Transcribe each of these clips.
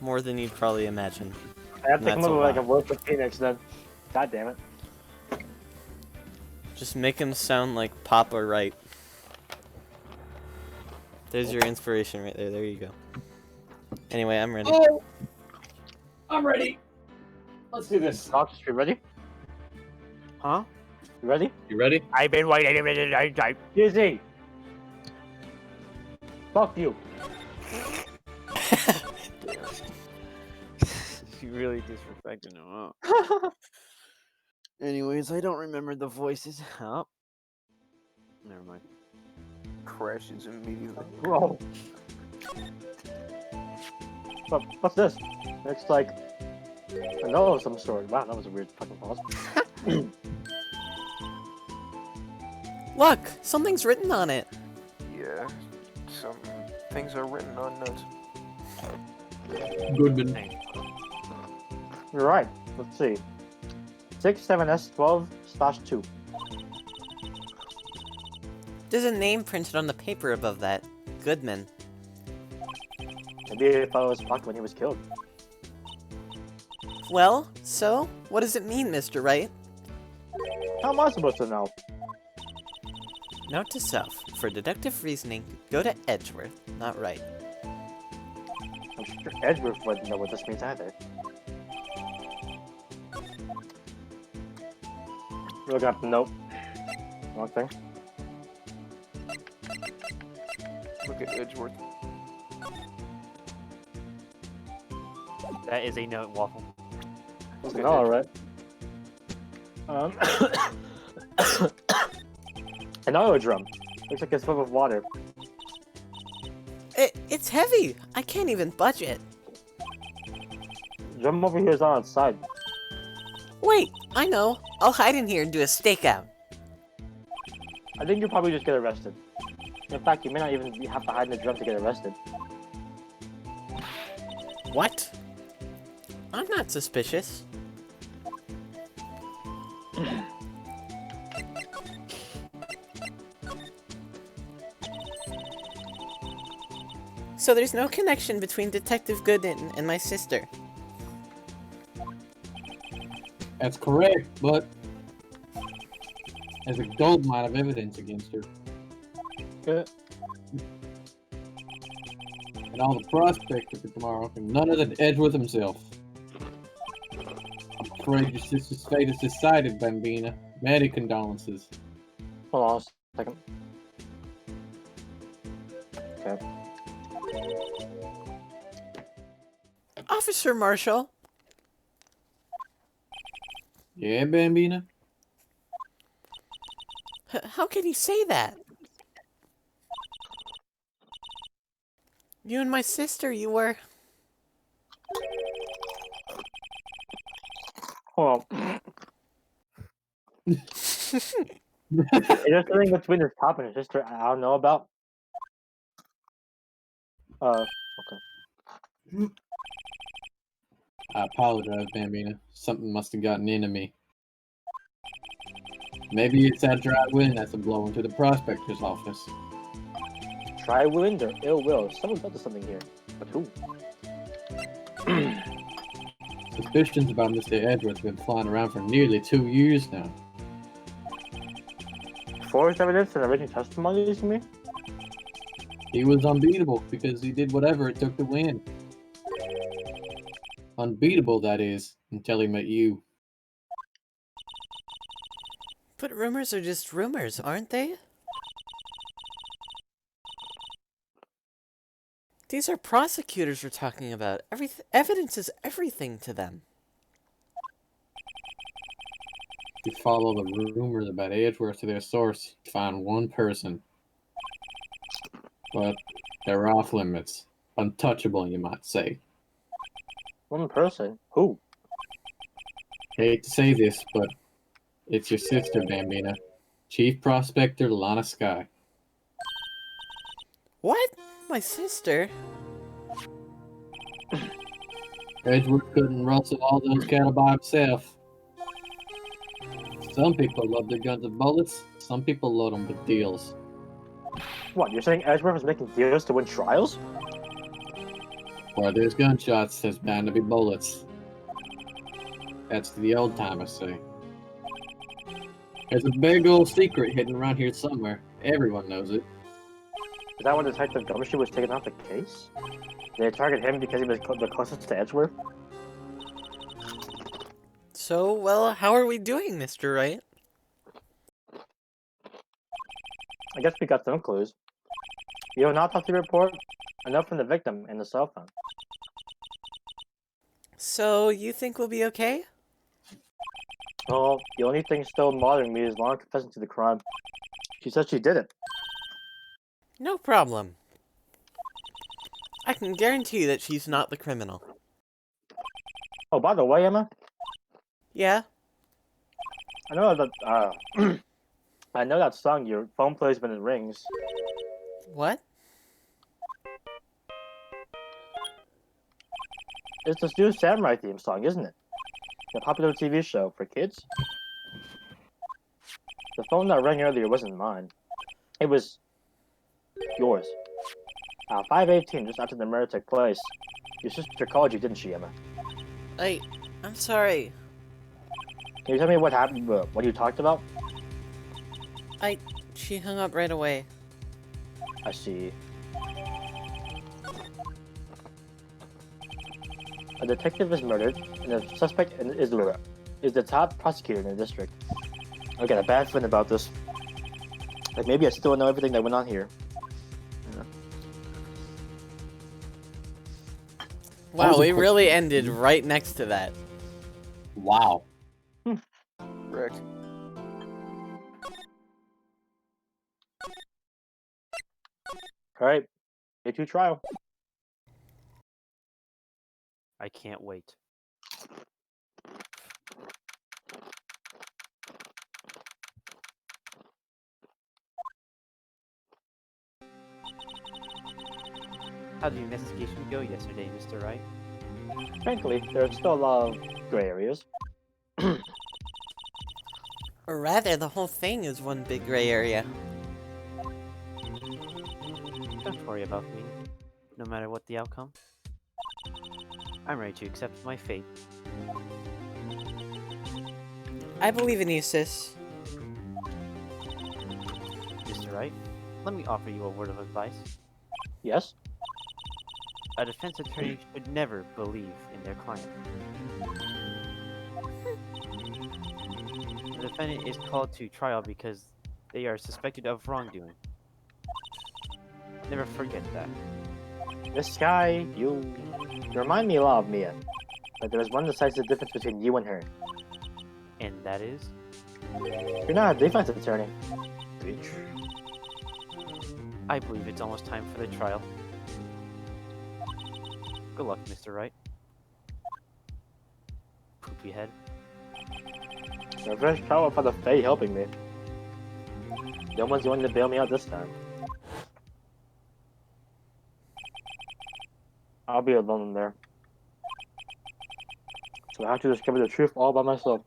more than you'd probably imagine. I have to come That's up a with like a lot. word for Phoenix then. God damn it. Just make him sound like Papa Wright. There's your inspiration right there. There you go. Anyway, I'm ready. Oh, I'm ready. Let's do this. Nox, you ready? Huh? You ready? You ready? I've been waiting a minute. Dizzy! Fuck you. You really disrespected him, huh? Anyways, I don't remember the voices. Oh. Never mind. Crashes immediately. Bro. What's this? It's like a note of some sort. Wow, that was a weird fucking pause. Look, something's written on it. Yeah, some things are written on notes. Goodman. You're right. Let's see. 67S12/2. There's a name printed on the paper above that. Goodman. Maybe if I was fucked when he was killed. Well, so, what does it mean, Mr. Wright? How am I supposed to know? Note to self, for deductive reasoning, go to Edgeworth, not Wright. I'm sure Edgeworth wouldn't know what this means either. You're looking up the note. Wrong thing. Look at Edgeworth. That is a note, Waffle. No, alright. An oil drum. Looks like it's full of water. It's heavy! I can't even budge it. Drum over here is on its side. Wait, I know. I'll hide in here and do a stakeout. I think you'll probably just get arrested. In fact, you may not even have to hide in the drum to get arrested. What? I'm not suspicious. So there's no connection between Detective Goodman and my sister. That's correct, but there's a gold mine of evidence against her. Good. And all the prospects for tomorrow, and none other than Edgeworth himself. I'm afraid your sister's fate is decided, Bambina. Many condolences. Hold on a second. Okay. Officer Marshall, Yeah, Bambina? how can you say that? You and my sister, you were... Hold on. Is there something between his top and his sister I don't know about? Okay. I apologize, Bambina. Something must have gotten into me. Maybe it's that dry wind that's a blow into the prospector's office. Try wind or ill will. Someone's up to something here. But who? Suspicions about Mr. Edgeworth have been flying around for nearly 2 years now. Forged evidence and original testimonies, you mean? He was unbeatable because he did whatever it took to win. Unbeatable, that is, until he met you. But rumors are just rumors, aren't they? These are prosecutors we're talking about. Evidence is everything to them. You follow the rumors about Edgeworth to their source, you find one person. But they're off limits. Untouchable, you might say. One person? Who? Hate to say this, but it's your sister, Bambina. Chief Prospector Lana Sky. What? My sister? Edgeworth couldn't rustle all those cattle by himself. Some people love their guns and bullets. Some people load them with deals. What, you're saying Edgeworth was making deals to win trials? Where there's gunshots, there's bound to be bullets. That's the old timers say. There's a big old secret hidden around here somewhere. Everyone knows it. Is that when Detective Gumshoe was taken off the case? Did they target him because he was the closest to Edgeworth? So, well, how are we doing, Mr. Wright? I guess we got some clues. You have an autopsy report, a note from the victim, and the cell phone. So, you think we'll be okay? Well, the only thing still bothering me is Lana confessing to the crime. She said she did it. No problem. I can guarantee that she's not the criminal. Oh, by the way, Emma, Yeah? I know that I know that song your phone plays when it rings. What? It's this new samurai theme song, isn't it? The popular TV show for kids. The phone that rang earlier wasn't mine. It was yours. 5:18, just after the murder took place. Your sister called you, didn't she, Emma? I'm sorry. Can you tell me what happened? What you talked about? She hung up right away. I see. A detective is murdered, and the suspect is the top prosecutor in the district. I got a bad feeling about this. Like maybe I still don't know everything that went on here. Wow, was a we quick- really ended right next to that. Wow. Rick. All right, day 2 trial. I can't wait. How did your investigation go yesterday, Mr. Wright? Frankly, there's still a lot of gray areas. Or rather, the whole thing is one big gray area. Don't worry about me, no matter what the outcome. I'm ready to accept my fate. I believe in you, sis. Mr. Wright, let me offer you a word of advice. Yes? A defense attorney should never believe in their client. The defendant is called to trial because they are suspected of wrongdoing. Never forget that. This guy, you remind me a lot of Mia. But there is one decisive difference between you and her. And that is? You're not a defense attorney. Bitch. I believe it's almost time for the trial. Good luck, Mr. Wright. Poopy head. My first trial without the Fae helping me. No one's going to bail me out this time. I'll be alone in there. So I have to discover the truth all by myself.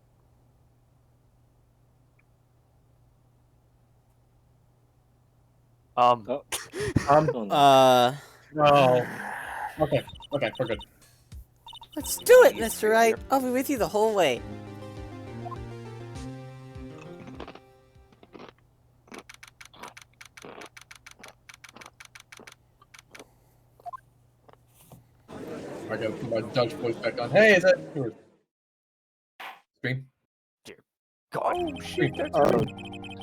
Oh, no. No. Okay, we're good. Let's do it, Mr. Wright. I'll be with you the whole way. I gotta put my Dutch voice back on. Hey, is that yours? Screen? God, Screen. Oh,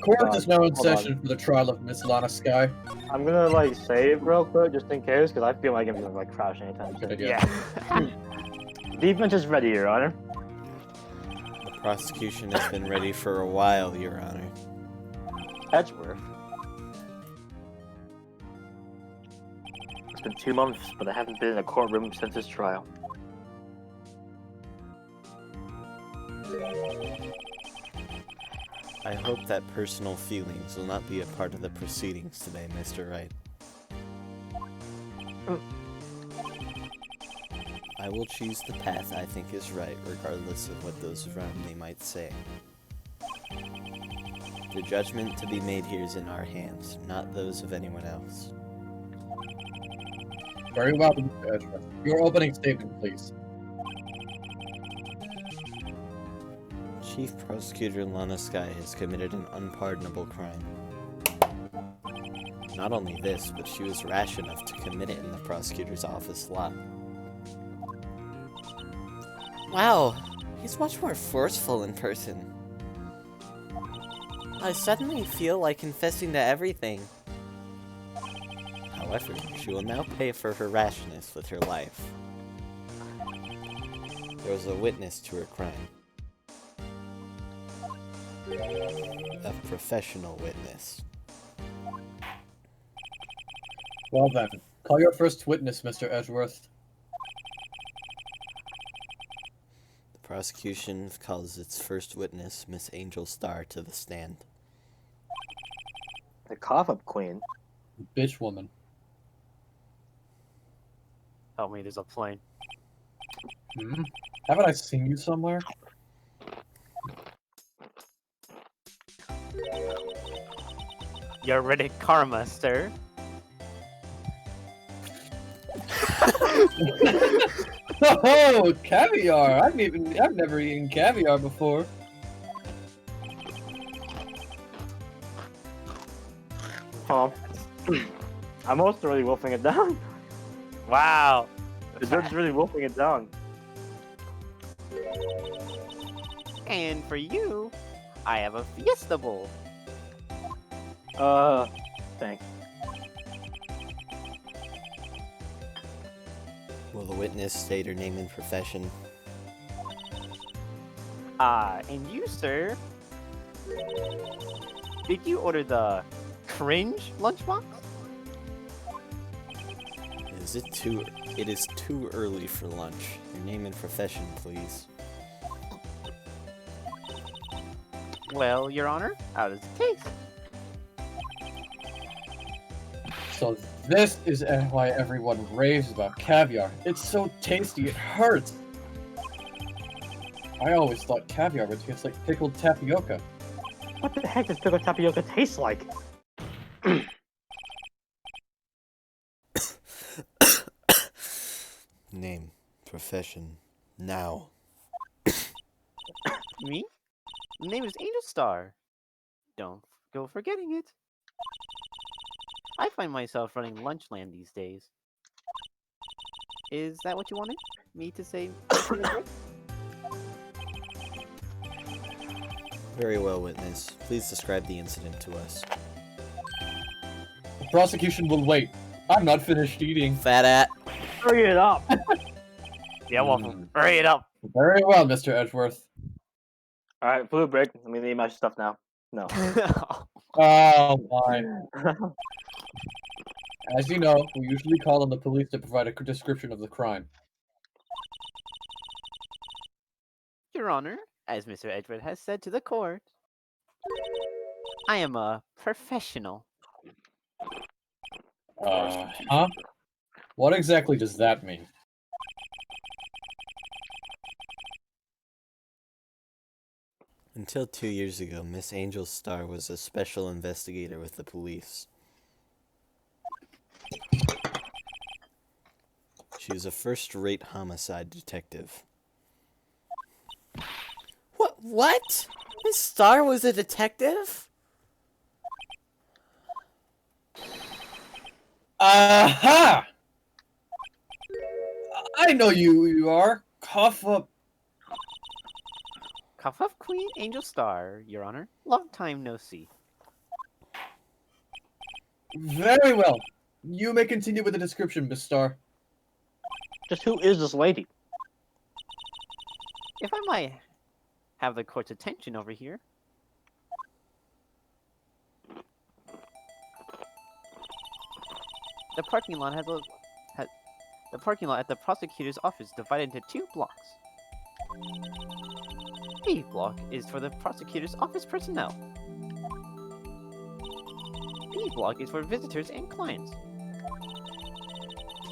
Court is now in Hold on. session for the trial of Miss Lana Sky. I'm gonna like save real quick just in case, because I feel like I'm gonna like crash anytime Good soon. idea. Defense is ready, Your Honor. The prosecution has been ready for a while, Your Honor. Edgeworth. It's been 2 months, but I haven't been in a courtroom since his trial. I hope that personal feelings will not be a part of the proceedings today, Mr. Wright. I will choose the path I think is right, regardless of what those around me might say. The judgment to be made here is in our hands, not those of anyone else. Very well, Mr. Edgeworth. Your opening statement, please. Chief Prosecutor Lana Sky has committed an unpardonable crime. Not only this, but she was rash enough to commit it in the prosecutor's office lot. Wow, he's much more forceful in person. I suddenly feel like confessing to everything. However, she will now pay for her rashness with her life. There was a witness to her crime. A professional witness. Well then, call your first witness, Mr. Edgeworth. The prosecution calls its first witness, Miss Angel Star, to the stand. The cough-up queen. Bitch woman. Tell me there's a plane. Hmm? Haven't I seen you somewhere? You're ready, karma, sir. Oh, caviar! I've never eaten caviar before. Oh, I'm also really wolfing it down. Wow. The judge is really wolfing it down. And for you, I have a Fiesta Bowl. Thanks. Will the witness state her name and profession? And you, sir? Did you order the cringe lunchbox? It is too early for lunch. Your name and profession, please. Well, Your Honor, out is the case. So this is why everyone raves about caviar. It's so tasty, it hurts. I always thought caviar would taste like pickled tapioca. What the heck does pickled tapioca taste like? Name, profession, now. Me? My name is Angel Star. Don't go forgetting it. I find myself running Lunchland these days. Is that what you wanted me to say? Very well, witness. Please describe the incident to us. The prosecution will wait. I'm not finished eating. Fat at. Hurry it up! Yeah, Waffle. Hurry it up. Very well, Mr. Edgeworth. Alright, food break. Let me leave my stuff now. No. Oh, my. As you know, we usually call on the police to provide a description of the crime. Your Honor, as Mr. Edgeworth has said to the court, I am a professional. Huh? What exactly does that mean? Until 2 years ago, Miss Angel Star was a special investigator with the police. She was a first-rate homicide detective. What? Miss Star was a detective? Aha! I know you are. Cough up. Cuff of Queen Angel Star, Your Honor. Long time no see. Very well. You may continue with the description, Miss Star. Just who is this lady? If I might have the court's attention over here. The parking lot the parking lot at the prosecutor's office divided into 2 blocks. A block is for the prosecutor's office personnel. B block is for visitors and clients.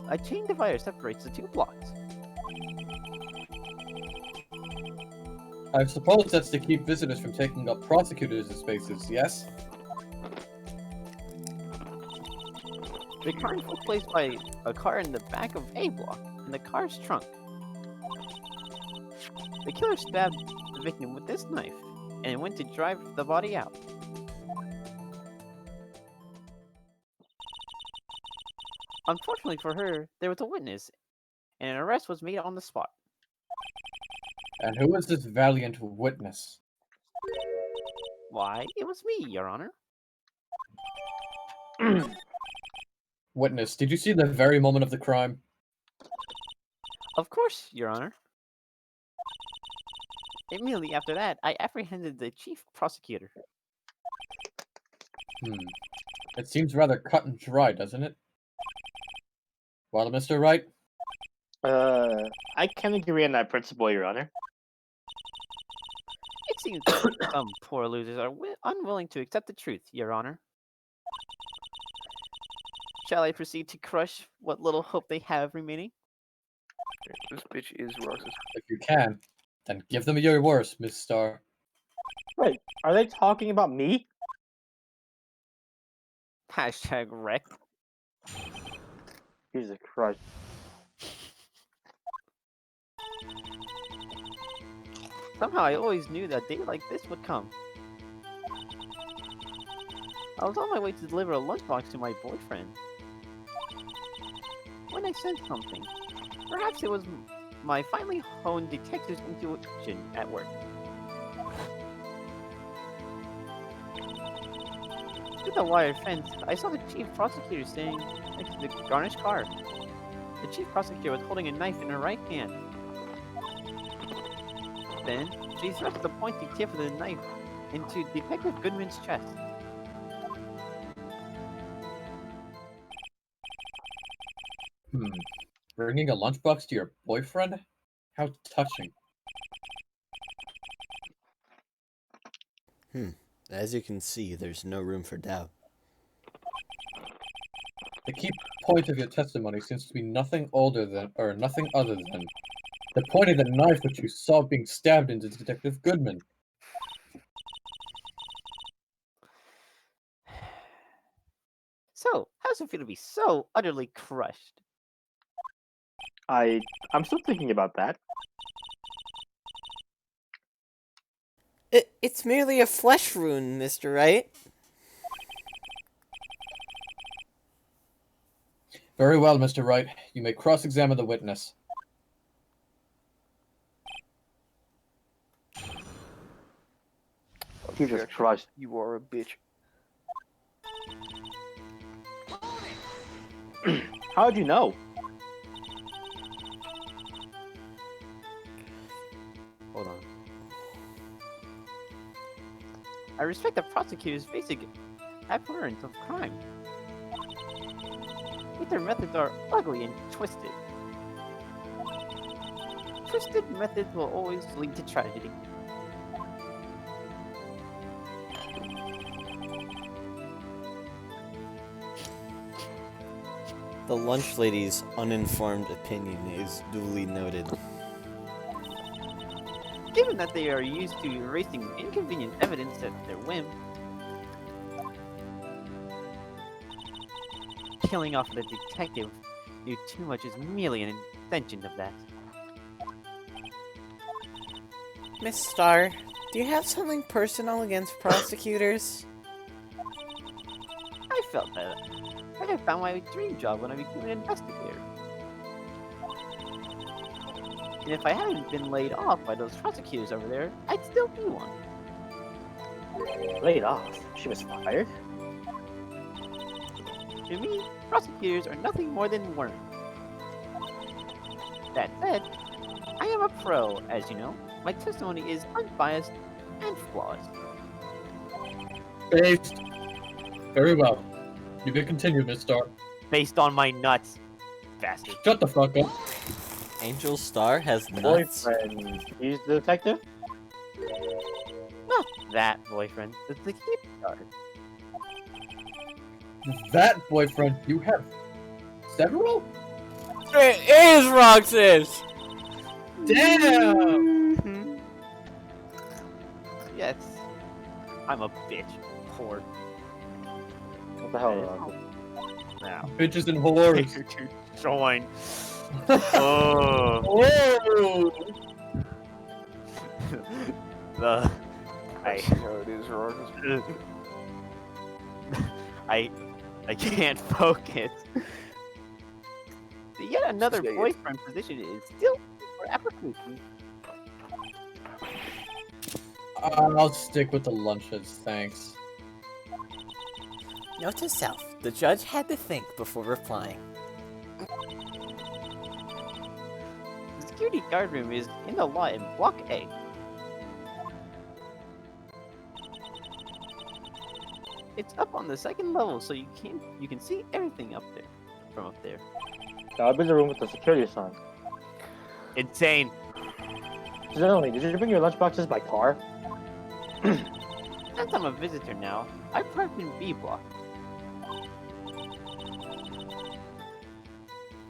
A chain divider separates the 2 blocks. I suppose that's to keep visitors from taking up prosecutors' spaces, yes? The crime was placed by a car in the back of A block, in the car's trunk. The killer stabbed the victim with this knife, and went to drive the body out. Unfortunately for her, there was a witness, and an arrest was made on the spot. And who is this valiant witness? Why, it was me, Your Honor. Witness, did you see the very moment of the crime? Of course, Your Honor. Immediately after that, I apprehended the chief prosecutor. It seems rather cut and dry, doesn't it? Well, Mr. Wright? I can agree on that principle, Your Honor. It seems that some poor losers are unwilling to accept the truth, Your Honor. Shall I proceed to crush what little hope they have remaining? This bitch is racist. If you can, then give them your worst, Miss Starr. Wait, are they talking about me? Hashtag wreck. Jesus Christ. Somehow I always knew that a day like this would come. I was on my way to deliver a lunchbox to my boyfriend when I sensed something. Perhaps it was my finely honed detective's intuition at work. Through the wire fence, I saw the chief prosecutor standing next to the garnished car. The chief prosecutor was holding a knife in her right hand. Then, she thrust the pointy tip of the knife into Detective Goodman's chest. Bringing a lunchbox to your boyfriend? How touching. As you can see, there's no room for doubt. The key point of your testimony seems to be nothing other than the point of the knife which you saw being stabbed into Detective Goodman. So, how does it feel to be so utterly crushed? I'm still thinking about that. It's merely a flesh wound, Mr. Wright. Very well, Mr. Wright. You may cross-examine the witness. Jesus Objection. Christ. You are a bitch. How'd you know? Hold on. I respect the prosecutor's basic abhorrence of crime. Yet their methods are ugly and twisted. Twisted methods will always lead to tragedy. The lunch lady's uninformed opinion is duly noted. Given that they are used to erasing inconvenient evidence at their whim, killing off the detective knew too much is merely an extension of that. Miss Starr, do you have something personal against prosecutors? I felt that I had found my dream job when I became an investigator. And if I hadn't been laid off by those prosecutors over there, I'd still be one. Laid off? She was fired? To me, prosecutors are nothing more than worms. That said, I am a pro, as you know. My testimony is unbiased and flawless. Based. Very well. You can continue, Miss Starr. Based on my nuts, bastard. Shut the fuck up. Angel Starr has nuts. Boyfriend. He's the detective? Not that boyfriend, it's the keep guard. That boyfriend you have several? It is Roxas! Damn! Yes, I'm a bitch, whore. What the hell? Now. Bitches and whores. To join. Oh. Whoa! The I see how it is, Ruckus. I can't focus. Yet another Say it. boyfriend position is still for application. I'll stick with the lunches, thanks. Note to self, the judge had to think before replying. The security guard room is in the lot in Block A. It's up on the second level, so you can see everything up there from up there. That would be the room with the security sign. Insane. Incidentally, did you bring your lunchboxes by car? Since I'm a visitor now, I parked in B block.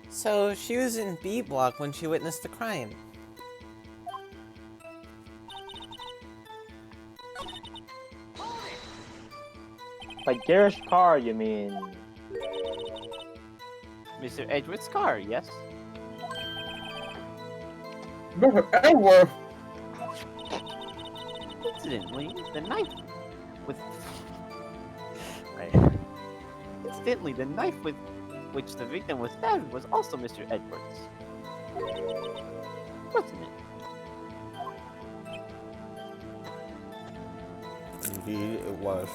So she was in B block when she witnessed the crime. By garish car, you mean? Mr. Edgeworth's car, yes? Mr. Edgeworth! Incidentally, the knife with Incidentally, the knife with which the victim was stabbed was also Mr. Edgeworth's. Wasn't it? Indeed, it was.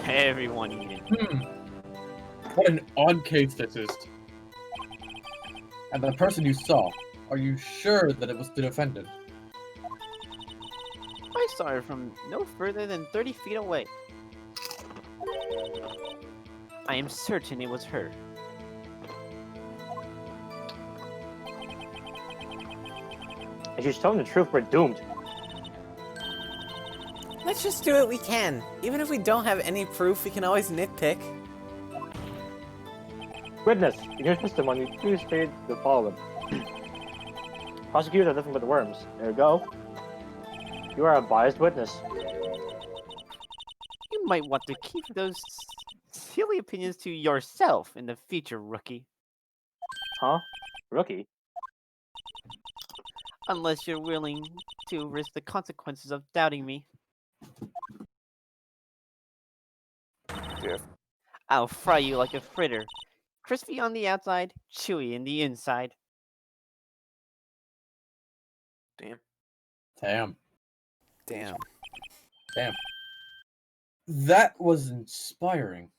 Everyone eating. What an odd case this is. And the person you saw, are you sure that it was the defendant? I saw her from no further than 30 feet away. I am certain it was her. If she's telling the truth, we're doomed. Let's just do what we can. Even if we don't have any proof, we can always nitpick. Witness, in your testimony, please state the following. Prosecutors are nothing but worms. There you go. You are a biased witness. You might want to keep those silly opinions to yourself in the future, rookie. Huh? Rookie? Unless you're willing to risk the consequences of doubting me. Death. I'll fry you like a fritter. Crispy on the outside, chewy in the inside. Damn. Damn. Damn. Damn. That was inspiring.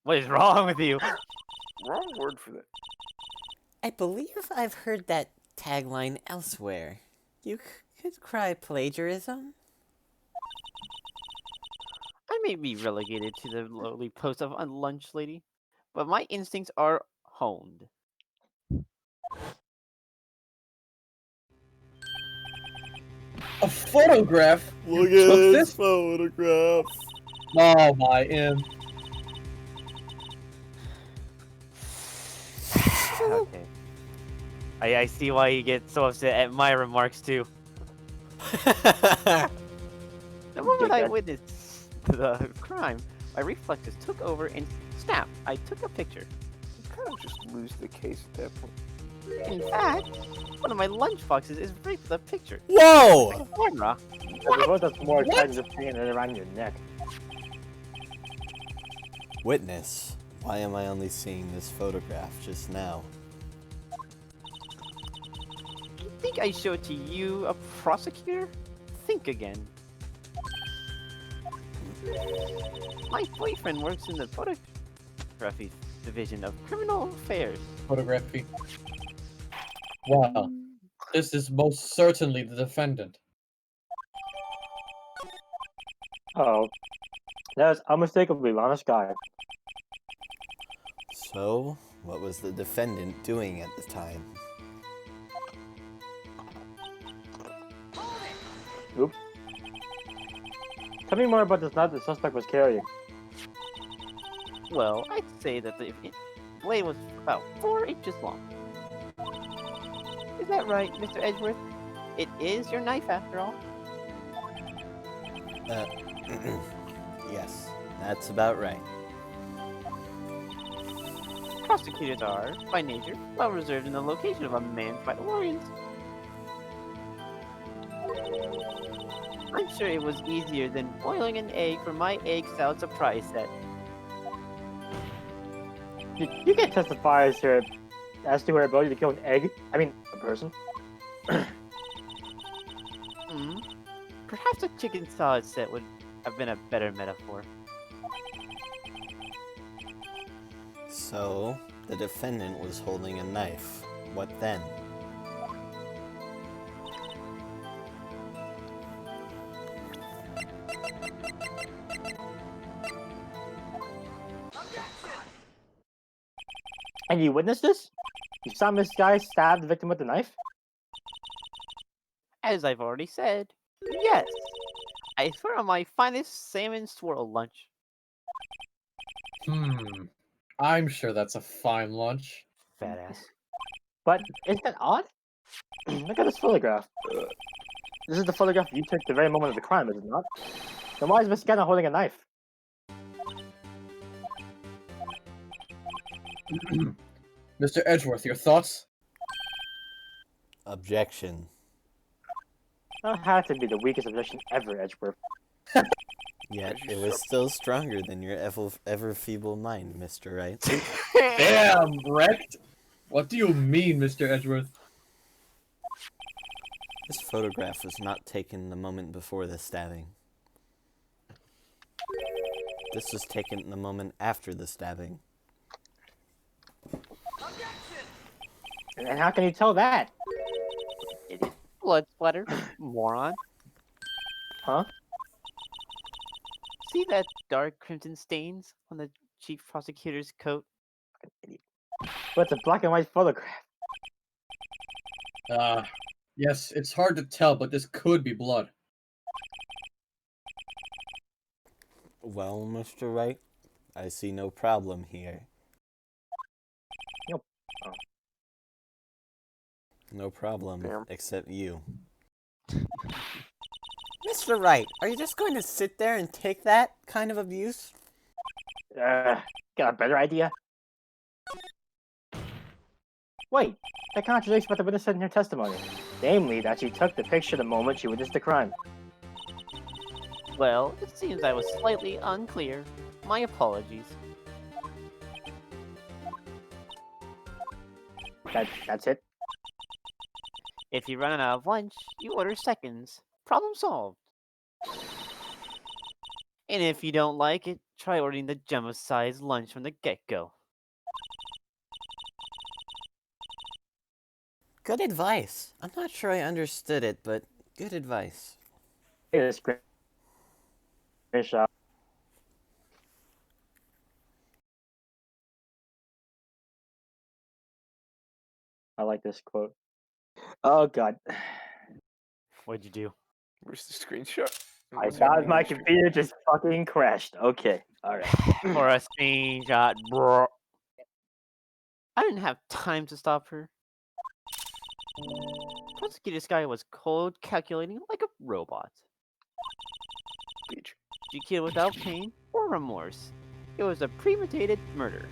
What is wrong with you? Wrong word for that. I believe I've heard that tagline elsewhere. You could cry plagiarism? I may be relegated to the lowly post of a lunch lady, but my instincts are honed. A photograph? Look You took this? photograph. Oh my M. Okay. I see why you get so upset at my remarks too. The moment I that- witnessed the crime, my reflexes took over and snap, I took a picture. You kind of just lose the case at that point. In fact, one of my lunch boxes is rigged with a picture. Whoa! Camera. I suppose that's more exciting than hanging it around your neck. Witness, why am I only seeing this photograph just now? You think I showed to you, a prosecutor? Think again. My boyfriend works in the photography division of criminal affairs. Photography. Wow. This is most certainly the defendant. Oh. That is unmistakably Lana Sky. So, what was the defendant doing at the time? Oops. Tell me more about this knife the suspect was carrying. Well, I'd say that the blade was about 4 inches long. Is that right, Mr. Edgeworth? It is your knife after all. Yes, that's about right. Prosecutors are, by nature, well reserved in the location of a man's vital organs. I'm sure it was easier than boiling an egg for my egg salad surprise set. You can testify as to her ability to kill an egg. I mean, a person. Hmm. Perhaps a chicken salad set would have been a better metaphor. So, the defendant was holding a knife. What then? And you witnessed this? You saw Miss Guy stab the victim with the knife? As I've already said, yes, I swear on my finest salmon swirl lunch. I'm sure that's a fine lunch. Fat ass. But isn't that odd? Look at this photograph. This is the photograph you took the very moment of the crime, is it not? Then why is Miss Scanner holding a knife? Mr. Edgeworth, your thoughts? Objection. That had to be the weakest objection ever, Edgeworth. Yet, it was still stronger than your ever feeble mind, Mr. Wright. Damn, wrecked. What do you mean, Mr. Edgeworth? This photograph was not taken the moment before the stabbing. This was taken the moment after the stabbing. And how can you tell that? Idiot. Blood splatter, moron. Huh? See that dark crimson stains on the chief prosecutor's coat? But it's a black and white photograph. Yes, it's hard to tell, but this could be blood. Well, Mr. Wright, I see no problem here. Nope. Oh. No problem, Damn. except you. Mr. Wright, are you just going to sit there and take that kind of abuse? Got a better idea? Wait, that contradicts what the witness said in her testimony. Namely, that she took the picture the moment she witnessed the crime. Well, it seems I was slightly unclear. My apologies. That's it? If you run out of lunch, you order seconds. Problem solved. And if you don't like it, try ordering the Gemma-sized lunch from the get-go. Good advice. I'm not sure I understood it, but good advice. It is great. Great shot. I like this quote. Oh god. What'd you do? Where's the screenshot? I What's thought happening my on the screen? computer just fucking crashed. Okay, alright. For a screenshot, bro. I didn't have time to stop her. Prosecutor Sky was cold, calculating like a robot. Beach. She killed without pain or remorse. It was a premeditated murder.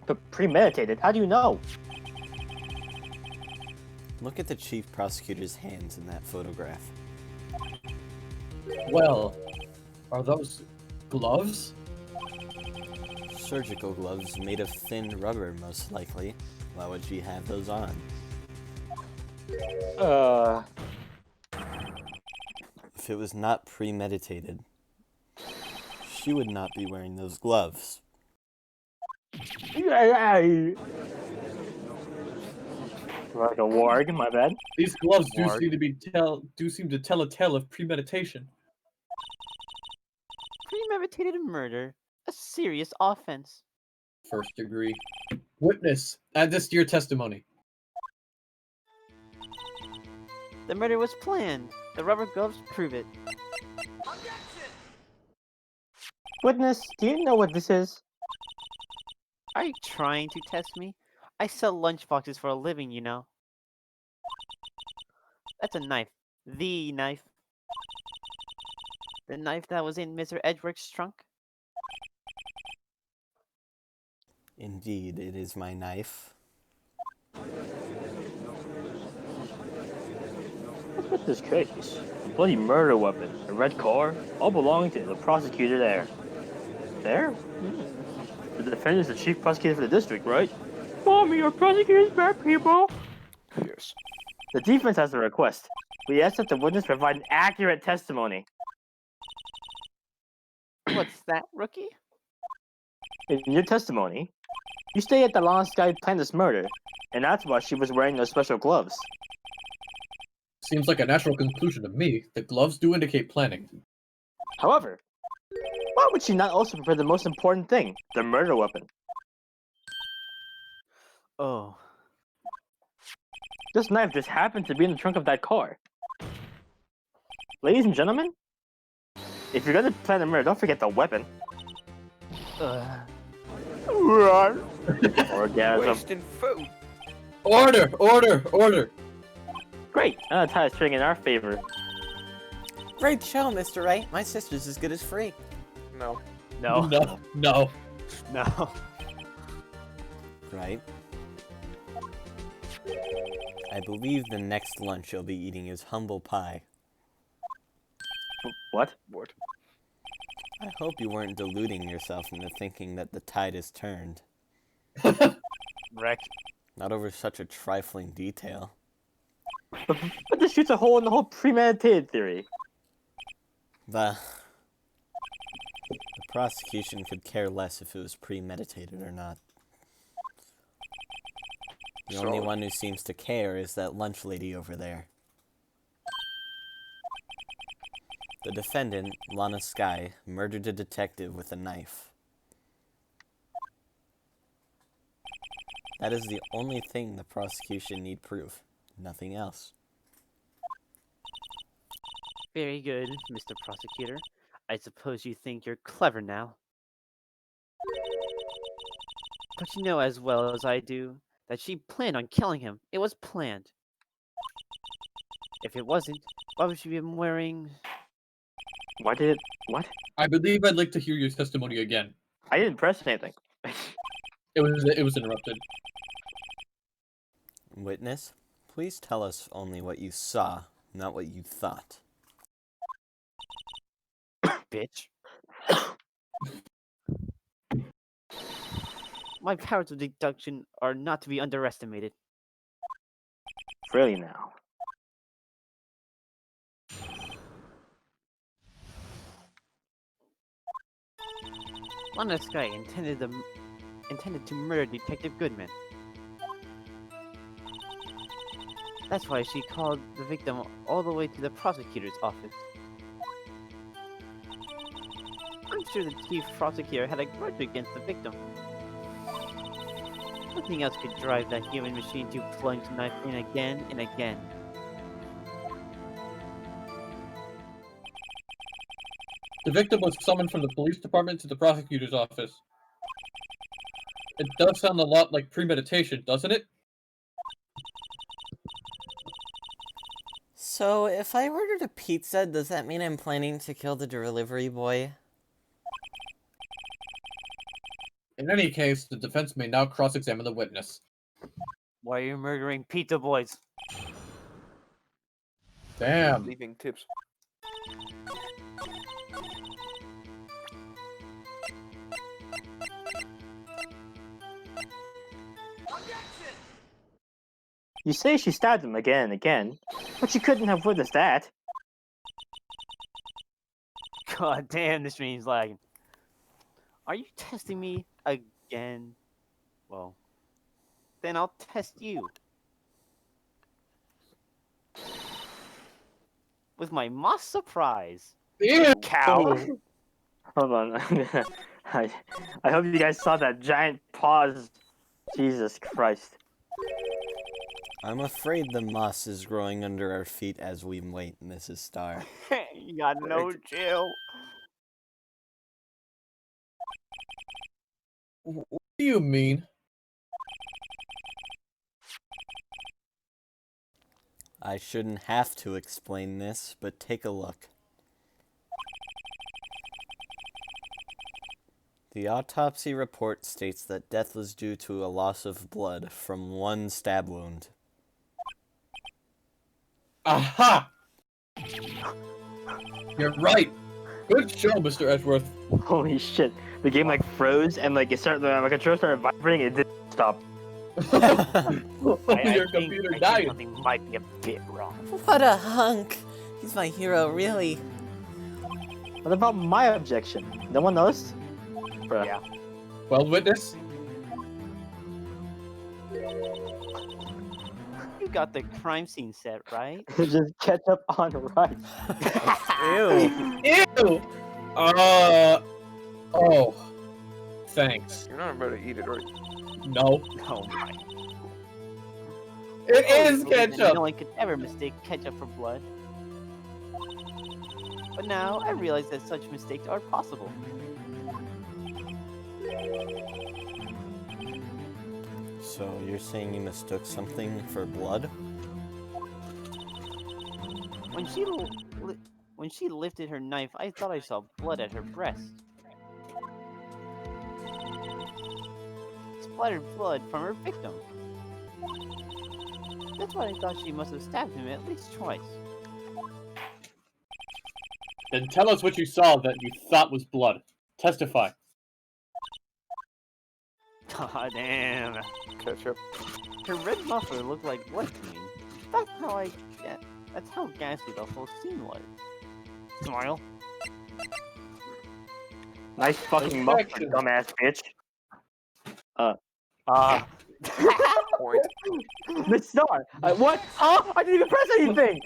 But premeditated? How do you know? Look at the chief prosecutor's hands in that photograph. Well, are those gloves? Surgical gloves made of thin rubber, most likely. Why would she have those on? If it was not premeditated, she would not be wearing those gloves. Like a warg, my bad. These gloves do Mark. seem to tell a tale of premeditation. Premeditated murder. A serious offense. First degree. Witness, add this to your testimony. The murder was planned. The rubber gloves prove it. Witness, do you know what this is? Are you trying to test me? I sell lunchboxes for a living, you know. That's a knife. The knife. The knife that was in Mr. Edgeworth's trunk? Indeed, it is my knife. What's with this case? A bloody murder weapon, a red car, all belonging to the prosecutor there. There? The defendant is the chief prosecutor for the district, right? Mommy, your prosecutors bad people. Yes. The defense has a request. We ask that the witness provide an accurate testimony. What's that, rookie? In your testimony, you say that the Lana Sky planned this murder, and that's why she was wearing those special gloves. Seems like a natural conclusion to me. The gloves do indicate planning. However, why would she not also prepare the most important thing, the murder weapon? Oh, This knife just happened to be in the trunk of that car. Ladies and gentlemen, if you're gonna plan a murder, don't forget the weapon. Run. Orgasm. Wasting food. Order! Order! Order! Great. Another tie is turning in our favor. Great show, Mr. Wright. My sister's as good as free. No. no. No. No. No. Right? I believe the next lunch you'll be eating is humble pie. What? What? I hope you weren't deluding yourself into thinking that the tide has turned. Wreck. Not over such a trifling detail. But this shoots a hole in the whole premeditated theory. The prosecution could care less if it was premeditated or not. The only So- one who seems to care is that lunch lady over there. The defendant, Lana Sky, murdered a detective with a knife. That is the only thing the prosecution need prove. Nothing else. Very good, Mr. Prosecutor. I suppose you think you're clever now. But you know as well as I do that she planned on killing him. It was planned. If it wasn't, why would she be wearing... Why did it? What? I believe I'd like to hear your testimony again. I didn't press anything. It was interrupted. Witness, please tell us only what you saw, not what you thought. bitch. My powers of deduction are not to be underestimated. Really now. Lana Sky intended to murder Detective Goodman. That's why she called the victim all the way to the prosecutor's office. I'm sure the chief prosecutor had a grudge against the victim. Nothing else could drive that human machine to plunge the knife in again and again. The victim was summoned from the police department to the prosecutor's office. It does sound a lot like premeditation, doesn't it? So, if I ordered a pizza, does that mean I'm planning to kill the delivery boy? In any case, the defense may now cross-examine the witness. Why are you murdering pizza boys? Damn. Leaving tips. You say she stabbed him again and again, but she couldn't have witnessed that. God damn, this machine's lagging. Are you testing me again? Well, then I'll test you. With my Moss surprise. Ew. Cow. Hold on. I hope you guys saw that giant pause. Jesus Christ. I'm afraid the moss is growing under our feet as we wait, Mrs. Starr. You got no chill. What do you mean? I shouldn't have to explain this, but take a look. The autopsy report states that death was due to a loss of blood from one stab wound. Aha! You're right. Good show, Mr. Edgeworth. Holy shit! The game like froze and like it started. My controller started vibrating. It didn't stop. Your computer died. Something might be a bit wrong. What a hunk! He's my hero, really. What about my objection? No one noticed? Bruh. Yeah. Well, witness. You got the crime scene set, right? Just catch up on rice. Ew. Ew. Oh. Thanks. You're not about to eat it, right? No. Oh my. It is No ketchup. one could ever mistake ketchup for blood. But now I realize that such mistakes are possible. So you're saying you mistook something for blood? When she lifted her knife, I thought I saw blood at her breast. Splattered blood from her victim. That's why I thought she must have stabbed him at least twice. Then tell us what you saw that you thought was blood. Testify. God damn. Ketchup. Her red muffler looked like blood to me. That's how ghastly the whole scene was. Smile. Nice fucking muffin, Objection. dumbass bitch. Point. The star. What? Oh, I didn't even press anything.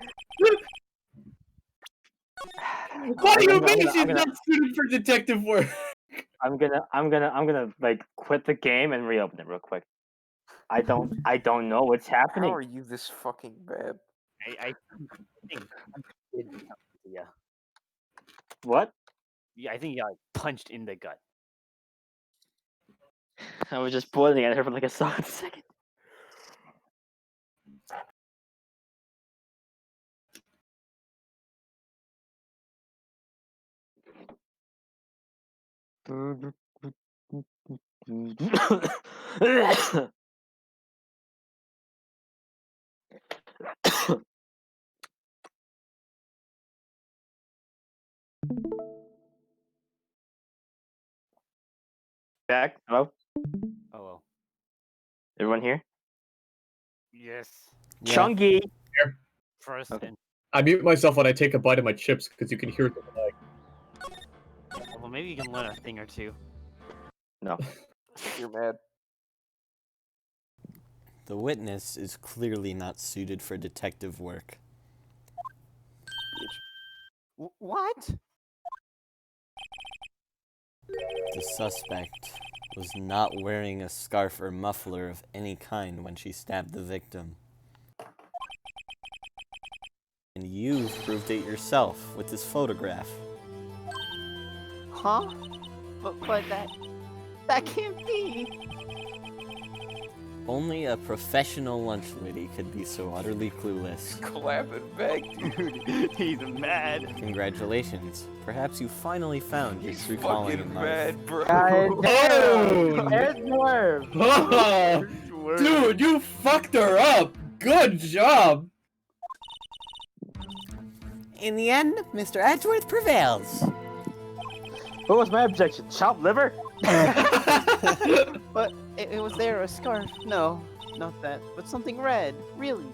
What do you I'm mean gonna- she's I'm gonna- not suited for detective work? I'm gonna like quit the game and reopen it real quick. I don't know what's happening. How are you this fucking bad? I think yeah. What? Yeah, I think you got punched in the gut. I was just pointing at her for like a solid second. Back? Hello? Oh well. Everyone here? Yes. Yeah. Chunky! First Okay. and I mute myself when I take a bite of my chips because you can hear it. well, maybe you can learn a thing or two. You're mad. The witness is clearly not suited for detective work. What? The suspect was not wearing a scarf or muffler of any kind when she stabbed the victim. And you've proved it yourself with this photograph. Huh? But that can't be. Only a professional lunch lady could be so utterly clueless. Clapping back, dude. He's mad. Congratulations. Perhaps you finally found your He's true calling fucking in life. mad, bro. God damn! There's Nerve! Dude, you fucked her up! Good job! In the end, Mr. Edgeworth prevails. What was my objection? Chopped liver? But it was there a scarf. No, not that. But something red. Really.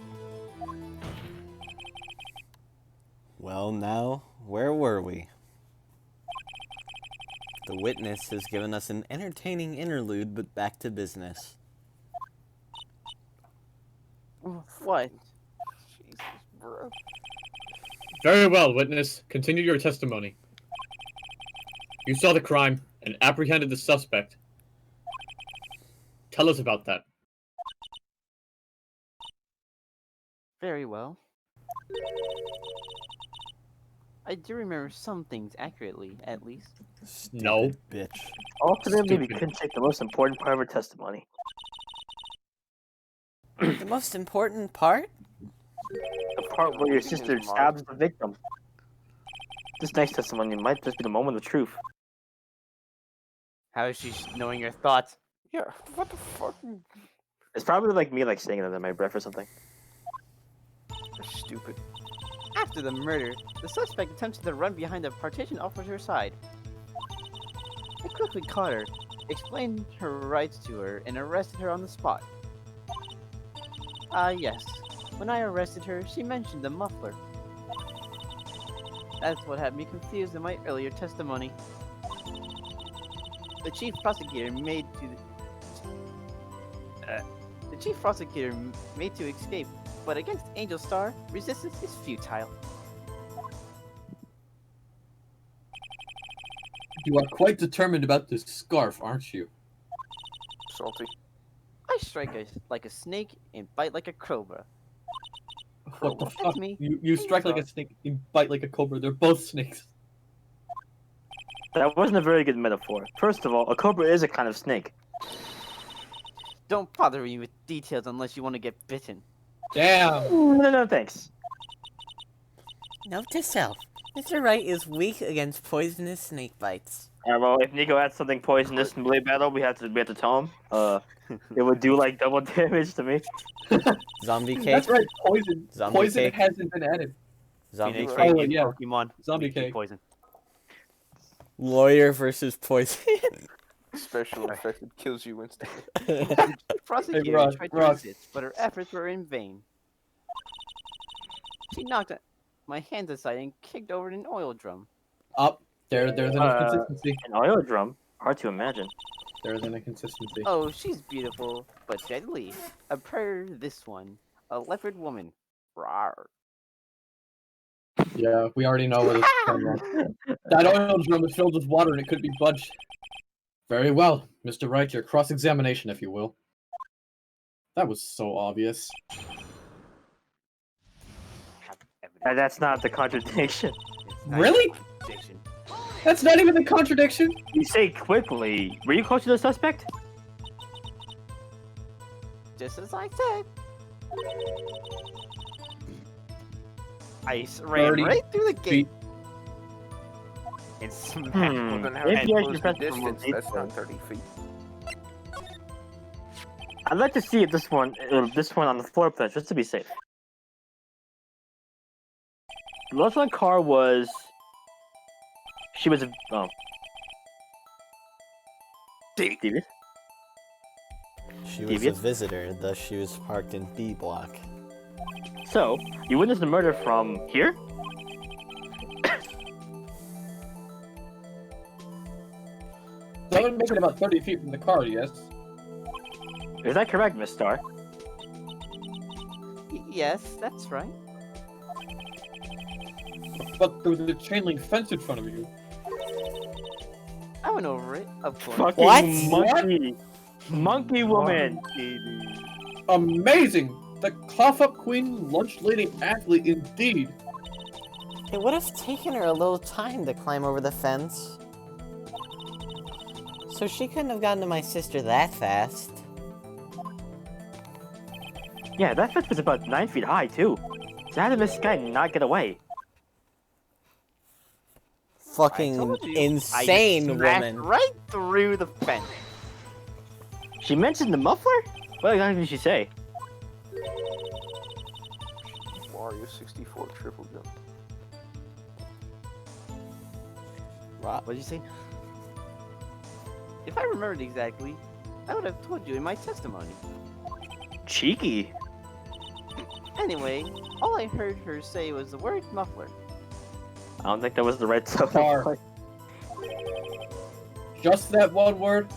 Well, now, where were we? The witness has given us an entertaining interlude, but back to business. What? Jesus, bro. Very well, witness. Continue your testimony. You saw the crime and apprehended the suspect. Tell us about that. Very well. I do remember some things accurately, at least. Stupid No. bitch. Ultimately, we Stupid. couldn't take the most important part of her testimony. The most important part? The part where your sister His mom. stabs the victim. This next testimony might just be the moment of truth. How is she knowing your thoughts? Yeah, what the fuck? It's probably like me like saying it under my breath or something. That's stupid. After the murder, the suspect attempted to run behind the partition officer's side. I quickly caught her, explained her rights to her, and arrested her on the spot. Yes. When I arrested her, she mentioned the muffler. That's what had me confused in my earlier testimony. The chief prosecutor made to escape, but against Angel Star, resistance is futile. You are quite determined about this scarf, aren't you? Salty. I strike like a snake and bite like a cobra. What the That's fuck? me. You strike like a snake, you bite like a cobra. They're both snakes. That wasn't a very good metaphor. First of all, a cobra is a kind of snake. Don't bother me with details unless you want to get bitten. Damn. No, thanks. Note to self: Mr. Wright is weak against poisonous snake bites. Well, if Nico had something poisonous in Blade Battle, we had to tell him. It would do like double damage to me. Zombie cake. That's right. Poison. Zombie Poison cake. hasn't been added. Zombie Phoenix cake. Oh, Wright, yeah. Pokemon. Zombie Weak to cake. Poison. Lawyer versus poison. Special infected kills you instantly. The prosecutor Ross, tried to Ross. resist, but her efforts were in vain. She knocked my hands aside and kicked over an oil drum. Up. There's an inconsistency. An oil drum? Hard to imagine. There's an inconsistency. Oh, she's beautiful, but deadly. A prayer, this one. A leopard woman. Rawr. Yeah, we already know where this is coming from. That oil drum is filled with water and it could be budged. Very well, Mr. Wright, your cross-examination, if you will. That was so obvious. Have evidence. That's not the contradiction. It's not Really? even a contradiction. That's not even the contradiction. You say quickly. Were you close to the suspect? Just as I said. I ran 30 right through the gate feet. and smacked Hmm. We're gonna have Maybe to I close should the press the distance. remote That's not distance. 30 feet. I'd like to see if this one on the floor plan, just to be safe. The last one car was. She was. Oh. Devious? She was a Devious? visitor, thus she was parked in B block. So, you witnessed the murder from here? So I would make it about 30 feet from the car, yes? Is that correct, Miss Star? Yes, that's right. But there was a chain link fence in front of you. I went over it, of course. Fucking What? monkey! Monkey woman! Amazing! The cough up queen lunch lady athlete indeed. It would have taken her a little time to climb over the fence. So she couldn't have gotten to my sister that fast. Yeah, that fence was about 9 feet high, too. So how did Miss Sky not get away? Fucking told you, insane I smashed woman. right through the fence. She mentioned the muffler? What exactly did she say? Mario 64 triple jump. What did you say? If I remembered exactly, I would have told you in my testimony. Cheeky. Anyway, all I heard her say was the word muffler. I don't think that was the right stuff. Car. Just that one word?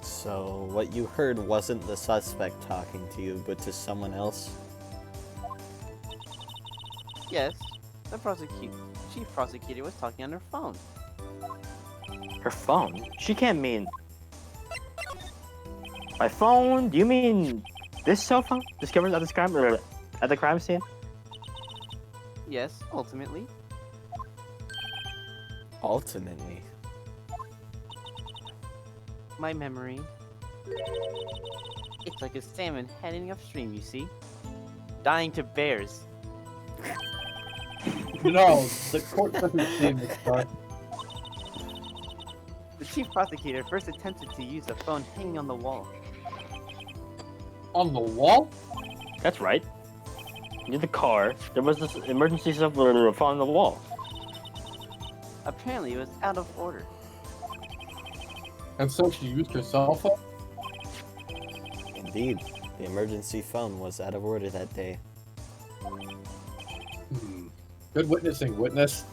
So what you heard wasn't the suspect talking to you, but to someone else? Yes, the chief prosecutor was talking on her phone. Her phone? She can't mean... My phone? Do you mean this cell phone? Discovered at the crime scene? Yes, ultimately. Ultimately. My memory. It's like a salmon heading upstream, you see? Dying to bears. No, the court doesn't name this guy. chief prosecutor first attempted to use a phone hanging on the wall. On the wall? That's right. Near the car, there was this emergency phone on the wall. Apparently, it was out of order. And so she used her cell phone? Indeed, the emergency phone was out of order that day. Good witnessing, witness.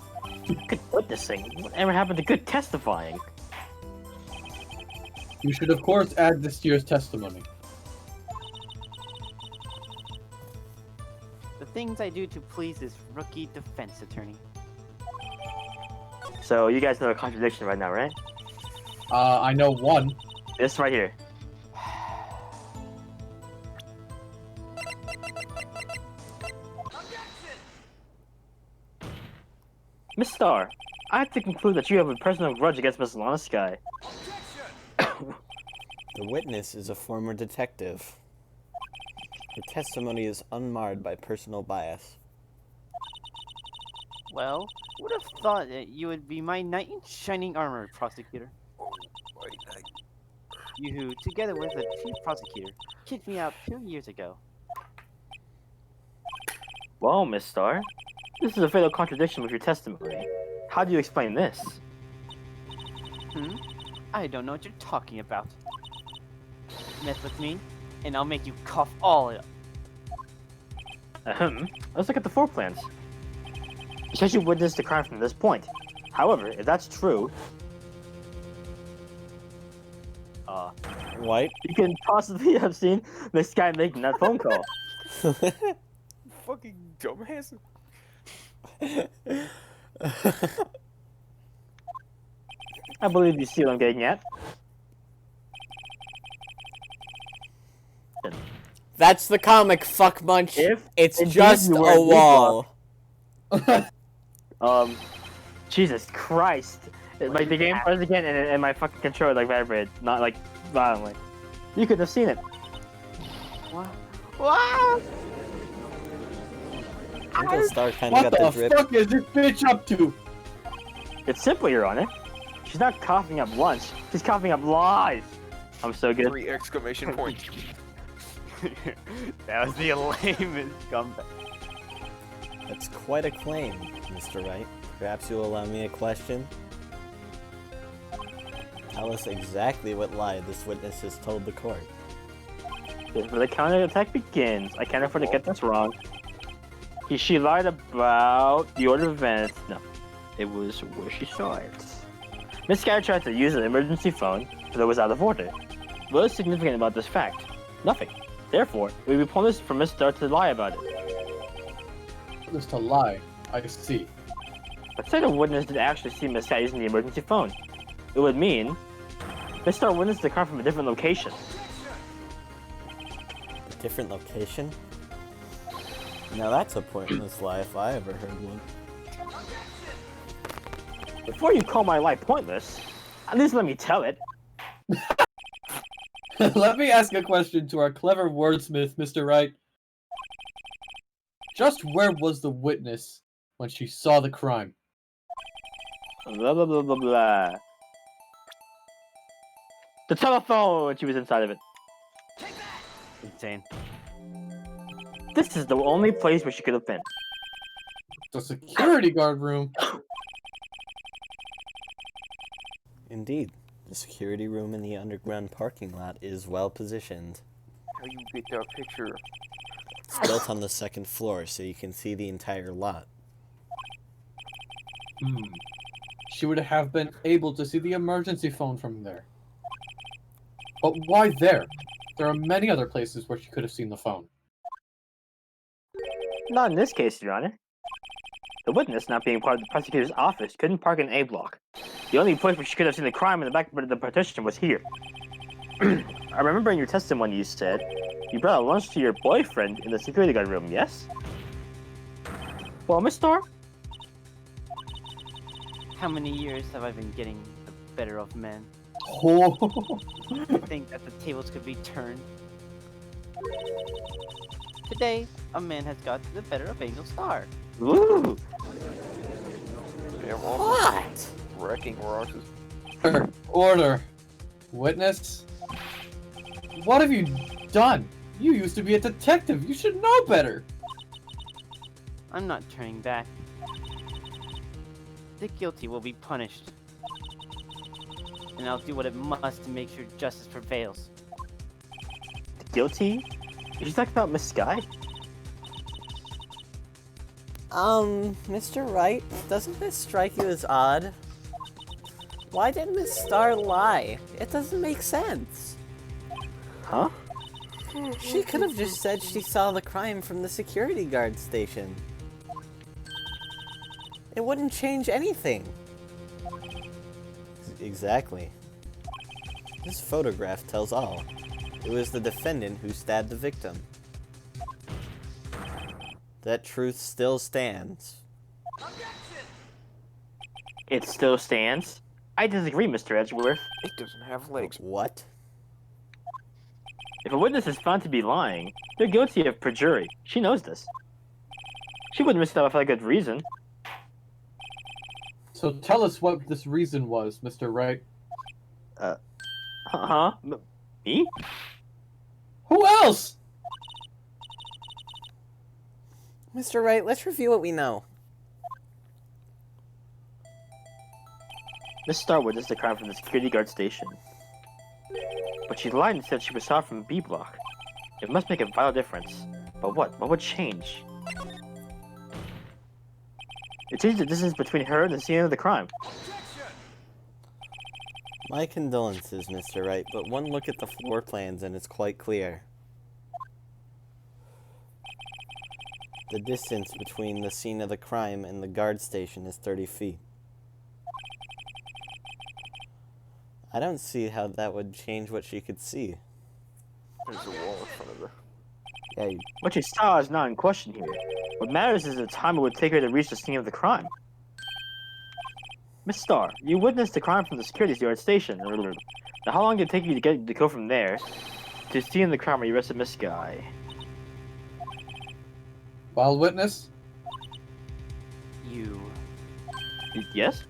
Good witnessing. Whatever happened to good testifying? You should, of course, add this to your testimony. The things I do to please this rookie defense attorney. So you guys know a contradiction right now, right? I know one. This right here. Miss Starr, I have to conclude that you have a personal grudge against Miss Lana Sky. The witness is a former detective. Her testimony is unmarred by personal bias. Well, would have thought that you would be my knight in shining armor, prosecutor. You who, together with the chief prosecutor, kicked me out 2 years ago. Well, Miss Starr, this is a fatal contradiction with your testimony. How do you explain this? I don't know what you're talking about. Mess with me, and I'll make you cough all up. Ahem. Let's look at the floor plans. You said you witnessed the crime from this point. However, if that's true, White? you can possibly have seen this guy making that phone call. Fucking dumbass. I believe you see what I'm getting at. That's the comic, fuck munch. If It's indeed just you were a in wall. Jesus Christ. Like the game froze again and my fucking controller like vibrated, not like violently. You could have seen it. What? Wow! Uncle Star kind What of got the the drip. fuck is this bitch up to? It's simple, Your Honor. She's not coughing up lunch, she's coughing up lies. I'm so good. 3 exclamation points. That was the lamest comeback. That's quite a claim, Mr. Wright. Perhaps you'll allow me a question? Tell us exactly what lie this witness has told the court. Before the counterattack begins, I can't afford to get this wrong. She lied about the order of events. No, it was where she saw it. Miss Sky tried to use an emergency phone, but it was out of order. What is significant about this fact? Nothing. Therefore, it would be pointless for Miss Starr to lie about it. Just to lie. I see. Let's say the witness did actually see Miss Sky using the emergency phone. It would mean Miss Starr witnessed the crime from a different location. A different location? Now that's a pointless lie if I ever heard one. Before you call my lie pointless, at least let me tell it. Let me ask a question to our clever wordsmith, Mr. Wright. Just where was the witness when she saw the crime? Blah blah blah blah blah. The telephone! She was inside of it. Insane. This is the only place where she could have been. The security guard room. Indeed, the security room in the underground parking lot is well positioned. How you get that picture? It's built on the second floor, so you can see the entire lot. She would have been able to see the emergency phone from there. But why there? There are many other places where she could have seen the phone. Not in this case, Your Honor. The witness, not being part of the prosecutor's office, couldn't park in A block. The only place where she could have seen the crime in the back of the partition was here. I remember in your testimony you said you brought a lunch to your boyfriend in the security guard room, yes? Well, Miss Starr? How many years have I been getting the better of men? Oh, I think that the tables could be turned. Today, a man has got the better of Angel Star. Ooh! Damn, all What? wrecking Ross's. Order. Witness? What have you done? You used to be a detective. You should know better. I'm not turning back. The guilty will be punished. And I'll do what it must to make sure justice prevails. Guilty? Are you talking about Miss Sky? Mr. Wright, doesn't this strike you as odd? Why did Miss Star lie? It doesn't make sense. Huh? She could have just said she saw the crime from the security guard station. It wouldn't change anything. Exactly. This photograph tells all. It was the defendant who stabbed the victim. That truth still stands. It still stands? I disagree, Mr. Edgeworth. It doesn't have legs. What? If a witness is found to be lying, they're guilty of perjury. She knows this. She wouldn't risk that without a good reason. So tell us what this reason was, Mr. Wright. Huh? Me? Who else? Mr. Wright, let's review what we know. Miss Star witnessed the crime from the security guard station. But she lied and said she saw it from B block. It must make a vital difference. But what? What would change? It changed the distance between her and the scene of the crime. My condolences, Mr. Wright, but one look at the floor plans and it's quite clear. The distance between the scene of the crime and the guard station is 30 feet. I don't see how that would change what she could see. There's a wall in front of her. Yeah, What she saw is not in question here. What matters is the time it would take her to reach the scene of the crime. Miss Star, you witnessed the crime from the security guard station. Now, how long did it take you to go from there to seeing the crime where you arrested Miss Sky? Well, witness? You. Yes?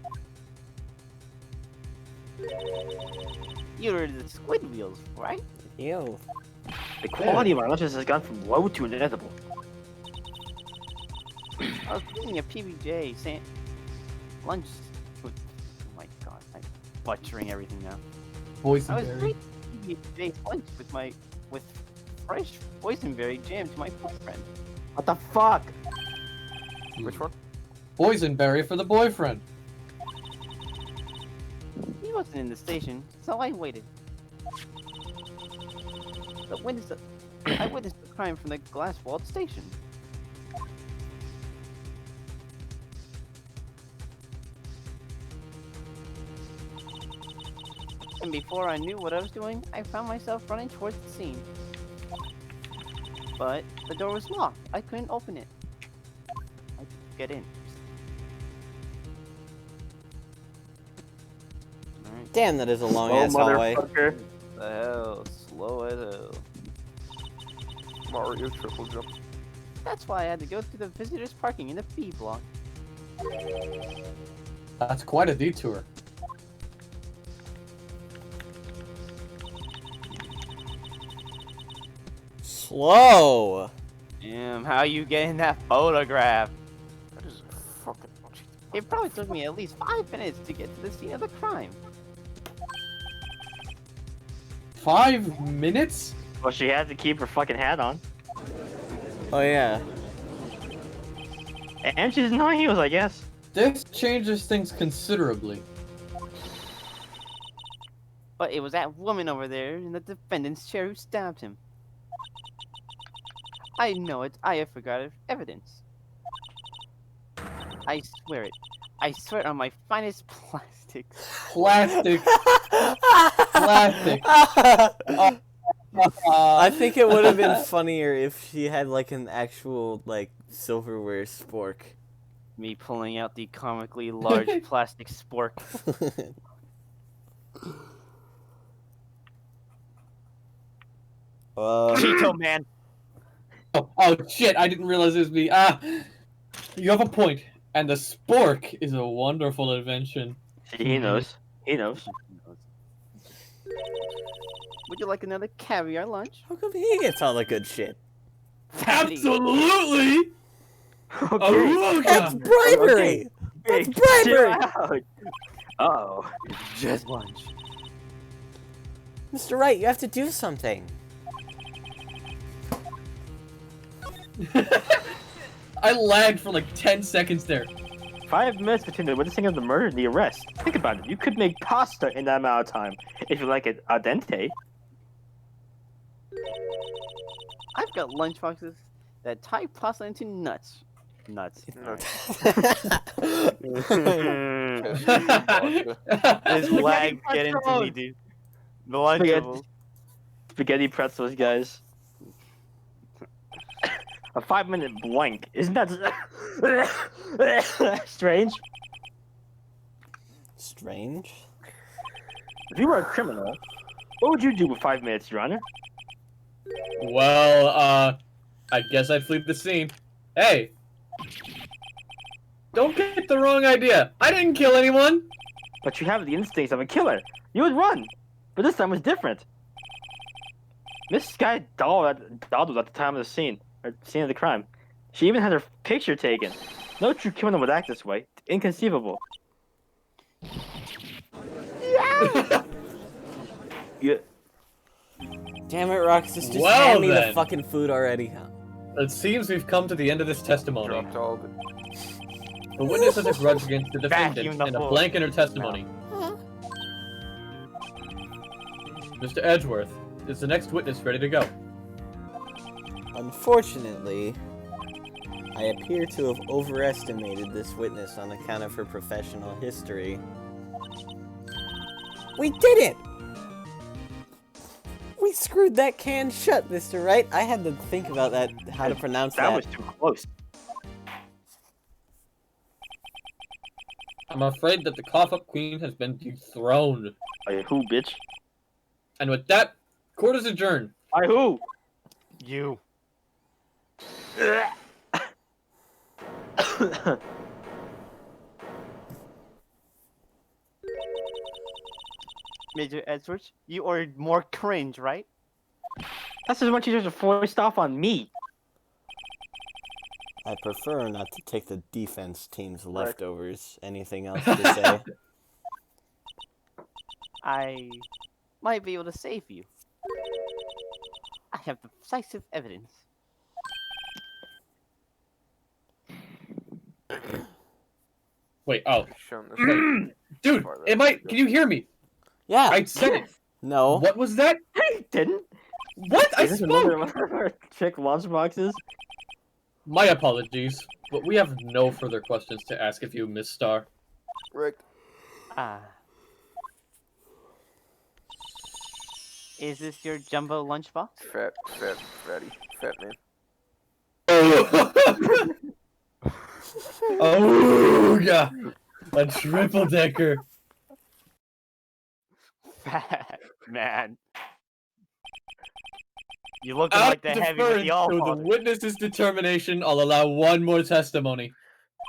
You're the squid wheels, right? ew. The quality of our lunches has gone from low to inedible. I was eating a PBJ lunch with. Oh my god, I'm butchering everything now. I was Boysenberry. eating PBJ lunch with fresh boysenberry jam to my boyfriend. What the fuck? Which one? Boysenberry for the boyfriend. He wasn't in the station, so I waited. But I witnessed the crime from the glass-walled station. And before I knew what I was doing, I found myself running towards the scene. But the door was locked. I couldn't open it. I could get in. Alright. Damn, that is a long Oh, ass hallway. motherfucker. The hell, slow as hell. Mario triple jump. That's why I had to go through the visitors' parking in the B block. That's quite a detour. Slow. Damn, how you getting that photograph? That is fucking. It probably took me at least 5 minutes to get to the scene of the crime. 5 minutes? Well, she had to keep her fucking hat on. Oh yeah. And she's in high heels, I guess. This changes things considerably. But it was that woman over there in the defendant's chair who stabbed him. I know it. I have forgot evidence. I swear it. I swear it on my finest plastic. Plastic. Plastic. I think it would have been funnier if she had like an actual like silverware spork. Me pulling out the comically large plastic spork. Cheeto man. Oh shit! I didn't realize it was me. You have a point. And the spork is a wonderful invention. He knows. He knows. Would you like another caviar lunch? How come he gets all the good shit? Absolutely! Okay. That's Aruga! bribery! That's bribery! Chill out. Oh. Just lunch. Mr. Wright, you have to do something. I lagged for like 10 seconds there. 5 minutes between the witnessing of the murder and the arrest. Think about it. You could make pasta in that amount of time if you like it al dente. I've got lunchboxes that tie pasta into nuts. Nuts. This lag get into me, dude. The Lunchables. Spaghetti pretzels, guys. A 5-minute blank. Isn't that strange? Strange? If you were a criminal, what would you do with 5 minutes, Your Honor? Well, I guess I'd flee the scene. Hey! Don't get the wrong idea. I didn't kill anyone! But you have the instincts of a killer. You would run. But this time was different. Miss Sky Doll was at the time of the scene of the crime. She even had her picture taken. No true criminal would act this way. Inconceivable. Yeah. Damn it, Roxas, just Well, hand me the then. fucking food already. It seems we've come to the end of this testimony. Dropped all of it. The witness has a grudge against the defendant Vacuum the and a floor. blank in her testimony. Mr. Edgeworth, is the next witness ready to go? Unfortunately, I appear to have overestimated this witness on account of her professional history. We did it! We screwed that can shut, Mr. Wright. I had to think about that, how to pronounce that. That was too close. I'm afraid that the cough-up queen has been dethroned. By who, bitch? And with that, court is adjourned. By who? You. Major Edwards, you ordered more cringe, right? That's just when you just forced off on me. I prefer not to take the defense team's leftovers. Anything else to say? I might be able to save you. I have decisive evidence. Wait, oh. Shown this. Wait. Dude, can you hear me? Yeah. I said it. No. What was that? I didn't. What? I Is this spoke! another one of our chick lunchboxes? My apologies, but we have no further questions to ask of you, Miss Star. Rick. Ah. Is this your jumbo lunchbox? Fatty. Fat man. Oh, yeah. A triple decker. Fat man. You looking Out like the of heavy with the deference to the all witness's determination, I'll allow one more testimony.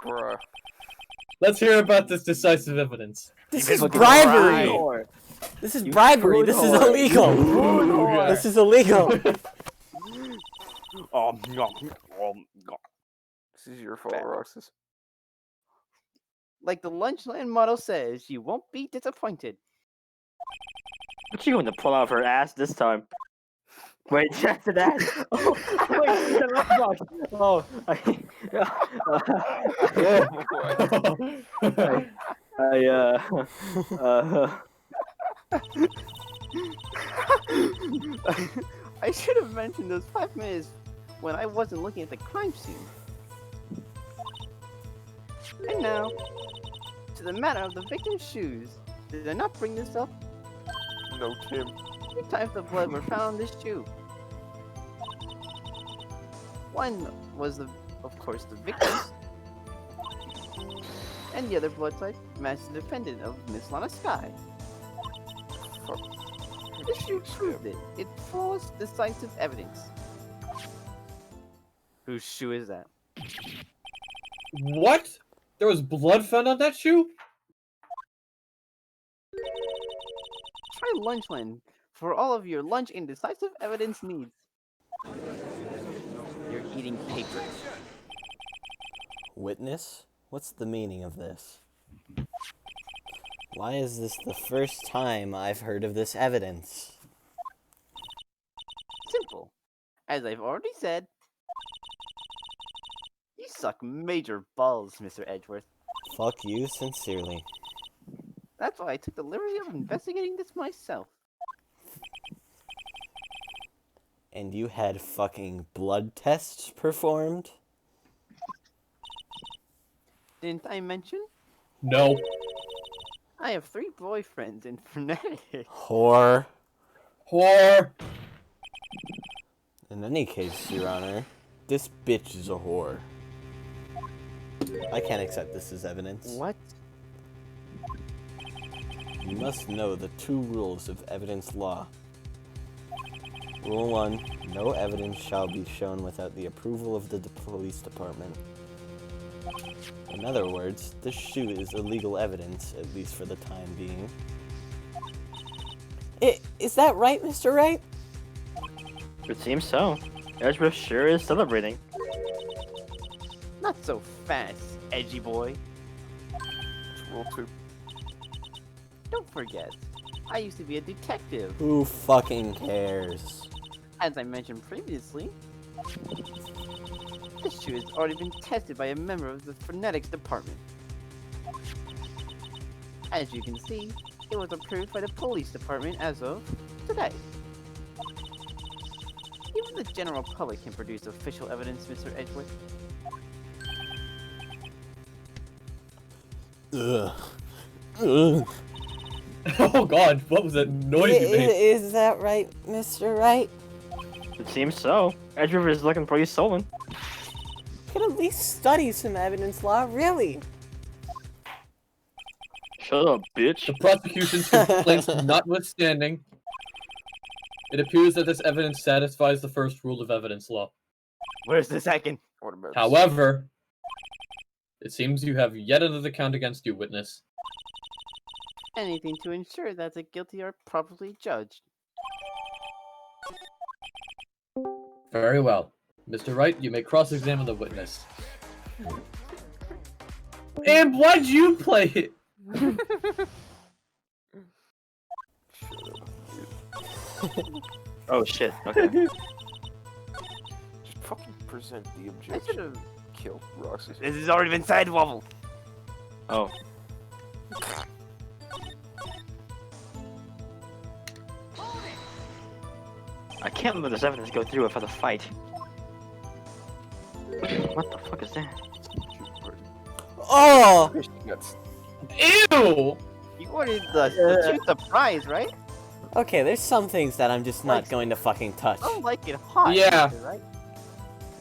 Bruh. Let's hear about this decisive evidence. This You is look bribery! Whore. This is You bribery! food This is whore. illegal! Food whore. This is illegal! This is your fault, Fat. Roxas. Like the Lunchland motto says, you won't be disappointed. What's she going to pull out of her ass this time? Wait, that's an ass. Oh, wait, it's a lunchbox. Oh, I should have mentioned those 5 minutes when I wasn't looking at the crime scene. And now, to the matter of the victim's shoes. Did I not bring this up? No, Tim. 2 types of blood were found on this shoe. One was, of course, the victim's, and the other blood type matched the defendant of Miss Lana Sky. Fuck. The shoe proved it. It falls decisive evidence. Whose shoe is that? What? There was blood found on that shoe? Try Lunchland for all of your lunch indecisive evidence needs. You're eating paper. Witness? What's the meaning of this? Why is this the first time I've heard of this evidence? Simple. As I've already said, you suck major balls, Mr. Edgeworth. Fuck you sincerely. That's why I took the liberty of investigating this myself. And you had fucking blood tests performed? Didn't I mention? No. I have 3 boyfriends in phonetics. Whore. Whore. In any case, Your Honor, this bitch is a whore. I can't accept this as evidence. What? You must know the 2 rules of evidence law. Rule 1, no evidence shall be shown without the approval of the police department. In other words, this shoe is illegal evidence, at least for the time being. Is that right, Mr. Wright? It seems so. Edgeworth sure is celebrating. Not so fast, edgy boy. Rule 2. Don't forget, I used to be a detective. Who fucking cares? As I mentioned previously, this shoe has already been tested by a member of the phonetics department. As you can see, it was approved by the police department as of today. Even the general public can produce official evidence, Mr. Edgeworth. Ugh. Ugh. Oh god, what was that noise you made? Is that right, Mr. Wright? It seems so. Edgeworth is looking pretty sullen. Could at least study some evidence law, really. Shut up, bitch. The prosecution's complaints notwithstanding, it appears that this evidence satisfies the first rule of evidence law. Where's the second? What about However, it seems you have yet another count against you, witness. Anything to ensure that the guilty are properly judged. Very well. Mr. Wright, you may cross-examine the witness. And why'd you play it? Oh shit, okay. Just fucking present the I objection. should have. Kill Roxy. This has already been sidewobbled. Oh. I can't let this evidence go through without a fight. What the fuck is that? Oh! Fish nuts. Ew! You ordered the two surprise, right? Okay, there's some things that I'm just not Like- going to fucking touch. Some like it hot. Yeah. Right?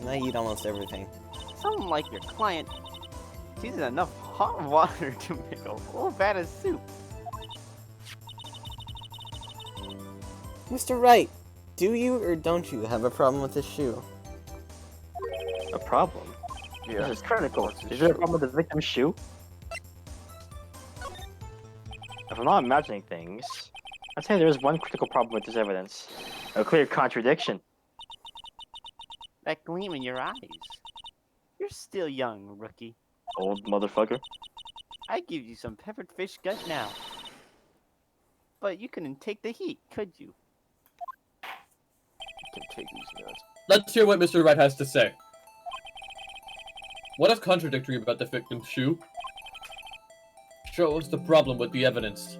And I eat almost everything. Some like your client seasons enough hot water to make a whole vat of soup. Mr. Wright, do you or don't you have a problem with this shoe? A problem? Yeah. This is critical. What's his Is there a shoe? problem with the victim's shoe? If I'm not imagining things, I'd say there is one critical problem with this evidence. A clear contradiction. That gleam in your eyes. You're still young, rookie. Old motherfucker. I give you some peppered fish gut now. But you couldn't take the heat, could you? Can take these nuts. Let's hear what Mr. Wright has to say. What is contradictory about the victim's shoe? Show us the problem with the evidence.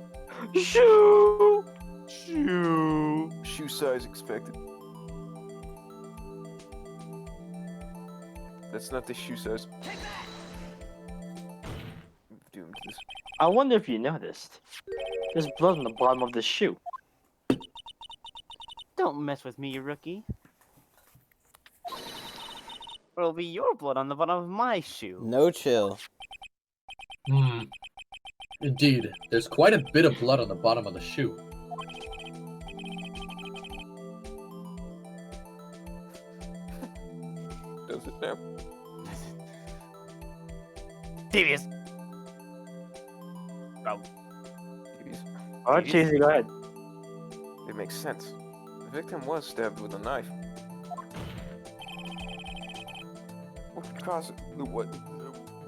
Shoe! Shoe size expected. That's not the shoe size. I'm doomed to this. I wonder if you noticed. There's blood on the bottom of this shoe. Don't mess with me, you rookie. Or it'll be your blood on the bottom of my shoe. No chill. Indeed, there's quite a bit of blood on the bottom of the shoe. Does it now? Devious. Jeez. Oh, cheesy, go ahead. makes sense. The victim was stabbed with a knife.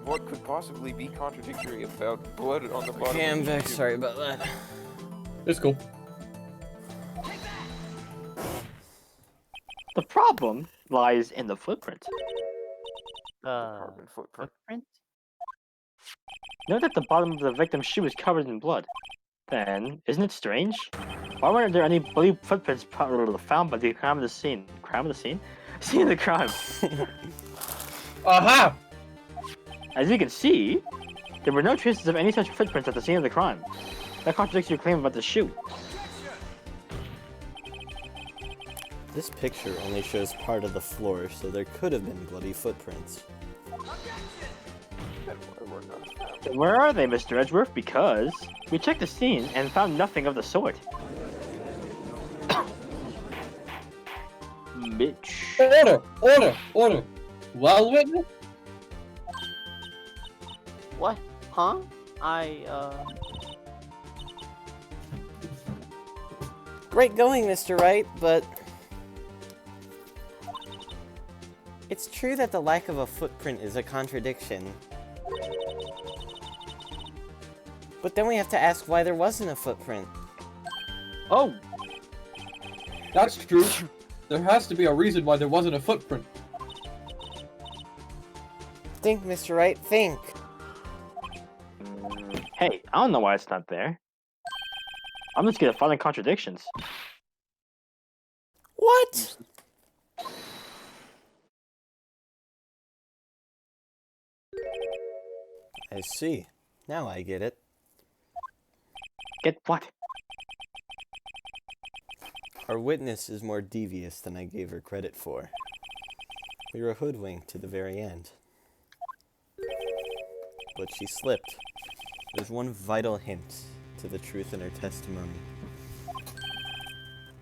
What could possibly be contradictory about blood on the bottom? Okay, I'm of the back. shoe? Sorry about that. It's cool. The problem lies in the footprint. Carbon footprint. Footprint? Note that the bottom of the victim's shoe is covered in blood. Then, isn't it strange? Why weren't there any bloody footprints found by the crime of the scene? Crime of the scene? Scene of the crime. Aha! As you can see, there were no traces of any such footprints at the scene of the crime. That contradicts your claim about the shoe. This picture only shows part of the floor, so there could have been bloody footprints. Where are they, Mr. Edgeworth? Because we checked the scene and found nothing of the sort. Bitch. Order! Order! Order! Well, witness? What? Huh? Great going, Mr. Wright, but... It's true that the lack of a footprint is a contradiction. But then we have to ask why there wasn't a footprint. Oh, That's true. There has to be a reason why there wasn't a footprint. Think, Mr. Wright, think. hey, I don't know why it's not there. I'm just gonna find contradictions. What? I see. Now I get it. Get what? Our witness is more devious than I gave her credit for. We were hoodwinked to the very end. But she slipped. There's one vital hint to the truth in her testimony.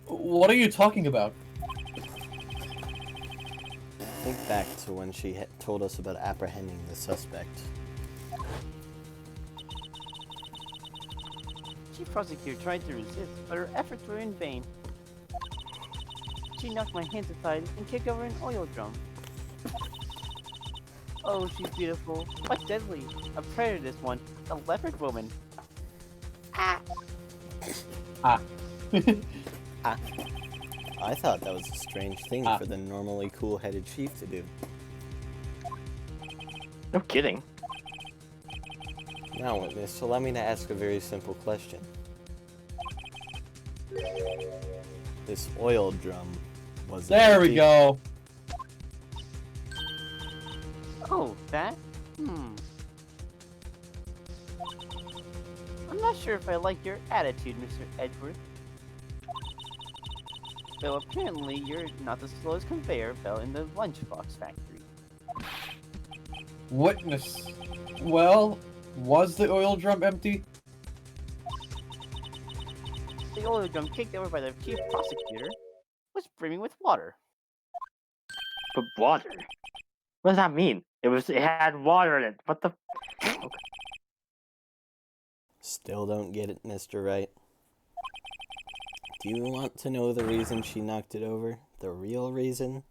What are you talking about? Think back to when she told us about apprehending the suspect. Chief Prosecutor tried to resist, but her efforts were in vain. She knocked my hands aside and kicked over an oil drum. Oh, she's beautiful, but deadly. A predator, this one. A leopard woman. Ah! I thought that was a strange thing for the normally cool-headed chief to do. No kidding. Now, witness, allow me to ask a very simple question. This oil drum was There we empty. go. Oh, that? I'm not sure if I like your attitude, Mr. Edgeworth. Though apparently you're not the slowest conveyor belt in the lunchbox factory. Witness. Well, was the oil drum empty? The oil drum kicked over by the chief prosecutor was brimming with water. But water? What does that mean? It had water in it. What the? Okay. Still don't get it, Mr. Wright. Do you want to know the reason she knocked it over? The real reason?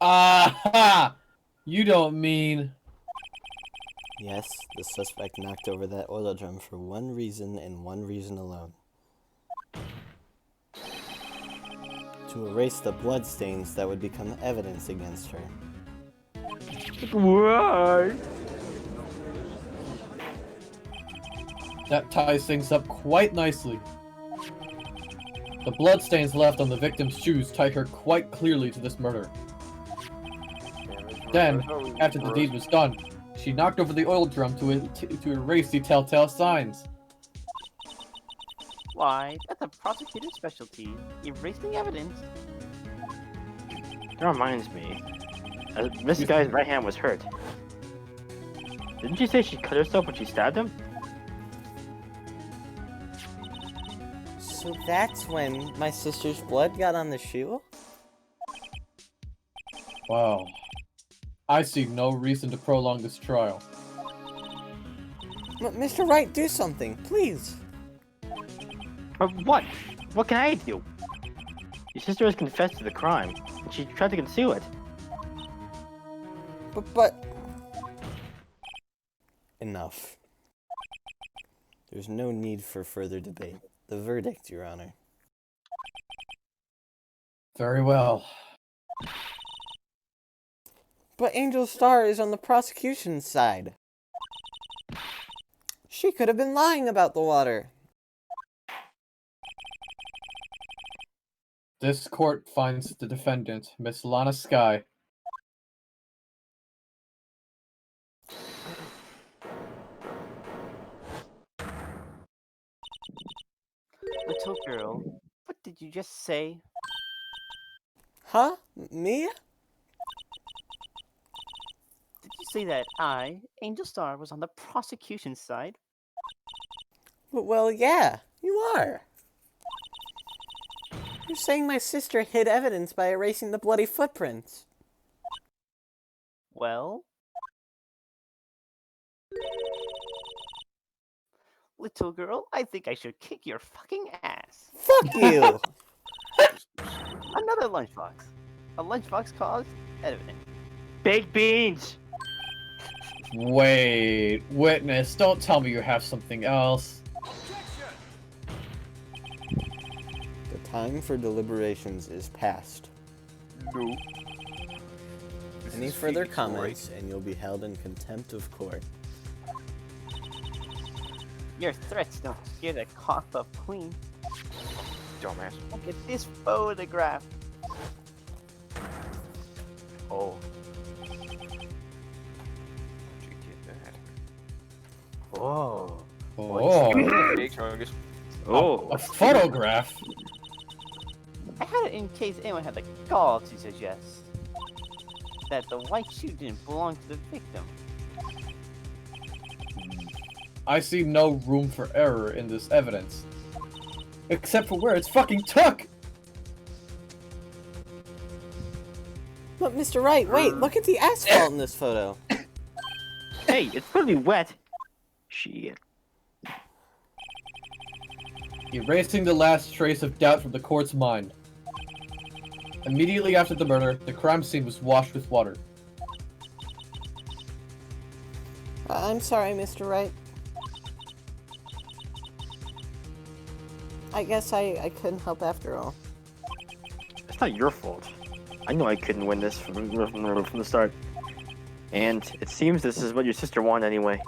Aha! You don't mean... Yes, the suspect knocked over that oil drum for one reason and one reason alone. To erase the bloodstains that would become evidence against her. Why? That ties things up quite nicely. The bloodstains left on the victim's shoes tie her quite clearly to this murder. Then, after the deed was done, she knocked over the oil drum to erase the telltale signs. Why, that's a prosecutor's specialty. Erasing evidence. That reminds me. This guy's right hand was hurt. Didn't you say she cut herself when she stabbed him? So that's when my sister's blood got on the shoe? Wow. I see no reason to prolong this trial. Mr. Wright, do something, please. But what? What can I do? Your sister has confessed to the crime, and she tried to conceal it. But... Enough. There's no need for further debate. The verdict, Your Honor. Very well. But Angel Star is on the prosecution's side. She could have been lying about the water. This court finds the defendant, Miss Lana Sky. Little girl, what did you just say? Huh? Me? Did you say that I, Angel Star, was on the prosecution's side? Well, yeah, you are. You're saying my sister hid evidence by erasing the bloody footprints. Well? Little girl, I think I should kick your fucking ass. Fuck you! Another lunchbox. A lunchbox caused evidence. Baked beans! Wait, witness, don't tell me you have something else. The time for deliberations is past. No. This Any is further Phoenix comments, and you'll be held in contempt of court. Your threats don't scare the cough up queen. Wright. Dumbass. Look at this photograph. Oh, How'd you get that? whoa. Oh, Hey, Chungus. Oh, a photograph? I had it in case anyone had the gall to suggest that the white shoe didn't belong to the victim. I see no room for error in this evidence. Except for where it's fucking took! But Mr. Wright, wait, look at the asphalt in this photo. hey, it's pretty wet. Shit. Erasing the last trace of doubt from the court's mind. Immediately after the murder, the crime scene was washed with water. I'm sorry, Mr. Wright. I guess I couldn't help after all. It's not your fault. I know I couldn't win this from the start. And it seems this is what your sister wanted anyway.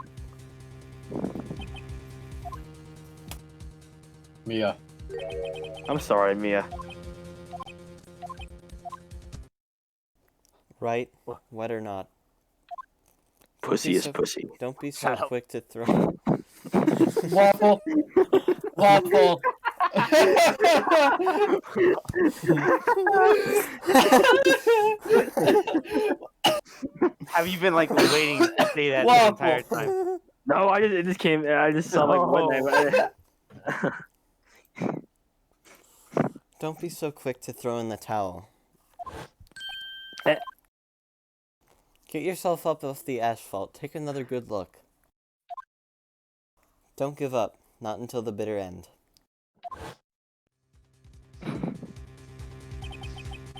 Mia. I'm sorry, Mia. Right? Wet or not. Pussy is pussy. Don't be so Shut up. quick to throw. Waffle! Waffle! Have you been like waiting to say that the Waffle. entire time? No, it just came. I just saw like one night. Don't be so quick to throw in the towel. Eh. Get yourself up off the asphalt. Take another good look. Don't give up. Not until the bitter end.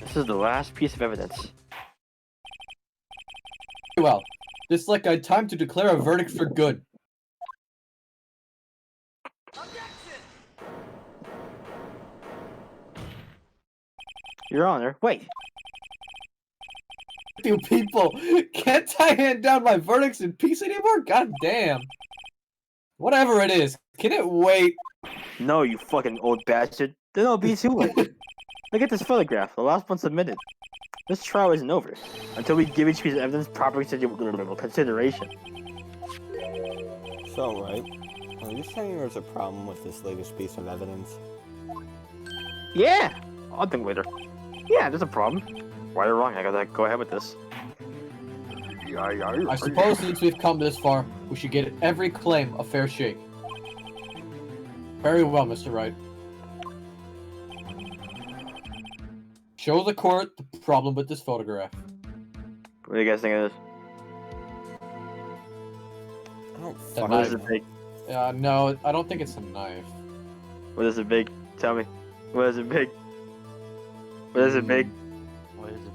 This is the last piece of evidence. Well, this like I time to declare a verdict for good. Your Honor, wait. You people, can't I hand down my verdicts in peace anymore? God damn. Whatever it is, can it wait? No, you fucking old bastard. Then I'll be too late. Look at this photograph, the last one submitted. This trial isn't over until we give each piece of evidence proper consideration. So, right? Are you saying there's a problem with this latest piece of evidence? Yeah, I'll think later. Yeah, there's a problem. Right or wrong, I gotta go ahead with this. I suppose since we've come this far, we should get every claim a fair shake. Very well, Mr. Wright. Show the court the problem with this photograph. What do you guys think of this? I don't That fucking What does knife. it take? No, I don't think it's a knife. What is it, Big? Tell me. What is it, Big? What is it, Big? What is it,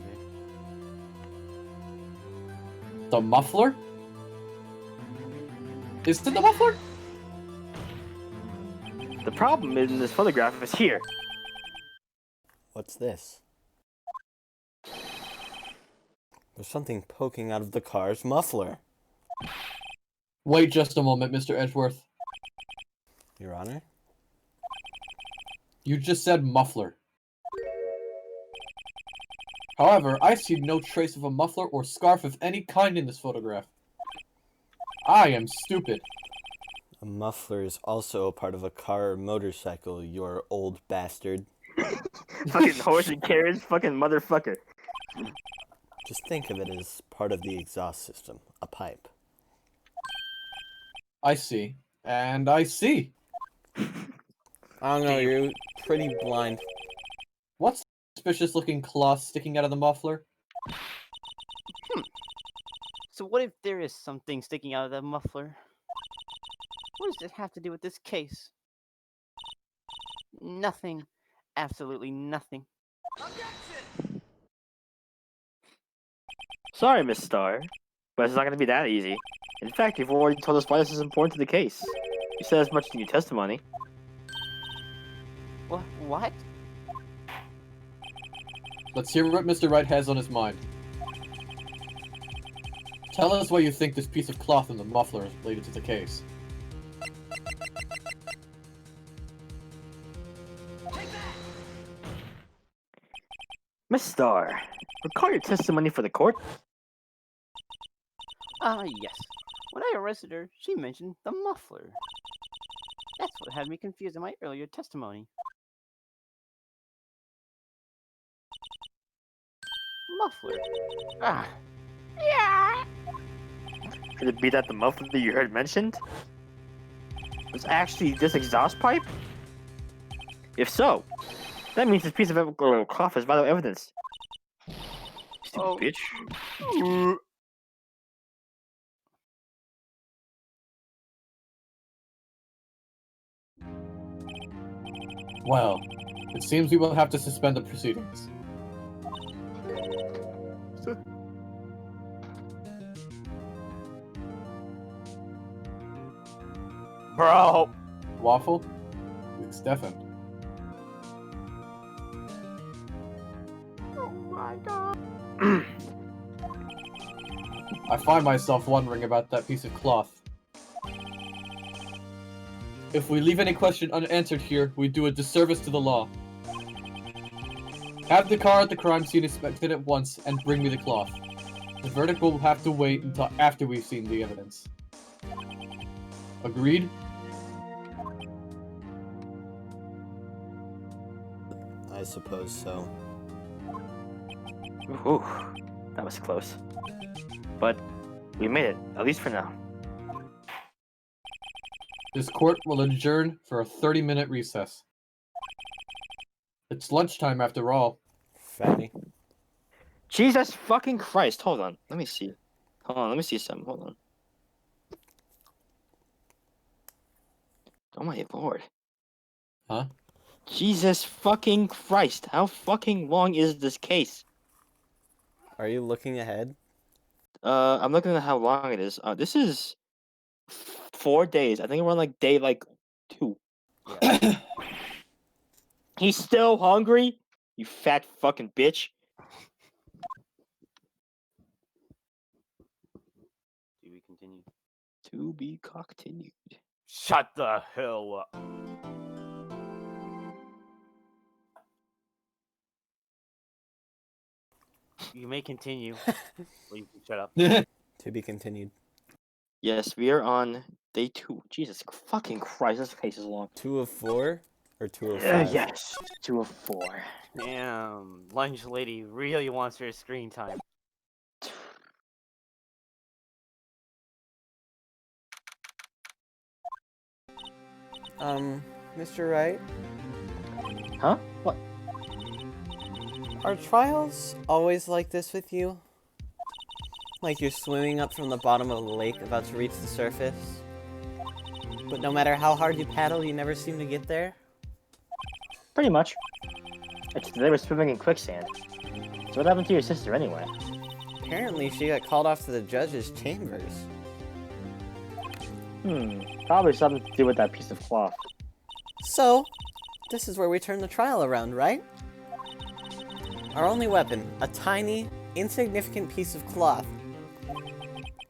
Big? The muffler? Is it the muffler? The problem in this photograph is here. What's this? There's something poking out of the car's muffler. Wait just a moment, Mr. Edgeworth. Your Honor? You just said muffler. However, I see no trace of a muffler or scarf of any kind in this photograph. I am stupid. A muffler is also a part of a car or motorcycle, you old bastard. Fucking horse and carriage, fucking motherfucker. Just think of it as part of the exhaust system, a pipe. I see. And I see. I don't know, you're pretty blind. What's suspicious looking cloth sticking out of the muffler? So what if there is something sticking out of that muffler? What does it have to do with this case? Nothing. Absolutely nothing. Sorry, Miss Star, but it's not gonna be that easy. In fact, you've already told us why this is important to the case. You said as much in your testimony. What? Let's hear what Mr. Wright has on his mind. Tell us why you think this piece of cloth in the muffler is related to the case. Miss Star, recall your testimony for the court? Yes. When I arrested her, she mentioned the muffler. That's what had me confused in my earlier testimony. Muffler. Yeah. Could it be that the muffler that you heard mentioned was actually this exhaust pipe? If so, that means this piece of cloth is vital evidence. Stupid bitch. Well, it seems we will have to suspend the proceedings. Bro. Waffle? It's Stefan. Oh my god. I find myself wondering about that piece of cloth. If we leave any question unanswered here, we do a disservice to the law. Have the car at the crime scene inspected at once and bring me the cloth. The verdict will have to wait until after we've seen the evidence. Agreed? I suppose so. Ooh, that was close. But we made it, at least for now. This court will adjourn for a 30-minute recess. It's lunchtime after all. Fatty. Jesus fucking Christ, hold on. Let me see. Hold on, let me see something. Hold on. Oh my lord. Huh? Jesus fucking Christ. How fucking long is this case? Are you looking ahead? I'm looking at how long it is. This is 4 days. I think we're on like day 2. Yeah. He's still hungry? You fat fucking bitch. Do we continue? To be continued. Shut the hell up. You may continue. Well, you can shut up. To be continued. Yes, we are on day 2. Jesus fucking Christ, this case is long. 2 of 4 or 2 of 5? Yes, 2 of 4. Damn, Lunch Lady really wants her screen time. Mr. Wright? Huh? What? Are trials always like this with you? Like you're swimming up from the bottom of a lake about to reach the surface? But no matter how hard you paddle, you never seem to get there? Pretty much. Except they were swimming in quicksand. So what happened to your sister anyway? Apparently, she got called off to the judge's chambers. Probably something to do with that piece of cloth. So, this is where we turn the trial around, right? Our only weapon, a tiny, insignificant piece of cloth.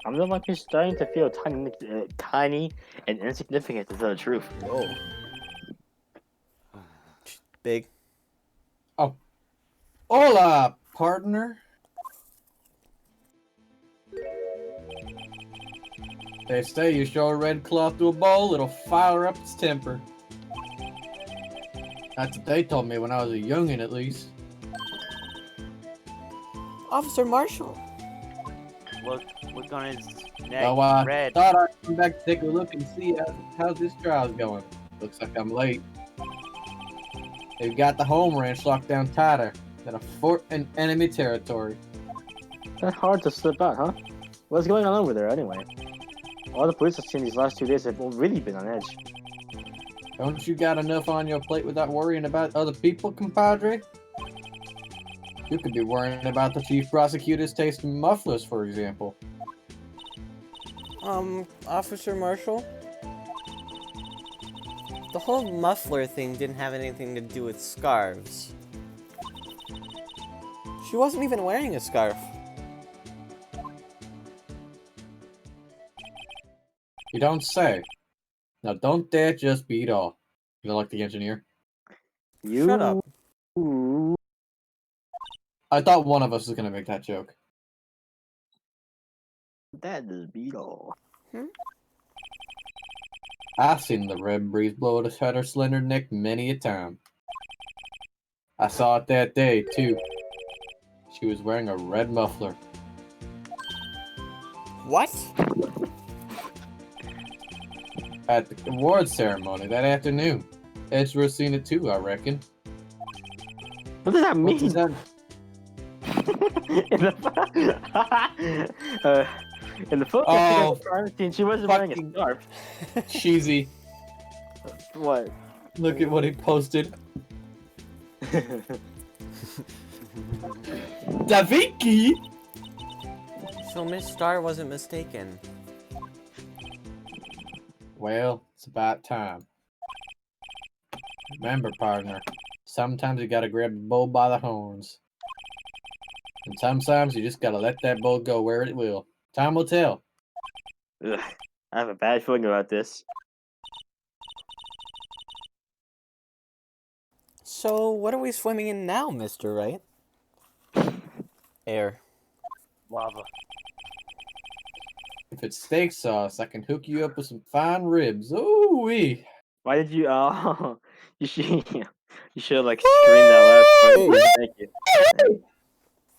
I'm the one who's starting to feel tiny and insignificant, to tell the truth. Whoa. Big. Hola, partner. They say you show a red cloth to a bowl, it'll fire up its temper. That's what they told me when I was a youngin', at least. Officer Marshall. Look on his neck. So I Red. thought I'd come back to take a look and see how this trial's going. Looks like I'm late. They've got the home ranch locked down tighter than a fort in enemy territory. That's hard to slip out, huh? What's going on over there anyway? All the police I've seen these last 2 days have really been on edge. Don't you got enough on your plate without worrying about other people, compadre? You could be worrying about the chief prosecutor's taste in mufflers, for example. Officer Marshall? The whole muffler thing didn't have anything to do with scarves. She wasn't even wearing a scarf. You don't say. Now don't dare just beat off. You know, like the engineer. You... Shut up. I thought one of us was gonna make that joke. That is Beetle. I've seen the red breeze blow at her slender neck many a time. I saw it that day, too. She was wearing a red muffler. What? At the award ceremony that afternoon. Edgeworth seen it too, I reckon. What does that What mean? does that... In the photo Oh, she wasn't wearing a fucking- scarf. Cheesy. What? Look at what he posted. Da Vinci! So Miss Star wasn't mistaken. Well, it's about time. Remember, partner, sometimes you gotta grab the bull by the horns. And sometimes you just gotta let that bull go where it will. Time will tell. Ugh, I have a bad feeling about this. So, what are we swimming in now, Mr. Wright? Air. Lava. If it's steak sauce, I can hook you up with some fine ribs. Ooh wee! Why did you? Oh, you should. You should have like screamed that last part. Thank you.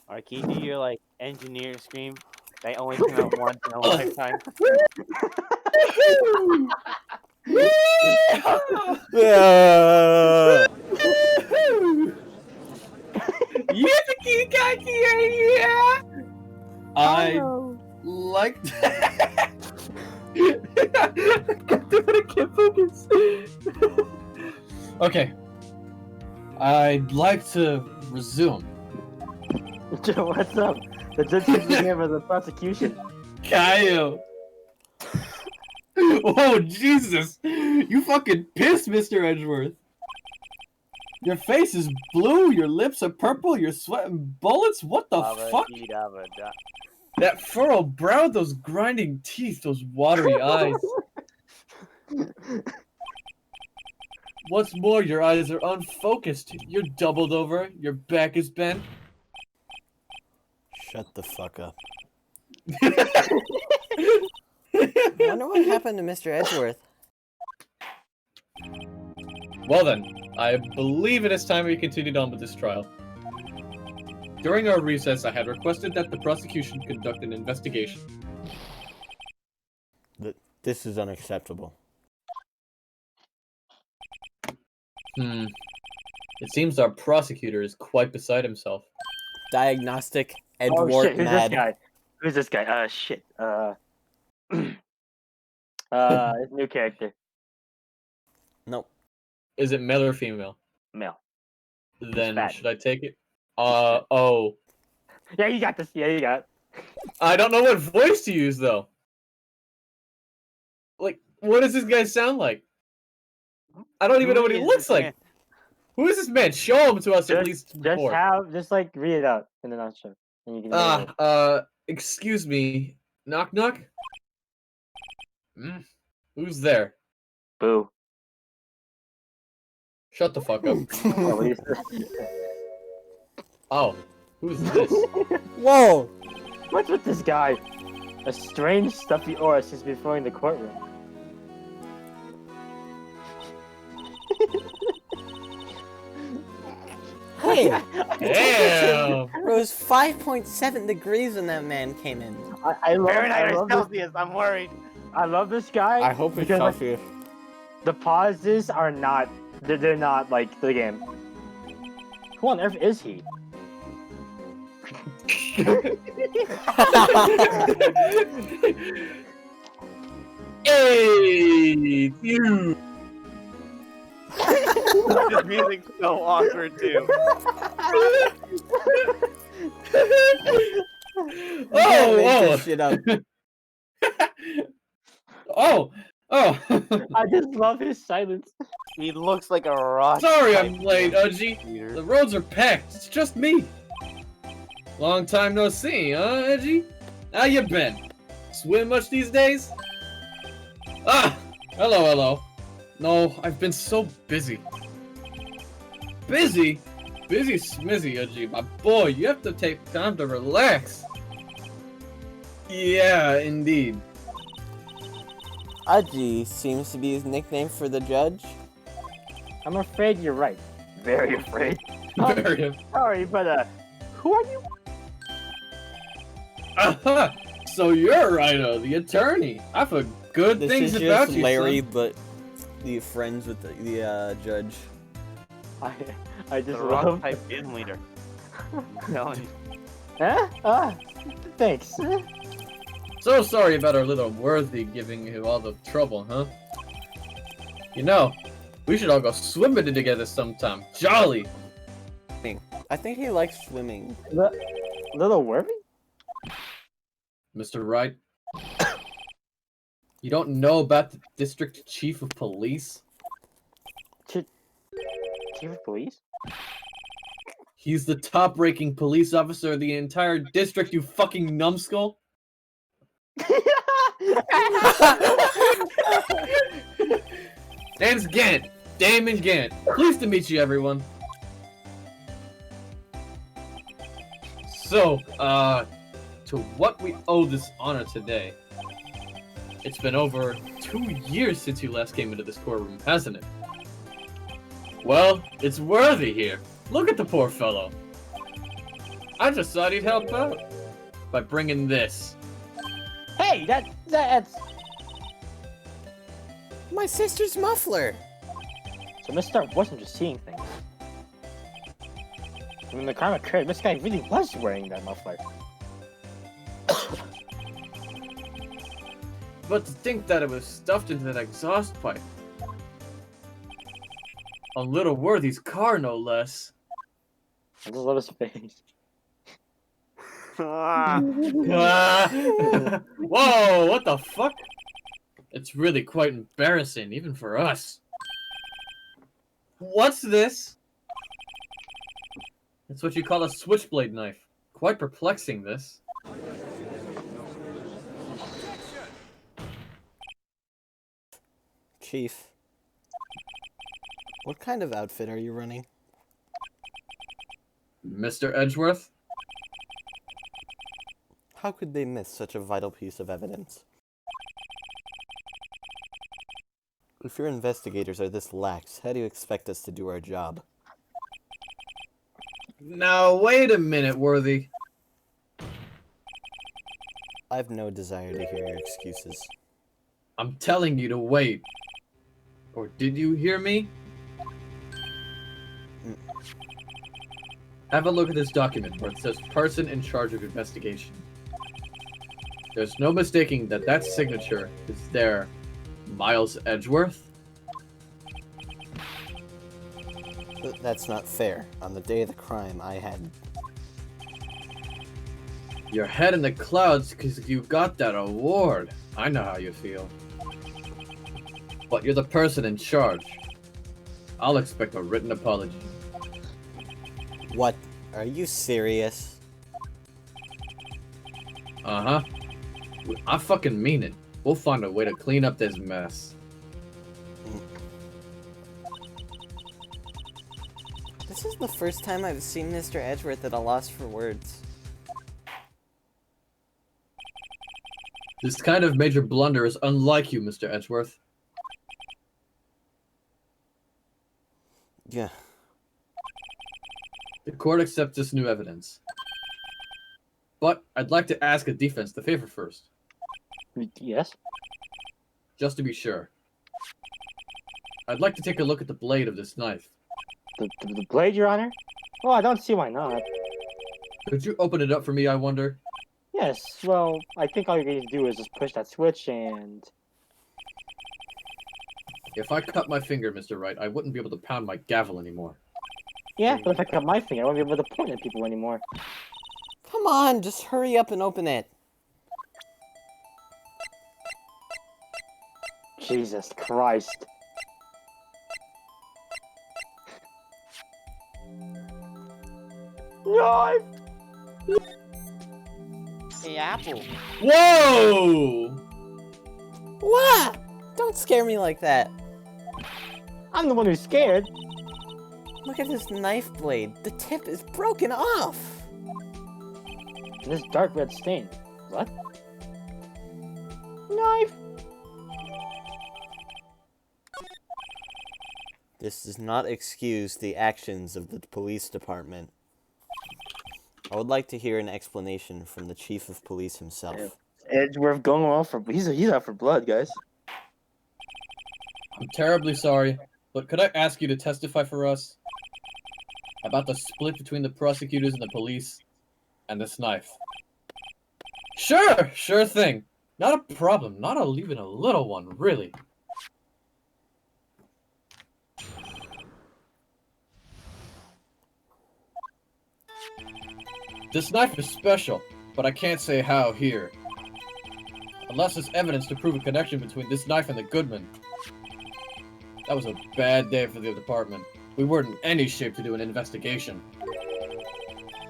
Alright, can you do your like engineer scream? They only come out once in a lifetime. Yeah. I like that. I can't focus. Okay. I'd like to resume. Joe, what's up? The judge is here for the prosecution. Kyle. Oh, Jesus. You fucking pissed, Mr. Edgeworth. Your face is blue, your lips are purple, you're sweating bullets. What the fuck? That furrowed brow, those grinding teeth, those watery eyes. What's more, your eyes are unfocused. You're doubled over, your back is bent. Shut the fuck up. I wonder what happened to Mr. Edgeworth. Well then, I believe it is time we continued on with this trial. During our recess, I had requested that the prosecution conduct an investigation. This is unacceptable. It seems our prosecutor is quite beside himself. Diagnostic Oh Edward shit! Who's Mad. this guy? Who's this guy? Shit. His new character. Nope. Is it male or female? Male. Then bad. should I take it? Oh. Yeah, you got this. Yeah, you got it. I don't know what voice to use though. Like, what does this guy sound like? I don't even know what he Who is looks this like. man? Who is this man? Show him to us at least Just before. like read it out in the nutshell. And you can Excuse me. Knock knock? Who's there? Boo. Shut the fuck up. Oh, what is this? Oh, who's this? Whoa! What's with this guy? A strange stuffy aura since before in the courtroom. Hey! Damn! It was 5.7 degrees when that man came in. I love, Fahrenheit I or love this, Celsius, I'm worried. I love this guy. I hope it's because, like, Celsius. the pauses are not. They're not like the game. Who on earth is he? Hey, you. This music's so awkward too. Make Oh, this shit up. oh. I just love his silence. He looks like a rock. Sorry type I'm late, Udgy. leader. The roads are packed. It's just me. Long time no see, huh, Edgy? How you been? Swim much these days? Ah! Hello. No, I've been so busy. Busy? Busy smizzy, Edgy. My boy, you have to take time to relax. Yeah, indeed. Udgy seems to be his nickname for the judge. I'm afraid you're right. Very afraid. Very. Sorry, but who are you? Aha! So you're Rhino, the attorney. I've heard good This things is about just you, Larry, son. but the friends with the judge. I just The rock love. type gym leader. I'm telling you. Huh? Thanks. So sorry about our little Worthy giving you all the trouble, huh? You know, we should all go swimming together sometime. Jolly! I think he likes swimming. Little Worthy? Mr. Wright? You don't know about the district chief of police? Chief of police? He's the top-ranking police officer of the entire district, you fucking numbskull! Name's Gant. Damon Gant. Pleased to meet you, everyone. So, to what we owe this honor today. It's been over 2 years since you last came into this courtroom, hasn't it? Well, it's Worthy here. Look at the poor fellow. I just thought he'd help out by bringing this. Hey, that's. My sister's muffler. So Mr. wasn't just seeing things. When the crime occurred, this guy really was wearing that muffler. But to think that it was stuffed into that exhaust pipe. On Little Worthy's car, no less. I just love his face. Ah. Whoa, what the fuck? It's really quite embarrassing, even for us. What's this? It's what you call a switchblade knife. Quite perplexing, this. Chief. What kind of outfit are you running? Mr. Edgeworth? How could they miss such a vital piece of evidence? If your investigators are this lax, how do you expect us to do our job? Now, wait a minute, Worthy. I have no desire to hear your excuses. I'm telling you to wait. Or did you hear me? Have a look at this document where it says person in charge of investigation. There's no mistaking that that signature is there. Miles Edgeworth? That's not fair. On the day of the crime, I had... Your head in the clouds because you got that award. I know how you feel. But you're the person in charge. I'll expect a written apology. What? Are you serious? Uh-huh. I fucking mean it. We'll find a way to clean up this mess. This is the first time I've seen Mr. Edgeworth at a loss for words. This kind of major blunder is unlike you, Mr. Edgeworth. Yeah. The court accepts this new evidence. But I'd like to ask a defense the favor first, Yes? just to be sure. I'd like to take a look at the blade of this knife. The blade, Your Honor? Well, I don't see why not. Could you open it up for me, I wonder? Yes, well, I think all you need to do is just push that switch and... If I cut my finger, Mr. Wright, I wouldn't be able to pound my gavel anymore. Yeah, but if I cut my finger, I won't be able to point at people anymore. Come on, just hurry up and open it. Jesus Christ. No! Hey, Apple. Whoa! What? Don't scare me like that. I'm the one who's scared. Look at this knife blade. The tip is broken off. And this dark red stain. What? Knife! This does not excuse the actions of the police department. I would like to hear an explanation from the chief of police himself. Edgeworth going off for... He's out for blood, guys. I'm terribly sorry, but could I ask you to testify for us about the split between the prosecutors and the police and this knife? Sure thing. Not a problem, not even a little one, really. This knife is special, but I can't say how here. Unless there's evidence to prove a connection between this knife and the Goodman. That was a bad day for the department. We weren't in any shape to do an investigation.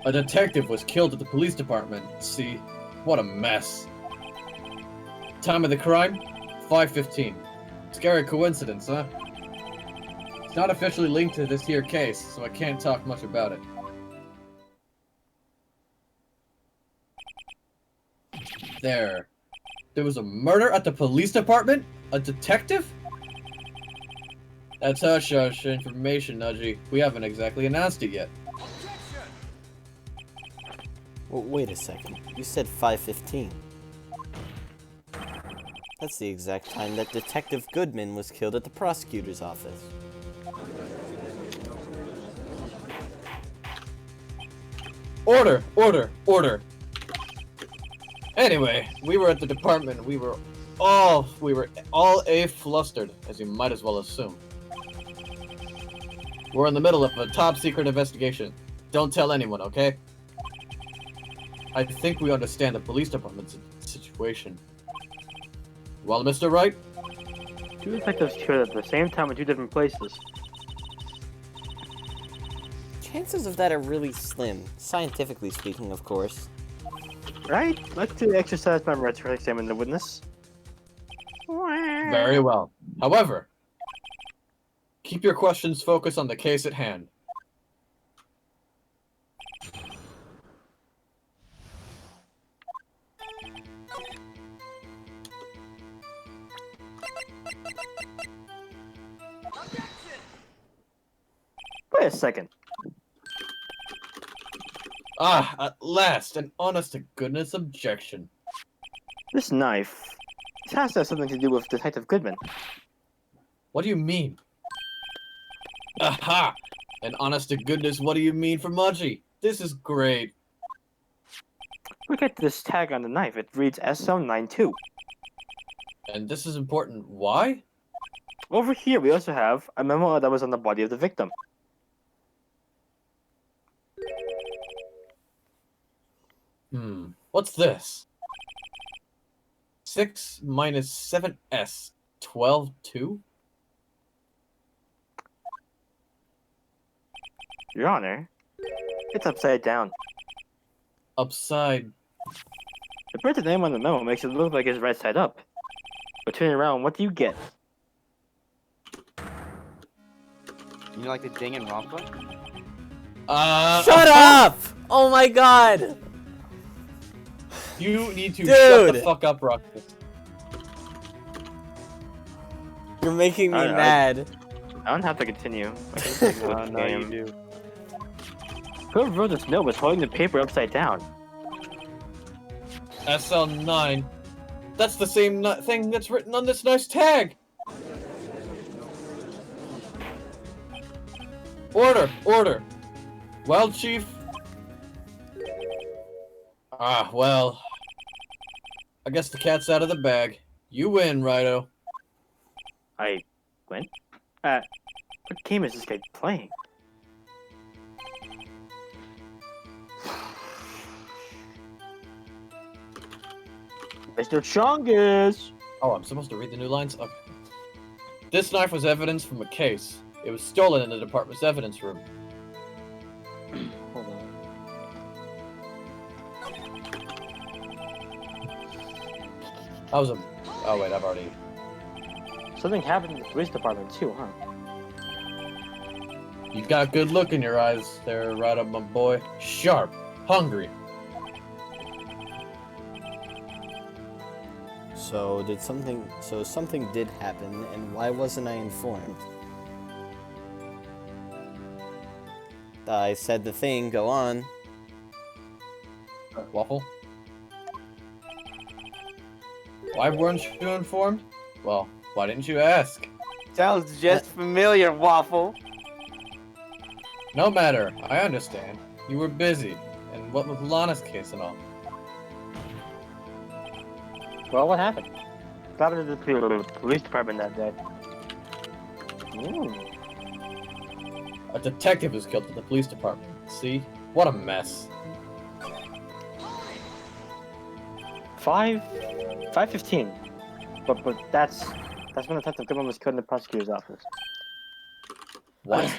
A detective was killed at the police department. See, what a mess. Time of the crime? 5:15. Scary coincidence, huh? It's not officially linked to this here case, so I can't talk much about it. There was a murder at the police department? A detective? That's hush-hush information, Nudgy. We haven't exactly announced it yet. Well, wait a second. You said 5:15. That's the exact time that Detective Goodman was killed at the prosecutor's office. Order! Anyway, we were at the department. We were all flustered, as you might as well assume. We're in the middle of a top-secret investigation. Don't tell anyone, okay? I think we understand the police department's situation. Well, Mr. Wright? Two detectives killed at the same time in two different places. Chances of that are really slim, scientifically speaking, of course. Right? Let's exercise my rights to examine the witness. Very well. However, keep your questions focused on the case at hand. Wait a second. Ah, at last, an honest-to-goodness objection. This knife. This has to have something to do with Detective Goodman. What do you mean? Aha! An honest-to-goodness, what do you mean for Mudgy? This is great. Look at this tag on the knife. It reads SO92. And this is important. Why? Over here, we also have a memo that was on the body of the victim. What's this? 6 minus 7s, 12, 2? Your Honor, it's upside down. Upside. The printed name on the memo makes it look like it's right side up. But turn it around, what do you get? You know, like the Ding and Rompa? Shut up! Oh my god! You need to shut the Dude! fuck up, Ruckus. You're making me I- mad. I don't have to continue. I can just go with the No, you game. do. Whoever wrote this note was holding the paper upside down. SL9. That's the same thing that's written on this nice tag. Order, order. Well, Chief. Well. I guess the cat's out of the bag. You win, Rido. I went? What game is this guy playing? Mr. Chungus! Oh, I'm supposed to read the new lines? Okay. This knife was evidence from a case. It was stolen in the department's evidence room. Hold on. That was a... Oh, wait, I've already... Something happened in the police department too, huh? You've got a good look in your eyes there, Rido, my boy. Sharp. Hungry. So something did happen, and why wasn't I informed? I said the thing, go on. Waffle? Why weren't you informed? Well, why didn't you ask? Sounds just familiar, Waffle. No matter, I understand. You were busy, and what with Lana's case and all. Well, what happened? What happened to the police department that day? Ooh. A detective was killed at the police department. See? What a mess. 5:15. But that's when Detective Goodman was killed in the prosecutor's office. What?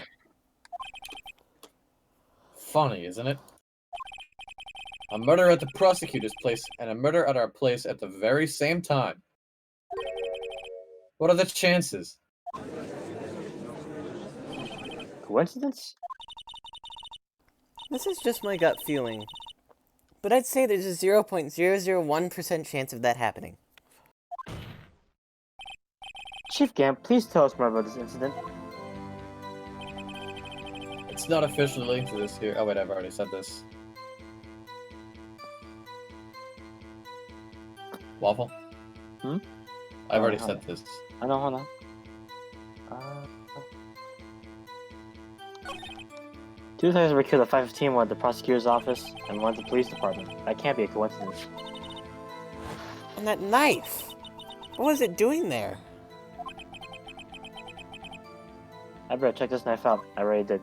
Funny, isn't it? A murder at the prosecutor's place and a murder at our place at the very same time. What are the chances? Coincidence? This is just my gut feeling. But I'd say there's a 0.001% chance of that happening. Chief Gamp, please tell us more about this incident. It's not officially linked to this here. Oh wait, I've already said this. Waffle? Hmm? I've already Oh, said this. I know, hold on. Two detectives were killed at 5:15, one at the prosecutor's office and one at the police department. That can't be a coincidence. And that knife! What was it doing there? I better check this knife out. I already did.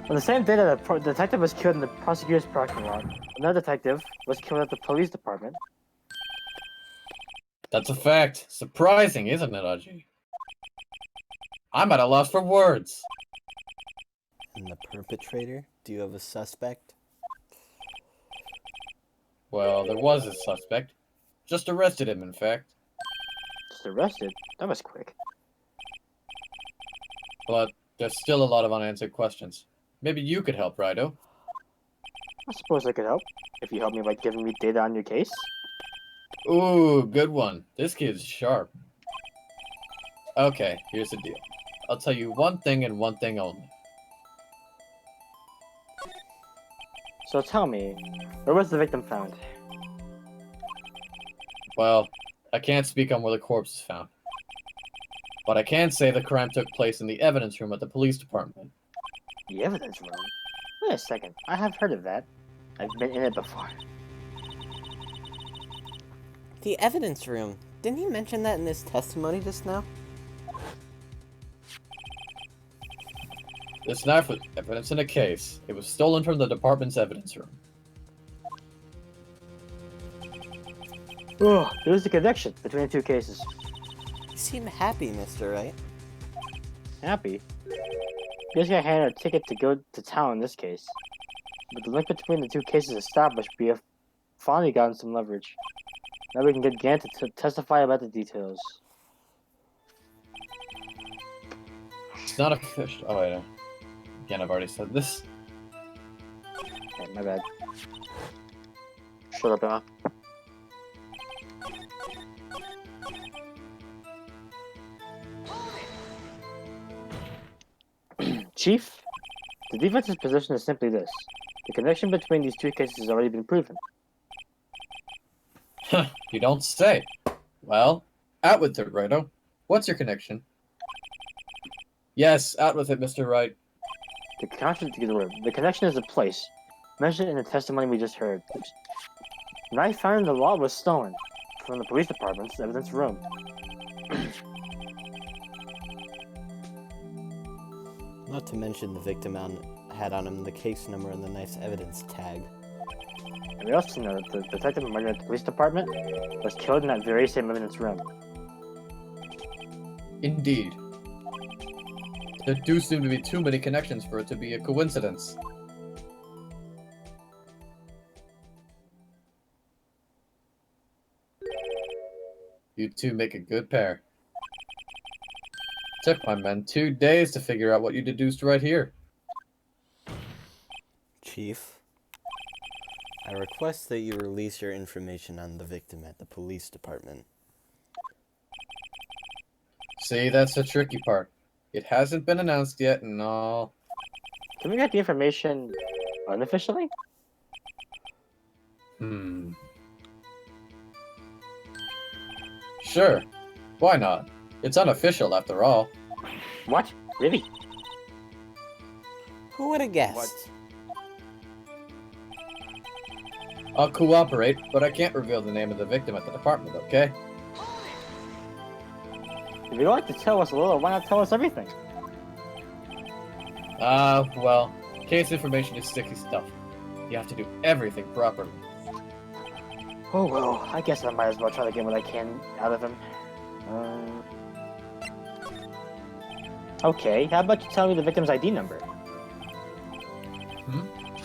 On the same day that the detective was killed in the prosecutor's parking lot, another detective was killed at the police department. That's a fact. Surprising, isn't it, Aji? I'm at a loss for words. And the perpetrator? Do you have a suspect? Well, there was a suspect. Just arrested him, in fact. Just arrested? That was quick. But there's still a lot of unanswered questions. Maybe you could help, Rido. I suppose I could help. If you help me by giving me data on your case. Ooh, good one. This kid's sharp. Okay, here's the deal. I'll tell you one thing and one thing only. So tell me, where was the victim found? Well, I can't speak on where the corpse is found. But I can say the crime took place in the evidence room at the police department. The evidence room? Wait a second, I have heard of that. I've been in it before. The evidence room? Didn't he mention that in his testimony just now? This knife was evidence in a case. It was stolen from the department's evidence room. Oh, there's the connection between the two cases. You seem happy, Mr. Wright. Happy? You just got handed a ticket to go to town in this case. But the link between the two cases established, we have finally gotten some leverage. Now we can get Gant to testify about the details. It's not official. Oh, wait. Again, I've already said this. Okay, my bad. Shut up, Emma. Chief, the defense's position is simply this. The connection between these two cases has already been proven. You don't say. Well, out with it, Righto. What's your connection? Yes, out with it, Mr. Wright. The connection is a place, mentioned in the testimony we just heard. The knife found in the lot was stolen from the police department's evidence room. Not to mention the victim had on him the case number and the knife's evidence tag. And we also know that the detective who murdered at the police department was killed in that very same evidence room. Indeed. There do seem to be too many connections for it to be a coincidence. You two make a good pair. Took my men 2 days to figure out what you deduced right here. Chief, I request that you release your information on the victim at the police department. See, that's the tricky part. It hasn't been announced yet and all. Can we get the information unofficially? Sure. Why not? It's unofficial after all. What? Really? Who would have guessed? I'll cooperate, but I can't reveal the name of the victim at the department, okay? If you'd like to tell us a little, why not tell us everything? Well, case information is sticky stuff. You have to do everything properly. Oh well, I guess I might as well try to get what I can out of him. Okay, how about you tell me the victim's ID number?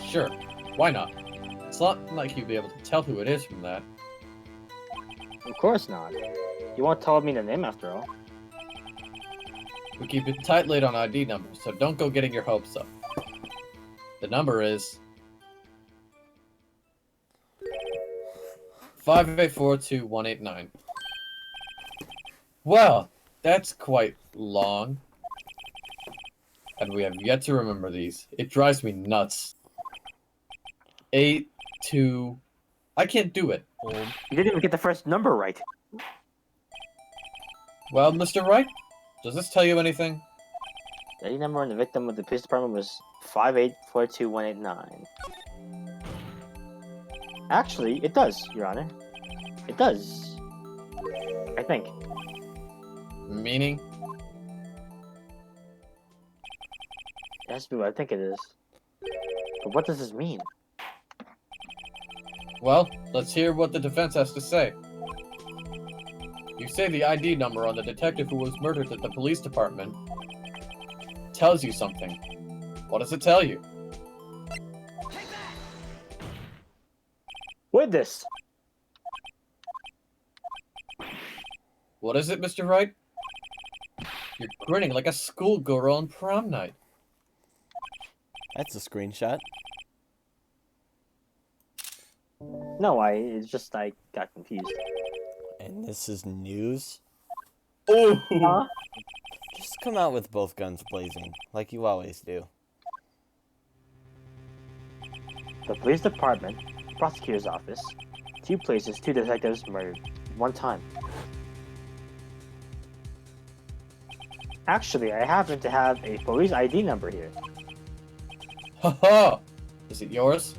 Sure. Why not? It's not like you'd be able to tell who it is from that. Of course not. You won't tell me the name after all. We keep a tight lid on ID numbers, so don't go getting your hopes up. The number is 5842189. Well, that's quite long. And we have yet to remember these. It drives me nuts. 82... I can't do it. You didn't even get the first number right. Well, Mr. Wright, does this tell you anything? The ID number on the victim of the police department was 5842189. Actually, it does, Your Honor. It does. I think. Meaning? It has to be what I think it is. But what does this mean? Well, let's hear what the defense has to say. You say the ID number on the detective who was murdered at the police department tells you something. What does it tell you? Witness! What is it, Mr. Wright? You're grinning like a schoolgirl on prom night. That's a screenshot. No, it's just I got confused. And this is news? Oh! Huh? Just come out with both guns blazing, like you always do. The police department, prosecutor's office, 2 places, 2 detectives murdered. 1 time. Actually, I happen to have a police ID number here. Haha! Is it yours?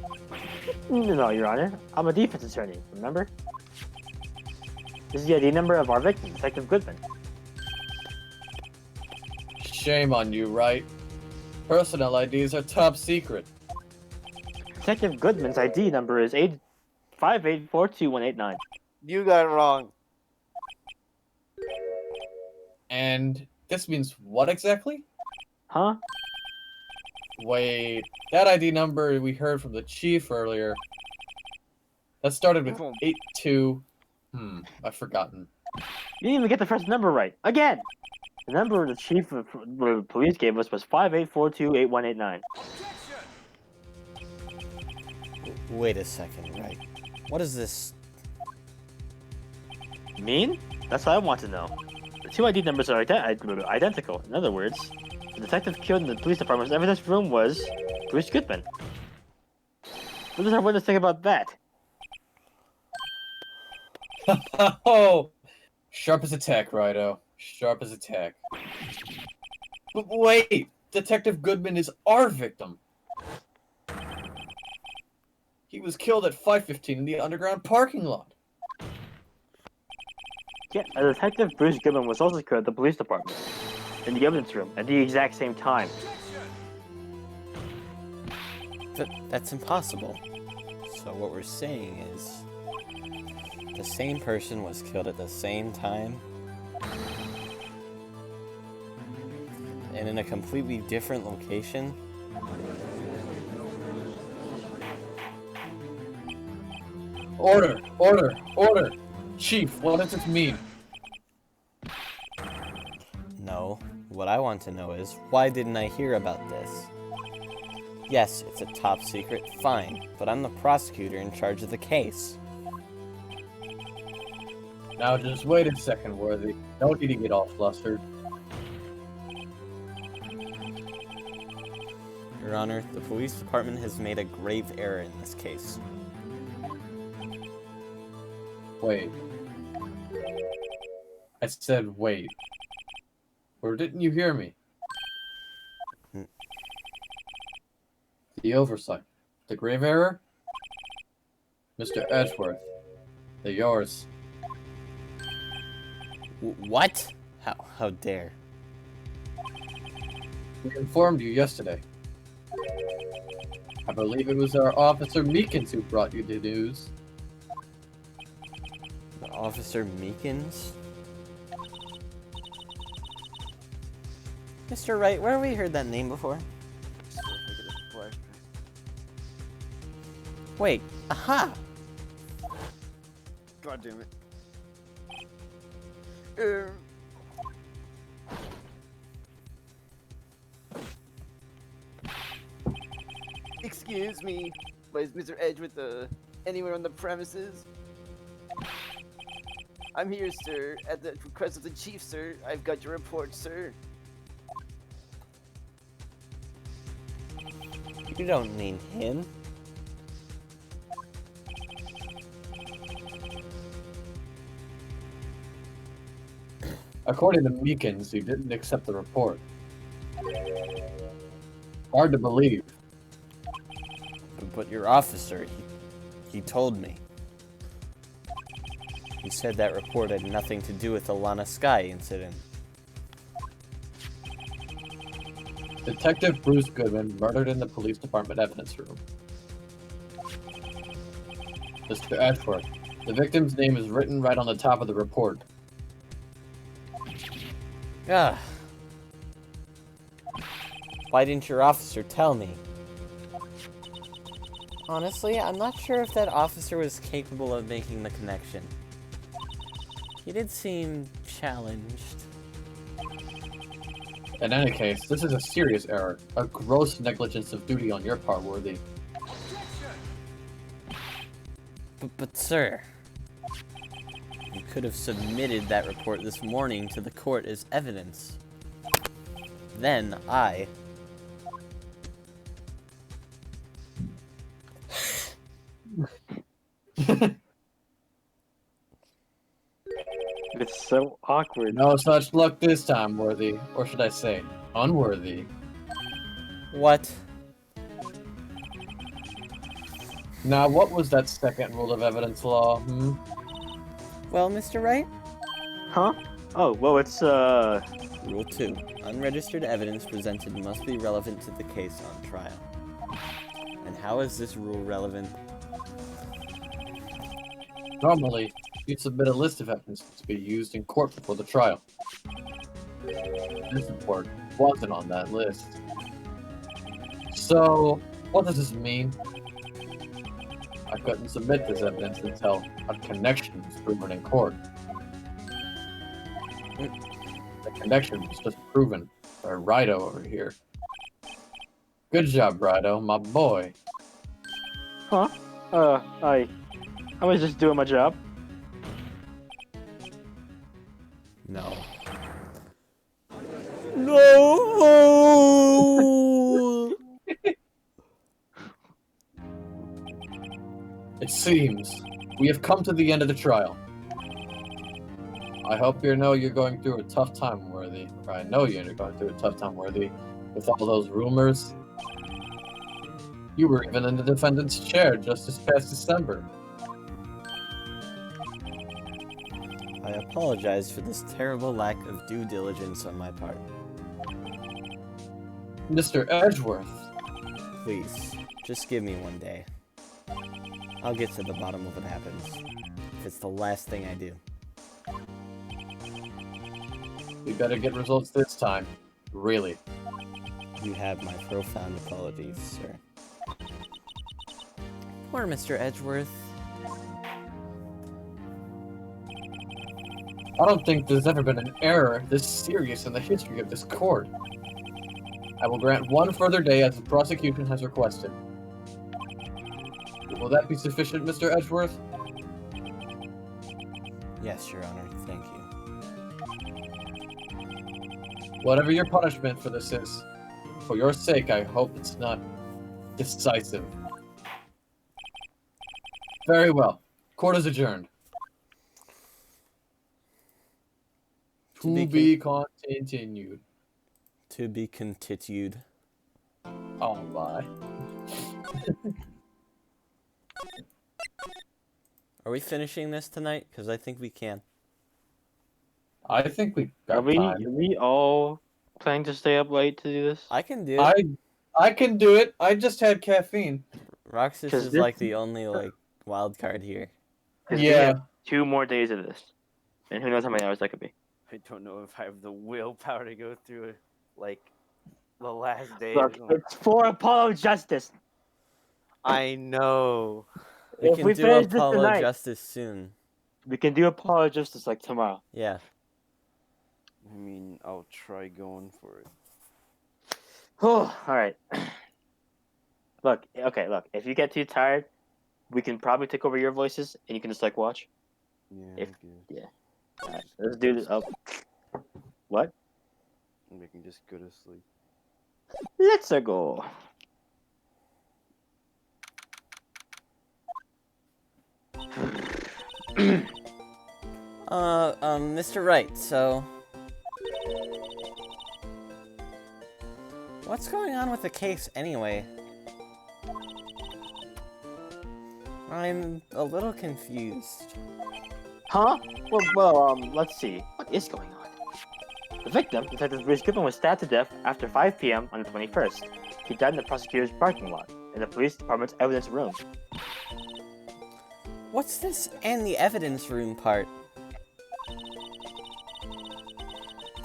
No, Your Honor. I'm a defense attorney, remember? This is the ID number of our victim, Detective Goodman. Shame on you, right? Personnel IDs are top secret. Detective Goodman's ID number is 5842189. You got it wrong. And this means what exactly? Huh? Wait, that ID number we heard from the chief earlier. That started with 82. I've forgotten. You didn't even get the first number right. Again! The number the chief of the police gave us was 5842889. Wait a second, right? What is this? Mean? That's what I want to know. The two ID numbers are identical. In other words, the detective killed in the police department's evidence room was Bruce Goodman. What does our witness think about that? Oh, sharp as a tack, Rido. Sharp as a tack. But wait, Detective Goodman is our victim. He was killed at 5:15 in the underground parking lot. Yeah, Detective Bruce Goodman was also killed at the police department, in the evidence room, at the exact same time. That's impossible. So what we're saying is, the same person was killed at the same time, and in a completely different location? Order! Order! Order! Chief, what does this mean? No. What I want to know is, why didn't I hear about this? Yes, it's a top secret, fine, but I'm the prosecutor in charge of the case. Now just wait a second, Worthy. Don't need to get all flustered. Your Honor, the police department has made a grave error in this case. Wait. I said wait. Or didn't you hear me? The oversight. The grave error? Mr. Edgeworth. They're yours. What? How dare? We informed you yesterday. I believe it was our Officer Meekins who brought you the news. Officer Meekins? Mr. Wright, where have we heard that name before? Wait, aha! God damn it. Excuse me, but is Mr. Edgeworth anywhere on the premises? I'm here, sir, at the request of the chief, sir. I've got your report, sir. You don't mean him. According to Meekins, you didn't accept the report. Hard to believe. But your officer, he told me. He said that report had nothing to do with the Lana Sky incident. Detective Bruce Goodman murdered in the police department evidence room. Mr. Edgeworth, the victim's name is written right on the top of the report. Ah. Why didn't your officer tell me? Honestly, I'm not sure if that officer was capable of making the connection. He did seem challenged. In any case, this is a serious error, a gross negligence of duty on your part, Worthy. But sir, you could have submitted that report this morning to the court as evidence. Then I... It's so awkward. No such luck this time, Worthy. Or should I say, unworthy. What? Now, what was that second rule of evidence law, Well, Mr. Wright? Huh? Oh, well, it's, Rule 2. Unregistered evidence presented must be relevant to the case on trial. And how is this rule relevant? Normally, you'd submit a list of evidence to be used in court before the trial. This report wasn't on that list. So, what does this mean? I couldn't submit this evidence until a connection was proven in court. The connection was just proven by Rido over here. Good job, Rido, my boy. huh? I was just doing my job. No. No! It seems we have come to the end of the trial. I hope you know you're going through a tough time, Worthy. Or I know you're going through a tough time, Worthy, with all those rumors. You were even in the defendant's chair just this past December. I apologize for this terrible lack of due diligence on my part. Mr. Edgeworth, Please, just give me one day. I'll get to the bottom of what happens. If it's the last thing I do. we better get results this time. Really. You have my profound apologies, sir. Poor Mr. Edgeworth. I don't think there's ever been an error this serious in the history of this court. I will grant one further day as the prosecution has requested. Will that be sufficient, Mr. Edgeworth? Yes, Your Honor, thank you. Whatever your punishment for this is, for your sake, I hope it's not decisive. Very well. Court is adjourned. To be continued. To be continued. Oh my. Are we finishing this tonight? Because I think we can. I think we Are got we time. all planning to stay up late to do this? I can do it. I can do it. I just had caffeine. Roxas 'Cause is this- like the only like wild card here. 'Cause we Yeah. have 2 more days of this. And who knows how many hours that could be. I don't know if I have the willpower to go through it, like the last day. Look, it's for Apollo Justice. I know. We If can we do finish this Apollo tonight- Justice soon. We can do Apollo Justice like tomorrow. Yeah. I mean, I'll try going for it. Oh, alright. Look, okay, look. If you get too tired, we can probably take over your voices and you can just like watch. Yeah, If- I guess. yeah. Alright, let's do this. Oh. What? We can just go to sleep. Let's go. Mr. Wright, so... What's going on with the case anyway? I'm a little confused. Huh? Well, let's see. What is going on? The victim, Detective Bruce Goodman, was stabbed to death after 5 p.m. on the 21st. He died in the prosecutor's parking lot, in the police department's evidence room. What's this and the evidence room part?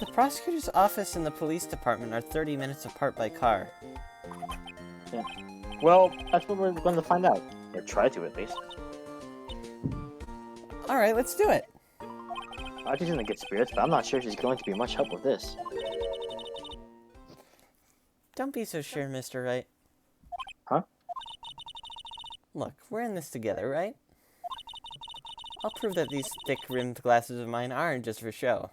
The prosecutor's office and the police department are 30 minutes apart by car. Well, that's what we're going to find out. Or try to, at least. Alright, let's do it. Audrey's in the good spirits, but I'm not sure she's going to be much help with this. Don't be so sure, Mr. Wright. Huh? Look, we're in this together, right? I'll prove that these thick-rimmed glasses of mine aren't just for show.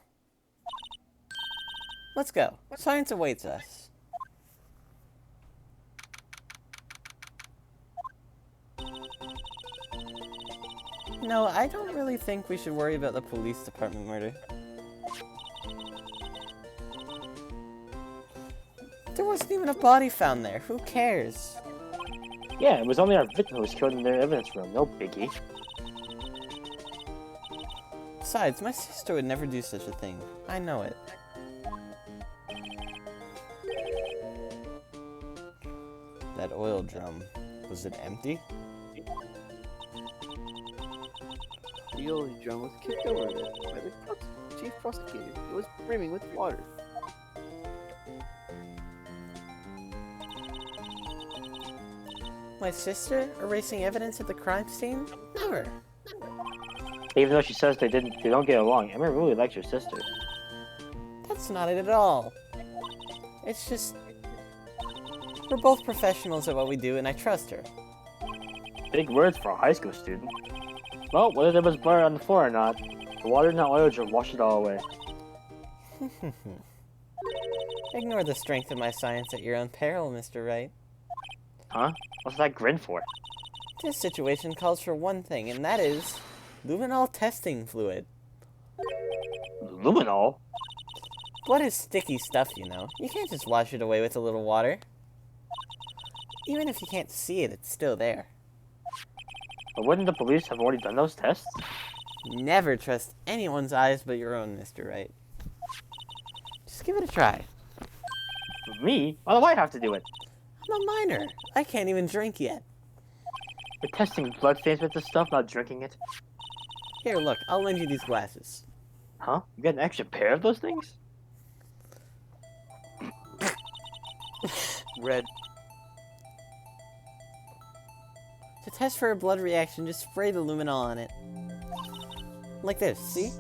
Let's go. Science awaits us. No, I don't really think we should worry about the police department murder. There wasn't even a body found there. Who cares? Yeah, it was only our victim who was killed in their evidence room. No biggie. Besides, my sister would never do such a thing. I know it. That oil drum, was it empty? The oil drum was kicked over by the chief prosecutor. It was brimming with water. My sister erasing evidence at the crime scene? Never. Even though she says they don't get along, Emma really likes her sister. That's not it at all. It's just... we're both professionals at what we do, and I trust her. Big words for a high school student. Well, whether there was blood on the floor or not, the water in that oil drum washed it all away. Ignore the strength of my science at your own peril, Mr. Wright. Huh? What's that grin for? This situation calls for one thing, and that is... luminol testing fluid. Luminol? Blood is sticky stuff, you know. You can't just wash it away with a little water. Even if you can't see it, it's still there. But wouldn't the police have already done those tests? Never trust anyone's eyes but your own, Mr. Wright. Just give it a try. Me? Why do I have to do it? I'm a minor. I can't even drink yet. You're testing bloodstains with this stuff, not drinking it? Here, look, I'll lend you these glasses. Huh? You got an extra pair of those things? Red. To test for a blood reaction, just spray the luminol on it. Like this, see?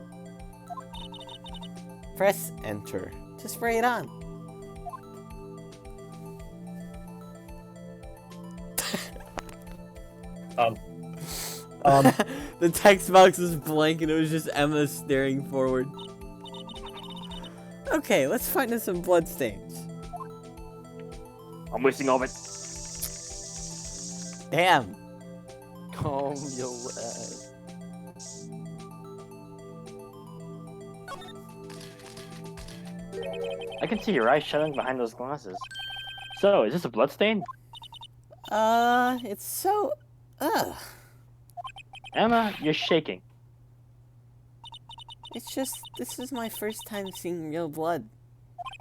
Press enter to spray it on. The text box was blank and it was just Emma staring forward. Okay, let's find us some blood stains. I'm wasting all of it. Damn. Calm your ass. I can see your eyes shutting behind those glasses. So, is this a blood stain? It's so... ugh. Emma, you're shaking. It's just, this is my first time seeing real blood.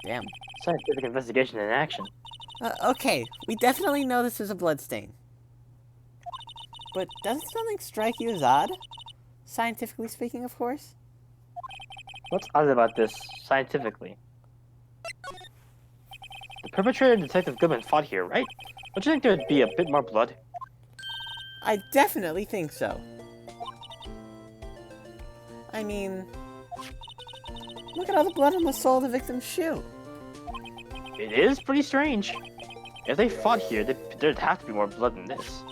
Damn. Scientific investigation in action. Okay, we definitely know this is a blood stain. But doesn't something strike you as odd? Scientifically speaking, of course. What's odd about this, scientifically? The perpetrator and Detective Goodman fought here, right? Don't you think there'd be a bit more blood? I definitely think so. I mean... look at all the blood on the sole of the victim's shoe. It is pretty strange. If they fought here, there'd have to be more blood than this.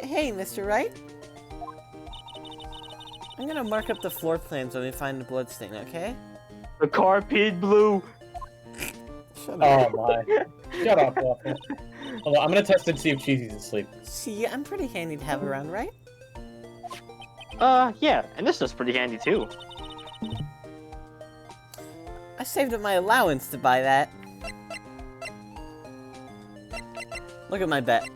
Hey, Mr. Wright? I'm gonna mark up the floor plans when we find the blood stain, okay? The car peed blue! Shut up. Oh my. Shut up, Waffle. Hold on, I'm gonna test it to see if Cheesy's asleep. See, I'm pretty handy to have around, right? Yeah, and this is pretty handy too. I saved up my allowance to buy that. Look at my bet.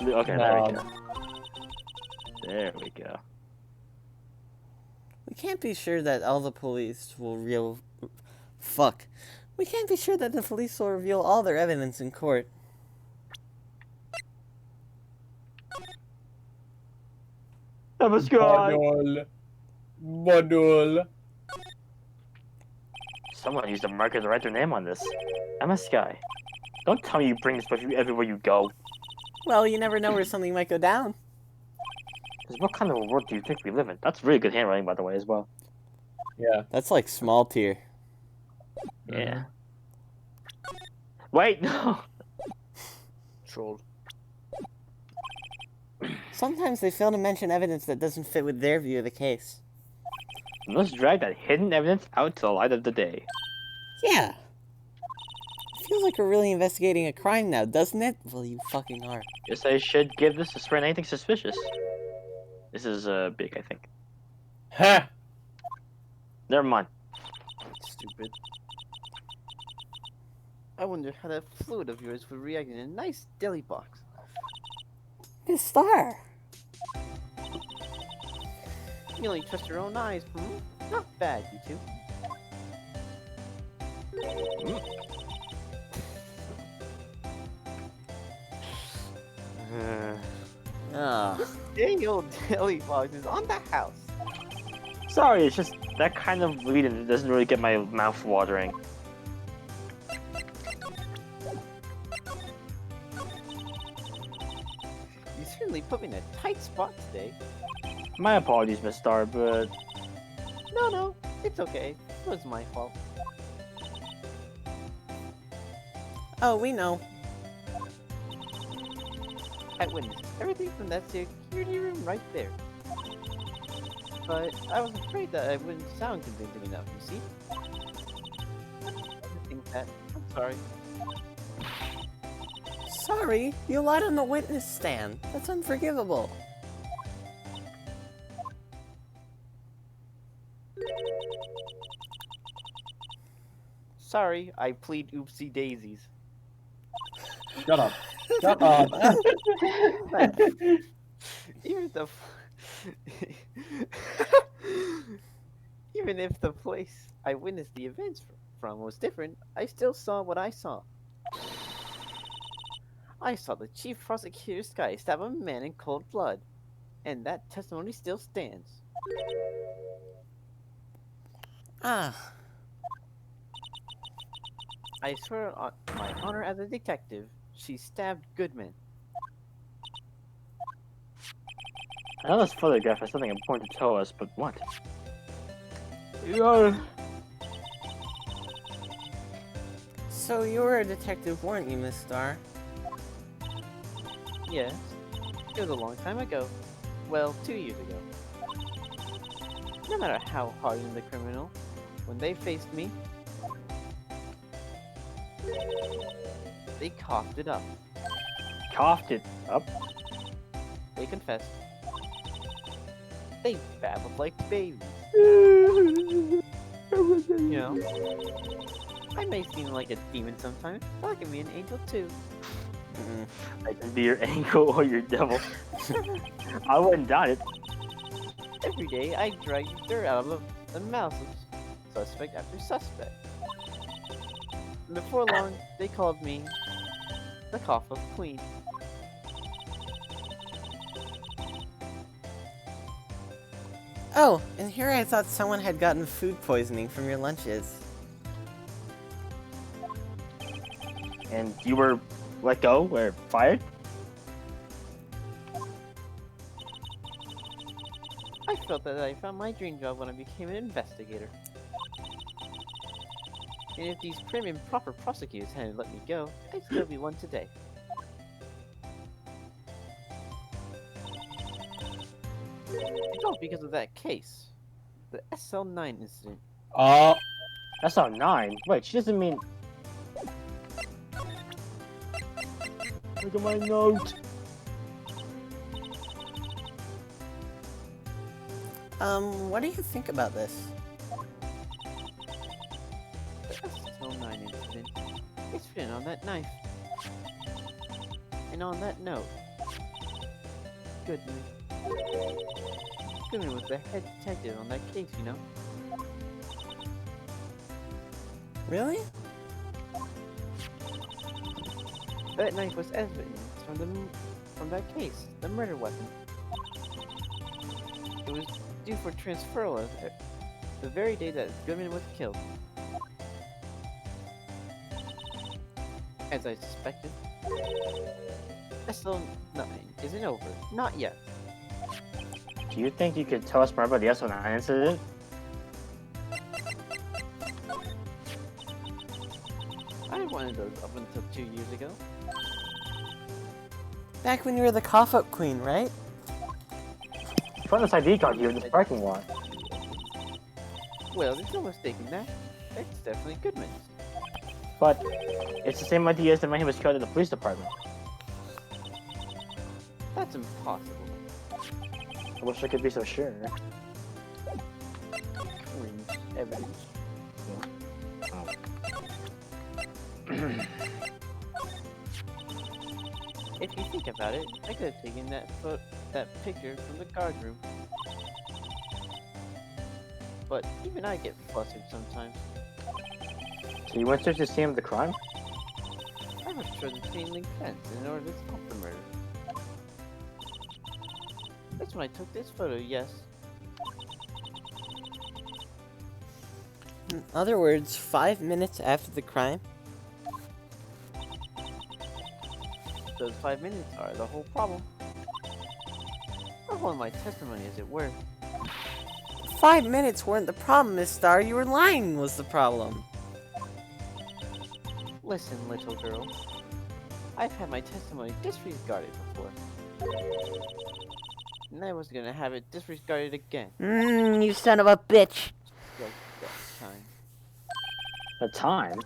Okay, there we go. There we go. We can't be sure that all the police will Fuck. We can't be sure that the police will reveal all their evidence in court. Emma Sky! Badul. Someone used a marker to write their name on this. Emma Sky. Don't tell me you bring this with you everywhere you go. Well, you never know where something might go down. 'Cause what kind of a world do you think we live in? That's really good handwriting, by the way, as well. Yeah. That's like small tier. Yeah. Wait, no! Trolled. Sometimes they fail to mention evidence that doesn't fit with their view of the case. Let's drag that hidden evidence out to the light of the day. Yeah. Feels like we're really investigating a crime now, doesn't it? Well, you fucking are. Guess I should give this a spray on anything suspicious. This is, big, I think. Ha! Never mind. Stupid. I wonder how that fluid of yours would react in a nice deli box. Miss Star. You only trust your own eyes, hmm? Not bad, you two. Ah, Dang old Dilly Fox is on the house. Sorry, it's just that kind of reading doesn't really get my mouth watering. You certainly put me in a tight spot today. My apologies, Miss Star, but No, it's okay. It was my fault. oh, we know. I witnessed everything from that security room right there. But I was afraid that I wouldn't sound convincing enough, you see? I think that. I'm sorry. Sorry, you lied on the witness stand. That's unforgivable. Sorry, I plead oopsie daisies. Shut up. Shut up. Even even if the place I witnessed the events from was different, I still saw what I saw. I saw the chief prosecutor's guy stab a man in cold blood, and that testimony still stands. Ah, I swear on my honor as a detective, she stabbed Goodman. I know this photograph has something important to tell us, but what? so you were a detective, weren't you, Miss Star? Yes, it was a long time ago. Well, 2 years ago. No matter how hardened the criminal, when they faced me, they coughed it up. Coughed it up? They confessed. They babbled like babies. You know, I may seem like a demon sometimes, but I can be an angel too. I can be your angel or your devil. I wouldn't doubt it. Every day I drag dirt out of the mouth of suspect after suspect. And before long, they called me the Cough of Queen. Oh, and here I thought someone had gotten food poisoning from your lunches. And you were let go or fired? I felt that I found my dream job when I became an investigator. And if these prim and proper prosecutors hadn't let me go, I'd still be one today. It's all because of that case. The SL9 incident. Oh, That's not 9. Wait, she doesn't mean... Look at my note. What do you think about this? The SL9 incident. It's written on that knife. And on that note. Goodman. Goodman was the head detective on that case, you know? Really? That knife was evidence from that case, the murder weapon. It was due for transferal the very day that Goodman was killed. As I suspected, SL9 isn't over. Not yet. Do you think you could tell us more about the SL9 incident? I had one of those up until 2 years ago. Back when you were the cough-up queen, right? Found this ID card here in this parking lot. Well, there's no mistaking that. It's definitely Goodman's. But it's the same idea as the man who was killed at the police department. That's impossible. I wish I could be so sure. Cringe evidence. If you think about it, I could have taken that picture from the guard room. but even I get flustered sometimes. So you went there to see him the crime? I was sure the chain link fence in order to stop the murder. That's when I took this photo, yes. In other words, 5 minutes after the crime? Those 5 minutes are the whole problem. Or one of my testimony, as it were. 5 minutes weren't the problem, Miss Star. You were lying was the problem. Listen, little girl. I've had my testimony disregarded before. And I was gonna have it disregarded again. You son of a bitch. Like that time. The time?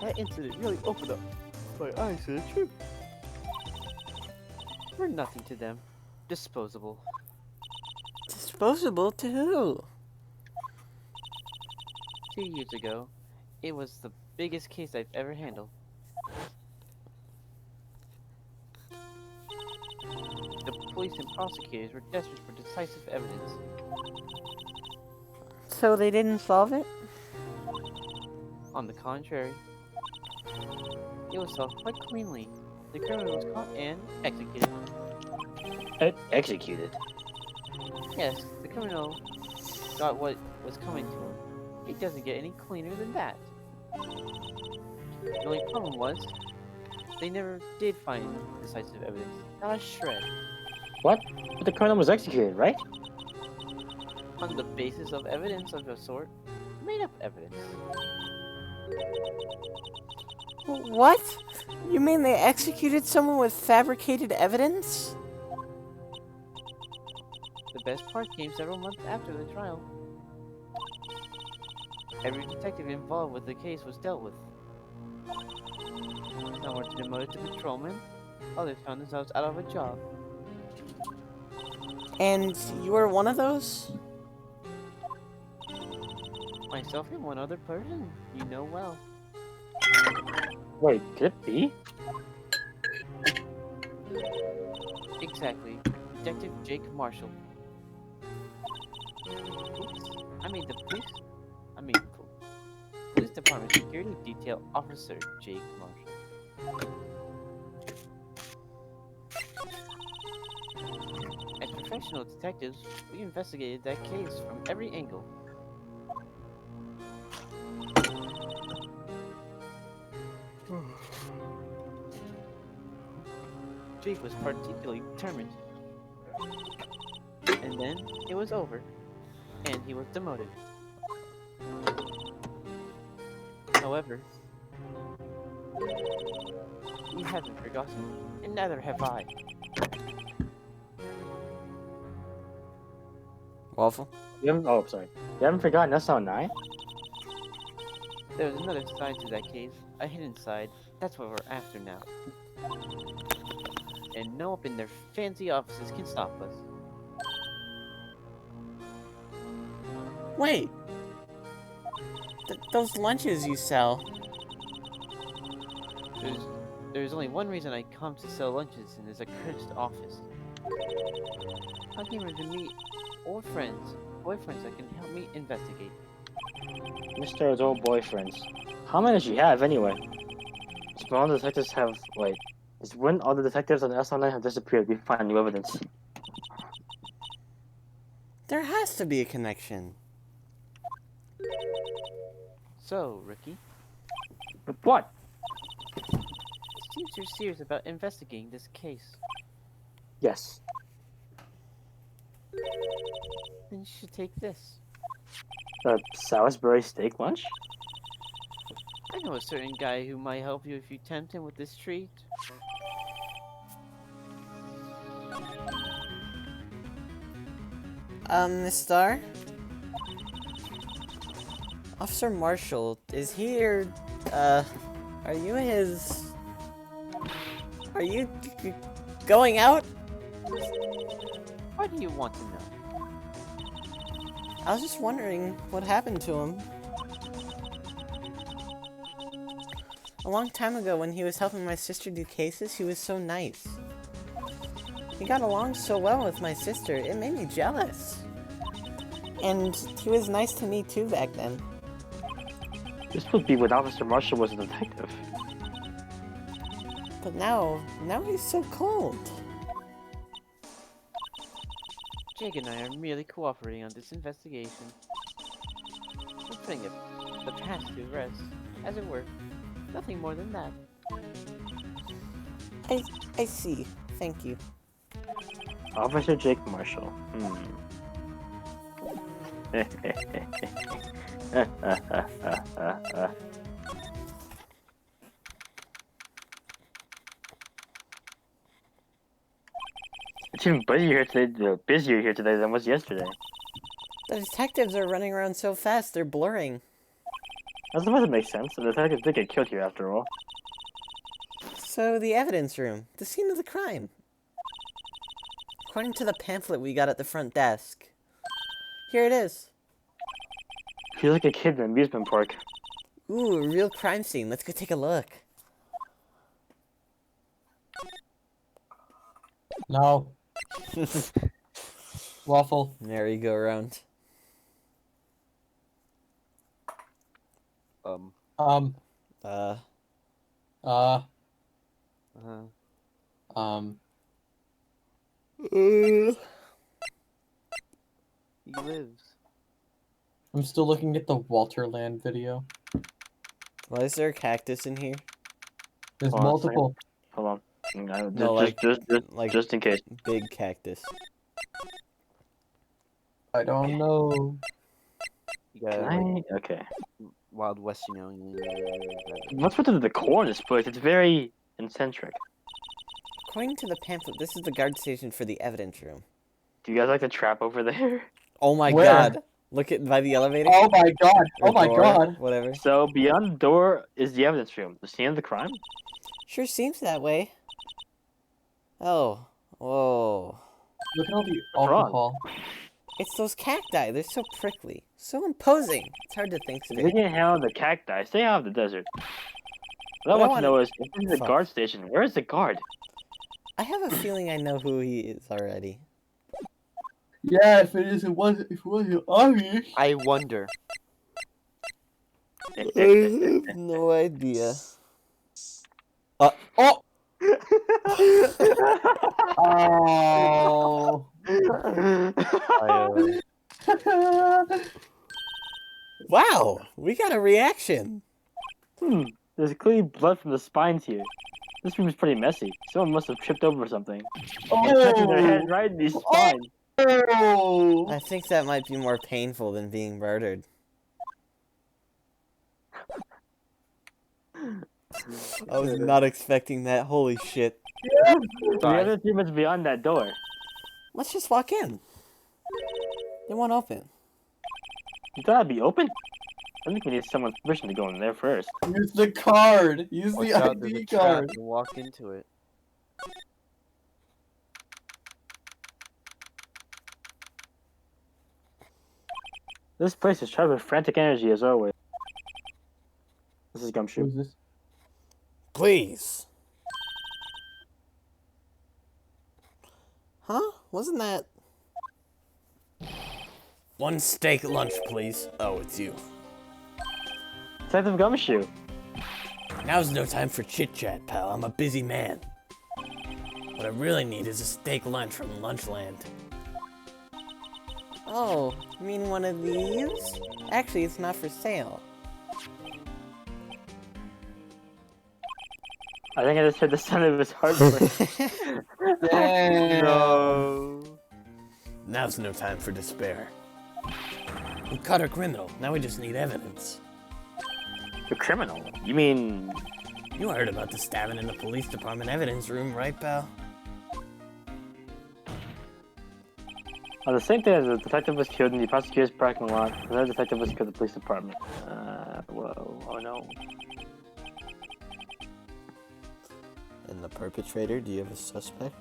That incident really opened up my eyes to the truth. We're nothing to them. Disposable. Disposable to who? 2 years ago, it was the biggest case I've ever handled. The police and prosecutors were desperate for decisive evidence. So they didn't solve it? On the contrary, it was solved quite cleanly. The criminal was caught and executed. Executed? Yes, the criminal got what was coming to him. It doesn't get any cleaner than that. The only problem was, they never did find decisive evidence. Not a shred. What? But the criminal was executed, right? On the basis of evidence of a sort. Made up evidence. What? You mean they executed someone with fabricated evidence? The best part came several months after the trial. Every detective involved with the case was dealt with. Some were demoted to patrolmen, others found themselves out of a job. And you were one of those? Myself and one other person you know well. Wait, could it be? Exactly. Detective Jake Marshall. Oops. Police Department Security Detail Officer Jake Marshall. As professional detectives, we investigated that case from every angle. Jake was particularly determined. And then it was over, and he was demoted. However, he hasn't forgotten, and neither have I. Waffle? Oh, sorry. You haven't forgotten SL9? There's another side to that case, a hidden side. That's what we're after now. And no one in their fancy offices can stop us. Wait. Those lunches you sell. There's only one reason I come to sell lunches in this accursed office. I came here to meet old friends, boyfriends that can help me investigate. Mr. old boyfriends. How many does she have, anyway? It's when all the detectives have... Wait. It's when all the detectives on the SL9 have disappeared, we find new evidence. There has to be a connection. So, Ricky, But what? it seems you're serious about investigating this case. Yes. Then you should take this. The Salisbury steak lunch? I know a certain guy who might help you if you tempt him with this treat. Miss Star? Officer Marshall, is he your, are you his... Are you going out? Why do you want to know? I was just wondering what happened to him. A long time ago when he was helping my sister do cases, he was so nice. He got along so well with my sister, it made me jealous. And he was nice to me too back then. This would be when Officer Marshall was a detective. But now he's so cold. Jake and I are merely cooperating on this investigation. We're putting the past to rest, as it were. Nothing more than that. I see. Thank you. Officer Jake Marshall. It's even busier here today than it was yesterday. The detectives are running around so fast, they're blurring. That's supposed to make sense. The detectives did get killed here after all. So, the evidence room. The scene of the crime. According to the pamphlet we got at the front desk. Here it is. Feels like a kid in an amusement park. Ooh, a real crime scene. Let's go take a look. No. Waffle. Merry-go-round. Uh-huh. He lives. I'm still looking at the Walterland video. Why is there a cactus in here? There's Hold on a second. multiple. Hold on. No, like Just in case. big cactus. I don't know. You got Can like I? Okay. Wild West, you know. What's with the decor in this place? It's very eccentric. According to the pamphlet, this is the guard station for the evidence room. Do you guys like the trap over there? Oh my Where? god. Look at by the elevator. Oh my god. Or Oh my door, god. Whatever. So beyond the door is the evidence room, the scene of the crime. Sure seems that way. Oh. Whoa. Look at all the What's wrong? alcohol. It's those cacti. They're so prickly. So imposing. It's hard to think If straight. they can't handle the cacti, stay out of the desert. What I But I want to know is, if this is the Fuck. guard station, where is the guard? I have a feeling I know who he is already. Yeah, if it wasn't obvious. I wonder. I have no idea. Oh! Oh. Wow, we got a reaction. There's clearly blood from the spines here. This room is pretty messy. Someone must have tripped over something. Touching their head right in these spines. Oh. I think that might be more painful than being murdered. I was not expecting that. Holy shit. The evidence room is beyond that door. Let's just walk in. It won't open. You thought it'd be open? I think we need someone's permission to go in there first. Use the card. Use Watch the out, there's ID a trap card. and walk into it. This place is charged with frantic energy as always. This is Gumshoe. Who's this? Please. Huh? Wasn't that... One steak lunch, please. Oh, it's you. Detective Gumshoe. Now's no time for chit-chat, pal. I'm a busy man. What I really need is a steak lunch from Lunchland. Oh, you mean one of these? Actually, it's not for sale. I think I just heard the sound of his heart break. Damn. No. Now's no time for despair. We caught a criminal. Now we just need evidence. The criminal? You mean... You heard about the stabbing in the police department evidence room, right, pal? On the same day as the detective was killed in the prosecutor's parking lot, another detective was killed in the police department. Whoa. Oh no. And the perpetrator, do you have a suspect?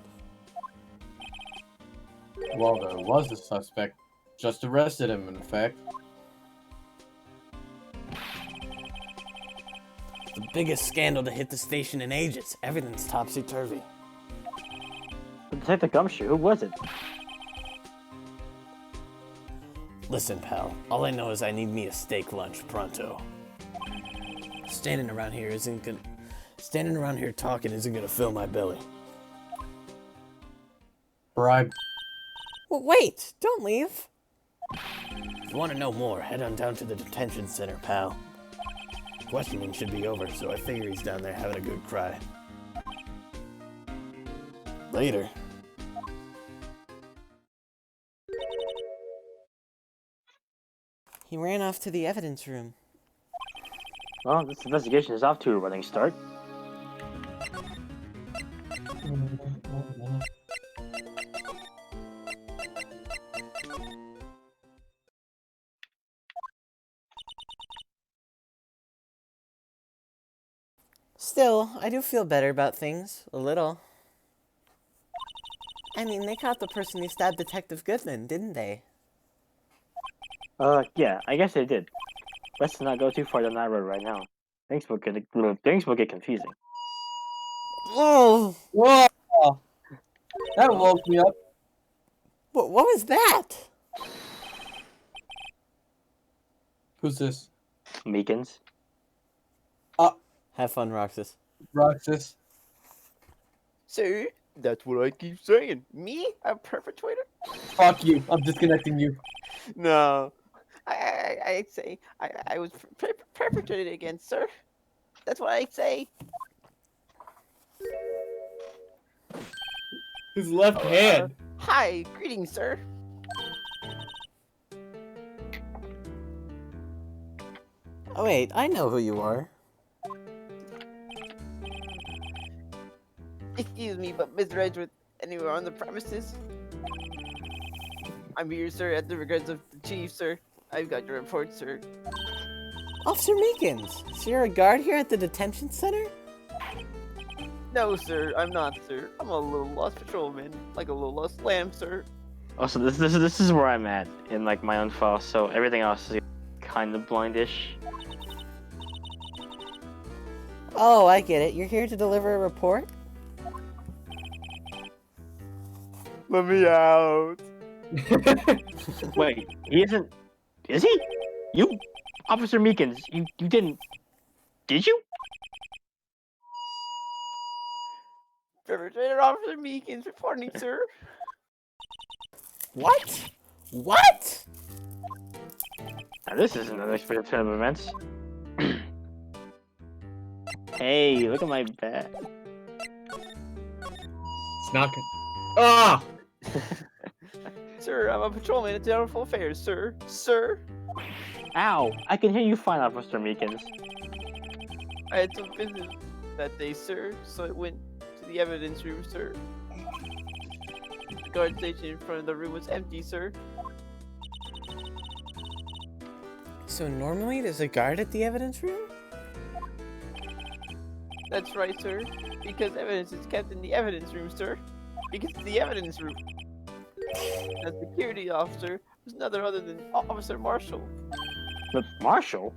Well, there was a suspect. Just arrested him, in fact. The biggest scandal to hit the station in ages. Everything's topsy-turvy. The Detective Gumshoe. Who was it? Listen, pal. All I know is I need me a steak lunch pronto. Standing around here talking isn't gonna fill my belly. Bribe. Well, wait! Don't leave! If you want to know more, head on down to the detention center, pal. Questioning should be over, so I figure he's down there having a good cry. Later. He ran off to the evidence room. Well, this investigation is off to a running start. Still, I do feel better about things. A little. I mean, they caught the person who stabbed Detective Goodman, didn't they? Yeah, I guess they did. Let's not go too far down that road right now. Things will get confusing. Oh! Whoa! That woke me up. What was that? Who's this? Meekins. Have fun, Roxas. Roxas. Sir, that's what I keep saying. Me? A perpetrator? Fuck you. I'm disconnecting you. No. I say I was perpetrated against, sir. That's what I say. His left hand. Hi, greetings, sir. Oh wait, I know who you are. Excuse me, but Mr. Edgeworth, anywhere on the premises? I'm here, sir, at the regards of the chief, sir. I've got your report, sir. Officer Meekins, so you're a guard here at the detention center? No, sir, I'm not, sir. I'm a little lost patrolman, like a little lost lamb, sir. Also, this is where I'm at in like my own file, so everything else is kind of blindish. Oh, I get it. You're here to deliver a report? Let me out. Wait, he isn't. Is he? You, Officer Meekins, you didn't. Did you? Perpetrator Officer Meekins reporting, sir. What? What? Now this is an unexpected turn of events. Hey, look at my bat. It's not good. Ah! Sir, I'm a patrolman at Doubtful Affairs, sir. Sir, Ow! I can hear you fine, Officer Meekins. I had some business that day, sir, so I went to the evidence room, sir. The guard station in front of the room was empty, sir. So normally there's a guard at the evidence room? That's right, sir. Because evidence is kept in the evidence room, sir. Because it's the evidence room. The security officer was none other than Officer Marshall. But Marshall?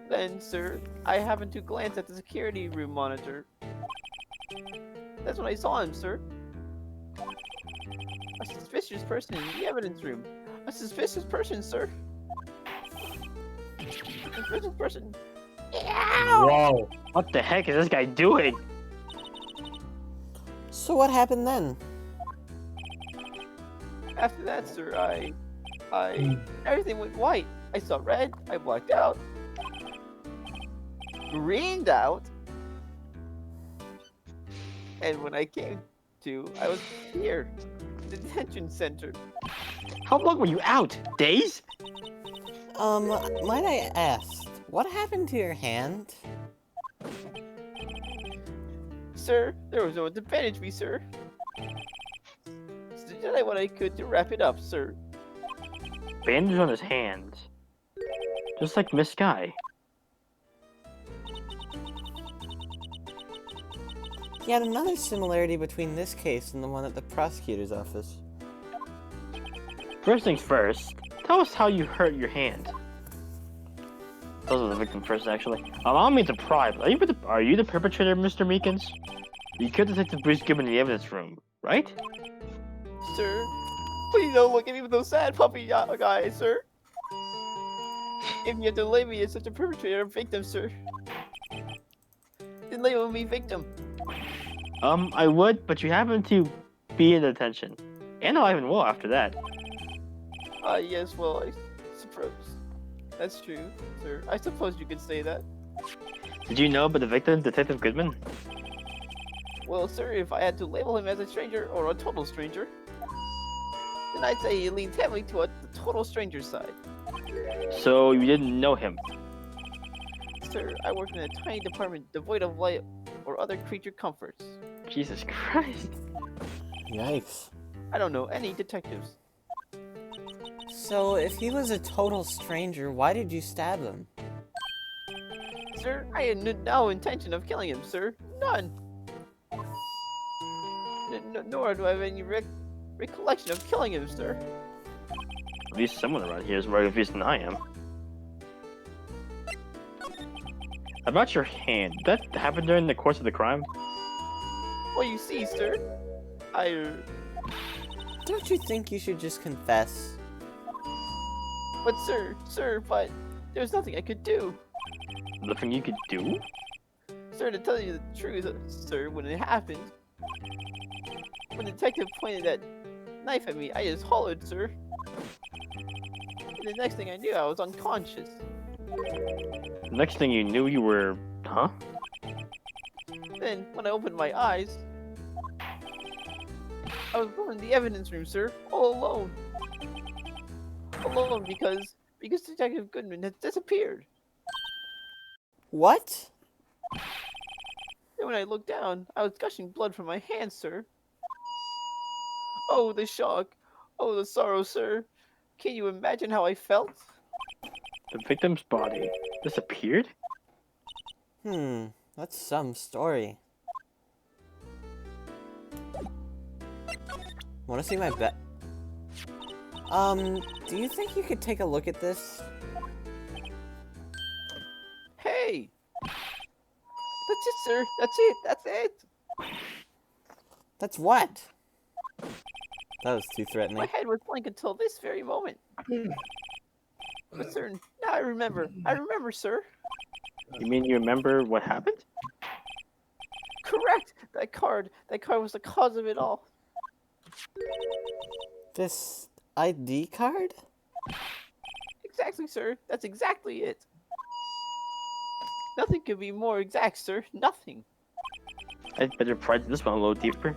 Then, sir, I happened to glance at the security room monitor. That's when I saw him, sir. A suspicious person in the evidence room. A suspicious person, sir. A suspicious person. Whoa. What the heck is this guy doing? So what happened then? After that, sir, everything went white. I saw red, I blacked out. Greened out. And when I came to, I was here. The detention center. How long were you out? Days? Might I ask, what happened to your hand? Sir, there was no one to bandage me, sir. So did I what I could to wrap it up, sir. Bandage on his hands. Just like Miss Guy. Yet another similarity between this case and the one at the prosecutor's office. First things first, tell us how you hurt your hand. Those are the victim first, actually. Allow me to pry. Are you the perpetrator, Mr. Meekins? You killed Detective Bruce Gibbon in the evidence room, right? Sir, please don't look at me with those sad puppy guys, sir. If you have to label me as such a perpetrator or victim, sir, then label me victim. I would, but you happen to be in detention. And alive and well after that. Yes, well, I suppose. That's true, sir. I suppose you could say that. Did you know about the victim, Detective Goodman? Well, sir, if I had to label him as a stranger or a total stranger, then I'd say he leans heavily toward the total stranger side. So you didn't know him? Sir, I worked in a tiny department devoid of light or other creature comforts. Jesus Christ. Yikes. I don't know any detectives. So, if he was a total stranger, why did you stab him? Sir, I had no intention of killing him, sir. None. Nor do I have any recollection of killing him, sir. At least someone around here is more confused than I am. About your hand, did that happen during the course of the crime? Well, you see, sir, Don't you think you should just confess? But but there's nothing I could do. Nothing you could do? Sir, to tell you the truth, sir, when it happened, when the detective pointed that knife at me, I just hollered, sir. And the next thing I knew, I was unconscious. The next thing you knew, you were... Huh? Then, when I opened my eyes, I was in the evidence room, sir, all alone. Alone because Detective Goodman had disappeared. What? Then when I looked down, I was gushing blood from my hands, sir. Oh, the shock. Oh, the sorrow, sir. Can you imagine how I felt? The victim's body disappeared? That's some story. Wanna see my bet? Do you think you could take a look at this? Hey! That's it, sir. That's it. That's it. That's what? That was too threatening. My head was blank until this very moment. But sir, now I remember. I remember, sir. You mean you remember what happened? Correct. That card was the cause of it all. This ID card? Exactly, sir. That's exactly it. Nothing could be more exact, sir. Nothing. I'd better pry this one a little deeper.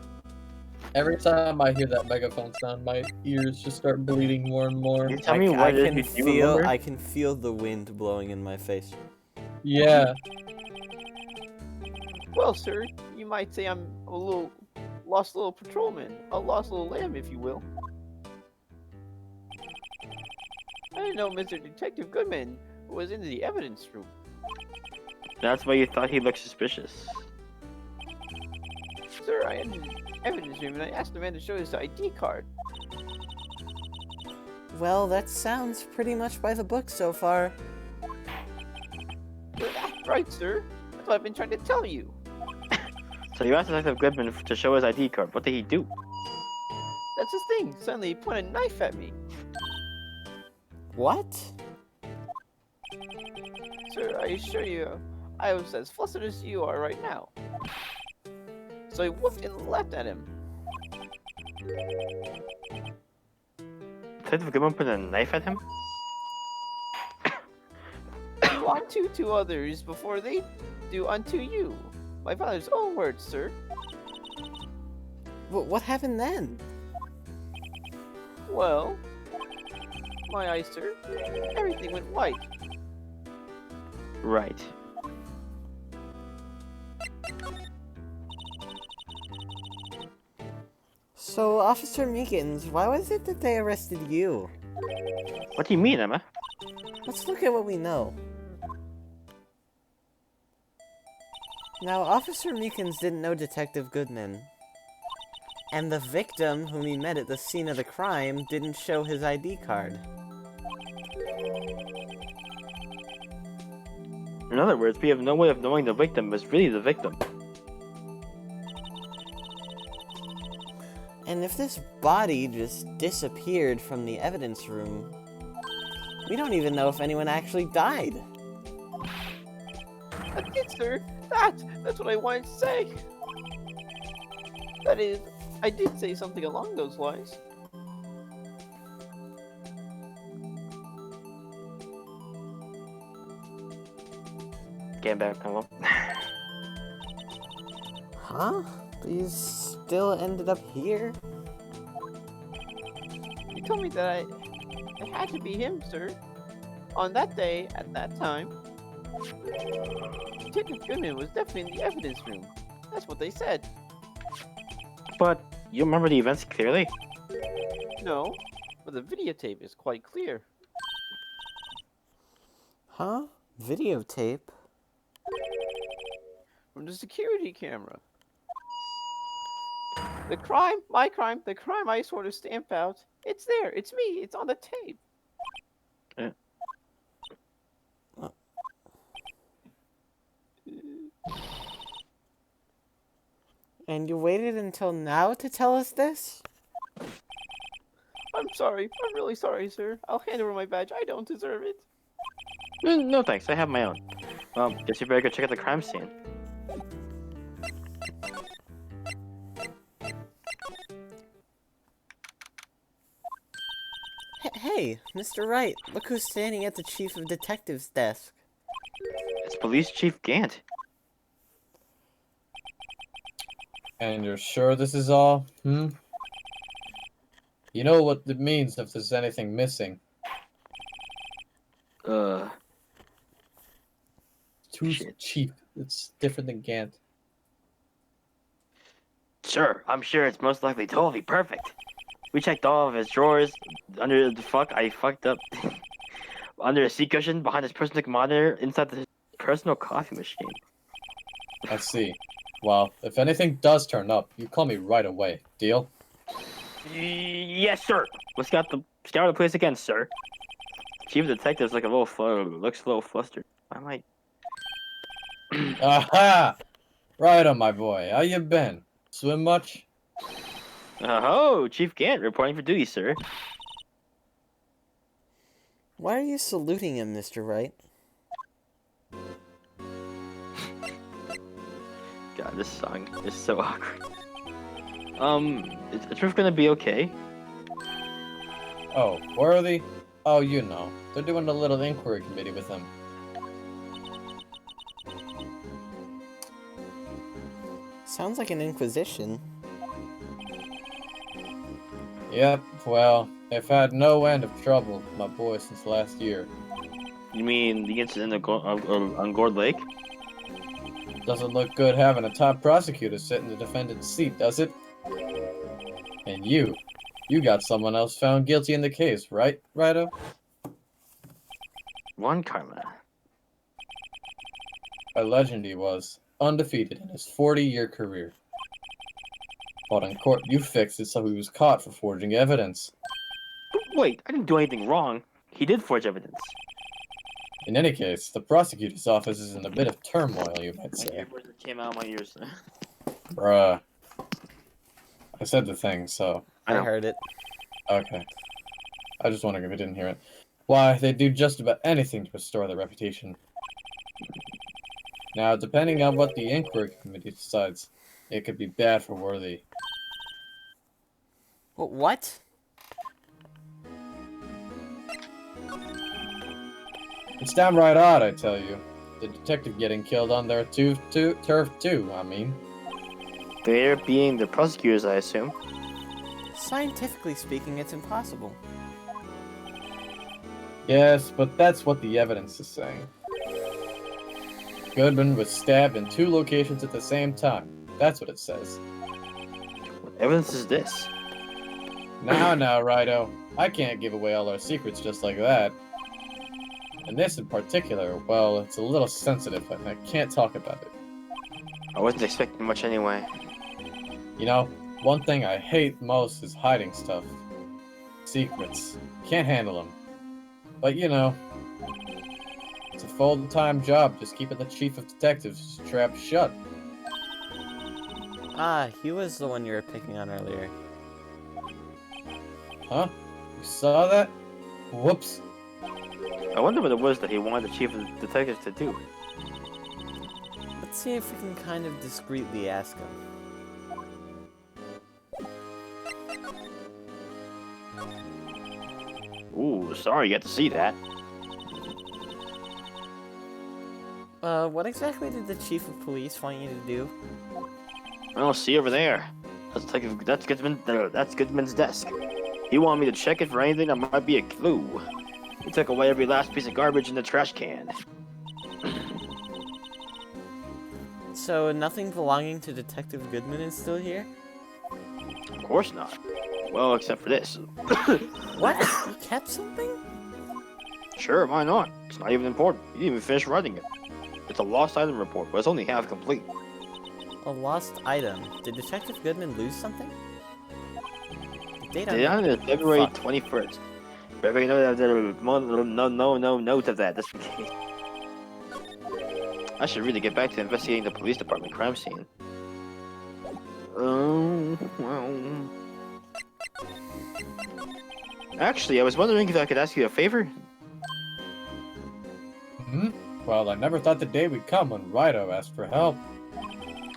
Every time I hear that megaphone sound, my ears just start bleeding more and more. Can you tell me what it is you remember? I can feel the wind blowing in my face. Yeah. Well, sir, you might say I'm a lost little patrolman, a lost little lamb, if you will. I didn't know Mr. Detective Goodman was in the evidence room. That's why you thought he looked suspicious. Sir, I entered the evidence room and I asked the man to show his ID card. Well, that sounds pretty much by the book so far. Well, that's right, sir. That's what I've been trying to tell you. So you asked Detective Goodman to show his ID card. What did he do? That's the thing. Suddenly he pointed a knife at me. What? Sir, I assure you, I was as flustered as you are right now. So I whooped and leapt at him. Detective Goodman put a knife at him? Do unto to others before they do unto you. My father's own words, sir. What happened then? Well, my eyes, sir, everything went white. Right. So, Officer Meekins, why was it that they arrested you? What do you mean, Emma? Let's look at what we know. Now, Officer Meekins didn't know Detective Goodman. And the victim, whom he met at the scene of the crime, didn't show his ID card. In other words, we have no way of knowing the victim was really the victim. And if this body just disappeared from the evidence room, we don't even know if anyone actually died. That's it, sir. That's what I wanted to say. That is, I did say something along those lines. Get back, Convo. Huh? But you still ended up here? He told me that it had to be him, sir. On that day, at that time, Detective Goodman was definitely in the evidence room. That's what they said. But you remember the events clearly? No, but the videotape is quite clear. Huh? Videotape? From the security camera. The crime, my crime, the crime I sort of stamp out. It's there. It's me. It's on the tape. Yeah. And you waited until now to tell us this? I'm sorry. I'm really sorry, sir. I'll hand over my badge. I don't deserve it. No thanks, I have my own. Guess you better go check out the crime scene. Hey, Mr. Wright, look who's standing at the Chief of Detectives' desk. It's Police Chief Gant. And you're sure this is all? You know what it means if there's anything missing. Too Shit. cheap. It's different than Gant. Sure, I'm sure it's most likely totally perfect. We checked all of his drawers, under the I fucked up. Under a seat cushion, behind his personal monitor, inside his personal coffee machine. I see. Well, if anything does turn up, you call me right away. Deal? Yes, sir. Let's scour the place again, sir. Chief of Detectives looks a little flustered. I might. Aha! Right on, my boy. How you been? Swim much? Oh, Chief Gant reporting for duty, sir. Why are you saluting him, Mr. Wright? God, this song is so awkward. Is Riff gonna be okay? Oh, Worthy? Oh, you know. They're doing a little inquiry committee with him. Sounds like an inquisition. Yep, well, they've had no end of trouble with my boy since last year. You mean the incident on Gourd Lake? Doesn't look good having a top prosecutor sit in the defendant's seat, does it? And you got someone else found guilty in the case, right, Rido? One Karma. A legend he was, undefeated in his 40-year career. But in court, you fixed it so he was caught for forging evidence. But wait, I didn't do anything wrong. He did forge evidence. In any case, the prosecutor's office is in a bit of turmoil, you might say. Words that came out of my ears. Bruh. I said the thing, so... I know. heard it. Okay. I just wondering if you didn't hear it. Why, they do just about anything to restore their reputation. Now, depending on what the inquiry committee decides, it could be bad for Worthy. What? It's downright odd, I tell you. The detective getting killed on their turf too, I mean. They're being the prosecutors, I assume. Scientifically speaking, it's impossible. Yes, but that's what the evidence is saying. Goodman was stabbed in 2 locations at the same time. That's what it says. What evidence is this? Now, Rido. I can't give away all our secrets just like that. And this in particular, well, it's a little sensitive, and I can't talk about it. I wasn't expecting much anyway. You know, one thing I hate most is hiding stuff. Secrets. Can't handle them. But you know, it's a full-time job just keeping the chief of detectives trapped shut. Ah, he was the one you were picking on earlier. Huh? You saw that? Whoops. I wonder what it was that he wanted the chief of detectives to do. Let's see if we can kind of discreetly ask him. Ooh, sorry you had to see that. What exactly did the chief of police want you to do? Well, see over there. That's Goodman's desk. He wanted me to check it for anything that might be a clue. He took away every last piece of garbage in the trash can. So nothing belonging to Detective Goodman is still here? Of course not. Well, except for this. What? You kept something? Sure, why not? It's not even important. You didn't even finish writing it. It's a lost item report, but it's only half complete. A lost item. Did Detective Goodman lose something? The date They on on February Fuck. 21st. Everybody know that no note of that. Just in case. I should really get back to investigating the police department crime scene. Well. Actually, I was wondering if I could ask you a favor. Hmm? Well, I never thought the day would come when Rido asked for help.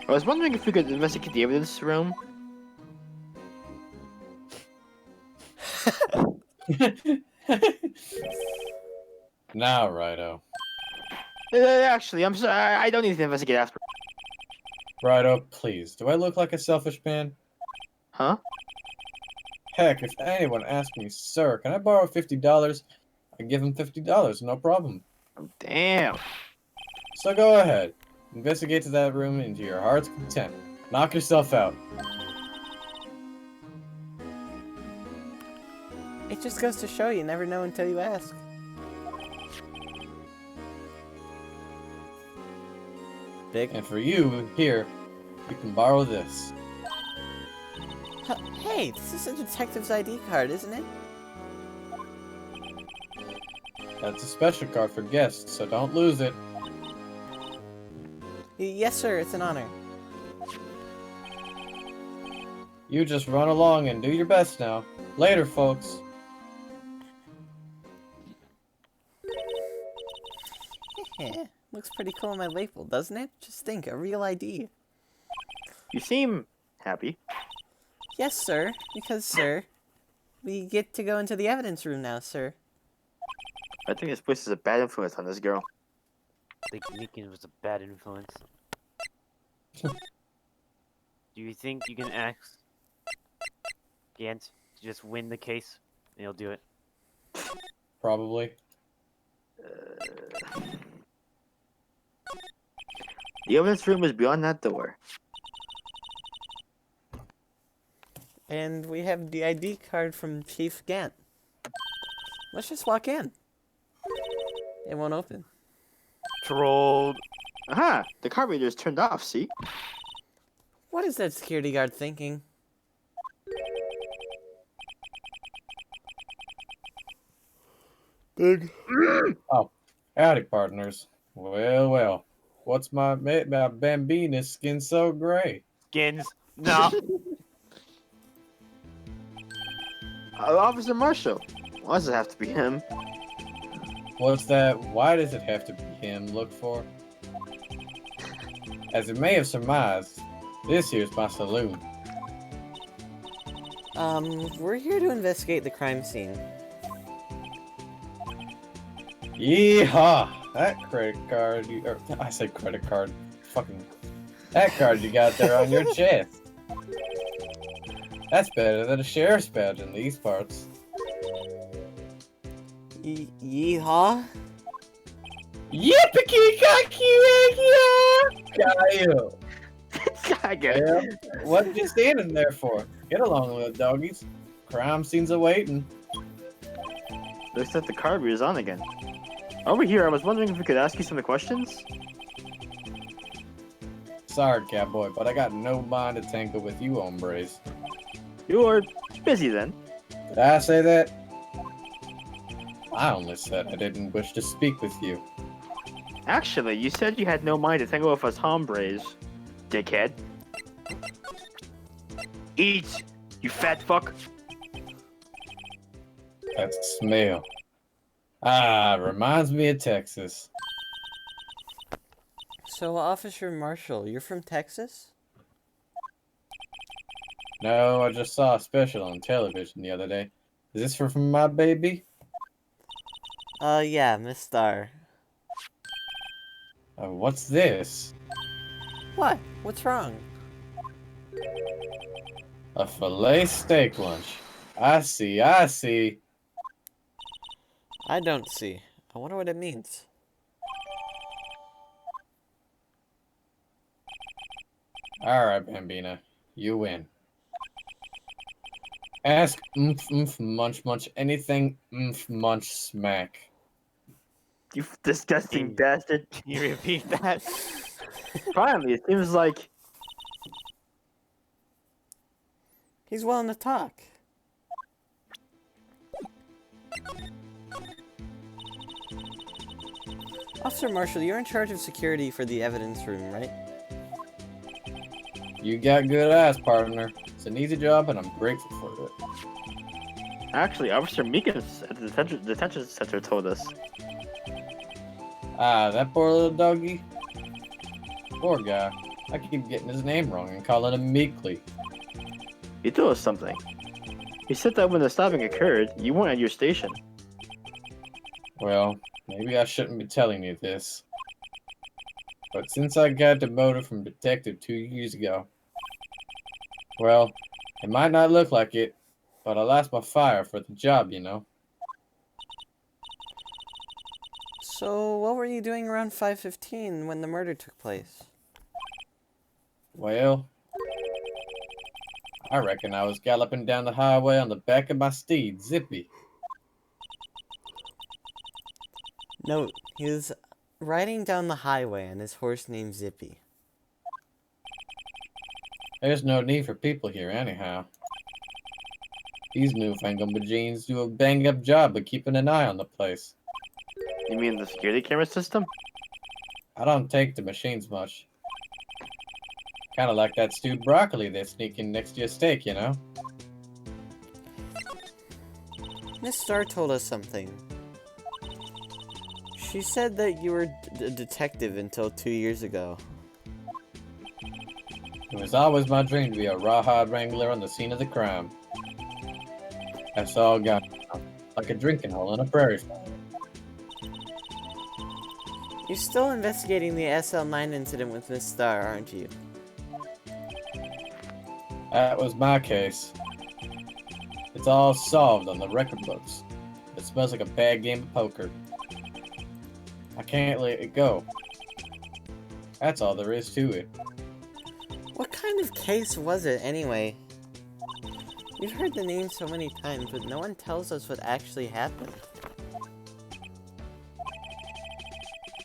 I was wondering if we could investigate the evidence room. Now, Rido. Actually, I'm sorry. I don't need to investigate after. Rido, please. Do I look like a selfish man? Huh? Heck, if anyone asked me, sir, can I borrow $50? I give him $50, no problem. Damn. So go ahead. Investigate to that room into your heart's content. Knock yourself out. It just goes to show you never know until you ask. Big. And for you, here, you can borrow this. Hey, this is a detective's ID card, isn't it? That's a special card for guests, so don't lose it. Yes, sir, it's an honor. You just run along and do your best now. Later, folks. Yeah, looks pretty cool on my label, doesn't it? Just think, a real ID. You seem happy. Yes, sir, because, sir, we get to go into the evidence room now, sir. I think this place is a bad influence on this girl. I think Meekin was a bad influence. Do you think you can ask Gant to just win the case and he'll do it? Probably. The evidence room is beyond that door. And we have the ID card from Chief Gant. Let's just walk in. It won't open. Trolled. Aha! The card reader is turned off, see? What is that security guard thinking? Big. Oh, howdy, partners. Well, well. What's my Bambina's skin so gray? Skins. No. Officer Marshall. Why does it have to be him? What's that? Why does it have to be him look for? As it may have surmised, this here's my saloon. We're here to investigate the crime scene. Yeehaw! That credit card, I said credit card. Fucking. That card you got there on your chest. That's better than a sheriff's badge in these parts. Yeehaw? Yippee-ki-ki-ki-ya! I get it. Well, what are you standing there for? Get along with it, doggies. Crime scene's awaiting. Looks like the card reader's on again. Over here, I was wondering if we could ask you some questions. Sorry, cowboy, but I got no mind to tangle with you hombres. You're busy then. Did I say that? I only said I didn't wish to speak with you. Actually, you said you had no mind to tangle with us hombres, dickhead. Eat, you fat fuck. That smell. Ah, reminds me of Texas. So, Officer Marshall, you're from Texas? No, I just saw a special on television the other day. Is this from my baby? Yeah, Miss Star. What's this? What? What's wrong? A filet steak lunch. I see, I see. I don't see. I wonder what it means. Alright, Bambina. You win. Ask munch munch anything munch smack. You disgusting bastard. Can you repeat that? Finally, it seems like He's willing to talk. Officer Marshall, you're in charge of security for the evidence room, right? You got good eyes, partner. It's an easy job and I'm grateful for it. actually Officer Meekins at the detention center told us. Ah, that poor little doggy. Poor guy. I keep getting his name wrong and calling him Meekly. He told us something. He said that when the stabbing occurred, you weren't at your station. Well, maybe I shouldn't be telling you this. But since I got demoted from detective 2 years ago, well, it might not look like it, but I lost my fire for the job, you know. So, what were you doing around 5:15 when the murder took place? Well, I reckon I was galloping down the highway on the back of my steed, Zippy. No, he was riding down the highway on his horse named Zippy. There's no need for people here anyhow. These newfangled machines do a bang-up job of keeping an eye on the place. You mean the security camera system? I don't take the machines much. Kinda like that stewed broccoli they sneak in next to your steak, you know? Miss Star told us something. She said that you were a detective until 2 years ago. It was always my dream to be a rawhide wrangler on the scene of the crime. That's all gone now, like a drinking hole in a prairie fire. You're still investigating the SL9 incident with Miss Star, aren't you? That was my case. It's all solved on the record books. It smells like a bad game of poker. I can't let it go. That's all there is to it. What kind of case was it, anyway? We've heard the name so many times, but no one tells us what actually happened.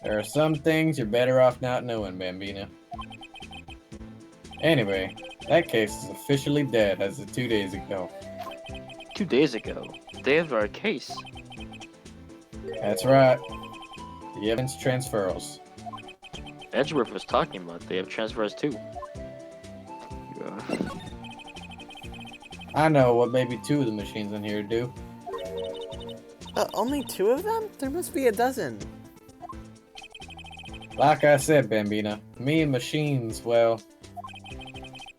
There are some things you're better off not knowing, Bambina. Anyway, that case is officially dead as of 2 days ago. 2 days ago. The day of our case. That's right. The evidence transfers. Edgeworth was talking about they have transfers too. I know what maybe 2 of the machines in here do. Only 2 of them? There must be a dozen. Like I said, Bambina, me and machines, well,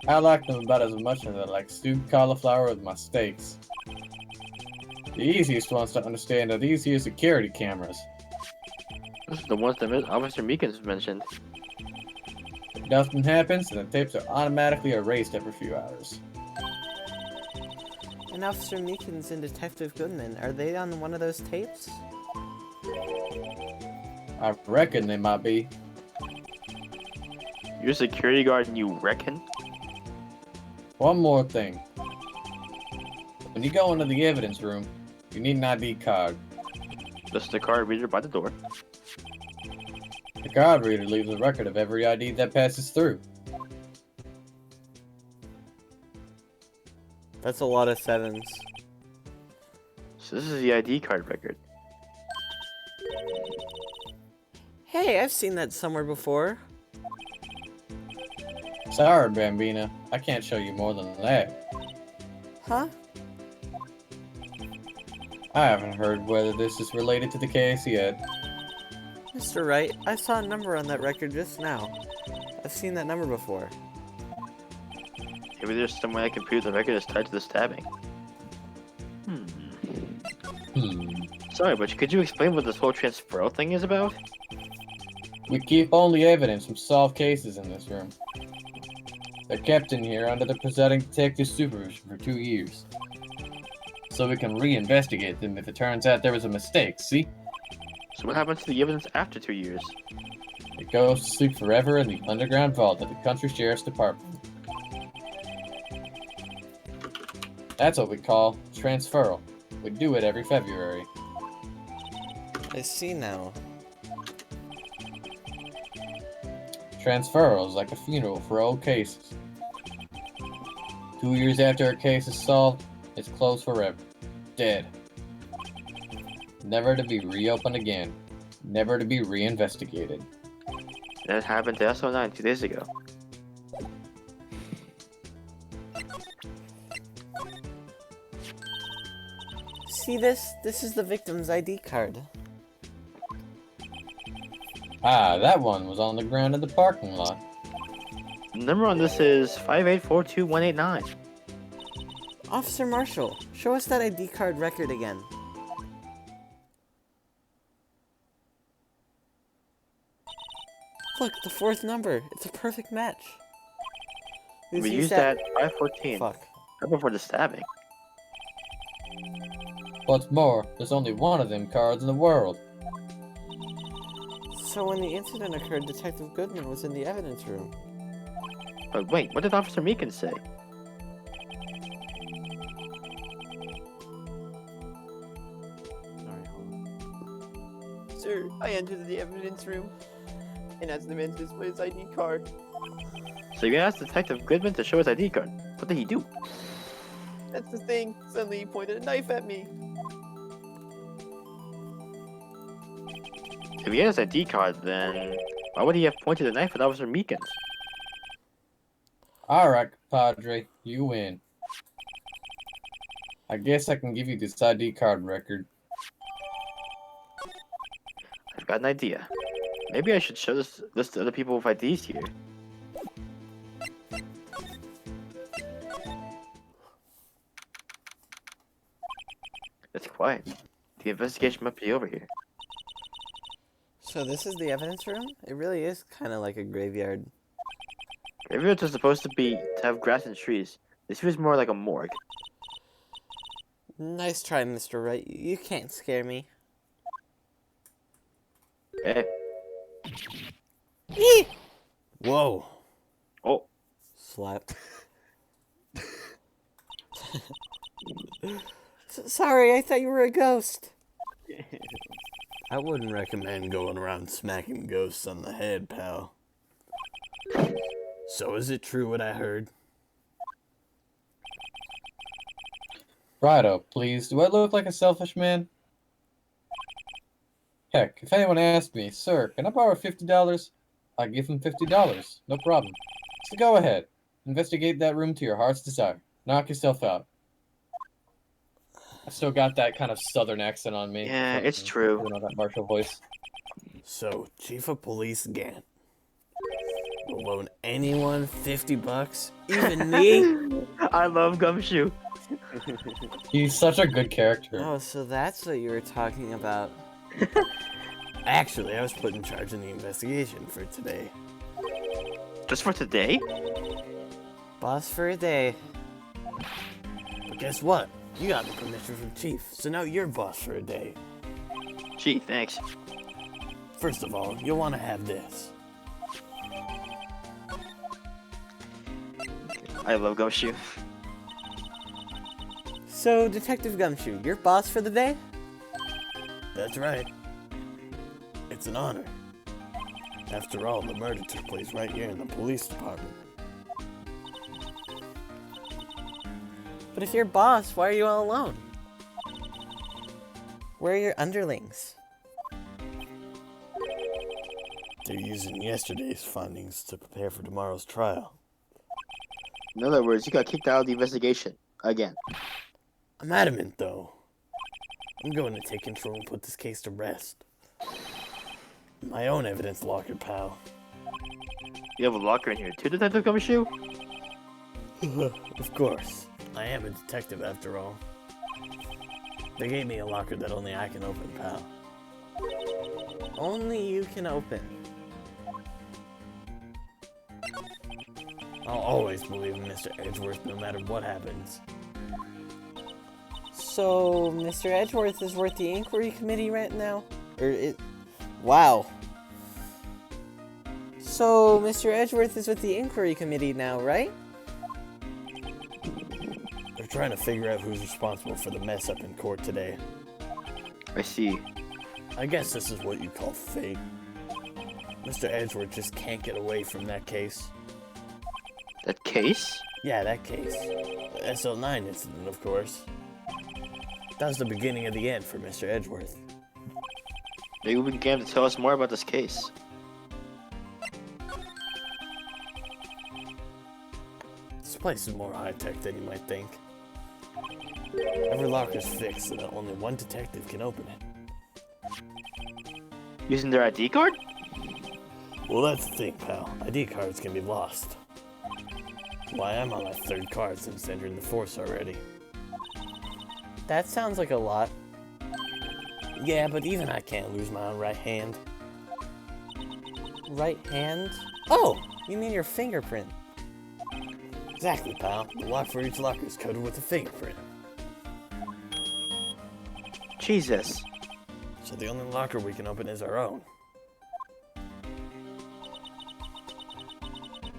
I like them about as much as I like stewed cauliflower with my steaks. The easiest ones to understand are these here security cameras. This is the ones that Officer Meekins mentioned. If nothing happens, then the tapes are automatically erased every few hours. And Officer Meekins and Detective Goodman, are they on one of those tapes? I reckon they might be. You're a security guard and you reckon? One more thing. When you go into the evidence room, you need an ID card. Just the card reader by the door. The card reader leaves a record of every ID that passes through. That's a lot of 7s. So this is the ID card record. Hey, I've seen that somewhere before. Sorry, Bambina, I can't show you more than that. Huh? I haven't heard whether this is related to the case yet. Mr. Wright, I saw a number on that record just now. I've seen that number before. Maybe there's some way I can prove the record is tied to the stabbing. Sorry, but could you explain what this whole transferal thing is about? We keep only evidence from solved cases in this room. They're kept in here under the presiding detective's supervision for 2 years. So we can reinvestigate them if it turns out there was a mistake, see? So what happens to the evidence after 2 years? It goes to sleep forever in the underground vault of the country sheriff's department. That's what we call transferal. We do it every February. I see now. Transferal is like a funeral for old cases. 2 years after a case is solved, it's closed forever. Dead. Never to be reopened again. Never to be reinvestigated. That happened to SO9 2 days ago. See this? This is the victim's ID card. Ah, that one was on the ground in the parking lot. The number on this is 5842189. Officer Marshall, show us that ID card record again. Look, the fourth number. It's a perfect match. We used that 514. Fuck. Right before the stabbing. What's more, there's only one of them cards in the world. So when the incident occurred, Detective Goodman was in the evidence room. But wait, what did Officer Meekin say? Sorry, hold on. Sir, I entered the evidence room and asked the man to display his ID card. So you asked Detective Goodman to show his ID card. What did he do? That's the thing. Suddenly he pointed a knife at me. If he had his ID card, then why would he have pointed a knife at Officer Meekin? Alright, Padre, you win. I guess I can give you this ID card record. I've got an idea. Maybe I should show this list to other people with IDs here. It's quiet. The investigation might be over here. So this is the evidence room? It really is kind of like a graveyard. Graveyards are supposed to have grass and trees. This feels more like a morgue. Nice try, Mr. Wright. You can't scare me. Hey. Whoa. Oh. Slap. Sorry, I thought you were a ghost. I wouldn't recommend going around smacking ghosts on the head, pal. So is it true what I heard? Righto, please. Do I look like a selfish man? Heck, if anyone asked me, sir, can I borrow $50? I give them $50. No problem. So go ahead. Investigate that room to your heart's desire. Knock yourself out. I still got that kind of southern accent on me. Yeah, it's true. You know, that Marshall voice. So, Chief of Police Gant will loan anyone $50, even me? I love Gumshoe. He's such a good character. Oh, so that's what you were talking about. Actually, I was put in charge of the investigation for today. Just for today? Boss for a day. But guess what? You got the permission from Chief, so now you're boss for a day. Gee, thanks. First of all, you'll want to have this. I love Gumshoe. So, Detective Gumshoe, you're boss for the day? That's right. It's an honor. After all, the murder took place right here in the police department. But if you're boss, why are you all alone? Where are your underlings? They're using yesterday's findings to prepare for tomorrow's trial. In other words, you got kicked out of the investigation. Again. I'm adamant, though. I'm going to take control and put this case to rest. My own evidence locker, pal. You have a locker in here too, Detective Gumshoe? Of course. I am a detective after all. They gave me a locker that only I can open, pal. Only you can open. I'll always believe in Mr. Edgeworth no matter what happens. So, Mr. Edgeworth is worth the inquiry committee right now? Wow. So, Mr. Edgeworth is with the inquiry committee now, right? They're trying to figure out who's responsible for the mess up in court today. I see. I guess this is what you call fate. Mr. Edgeworth just can't get away from that case. That case? Yeah, that case. The SL9 incident, of course. That was the beginning of the end for Mr. Edgeworth. Maybe we can get him to tell us more about this case. This place is more high-tech than you might think. Every locker's fixed so that only one detective can open it. Using their ID card? Well, that's the thing, pal. ID cards can be lost. Why, I'm on my third card since entering the force already. That sounds like a lot. Yeah, but even I can't lose my own right hand. Right hand? Oh! You mean your fingerprint. Exactly, pal. The lock for each locker is coded with a fingerprint. Jesus. So the only locker we can open is our own.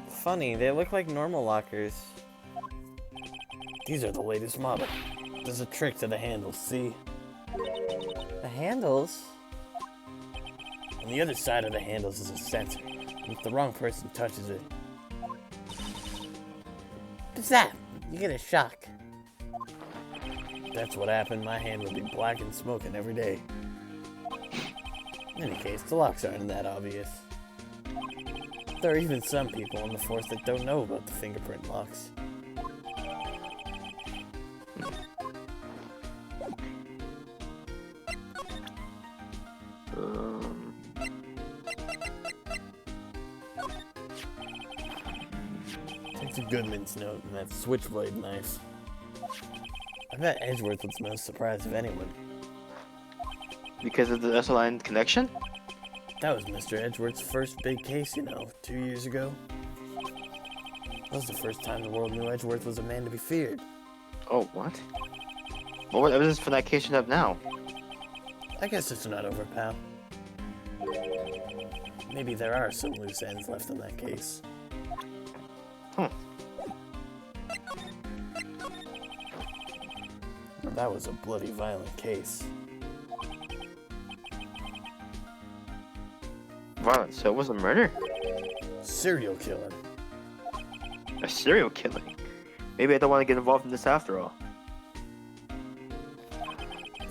Funny, they look like normal lockers. These are the latest model. There's a trick to the handles, see? The handles? On the other side of the handles is a sensor. And if the wrong person touches it, Zap! You get a shock. that's what happened. My hand would be black and smoking every day. In any case, the locks aren't that obvious. There are even some people on the force that don't know about the fingerprint locks. Detective Goodman's note and that switchblade knife. I bet Edgeworth was most surprised of anyone. Because of the SL9 connection? That was Mr. Edgeworth's first big case, 2 years ago. That was the first time the world knew Edgeworth was a man to be feared. Oh, what? What evidence for that case you have now? I guess it's not over, pal. Maybe there are some loose ends left in that case. That was a bloody violent case. Violent, so it was a murder? Serial killing. A serial killing? Maybe I don't want to get involved in this after all.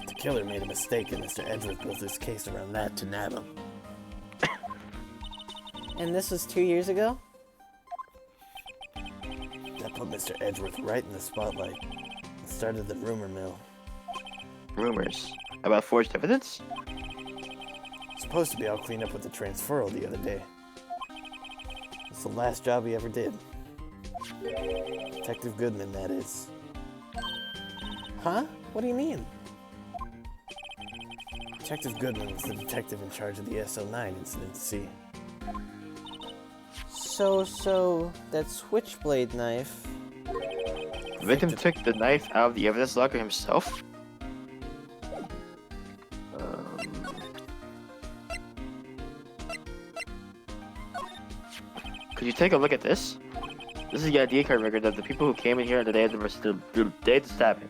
The killer made a mistake and Mr. Edgeworth built this case around that to nab him. And this was 2 years ago? That put Mr. Edgeworth right in the spotlight. It started the rumor mill. Rumors? About forged evidence? Supposed to be all cleaned up with the transferal the other day. It's the last job he ever did. Detective Goodman, that is. Huh? What do you mean? Detective Goodman was the detective in charge of the SL9 incident, see? So, that switchblade knife... The victim took the knife out of the evidence locker himself? Could you take a look at this? This is the ID card record of the people who came in here on the day of the day of the stabbing.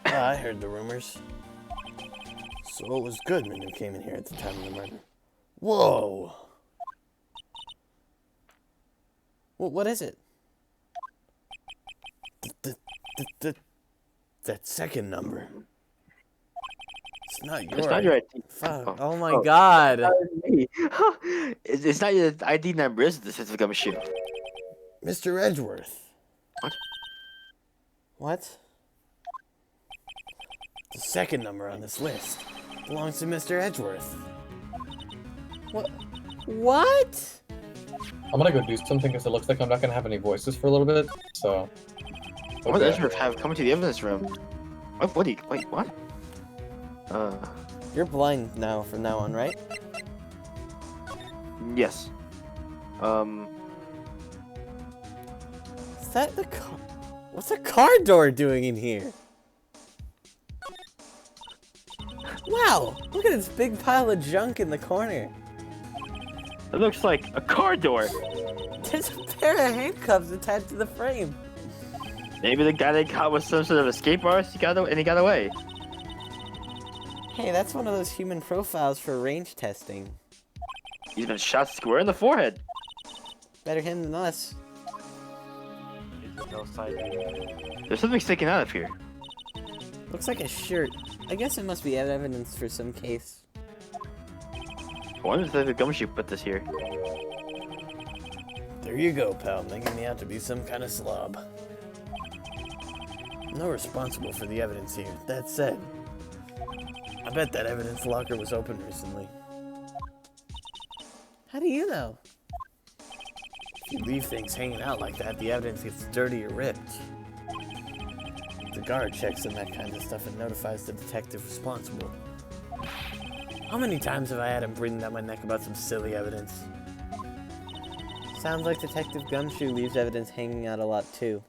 I heard the rumors. So it was Goodman who came in here at the time of the murder. Whoa! What is it? That second number. It's not your It's not your ID. Fuck. Oh my god. It's not your ID number, is it? This is a shoe. Mr. Edgeworth. What? The second number on this list belongs to Mr. Edgeworth. What? I'm gonna go do something because it looks like I'm not gonna have any voices for a little bit, so... What does Edgeworth have coming to the evidence room? What? Wait, what? You're blind now from now on, right? Yes. Is that the car? What's a car door doing in here? Wow! Look at this big pile of junk in the corner. It looks like a car door. There's a pair of handcuffs attached to the frame. Maybe the guy they caught was some sort of escape artist, and he got away. Hey, that's one of those human profiles for range testing. He's been shot square in the forehead. Better him than us. No sight. There's something sticking out of here. Looks like a shirt. I guess it must be evidence for some case. I wonder if the gumshoe put this here. There you go, pal, making me out to be some kind of slob. No responsible for the evidence here. That said, I bet that evidence locker was open recently. How do you know? If you leave things hanging out like that, the evidence gets dirty or ripped. The guard checks in that kind of stuff and notifies the detective responsible. How many times have I had him breathing down my neck about some silly evidence? Sounds like Detective Gumshoe leaves evidence hanging out a lot too.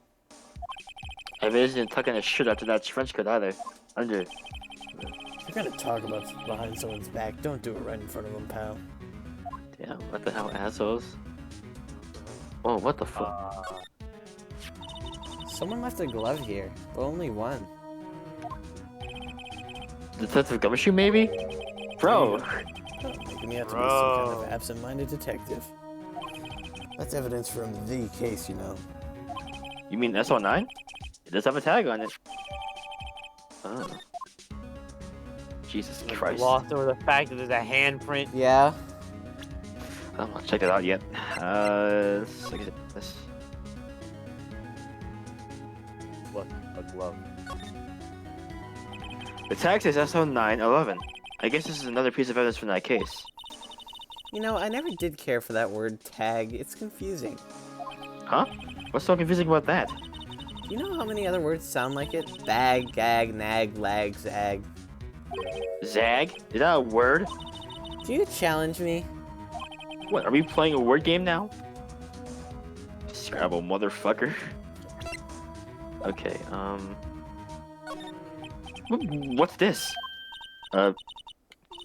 Evidence didn't tuck in his shirt after that trench coat either. Under. If you're gonna talk about behind someone's back, don't do it right in front of them, pal. Damn, what the hell, assholes? Oh, what the fuck? Someone left a glove here, but only one. Detective Gumshoe, maybe? Bro! Making me out to be some kind of absent-minded detective. That's evidence from the case, you know. You mean SO9? It does have a tag on it. Oh. Jesus Christ. Lost over the fact that there's a handprint. Yeah. I'm not check it out yet. Let's look at this. What? A glove. The tag says SO911. I guess this is another piece of evidence from that case. You know, I never did care for that word tag. It's confusing. Huh? What's so confusing about that? You know how many other words sound like it? Bag, gag, nag, lag, zag. Zag? Is that a word? Do you challenge me? What, are we playing a word game now? Scrabble, motherfucker. Okay, what's this? The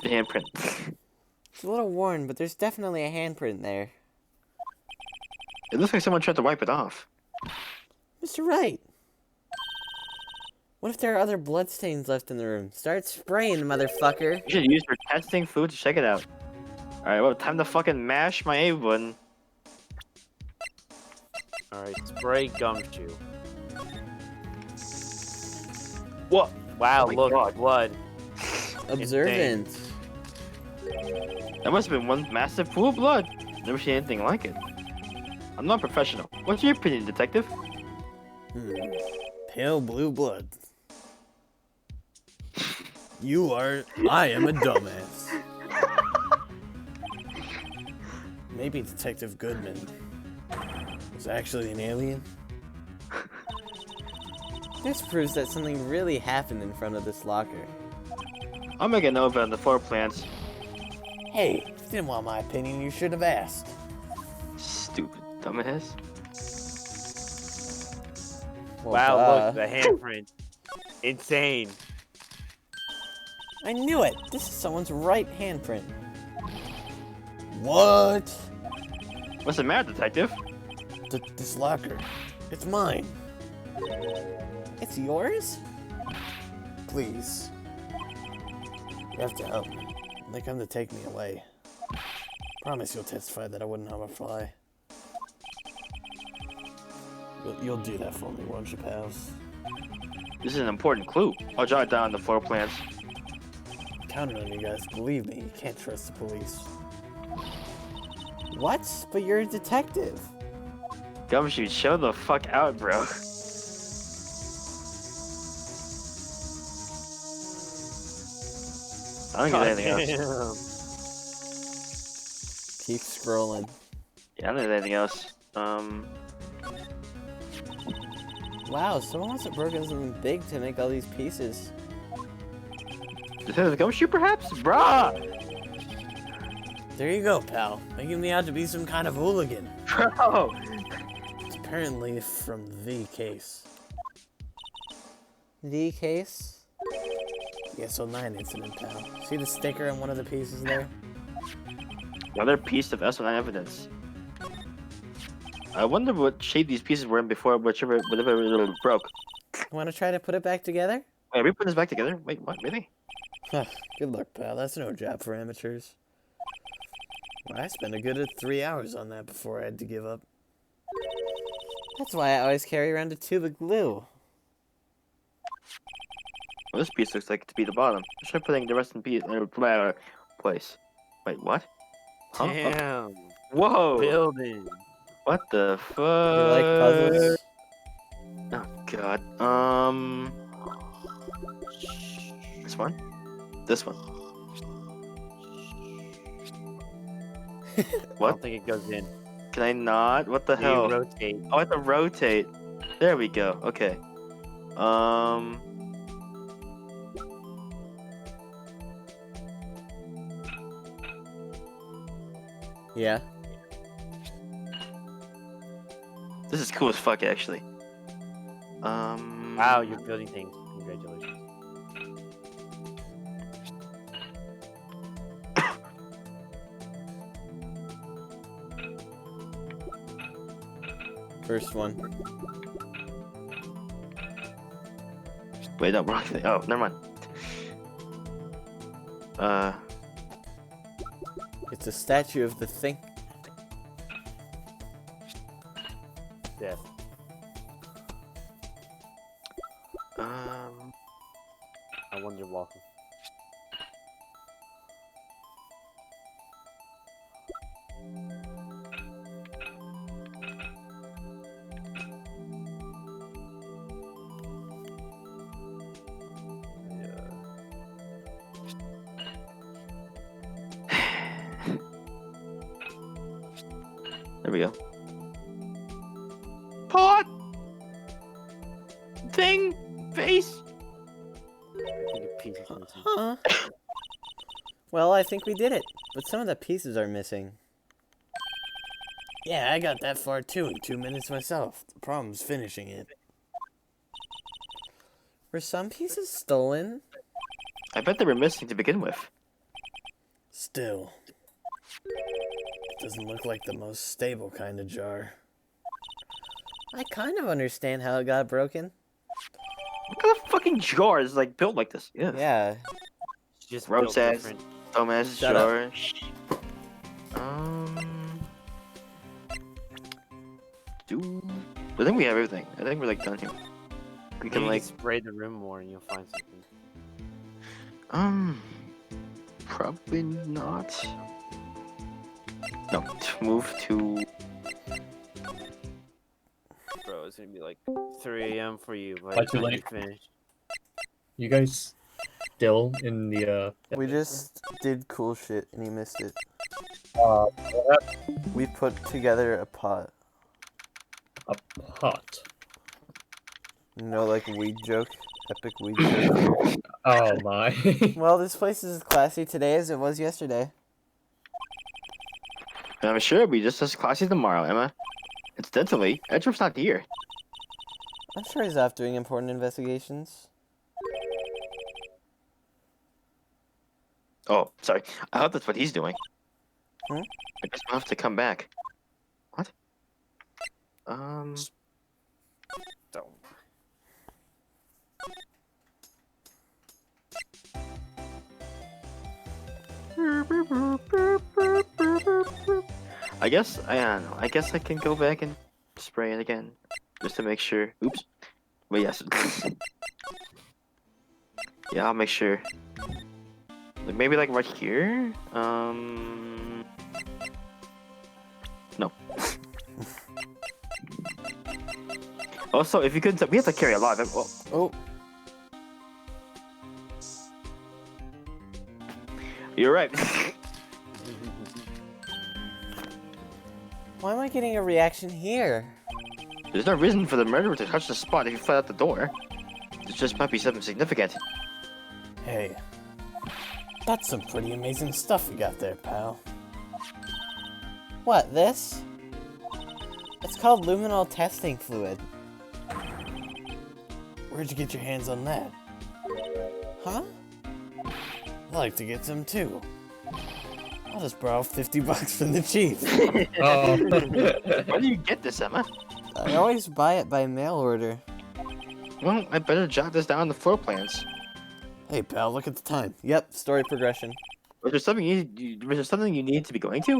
handprint. It's a little worn, but there's definitely a handprint there. It looks like someone tried to wipe it off. Mr. Wright! What if there are other bloodstains left in the room? Start spraying, motherfucker! You should use for testing food to check it out. Alright, well, time to fucking mash my A button. Alright, spray gumshoe. What? Wow, Oh my look, God. blood. Observant. That must have been one massive pool of blood. Never seen anything like it. I'm not a professional. What's your opinion, detective? Pale blue blood. I am a dumbass. Maybe Detective Goodman was actually an alien? This proves that something really happened in front of this locker. I'll make a note of it on the floor plans. Hey, if you didn't want my opinion, you should have asked. Stupid dumbass. Well, Wow, look, the handprint. Insane. I knew it! This is someone's right handprint. What? What's the matter, detective? This locker. It's mine. It's yours? Please. You have to help me. They come to take me away. Promise you'll testify that I wouldn't harm a fly. You'll do that for me, won't you, pals? This is an important clue. I'll jot it down on the floor plans. I'm counting on you guys. Believe me, you can't trust the police. What? But you're a detective. Gumshoe, show the fuck out, bro. I don't get anything else. Keep scrolling. Yeah, I don't get anything else. Wow, someone must have broken something big to make all these pieces. Is it a gumshoe, perhaps? Bruh! There you go, pal. Making me out to be some kind of hooligan. Bro! It's apparently from the case. The case? The SO9 incident, pal. See the sticker on one of the pieces there? Another piece of SO9 evidence. I wonder what shape these pieces were in before whatever broke. Want to try to put it back together? Wait, are we putting this back together? Wait, what? Really? Good luck, pal. That's no job for amateurs. I spent a good 3 hours on that before I had to give up. That's why I always carry around a tube of glue. Well, this piece looks like to be the bottom. Let's try putting the rest in place. Wait, what? Huh? Damn. Whoa! Building. What the fuck? You like puzzles? Oh god. This one? This one. I What? don't think it goes in. Can I not? What the You hell? rotate. Oh, I have to rotate. There we go. Okay. Yeah. This is cool as fuck, actually. Wow, you're building things. Congratulations. First one. Wait, no, wrong thing. Oh, never mind. It's a statue of the thing. Death. I wonder walking. There we go. Pot! Thing! Face! I think a piece is missing. Huh? Well, I think we did it, but some of the pieces are missing. Yeah, I got that far too in 2 minutes myself. The problem's finishing it. Were some pieces stolen? I bet they were missing to begin with. Still. It doesn't look like the most stable kind of jar. I kind of understand how it got broken. What kind of fucking jar is like built like this? Yeah. Yeah. It's just Road built says- different. Dumbass Shut jar. I think we have everything. I think we're like done here. We Maybe can you like spray the room more and you'll find something. probably not. No, move to. Bro, it's gonna be like 3 a.m. for you by Why the too time you late? finish. You guys still in the We just did cool shit and you missed it. what We put together a pot. a pot. You know, like weed joke? Epic weed joke. Oh my. Well, this place is as classy today as it was yesterday. I'm sure it'll be just as classy tomorrow, Emma. Incidentally, Edgeworth's not here. I'm sure he's off doing important investigations. Oh, sorry. I thought that's what he's doing. Hmm? I guess we'll have to come back. What? Don't. I guess I don't know. I guess I can go back and spray it again, just to make sure. Oops. But yes. Yeah, I'll make sure. Like maybe like right here. No. Also, if you could, we have to carry a lot of. Oh, Oh, You're right. Why am I getting a reaction here? There's no reason for the murderer to touch the spot if he fled out the door. There just might be something significant. Hey, that's some pretty amazing stuff you got there, pal. What, this? It's called luminol testing fluid. Where'd you get your hands on that? Huh? I'd like to get some too. I'll just borrow $50 from the chief. Oh. Where do you get this, Emma? I always buy it by mail order. Well, I better jot this down on the floor plans. Hey pal, look at the time. Yep, story progression. Was there something you need to be going to?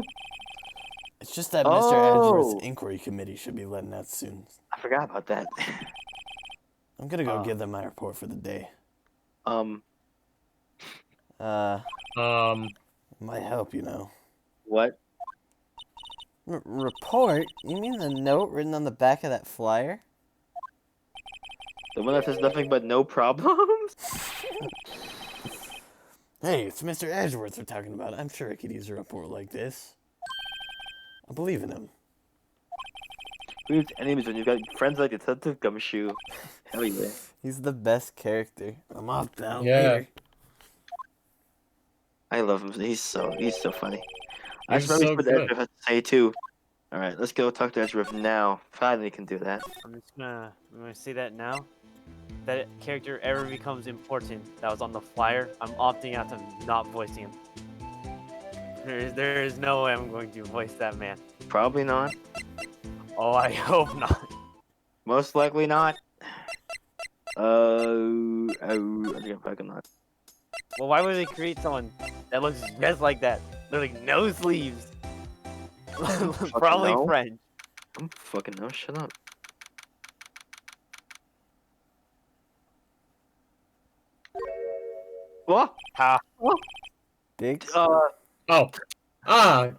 It's just that Mr. Edgeworth's inquiry committee should be letting out soon. I forgot about that. I'm gonna go give them my report for the day. Might help, you know. What? Report? You mean the note written on the back of that flyer? The one that says nothing but no problems? Hey, it's Mr. Edgeworth we're talking about. I'm sure I could use a report like this. I believe in him. Who needs enemies when you've got friends like Detective Gumshoe? Hell yeah. He's the best character. I'm off, pal. Yeah. Later. I love him. He's so funny. I He's should probably so see what good. Edgeworth has to say too. Alright, let's go talk to Edgeworth now. Finally can do that. I'm just gonna say that now. That character ever becomes important that was on the flyer, I'm opting out to not voicing him. There is no way I'm going to voice that man. Probably not. Oh, I hope not. Most likely not. I think I'm not. Well, why would they create someone that looks just like that? Literally no sleeves. Probably no. French. I'm fucking no. Shut up. What? Big? Oh.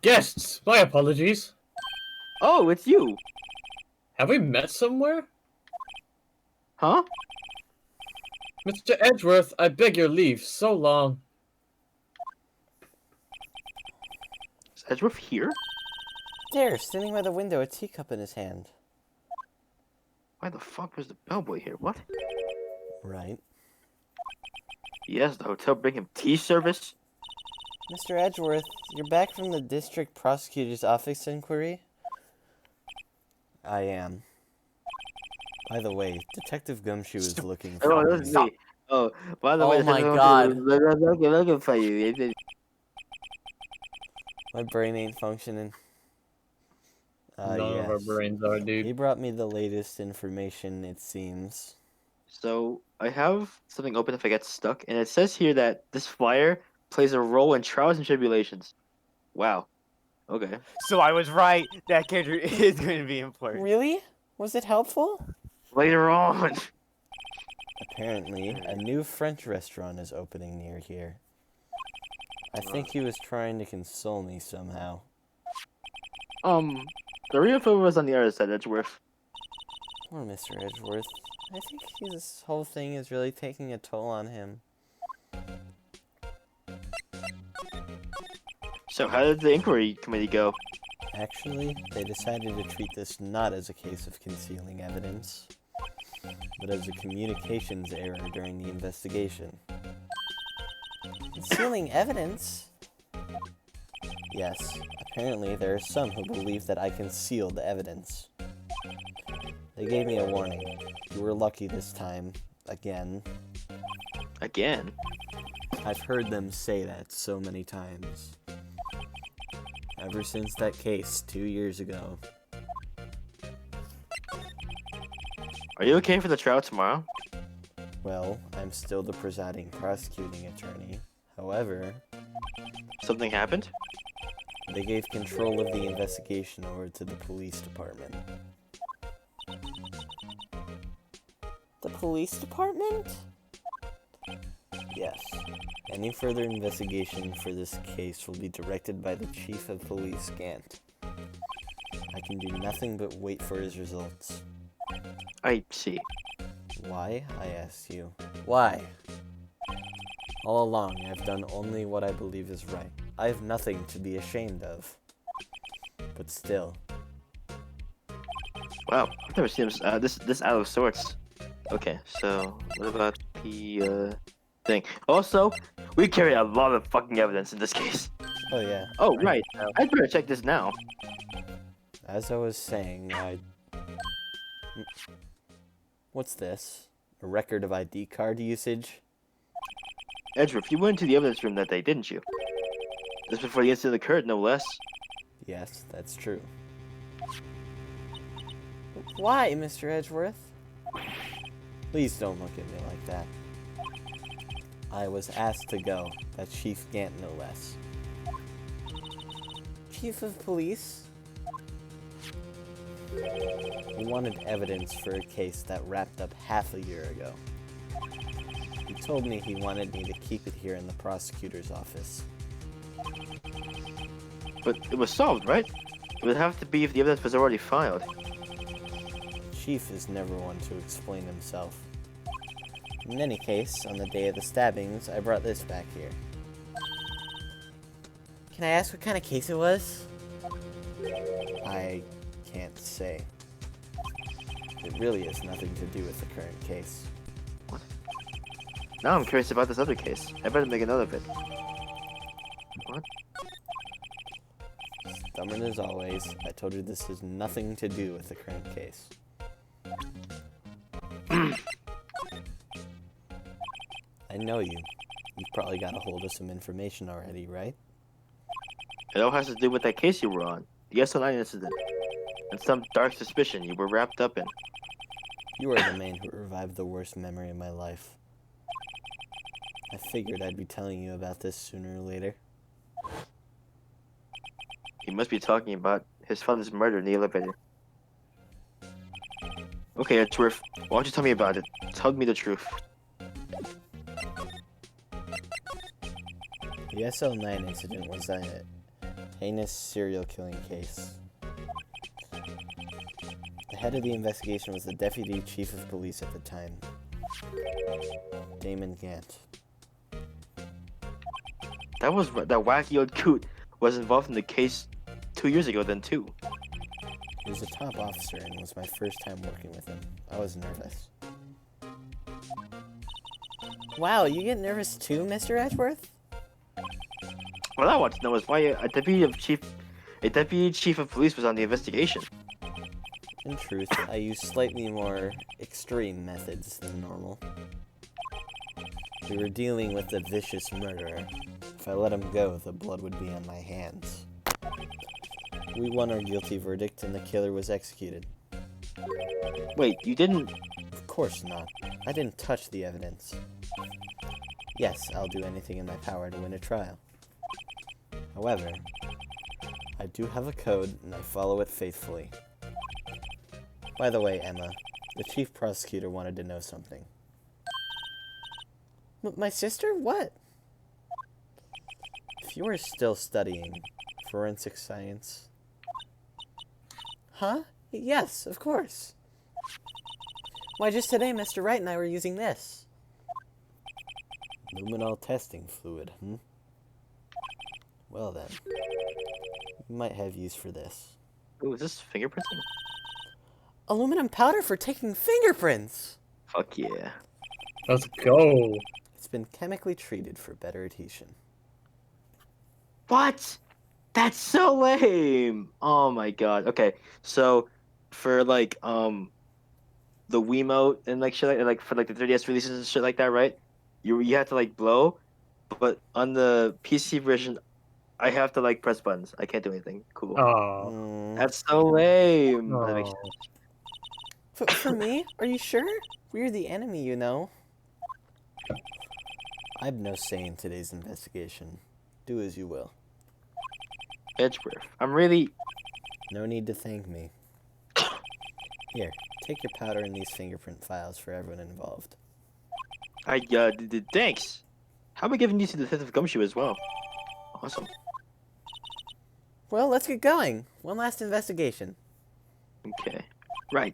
Guests. My apologies. Oh, it's you. Have we met somewhere? Huh? Mr. Edgeworth, I beg your leave. So long. Is Edgeworth here? There, standing by the window, a teacup in his hand. Why the fuck was the bellboy here? What? Right. Yes, the hotel bring him tea service? Mr. Edgeworth, you're back from the district prosecutor's office inquiry? I am. By the way, Detective Gumshoe is looking for Oh, me. that's me. Oh, by the Oh way, my God. looking for you. My brain ain't functioning. None of our Yes. brains are, He dude. brought me the latest information, it seems. So, I have something open if I get stuck, and it says here that this flyer plays a role in trials and tribulations. Wow. Okay. So I was right. That character is going to be important. Really? Was it helpful? Later on. Apparently, a new French restaurant is opening near here. I think he was trying to console me somehow. The real film was on the other side, Edgeworth. Poor Mr. Edgeworth. I think this whole thing is really taking a toll on him. So, how did the inquiry committee go? Actually, they decided to treat this not as a case of concealing evidence, but as a communications error during the investigation. Concealing evidence? Yes, apparently there are some who believe that I concealed evidence. They gave me a warning. You were lucky this time. Again. Again? I've heard them say that so many times. Ever since that case 2 years ago. Are you okay for the trial tomorrow? Well, I'm still the presiding prosecuting attorney. However, Something happened? they gave control of the investigation over to the police department. The police department? Yes. Any further investigation for this case will be directed by the Chief of Police, Gant. I can do nothing but wait for his results. I see. Why, I ask you? Why? All along, I've done only what I believe is right. I have nothing to be ashamed of. But still, Wow, I've never seen this out of sorts. Okay, so what about the thing? Also, we carry a lot of fucking evidence in this case. oh yeah, Oh right, I'd better check this now. as I was saying, What's this? A record of ID card usage? Edgeworth, you went to the evidence room that day, didn't you? Just before the incident occurred, no less. Yes, that's true. Why, Mr. Edgeworth? Please don't look at me like that. I was asked to go, by Chief Gant no less. Chief of Police? He wanted evidence for a case that wrapped up half a year ago. He told me he wanted me to keep it here in the prosecutor's office. But it was solved, right? It would have to be if the evidence was already filed. Chief is never one to explain himself. In any case, on the day of the stabbings, I brought this back here. Can I ask what kind of case it was? I can't say. It really has nothing to do with the current case. Now I'm curious about this other case. I better make a note of it. What? Stubborn as always, I told you this has nothing to do with the current case. I know you. You've probably got a hold of some information already, right? It all has to do with that case you were on. The SO9 incident. And some dark suspicion you were wrapped up in. You are the man who revived the worst memory of my life. I figured I'd be telling you about this sooner or later. He must be talking about his father's murder in the elevator. Okay, Edgeworth, why don't you tell me about it? Tell me the truth. The SL9 incident was a heinous serial killing case. The head of the investigation was the Deputy Chief of Police at the time, Damon Gant. That wacky old coot was involved in the case 2 years ago then too. He was a top officer and was my first time working with him. I was nervous. Wow, you get nervous too, Mr. Edgeworth? What I want to know is why a deputy chief of police was on the investigation. In truth, I used slightly more extreme methods than normal. We were dealing with a vicious murderer. If I let him go, the blood would be on my hands. We won our guilty verdict and the killer was executed. Wait, you didn't... Of course not. I didn't touch the evidence. Yes, I'll do anything in my power to win a trial. However, I do have a code and I follow it faithfully. By the way, Emma, the chief prosecutor wanted to know something. My sister? What? If you are still studying forensic science... Huh? Yes, of course. Why, just today Mr. Wright and I were using this. Luminol testing fluid, Well then, you might have use for this. Ooh, is this fingerprinting? Aluminum powder for taking fingerprints! Fuck yeah. Let's go. It's been chemically treated for better adhesion. What? That's so lame! Oh my god. Okay, so for like the Wiimote and like shit like for like the 3DS releases and shit like that, right? You have to like blow, but on the PC version, I have to like press buttons. I can't do anything. Cool. Oh. That's so lame. That makes Oh. For me? Are you sure? We're the enemy, you know. I've no say in today's investigation. Do as you will. Edgeworth, I'm really... No need to thank me. Here, take your powder and these fingerprint files for everyone involved. Thanks. How about giving these to Detective Gumshoe as well? Awesome. Well, let's get going. One last investigation. Okay. Right.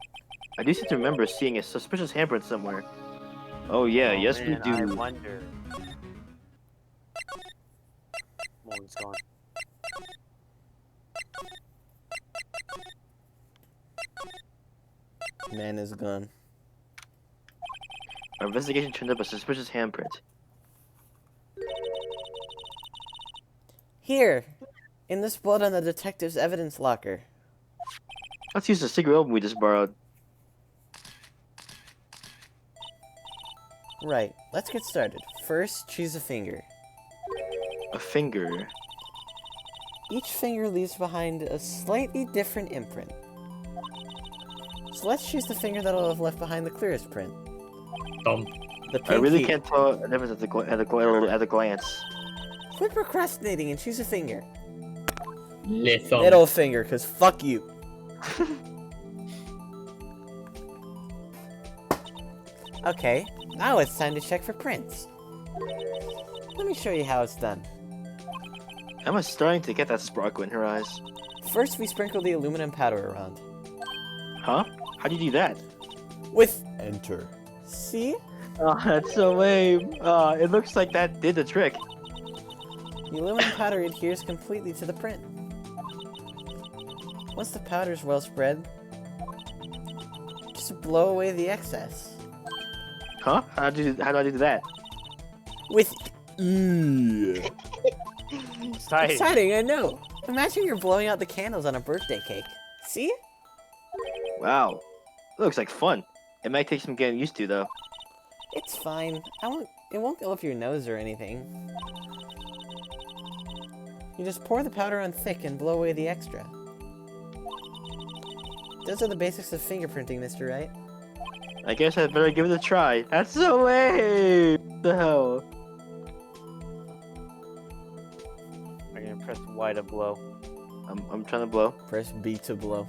I do seem to remember seeing a suspicious handprint somewhere. Oh yeah, yes we man, I do. wonder. one's gone. Man is gone. Our investigation turned up a suspicious handprint. Here! In this blood on the detective's evidence locker. Let's use the secret weapon we just borrowed. Right, let's get started. First, choose a finger. A finger. Each finger leaves behind a slightly different imprint. So let's choose the finger that'll have left behind the clearest print. The I really pinky. can't tell the difference at a glance. Quit procrastinating and choose a finger. Lethal. Middle finger, cause fuck you. Okay, now it's time to check for prints. Let me show you how it's done. Emma's starting to get that sparkle in her eyes. First, we sprinkle the aluminum powder around. Huh? How do you do that? With enter. See? Oh, that's so lame. It looks like that did the trick. The aluminum powder adheres completely to the print. Once the powder is well spread, just blow away the excess. Huh? How do I do that? With Exciting. exciting, I know. Imagine you're blowing out the candles on a birthday cake. See? Wow. It looks like fun. It might take some getting used to, though. It's fine. It won't go up your nose or anything. You just pour the powder on thick and blow away the extra. Those are the basics of fingerprinting, Mr. Wright. I guess I'd better give it a try. That's so lame! What the hell? I'm gonna press Y to blow. I'm trying to blow. Press B to blow.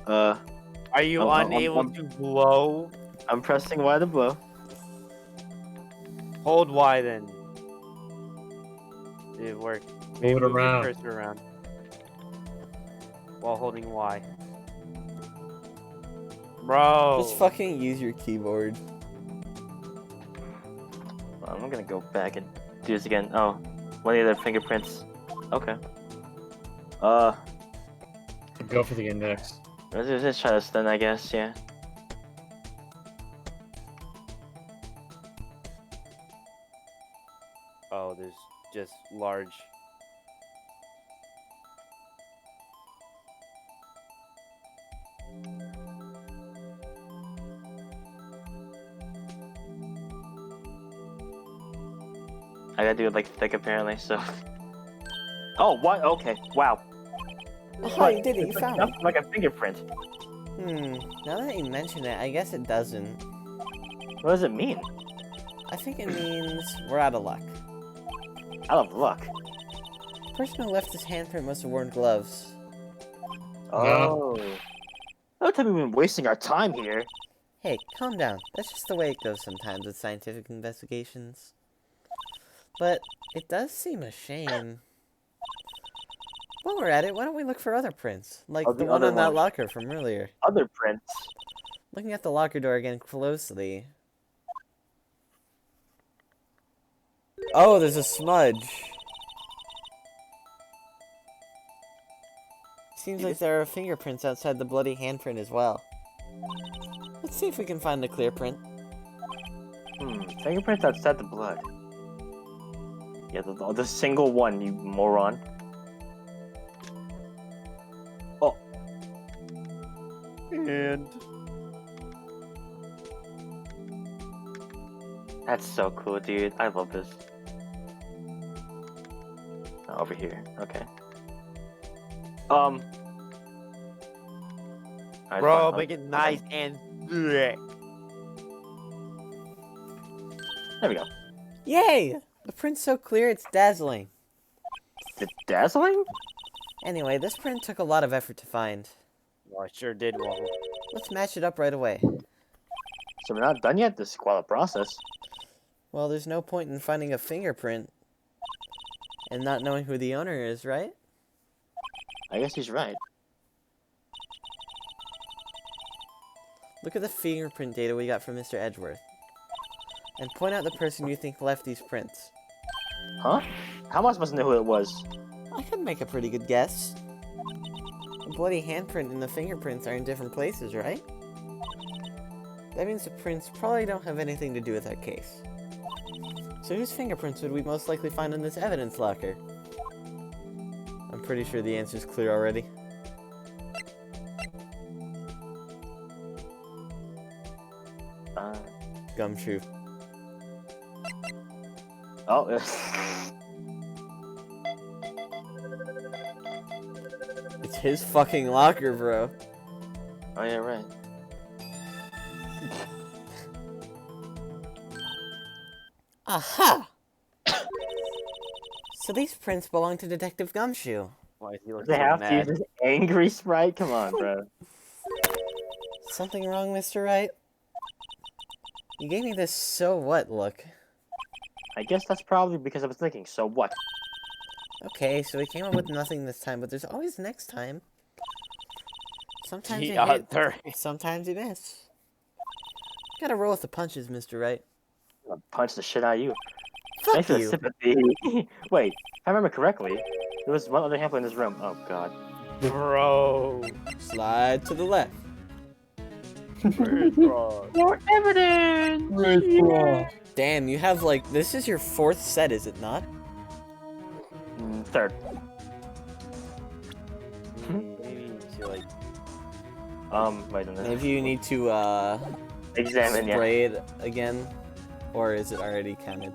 Are you unable to blow? I'm pressing Y to blow. Hold Y then. Did it work? Maybe Move it move your around. cursor around. While holding Y. Bro. Just fucking use your keyboard. I'm gonna go back and do this again. Oh, one of the other fingerprints. Okay. Go for the index. Let's just try this then, I guess, yeah. Oh, there's just large. I gotta do it like thick apparently, so. Oh, what? Okay, wow. Oh, you did it, you found it. Nothing like a fingerprint. Now that you mention it, I guess it doesn't. What does it mean? I think it means we're out of luck. Out of luck. The person who left his handprint must have worn gloves. Oh. Don't tell me we've been wasting our time here. Hey, calm down. That's just the way it goes sometimes with scientific investigations. But it does seem a shame. While we're at it, why don't we look for other prints? Like Oh, the the one other on that one. locker from earlier. Other prints. Looking at the locker door again closely. Oh, there's a smudge. Seems like there are fingerprints outside the bloody handprint as well. Let's see if we can find the clear print. Fingerprints outside the blood. Yeah, the single one, you moron. Oh. And That's so cool, dude. I love this. Oh, over here. Okay. Alright, bro, fine. make it nice and bleh. There we go. Yay! The print's so clear it's dazzling. It's dazzling? Anyway, this print took a lot of effort to find. Well, I sure did, Waffle. Let's match it up right away. So we're not done yet? This is quite a process. Well, there's no point in finding a fingerprint and not knowing who the owner is, right? I guess he's right. Look at the fingerprint data we got from Mr. Edgeworth. And point out the person you think left these prints. Huh? How am I supposed to know who it was? I could make a pretty good guess. The bloody handprint and the fingerprints are in different places, right? That means the prints probably don't have anything to do with that case. So whose fingerprints would we most likely find in this evidence locker? I'm pretty sure the answer's clear already. Gumshoe. Oh, It's his fucking locker, bro. oh yeah, right. Aha! So these prints belong to Detective Gumshoe. Why is he looking They so have to use mad? this angry sprite? Come on, bro. Something wrong, Mr. Wright? You gave me this so what look. I guess that's probably because I was thinking, so what? Okay, so we came up with nothing this time, but there's always next time. Sometimes you Yeah, hit, there. sometimes you miss. Gotta roll with the punches, Mr. Wright. I'll punch the shit out of you. Fuck Thanks for the you. sympathy. Wait, if I remember correctly, there was one other handler in this room. Oh god. Bro. Slide to the left. More evidence! Damn, you have like, this is your fourth set, is it not? Third. Maybe to like. Wait a minute. Maybe you need to, Examine, yeah. spray it again. Or is it already counted?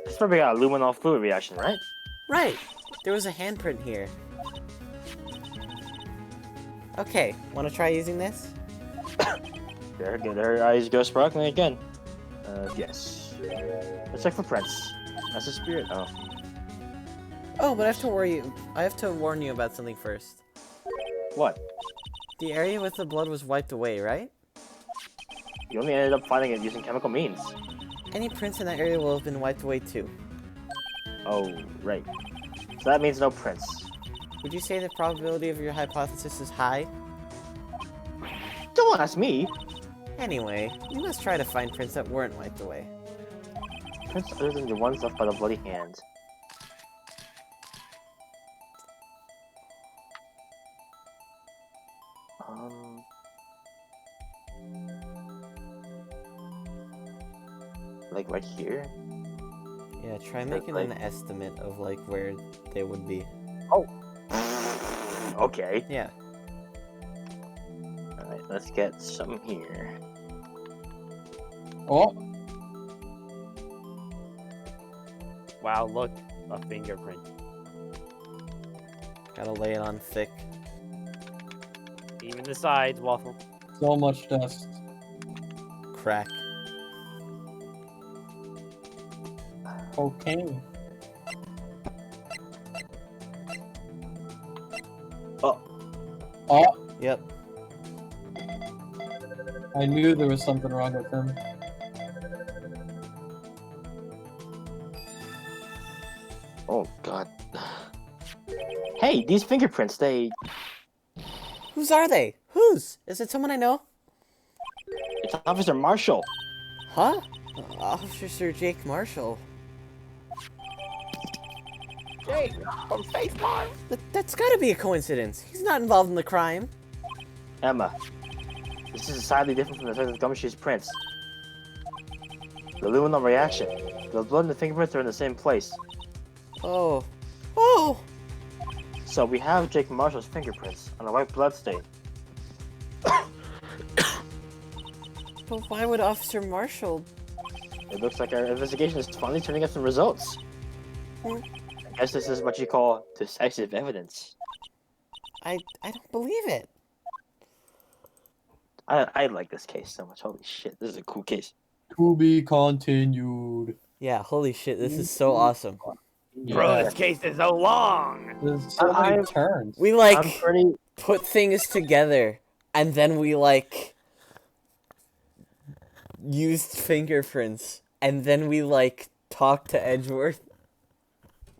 This probably got a luminol fluid reaction, right? Right! There was a handprint here. Okay, wanna try using this? Their eyes go sparkling again. Yes. Let's check for prints. That's a spirit. Oh. Oh, but I have to warn you about something first. What? The area with the blood was wiped away, right? You only ended up finding it using chemical means. Any prints in that area will have been wiped away too. Oh, right. So that means no prints. Would you say the probability of your hypothesis is high? Don't ask me. Anyway, you must try to find prints that weren't wiped away. Prints other than the ones left by the bloody hand. Like right here? Yeah, try making an estimate of like where they would be. Oh. Okay. Yeah. Alright, let's get some here. Oh, Wow, look, a fingerprint. Gotta lay it on thick. Even the sides, Waffle. so much dust. Crack. Cocaine. Oh. Oh, Yep. I knew there was something wrong with him. Oh god. Hey, these fingerprints, they... Whose are they? Whose? Is it someone I know? It's Officer Marshall. Huh? Officer Jake Marshall. Jake, from Space Mars. That's gotta be a coincidence. He's not involved in the crime. Emma. This is decidedly different from the Detective Gumshoe's prints. The luminol reaction. The blood and the fingerprints are in the same place. Oh. Oh! So we have Jake Marshall's fingerprints on a white blood stain. But why would Officer Marshall... It looks like our investigation is finally turning up some results. Hmm. I guess this is what you call decisive evidence. I don't believe it. I like this case so much. Holy shit, this is a cool case. To be continued. Yeah, holy shit, this is so awesome. Bro, Yeah. this case is so long. There's so many turns. We I'm like pretty... put things together and then we like used fingerprints and then we like talked to Edgeworth.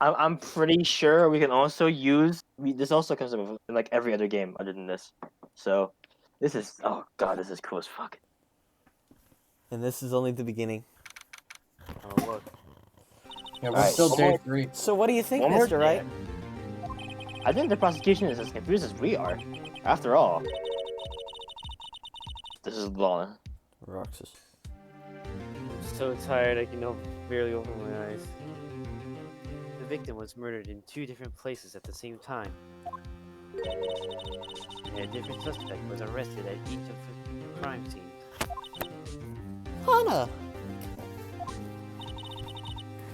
I'm pretty sure we can also use... this also comes up in like every other game other than this. So, this is... oh god, this is cool as fuck. And this is only the beginning. Oh, look. Yeah, we're Alright, still one day more- 3. So what do you think, One more Mr. Wright? I think the prosecution is as confused as we are. After all, this is Lana. Roxas. I'm so tired I can barely open my eyes. The victim was murdered in 2 different places at the same time. And a different suspect was arrested at each of the crime scenes. Hana!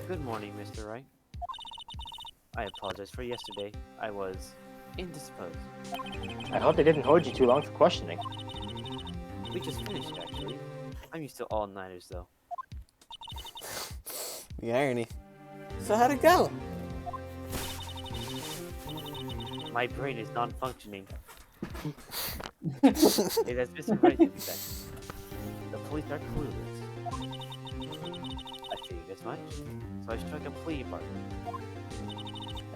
Good morning, Mr. Wright. I apologize for yesterday. I was indisposed. I hope they didn't hold you too long for questioning. We just finished, actually. I'm used to all-nighters, though. The irony. So how'd it go? My brain is non-functioning. It has Mr. Wright said. The police are clueless. I figured as much, so I struck a plea bargain.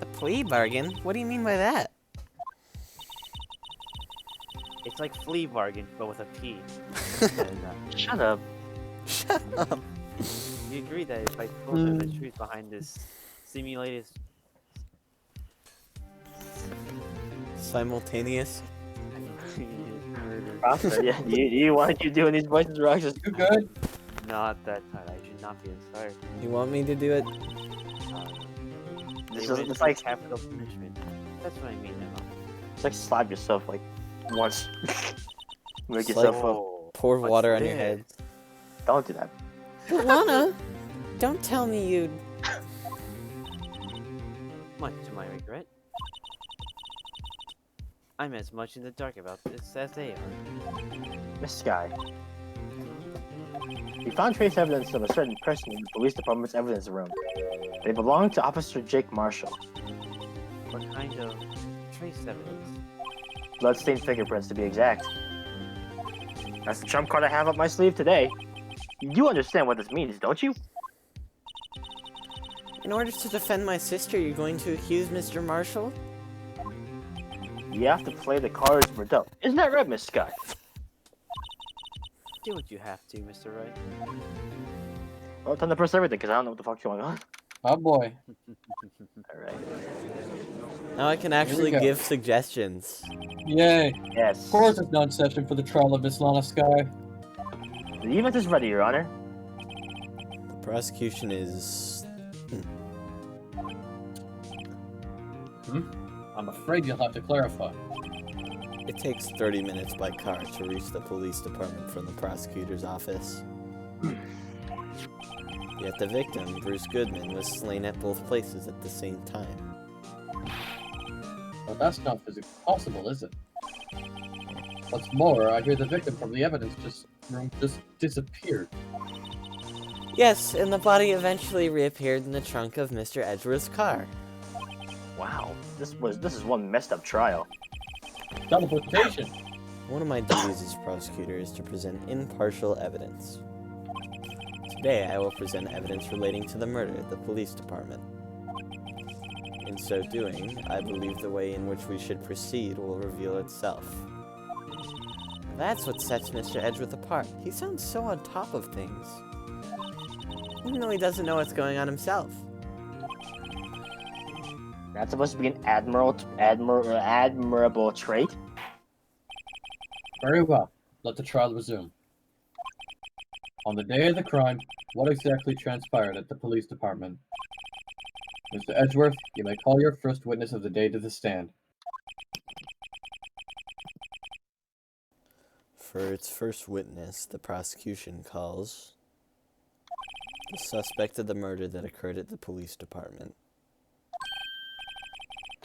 A plea bargain? What do you mean by that? It's like flea bargain, but with a P. Shut up. Shut up. We agreed that if I told them the truth behind this simulated Simultaneous? murder. Rasta, yeah, you want to keep doing these voices, Roxas? You good? Not that tight. I should not be inspired. You want me to do it? This They is went it's for like capital punishment. That's what I mean now. it's like slap yourself like once. Make It's yourself like- up. Pour What's water on your head. this? Don't do that. Lana, don't tell me you. Much to my regret. I'm as much in the dark about this as they are. Miss Sky. We found trace evidence of a certain person in the police department's evidence room. They belong to Officer Jake Marshall. What kind of trace evidence? Bloodstained fingerprints, to be exact. That's the trump card I have up my sleeve today. You do understand what this means, don't you? In order to defend my sister, you're going to accuse Mr. Marshall? You have to play the cards we're dealt. Isn't that right, Miss Sky? Do what you have to, Mr. Wright. Well, time to press everything, because I don't know what the fuck's going on. Oh boy. Alright. Now I can actually go. give suggestions. Yay. Yes. Of course it's not session for the trial of Miss Lana Sky. The event is ready, Your Honor. The prosecution is. I'm afraid you'll have to clarify. It takes 30 minutes by car to reach the police department from the prosecutor's office. Yet the victim, Bruce Goodman, was slain at both places at the same time. Well, that's not physically possible, is it? What's more, I hear the victim from the evidence room just disappeared. Yes, and the body eventually reappeared in the trunk of Mr. Edgeworth's car. Wow. This is one messed up trial. Teleportation! One of my duties as prosecutor is to present impartial evidence. Today, I will present evidence relating to the murder at the police department. In so doing, I believe the way in which we should proceed will reveal itself. That's what sets Mr. Edgeworth apart. He sounds so on top of things. Even though he doesn't know what's going on himself. That's supposed to be an admirable trait. Very well. Let the trial resume. On the day of the crime, what exactly transpired at the police department? Mr. Edgeworth, you may call your first witness of the day to the stand. For its first witness, the prosecution calls the suspect of the murder that occurred at the police department.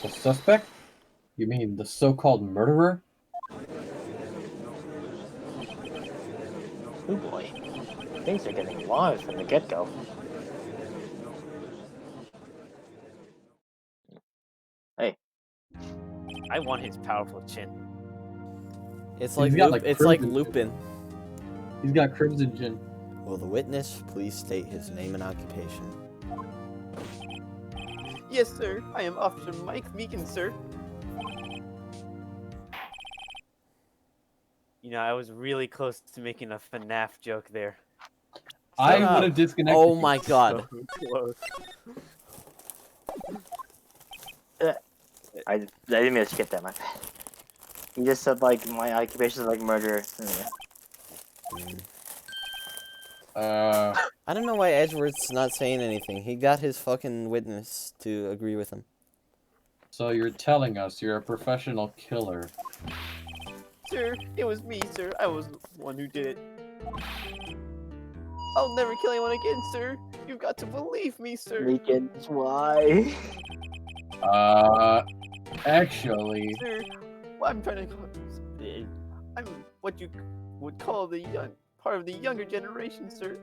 The suspect? You mean the so-called murderer? Oh boy. Things are getting wild from the get-go. Hey. I want his powerful chin. It's He's like, got, like, it's like crimson. Lupin. He's got crimson gin. Will the witness please state his name and occupation? Yes, sir. I am Officer Mike Meekin, sir. You know, I was really close to making a FNAF joke there. I up. would have disconnected. Oh you. my god. I didn't mean to skip that, my bad. You just said, like, my occupation is like murderer. I don't know why Edgeworth's not saying anything. He got his fucking witness to agree with him. So you're telling us you're a professional killer? Sir, it was me, sir. I was the one who did it. I'll never kill anyone again, sir. You've got to believe me, sir. Weekends, why? Actually, Sir, well, I'm trying to. I'm what you would call the young part of the younger generation, sir.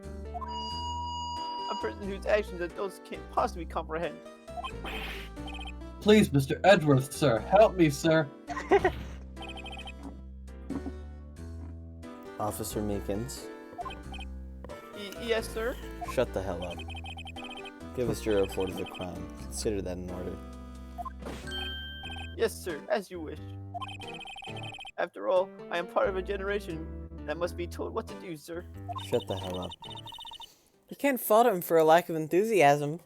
A person whose actions adults can't possibly comprehend. please, Mr. Edgeworth, sir, help me, sir. Officer Meekins, Yes, sir. shut the hell up. Give us your report of the crime. Consider that in order. Yes, sir. As you wish. After all, I am part of a generation that must be told what to do, sir. Shut the hell up. You can't fault him for a lack of enthusiasm.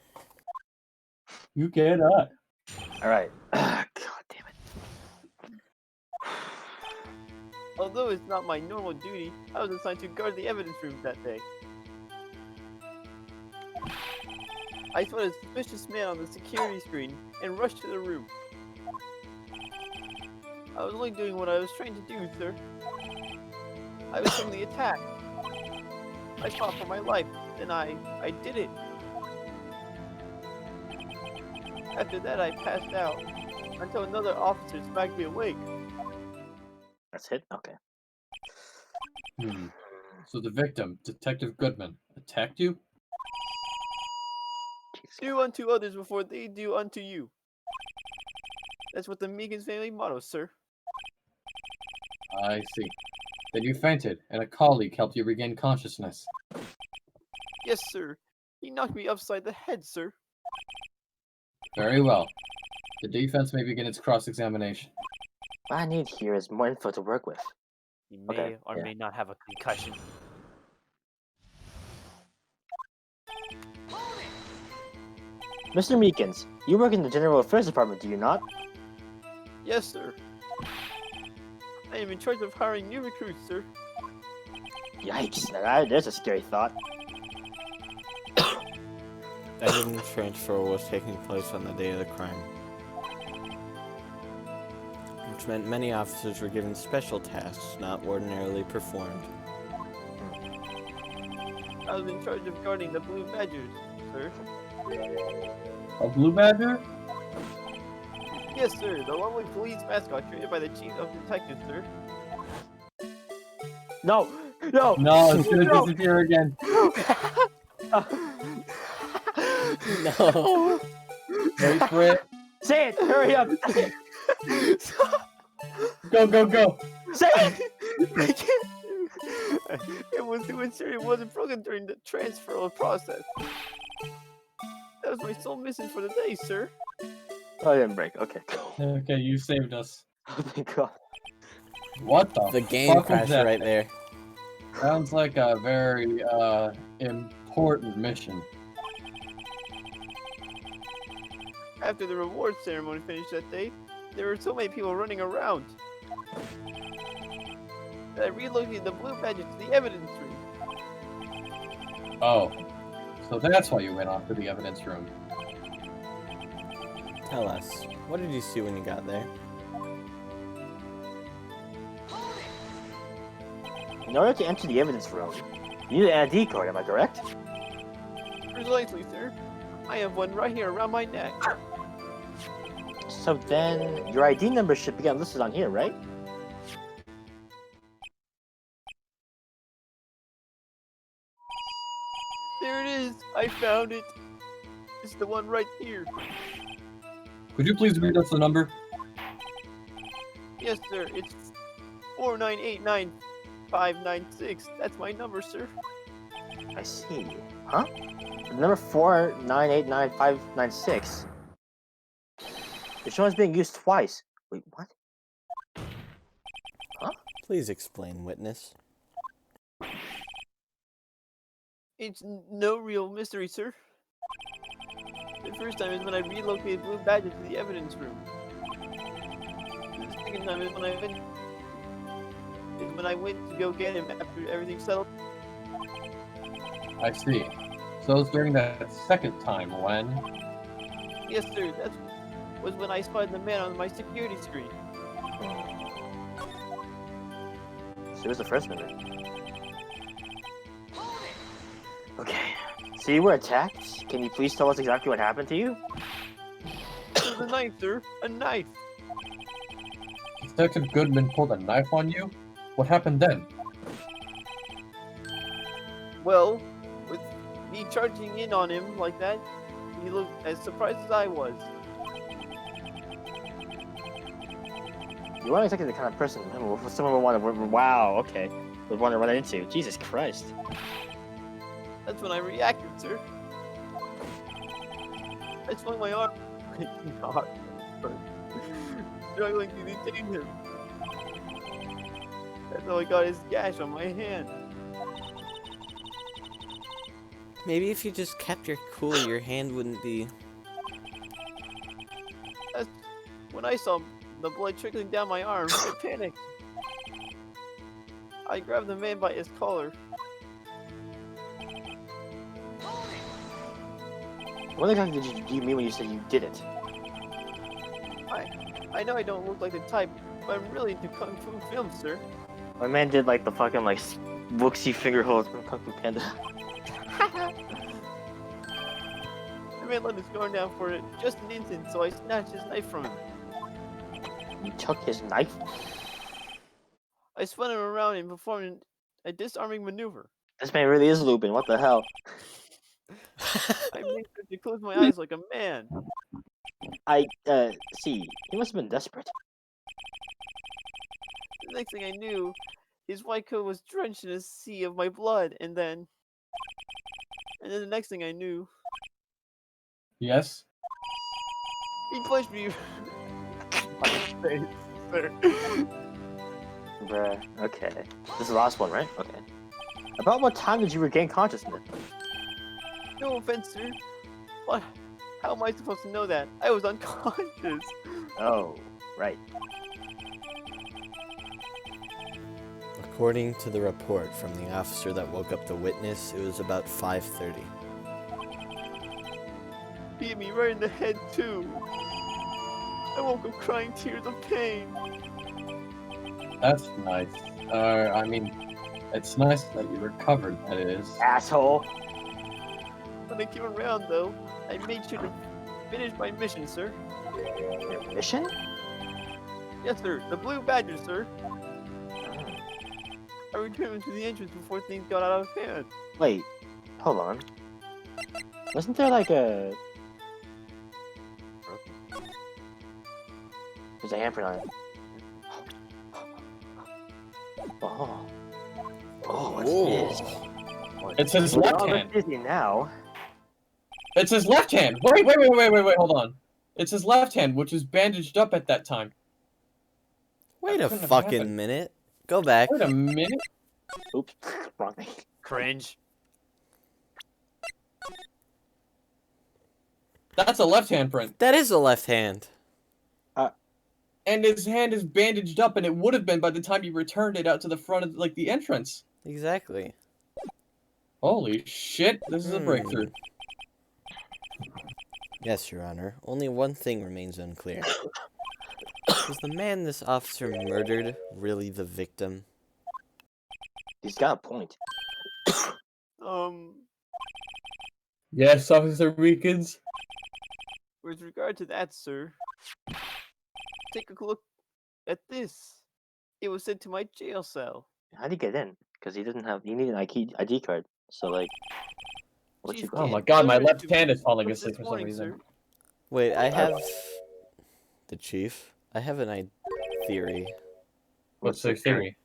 You cannot. Alright. God damn it. Although it's not my normal duty, I was assigned to guard the evidence room that day. I saw a suspicious man on the security screen and rushed to the room. I was only doing what I was trained to do, sir. I was from the attack. I fought for my life, and I did it. After that, I passed out until another officer smacked me awake. That's it? Okay. So the victim, Detective Goodman, attacked you? Do unto others before they do unto you. That's what the Meekins family motto, sir. I see. Then you fainted, and a colleague helped you regain consciousness. Yes, sir. He knocked me upside the head, sir. Very well. The defense may begin its cross-examination. What I need here is more info to work with. You may Okay, or yeah. may not have a concussion. Mr. Meekins, you work in the General Affairs Department, do you not? Yes, sir. I am in charge of hiring new recruits, sir. Yikes, there's a scary thought. Evidence transfer was taking place on the day of the crime, which meant many officers were given special tasks not ordinarily performed. I was in charge of guarding the Blue Badgers, sir. A blue badger? Yes, sir. The lovely police mascot created by the chief of detectives, sir. No! No! No, it's gonna disappear again. No. Wait for it. Say it! Hurry up! Go, go, go! Say it! I can't. It was to ensure it wasn't broken during the transfer process. That was my sole mission for the day, sir. Oh, I didn't break. Okay. Okay, you saved us. Oh, thank God. What the The game fuck was crashed that? right there. Sounds like a very, important mission. After the reward ceremony finished that day, there were so many people running around that I relocated the Blue Badger to the evidence room. Oh. So that's why you went off to the evidence room. Tell us, what did you see when you got there? In order to enter the evidence room, you need an ID card, am I correct? Precisely, sir. I have one right here around my neck. So then, your ID number should be listed on here, right? There it is. I found it. It's the one right here. Could you please read us the number? Yes, sir. It's 4989596. That's my number, sir. I see. Huh? The number 4989596. The show is being used twice. Wait, what? Please explain, witness. It's no real mystery, sir. The first time is when I relocated Blue Badger to the evidence room. The second time is when I went to go get him after everything settled. I see. So it was during that second time when... Yes, sir. That was when I spotted the man on my security screen. So it was the first minute. Okay. So you were attacked? Can you please tell us exactly what happened to you? It was a knife, sir. A knife. Detective Goodman pulled a knife on you? What happened then? Well, with me charging in on him like that, he looked as surprised as I was. You weren't exactly the kind of person someone would want to. Wow, okay. Would want to run into. Jesus Christ. That's when I reacted, sir. I swung my arm, struggling to detain him. That's how I got his gash on my hand. Maybe if you just kept your cool, your hand wouldn't be... That's when I saw the blood trickling down my arm. I panicked. I grabbed the man by his collar. What exactly did you mean when you said you did it? I know I don't look like the type, but I'm really into Kung Fu films, sir. My man did like the fucking like wooksy finger holds from Kung Fu Panda. The man let his guard down for it just an instant, so I snatched his knife from him. You took his knife? I spun him around and performed a disarming maneuver. This man really is Lupin, what the hell? I made sure to close my eyes like a man. See, he must have been desperate. The next thing I knew, his white coat was drenched in a sea of my blood, and then the next thing I knew, Yes? he punched me. My face, sir. Bruh, okay. This is the last one, right? Okay. About what time did you regain consciousness? No offense, sir, but how am I supposed to know that? I was unconscious. Oh, right. According to the report from the officer that woke up the witness, it was about 5:30. He hit me right in the head, too. I woke up crying tears of pain. That's nice. I mean, it's nice that you recovered, that is. Asshole! When I came around, though, I made sure to finish my mission, sir. Your mission? Yes, sir. The Blue Badger, sir. I returned him to the entrance before things got out of hand. Wait, hold on. Wasn't there like a... There's a handprint on it. Oh. Oh, what's this? It's his We're left all hand. busy now. It's his left hand. Wait, hold on. It's his left hand, which is bandaged up at that time. Wait That a couldn't have fucking happened. minute. Go back. Wait a minute. Oops, wrong thing. Cringe. That's a left hand print. That is a left hand. And his hand is bandaged up, and it would have been by the time you returned it out to the front of, like, the entrance. Exactly. Holy shit, this is a breakthrough. Yes, Your Honor. Only one thing remains unclear. Was the man this officer murdered really the victim? He's got a point. Yes, Officer Weekends. With regard to that, sir, take a look at this. It was sent to my jail cell. How'd he get in? Because he doesn't have... You need an ID card. So, like... What you Chief Oh got? my god, my delivered left to hand me is falling just asleep this for some morning, reason. sir. Wait, I have... The chief? I have an theory. What's the theory?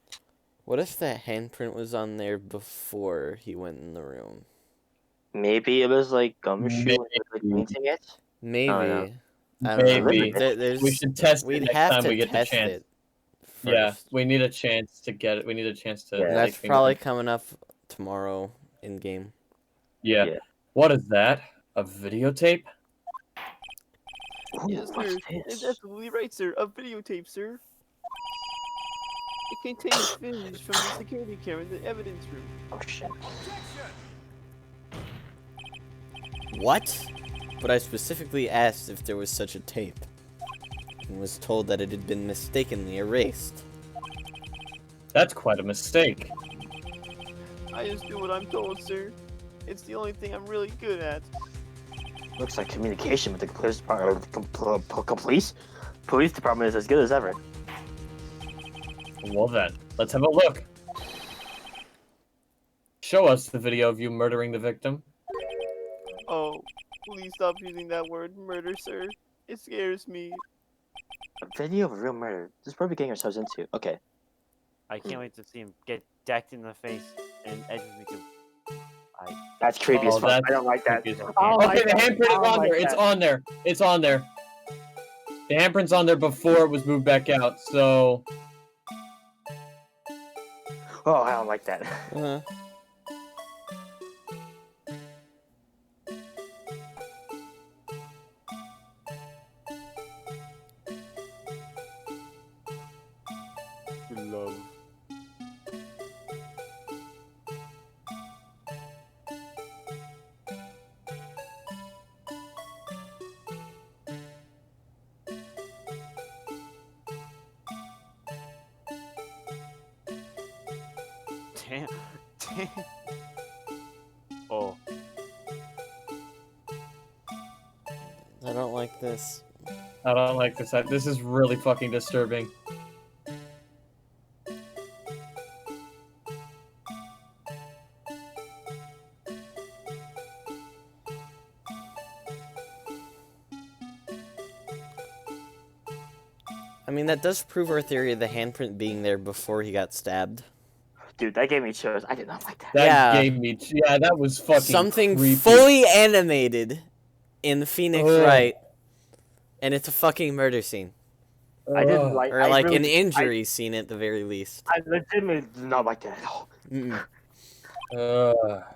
What if that handprint was on there before he went in the room? Maybe it was, like, Gumshoe Maybe. when he was, like, painting it? Maybe. no. I don't know. Maybe. There's, We should test it we'd next have time to we get the test chance. it first. Yeah, we need a chance to get it. We need a chance to. Yeah. And that's take probably fingerprints. coming up tomorrow in game. Yeah. Yeah. What is that? A videotape? Ooh, Yes, what's sir. this? That's absolutely right, sir. A videotape, sir. It contains footage from the security camera in the evidence room. Oh shit. What? But I specifically asked if there was such a tape, and was told that it had been mistakenly erased. That's quite a mistake. I just do what I'm told, sir. It's the only thing I'm really good at. Looks like communication with the police department, police department is as good as ever. Well then, let's have a look. Show us the video of you murdering the victim. Oh, please stop using that word, murder, sir. It scares me. A video of a real murder. This is what we're getting ourselves into. Okay. I can't wait to see him get decked in the face and Edge me too. That's creepy as Oh, fuck. that's I don't like that. creepy as fuck. I don't Okay, like the that. handprint I is don't on like there. It's that. on there. It's on there. The handprint's on there before it was moved back out, so... Oh, I don't like that. Uh-huh. Love. Damn. Damn. Oh. I don't like this. I don't like this. This is really fucking disturbing. I mean, that does prove our theory of the handprint being there before he got stabbed. Dude, that gave me chills. I did not like that. That Yeah. gave me... Yeah, that was fucking Something creepy. fully animated in Phoenix Ugh. Wright, and it's a fucking murder scene. I didn't Ugh. like. Or I like really, an injury scene at the very least. I legitimately did not like that at all. Mm-mm.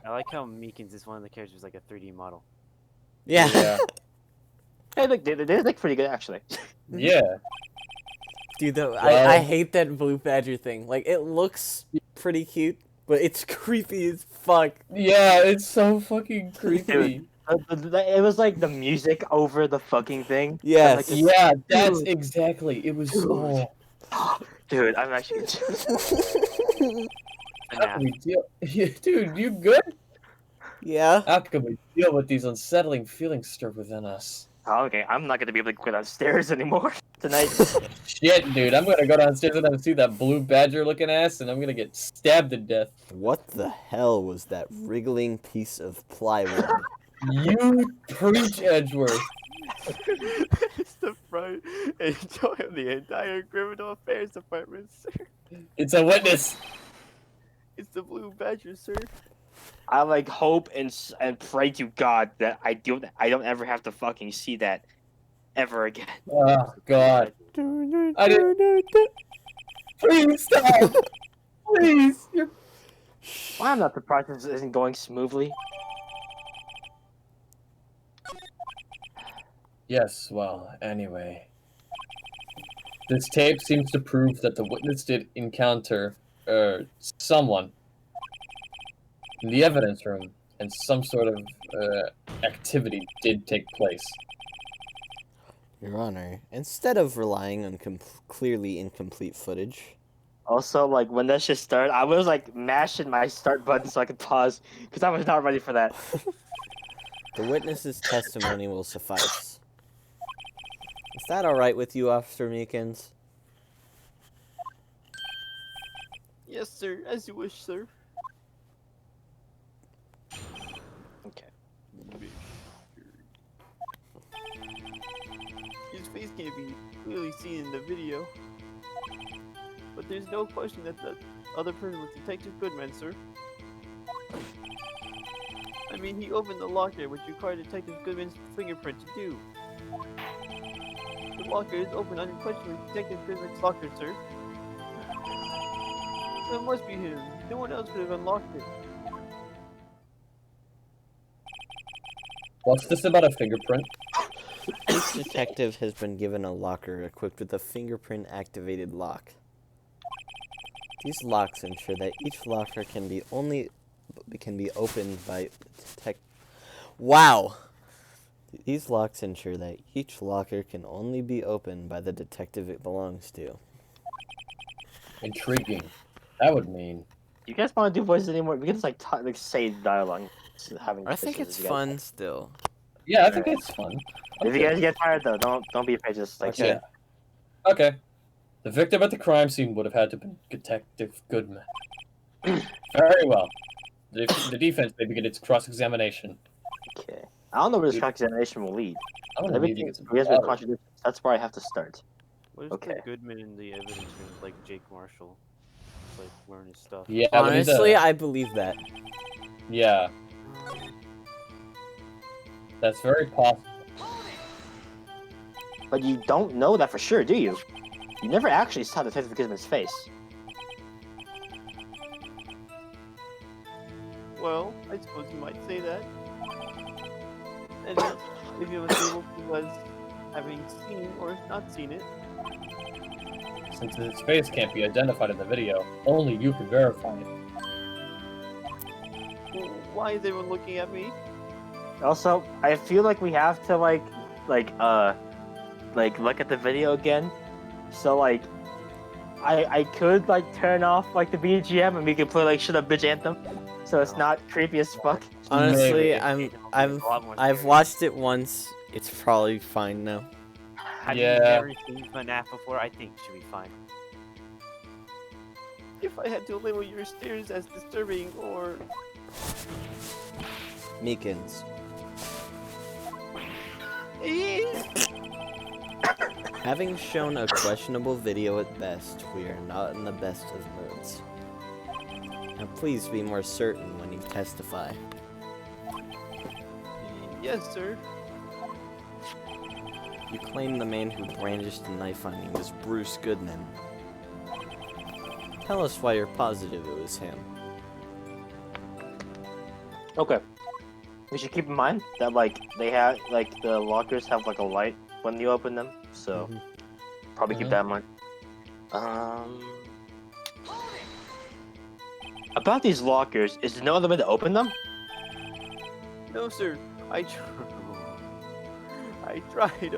I like how Meekins is one of the characters like a 3D model. Yeah. Yeah. Hey, look, they look pretty good actually. Yeah. Dude, though, Well- I hate that blue badger thing. Like, it looks pretty cute, but it's creepy as fuck. Yeah, it's so fucking creepy. Dude. It was like the music over the fucking thing. Yes. Like, Yeah, that's Dude. exactly. It was so... dude, I'm actually. How can we deal... Dude, you good? Yeah. How can we deal with these unsettling feelings stirred within us? Oh, okay, I'm not gonna be able to go downstairs anymore tonight. Shit, dude, I'm gonna go downstairs and see that blue badger looking ass, and I'm gonna get stabbed to death. What the hell was that wriggling piece of plywood? You preach, Edgeworth. It's the front and joy of the entire criminal affairs department, sir. It's a witness. It's the blue badger, sir. I like hope and pray to God that I don't ever have to fucking see that ever again. Oh, God. I didn't... Please stop. Please. You're... Well, I'm not surprised this isn't going smoothly. Yes, well, anyway. This tape seems to prove that the witness did encounter, someone in the evidence room, and some sort of, activity did take place. Your Honor, instead of relying on clearly incomplete footage, Also, like when that shit started, I was like mashing my start button so I could pause because I was not ready for that. the witness's testimony will suffice. Is that alright with you, Officer Meekins? Yes, sir. As you wish, sir. Okay. His face can't be clearly seen in the video. But there's no question that the other person was Detective Goodman, sir. I mean, he opened the locker, which required Detective Goodman's fingerprint to do. The locker is open unquestionably Detective Goodman's locker, sir. So it must be him. No one else could have unlocked it. What's this about a fingerprint? Each detective has been given a locker equipped with a fingerprint-activated lock. These locks ensure that each locker can be opened by Wow! These locks ensure that each locker can only be opened by the detective it belongs to. Intriguing. That would mean. You guys want to do voices anymore? We can just like say dialogue. Having I think voices, it's you guys- fun still. Yeah, I think it's fun. If you guys get tired though, don't be afraid to just like Okay. say. Okay. The victim at the crime scene would have had to be Detective Goodman. Very well. The defense may begin its cross-examination. Okay. I don't know where this cross-examination will lead. I don't know Everything if begins with contradictions. That's where I have to start. What is Okay. the Goodman in the evidence room like Jake Marshall? Like learning stuff. Yeah, Honestly, I believe that. Yeah. That's very possible. But you don't know that for sure, do you? You never actually saw Detective Gizman's face. Well, I suppose you might say that. And if you was able to was having seen or not seen it, Since his face can't be identified in the video, only you can verify it. well, why is everyone looking at me? Also, I feel like we have to like look at the video again. So like, I could like turn off like the BGM and we could play like "Shut Up, Bitch" anthem, so it's not creepy as fuck. Honestly, Maybe. I've watched it once. It's probably fine now. Have Yeah. you never seen FNAF before? I think it should be fine. If I had to label your stares as disturbing or Meekins. Having shown a questionable video at best, we are not in the best of moods. Now please be more certain when you testify. yes, sir. You claim the man who brandished the knife on you was Bruce Goodman. Tell us why you're positive it was him. Okay. We should keep in mind that like they have like the lockers have like a light when you open them, so probably keep that in mind. About these lockers, is there no other way to open them? No, sir. I tried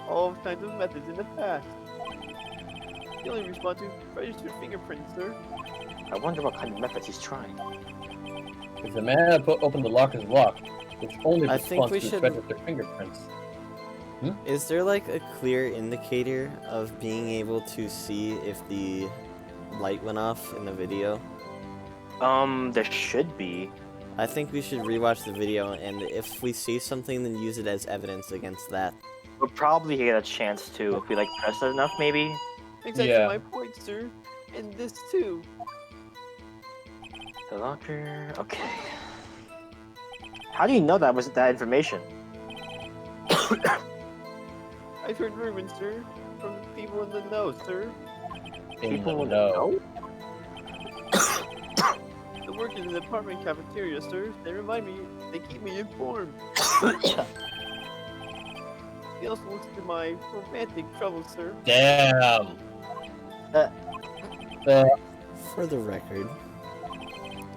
all kinds of methods in the past. The only response to registered fingerprints, sir. I wonder what kind of methods he's trying. If the man had opened the locker's lock, its only I think response we to should- register fingerprints. Is there like a clear indicator of being able to see if the light went off in the video? There should be. I think we should rewatch the video, and if we see something, then use it as evidence against that. We'll probably get a chance to if we like press it enough, maybe. Exactly Yeah. my point, sir. And this too. The locker. Okay. How do you know that was that information? I've heard rumors, sir, from people in the know, sir. People will will know. The workers in the apartment cafeteria, sir. They remind me. They keep me informed. They also look into my romantic troubles, sir. Damn. For the record,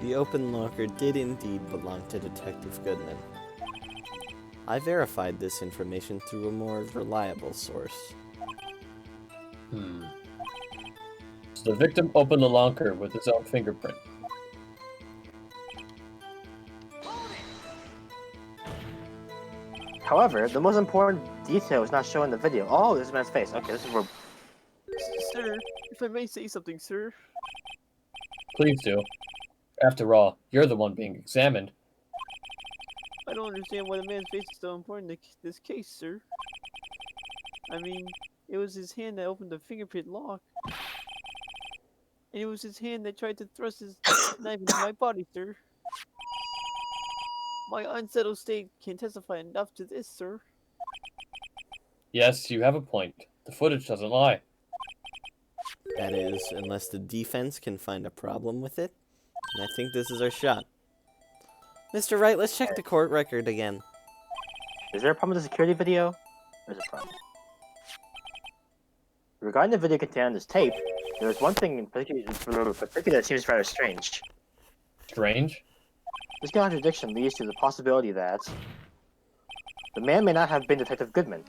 the open locker did indeed belong to Detective Goodman. I verified this information through a more reliable source. So the victim opened the locker with his own fingerprint. However, the most important detail is not shown in the video. Oh, this man's face. Okay, this is where. Sir, if I may say something, sir. Please do. After all, you're the one being examined. I don't understand why the man's face is so important in this case, sir. I mean, it was his hand that opened the fingerprint lock. And it was his hand that tried to thrust his knife into my body, sir. My unsettled state can testify enough to this, sir. Yes, you have a point. The footage doesn't lie. That is, unless the defense can find a problem with it. And I think this is our shot. Mr. Wright, let's check the court record again. Is there a problem with the security video? There's a problem. Regarding the video contained on this tape, there is one thing in particular that seems rather strange. Strange? This contradiction leads to the possibility that the man may not have been Detective Goodman.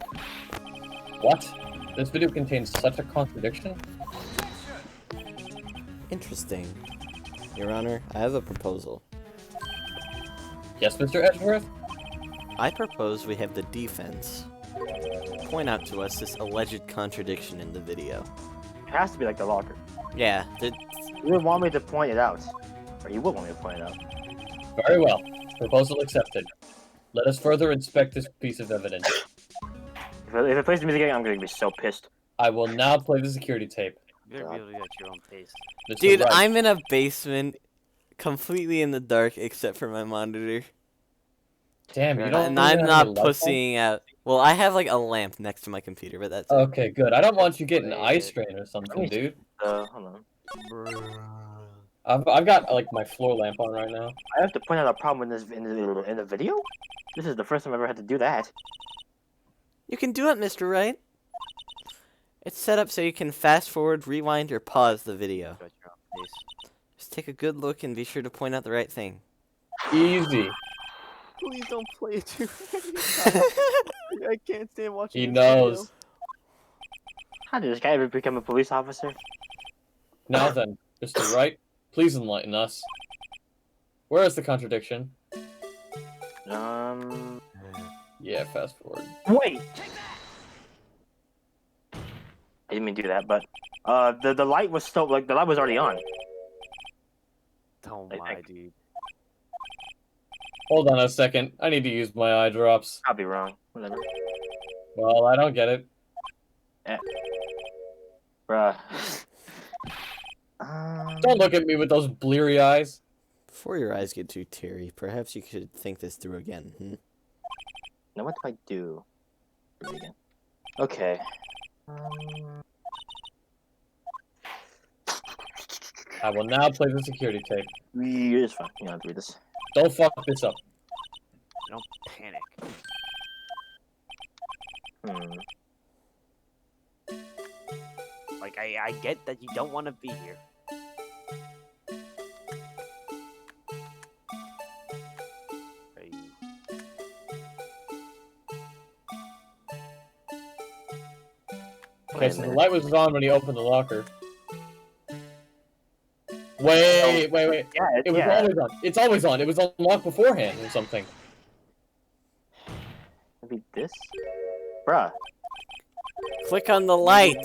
What? This video contains such a contradiction? Interesting. Your Honor, I have a proposal. Yes, Mr. Edgeworth? I propose we have the defense point out to us this alleged contradiction in the video. It has to be like the locker. Yeah, You would want me to point it out. Or you would want me to point it out. Very well. Proposal accepted. Let us further inspect this piece of evidence. If it plays the music again, I'm gonna be so pissed. I will now play the security tape. You're gonna be able to do at your own pace. Mr. dude, Wright, I'm in a basement, completely in the dark except for my monitor, Damn, you don't and really I'm have not your light on? pussying out. Well, I have like a lamp next to my computer, but that's it. Okay, good. I don't want you getting eye strain or something, dude. Hold on. I've got like my floor lamp on right now. I have to point out a problem in the video? This is the first time I've ever had to do that. You can do it, Mr. Wright. It's set up so you can fast forward, rewind, or pause the video. At your own pace. Just take a good look and be sure to point out the right thing. Easy. Please don't play it too many I can't stand watching He this knows. How did this guy ever become a police officer? Now then, Mr. Wright, please enlighten us. Where is the contradiction? Yeah, fast forward. Wait! I didn't mean to do that, but the light was still the light was already on. Oh I my, think- dude. Hold on a second. I need to use my eye drops. I'll be wrong. Whatever. Well, I don't get it. Bruh. Don't look at me with those bleary eyes. Before your eyes get too teary, perhaps you should think this through again. Now what do I do? Again. Okay. I will now play the security tape. It's fine. You don't have to read this. Don't fuck this up. Don't panic. Like, I get that you don't want to be here. Are you... Okay, so the light was on when he opened the locker. Wait. Yeah, It was always on. It's always on. It was unlocked beforehand or something. Maybe this? Bruh. Click on the light.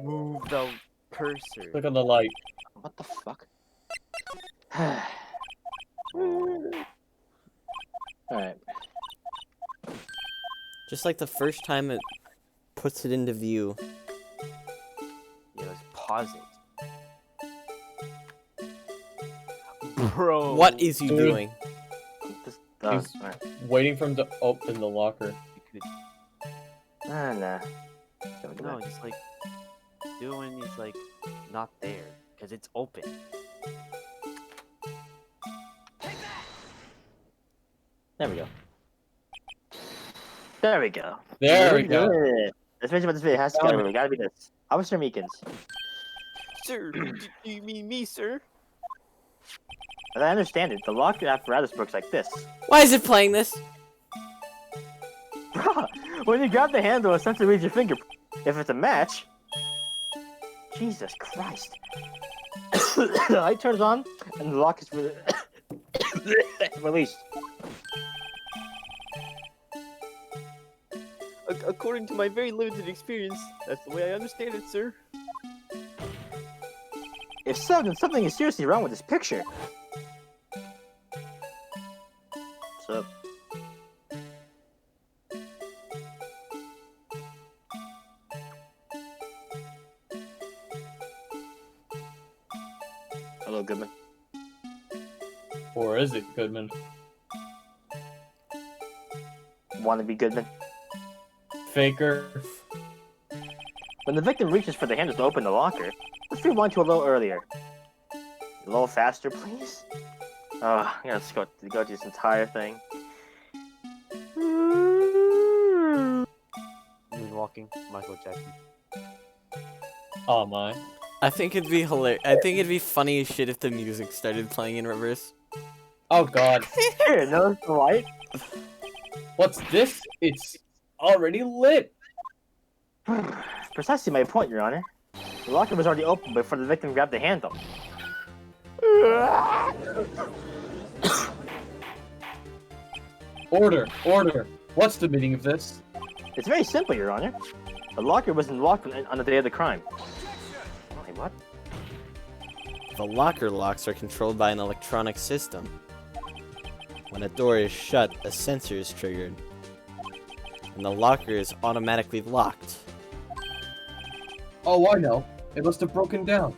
Move the cursor. Click on the light. What the fuck? Alright. Just like the first time it puts it into view. Yeah, let's pause it. Bro. What is he Dude. doing? This, He's- alright. Waiting for him to open the locker. You Nah. could, no, just like do it when he's like not there, because it's open. There we go. There we go. There we go. Let's mention about this video. It has to go. Gotta be this. Officer Meekins. Sir, do you mean me, sir? As I understand it, the locker apparatus works like this. Why is it playing this? When you grab the handle, a sensor reads your finger. If it's a match... Jesus Christ. The light turns on, and the lock is released. According to my very limited experience, that's the way I understand it, sir. If so, then something is seriously wrong with this picture. What's up? Hello, Goodman. Or is it Goodman? Wanna be Goodman? Faker. When the victim reaches for the handle to open the locker, let's rewind to a little earlier. A little faster, please. Oh, let's go through this entire thing. walking, Michael Jackson. Oh my. I think it'd be hilarious. I think it'd be funny as shit if the music started playing in reverse. Oh god. Here, notice the light? What's this? It's already lit. Precisely my point, Your Honor. The locker was already open before the victim grabbed the handle. Order, order. What's the meaning of this? It's very simple, Your Honor. The locker wasn't locked on the day of the crime. Wait, what? The locker locks are controlled by an electronic system. When a door is shut, a sensor is triggered, and the locker is automatically locked. Oh, I know. It must have broken down.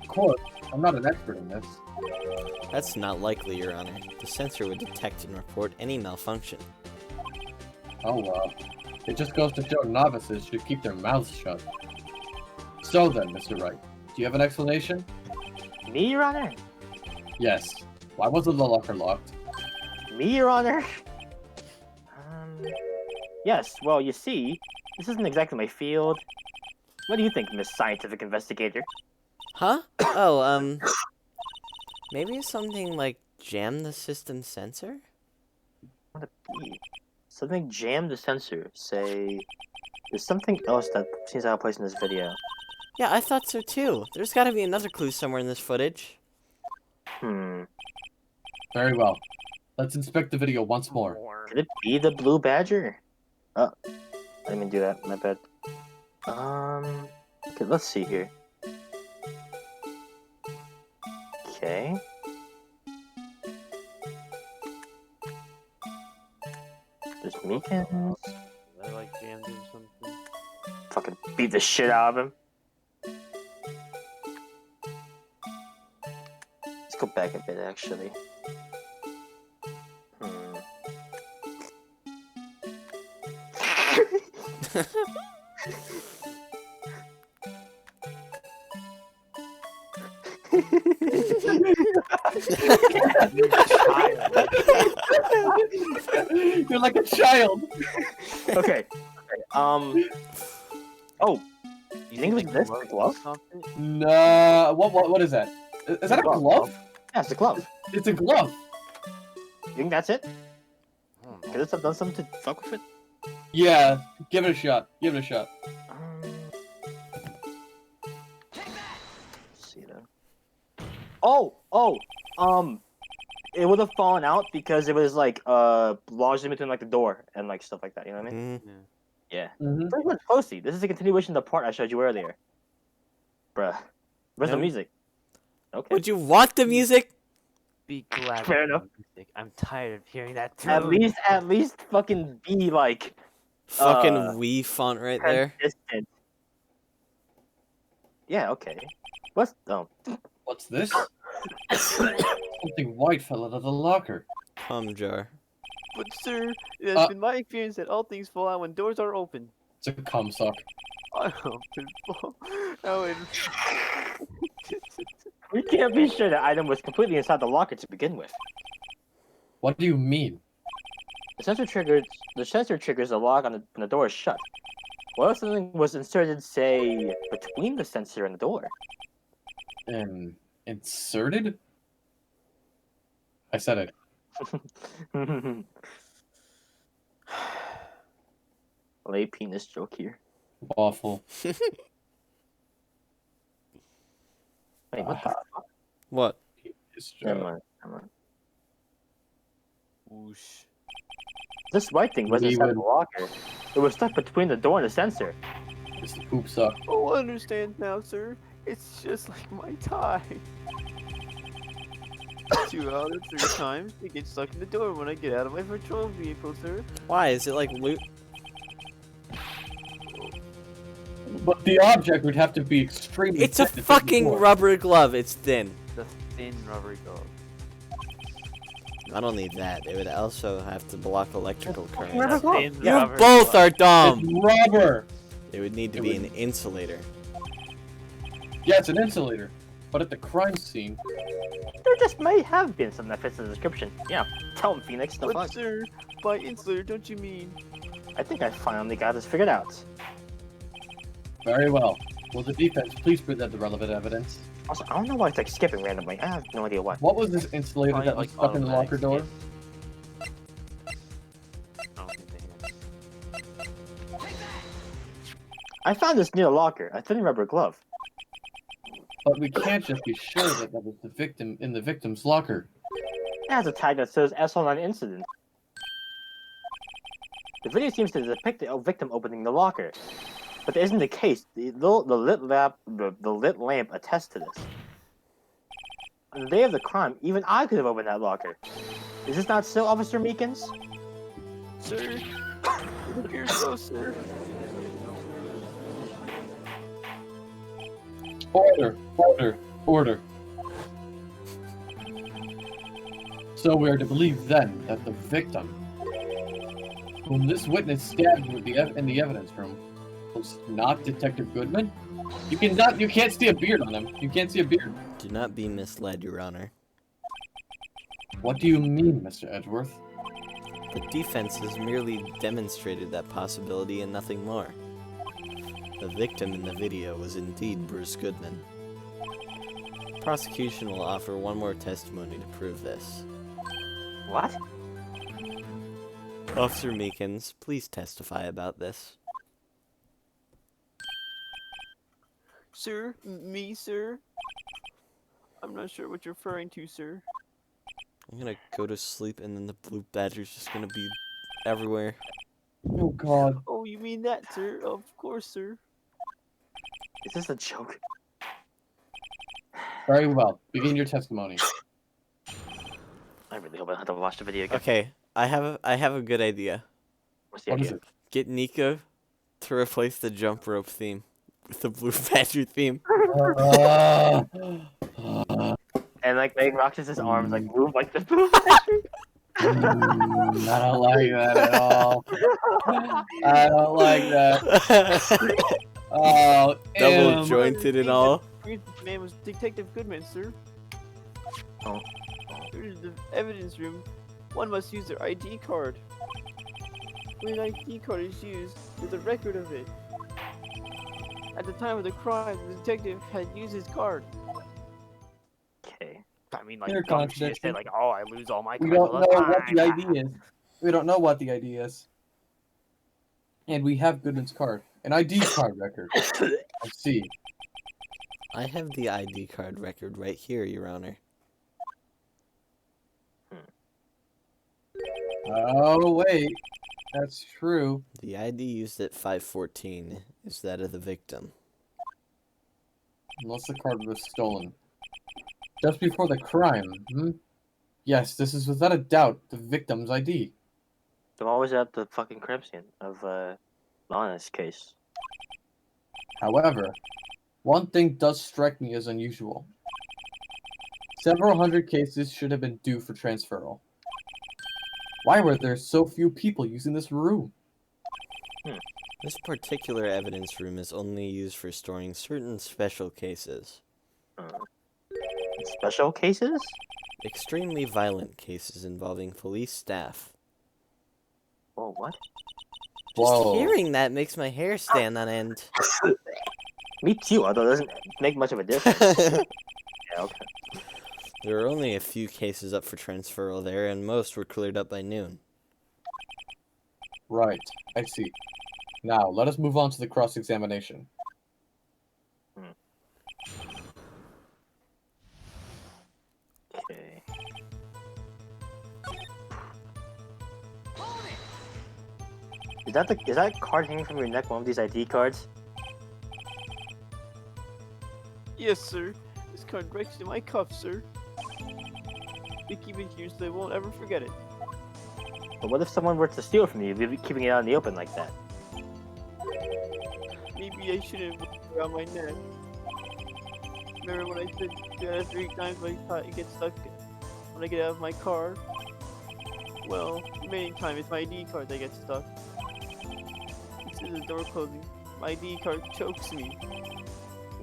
Of course, I'm not an expert in this. That's not likely, Your Honor. The sensor would detect and report any malfunction. Oh well. It just goes to show novices should keep their mouths shut. So then, Mr. Wright, do you have an explanation? Me, Your Honor? Yes. Why wasn't the locker locked? Me, Your Honor? Yes, well, you see, this isn't exactly my field. What do you think, Miss Scientific Investigator? Huh? Oh, maybe something like jam the system sensor? What would it be? Something jammed the sensor. Say, there's something else that seems out of place in this video. Yeah, I thought so too. There's gotta be another clue somewhere in this footage. Very well. Let's inspect the video once more. Could it be the blue badger? Oh, I didn't even do that. My bad. Okay, let's see here. Okay. There's Meekins. I like jammed or something. Fucking beat the shit out of him. Let's go back a bit, actually. You're like a child. Okay. Oh, you think it was this? The glove? No. What is that? Is that a glove? Yeah, it's a glove. It's a glove. You think that's it? Could it have done something to fuck with it? Yeah. Give it a shot. Give it a shot. Let's see then. It would have fallen out because it was like lodged in between like the door and like stuff like that. You know what I mean? Mm. Yeah. Mm-hmm. Pretty much closely. This is a continuation of the part I showed you earlier. Bruh. Where's the Yeah. music? Okay. Would you want the music? Be glad. Fair of enough. the music. I'm tired of hearing that too. At least fucking be like Fucking Wii font right there. consistent. Yeah, okay. What's What's this? Something white fell out of the locker. Cum jar. But sir, it has been my experience that all things fall out when doors are open. It's a cum sock. I hope it fall out. We can't be sure the item was completely inside the locker to begin with. What do you mean? The sensor triggers the lock when the door is shut. What if something was inserted, say, between the sensor and the door? Inserted? I said it. Lay penis joke here. Awful. Wait, what the fuck? What? Never mind. Whoosh. This white thing wasn't We inside the would- locker. It was stuck between the door and the sensor. It's the poop sock. Oh, I understand now, sir. It's just like my tie. 2 out of 3 times it gets stuck in the door when I get out of my patrol vehicle, sir. Why? Is it like loot? But the object would have to be extremely. It's a thick to fit the fucking door. rubber glove. It's thin. The thin rubbery glove. Not only that, it would also have to block electrical Rubber currents. glove. Thin You rubber both glove. are dumb. It's rubber. It would need to It be would- an insulator. Yeah, it's an insulator. But at the crime scene, There just may have been something that fits the description. Yeah, tell him, Phoenix. The But fuck? sir, by insulator, don't you mean I think I finally got this figured out. Very well. Will the defense please present the relevant evidence? Also, I don't know why it's like skipping randomly. I have no idea why. What was this insulator Probably, that was like, stuck in the locker door? I don't think they know. I found this near a locker. A thin rubber glove. But we can't just be sure that that was the victim in the victim's locker. It has a tag that says SL9 incident. The video seems to depict the victim opening the locker, but that isn't the case. The lit lamp attests to this. On the day of the crime, even I could have opened that locker. Is this not so, Officer Meekins? Sir, it appears so, sir. Order, order, order. So we are to believe then that the victim, whom this witness stabbed in the evidence room, was not Detective Goodman? You can't see a beard on him. You can't see a beard. Do not be misled, Your Honor. What do you mean, Mr. Edgeworth? The defense has merely demonstrated that possibility and nothing more. The victim in the video was indeed Bruce Goodman. Prosecution will offer one more testimony to prove this. What? Officer Meekins, please testify about this. Sir? Me, sir? I'm not sure what you're referring to, sir. I'm gonna go to sleep and then the blue badger's just gonna be everywhere. Oh God. Oh, you mean that, sir? Of course, sir. Is this a joke? Very well. Begin your testimony. I really hope I don't have to watch the video again. Okay, I have a good idea. What's the What idea? is it? Get Nico to replace the jump rope theme with the blue badger theme. And like make Roxas's arms like move like the I don't like that at all. I don't like that. Oh, Double ew. jointed and all. His name was Detective Goodman, sir. Oh. In the evidence room, one must use their ID card. When an ID card is used, there's a record of it. At the time of the crime, the detective had used his card. Okay. I mean, like, You're dumb shit. Say, contradicting. like, oh, I lose all my We cards don't all know the what the time. ID is. We don't know what the ID is. And we have Goodman's card. An ID card record. I see. I have the ID card record right here, Your Honor. Oh, wait. That's true. The ID used at 514 is that of the victim. Unless the card was stolen. Just before the crime, hmm? Yes, this is without a doubt the victim's ID. I'm always at the fucking crime scene of Lana's case. However, one thing does strike me as unusual. Several hundred cases should have been due for transferal. Why were there so few people using this room? This particular evidence room is only used for storing certain special cases. Special cases? Extremely violent cases involving police staff. Oh, what? Just Whoa. hearing that makes my hair stand on end. Me too, although it doesn't make much of a difference. Yeah, okay. There are only a few cases up for transferal there, and most were cleared up by noon. Right, I see. Now, let us move on to the cross-examination. Okay. Is that card hanging from your neck one of these ID cards? Yes, sir. This card breaks in my cuff, sir. We keep it here so they won't ever forget it. But what if someone were to steal it from you? You'd be keeping it out in the open like that. Maybe I shouldn't put it around my neck. Remember when I said that 3 times I thought it gets stuck when I get out of my car? Well, the remaining time it's my ID card that gets stuck. This is the door closing. My ID card chokes me.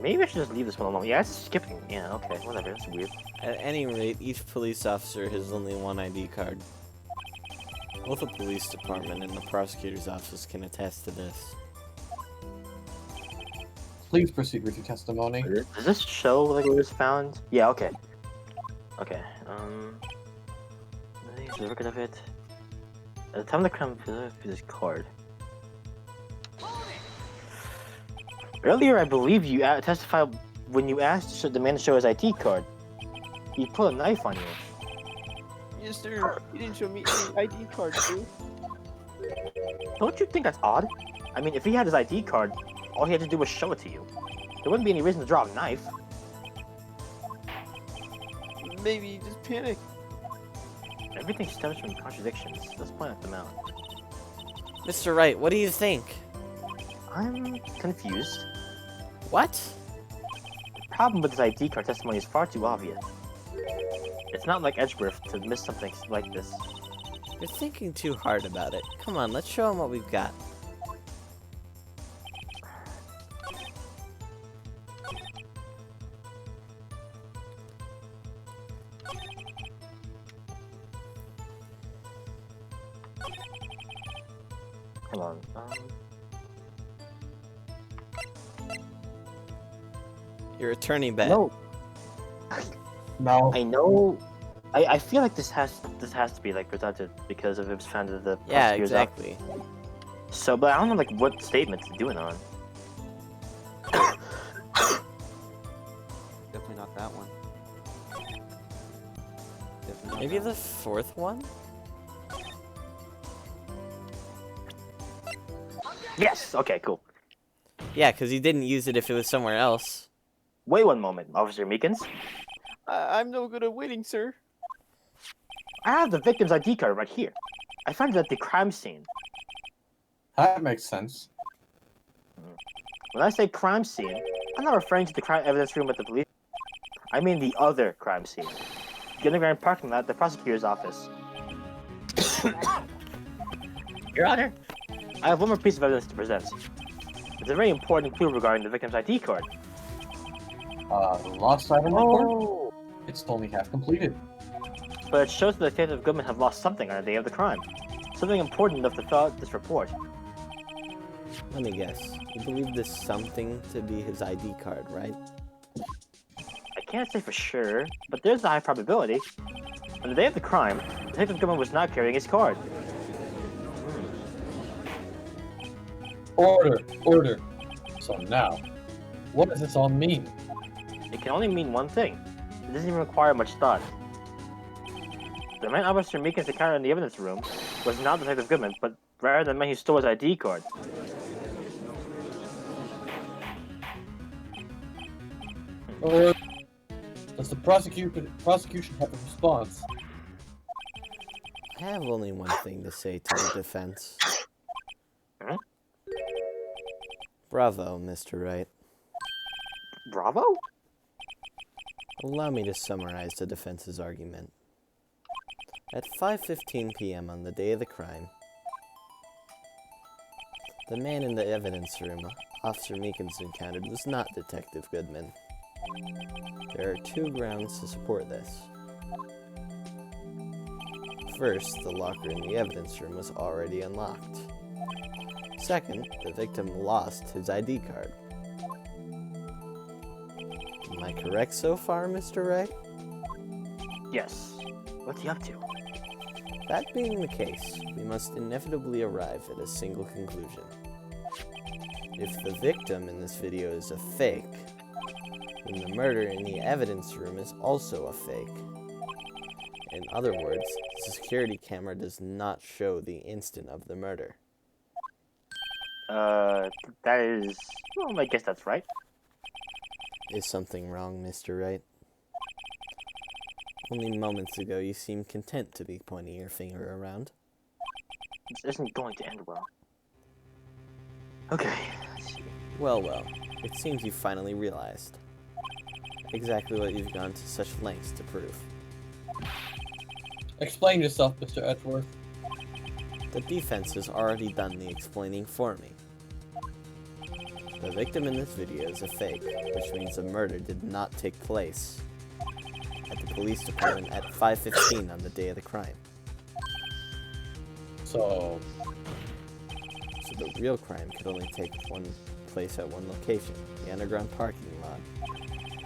Maybe I should just leave this one alone. Yeah, it's skipping. Yeah, okay, whatever. That's weird. At any rate, each police officer has only one ID card. Both the police department and the prosecutor's office can attest to this. Please proceed with your testimony. Does this show like it was found? Yeah, okay. Okay, there's a record of it. At the time of the crime, this card. Earlier, I believe you testified when you asked the man to show his ID card. He put a knife on you. Yes, sir. You didn't show me any ID card, sir. Don't you think that's odd? I mean, if he had his ID card, all he had to do was show it to you. There wouldn't be any reason to draw a knife. Maybe you just panicked. Everything stems from contradictions. Let's point out them out. Mr. Wright, what do you think? I'm confused. What? The problem with his ID card testimony is far too obvious. It's not like Edgeworth to miss something like this. You're thinking too hard about it. Come on, let's show him what we've got. Hold on. Your attorney bet. No. No. I know. I feel like this has to be like presented because of it was found at the Yeah, prosecutor's exactly. office. So, but I don't know like what statement to do it on. Definitely not that one. Definitely not Maybe that the fourth one? Yes. Okay. Cool. Yeah, because he didn't use it if it was somewhere else. Wait one moment, Officer Meekins. I'm no good at waiting, sir. I have the victim's ID card right here. I found it at the crime scene. That makes sense. When I say crime scene, I'm not referring to the crime evidence room at the police. I mean the other crime scene. The underground parking lot at the prosecutor's office. Your Honor, I have one more piece of evidence to present. It's a very important clue regarding the victim's ID card. Lost item report? It's only half completed. But it shows that Detective Goodman have lost something on the day of the crime. Something important enough to fill out this report. Let me guess. You believe this something to be his ID card, right? I can't say for sure, but there's a high probability. On the day of the crime, Detective Goodman was not carrying his card. Order! Order! So now, what does this all mean? It can only mean one thing. It doesn't even require much thought. The man Officer Meekins encountered in the evidence room was not Detective Goodman, but rather the man who stole his ID card. Or does the prosecution have a response? I have only one thing to say to the defense. Huh? Bravo, Mr. Wright. Bravo? Allow me to summarize the defense's argument. At 5:15 p.m. on the day of the crime, the man in the evidence room Officer Meekins encountered was not Detective Goodman. There are two grounds to support this. First, the locker in the evidence room was already unlocked. Second, the victim lost his ID card. Am I correct so far, Mr. Wright? Yes. What's he up to? That being the case, we must inevitably arrive at a single conclusion. If the victim in this video is a fake, then the murder in the evidence room is also a fake. In other words, the security camera does not show the instant of the murder. That is... Well, I guess that's right. Is something wrong, Mr. Wright? Only moments ago you seemed content to be pointing your finger around. This isn't going to end well. Okay, let's see. Well, well, it seems you finally realized exactly what you've gone to such lengths to prove. Explain yourself, Mr. Edgeworth. The defense has already done the explaining for me. The victim in this video is a fake, which means the murder did not take place at the police department at 5:15 on the day of the crime. So, So the real crime could only take place at one location, the underground parking lot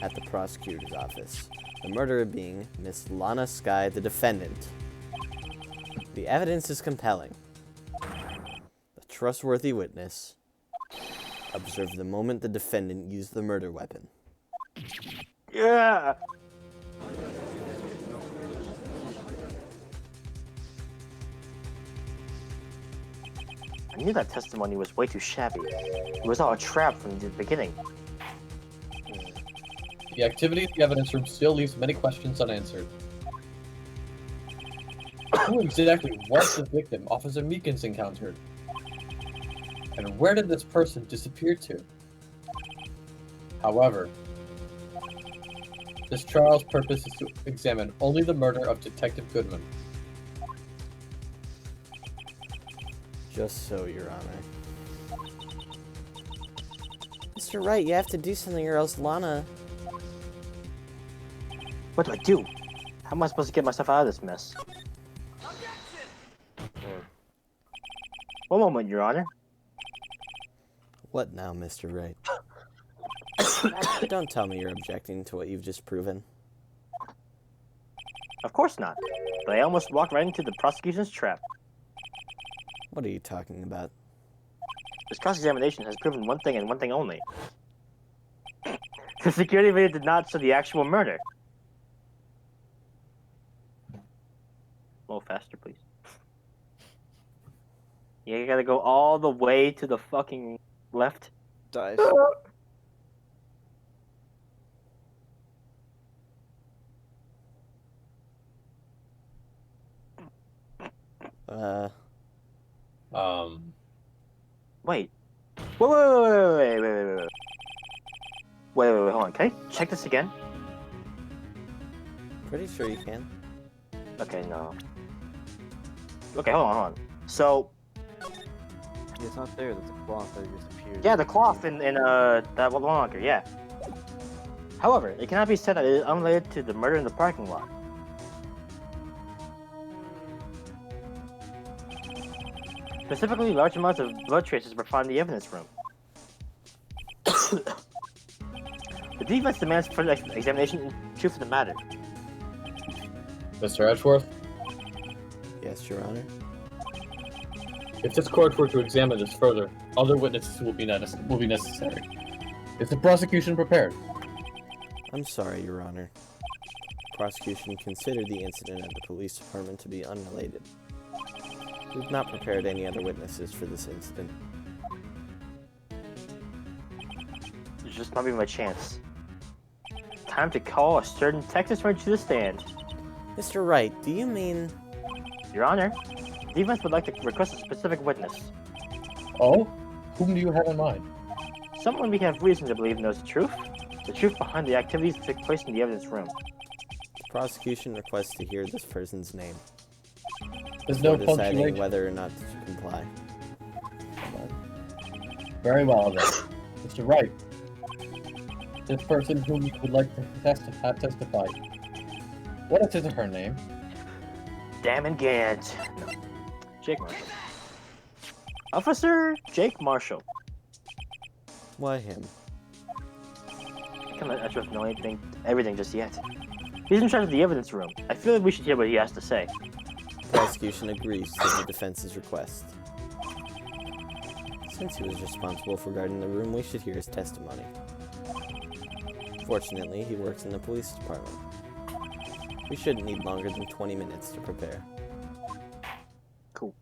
at the prosecutor's office. The murderer being Miss Lana Skye, the defendant. The evidence is compelling. The trustworthy witness observed the moment the defendant used the murder weapon. Yeah. I knew that testimony was way too shabby. It was all a trap from the beginning. the activity in the evidence room still leaves many questions unanswered. Who exactly was the victim Officer Meekins encountered? And where did this person disappear to? However, this trial's purpose is to examine only the murder of Detective Goodman. Just so, Your Honor. Mr. Wright, you have to do something or else Lana... What do I do? How am I supposed to get myself out of this mess? One moment, Your Honor. What now, Mr. Wright? Don't tell me you're objecting to what you've just proven. Of course not. But I almost walked right into the prosecution's trap. What are you talking about? This cross-examination has proven one thing and one thing only. The security video did not show the actual murder. A little faster, please. Yeah, you gotta go all the way to the fucking left. Dive. Wait. Wait, hold on. Can I check this again? Pretty sure you can. Okay, no. Okay, hold on. So, It's not there. That's a cloth that disappeared. yeah, the cloth in that one locker, yeah. However, it cannot be said that it is unrelated to the murder in the parking lot. Specifically, large amounts of blood traces were found in the evidence room. The defense demands further examination and truth of the matter. Mr. Edgeworth, Yes, Your Honor. if this court were to examine this further, other witnesses will be necessary. Is the prosecution prepared? I'm sorry, Your Honor. Prosecution considered the incident at the police department to be unrelated. We've not prepared any other witnesses for this incident. This just might be my chance. Time to call a certain Texas Ranger to the stand. Mr. Wright, do you mean... Your Honor, the defense would like to request a specific witness. Oh? Whom do you have in mind? Someone we have reason to believe knows the truth behind the activities that took place in the evidence room. The prosecution requests to hear this person's name. There's no before deciding punctuation. whether or not to comply. Very well then. Mr. Wright, this person whom you would like to have testified, what is his or her name? Damon Gant. No. Jake Marshall. Officer Jake Marshall. Why him? I cannot trust know everything just yet. He's in charge of the evidence room. I feel like we should hear what he has to say. The prosecution agrees to the defense's request. Since he was responsible for guarding the room, we should hear his testimony. Fortunately, he works in the police department. We shouldn't need longer than 20 minutes to prepare. Cool.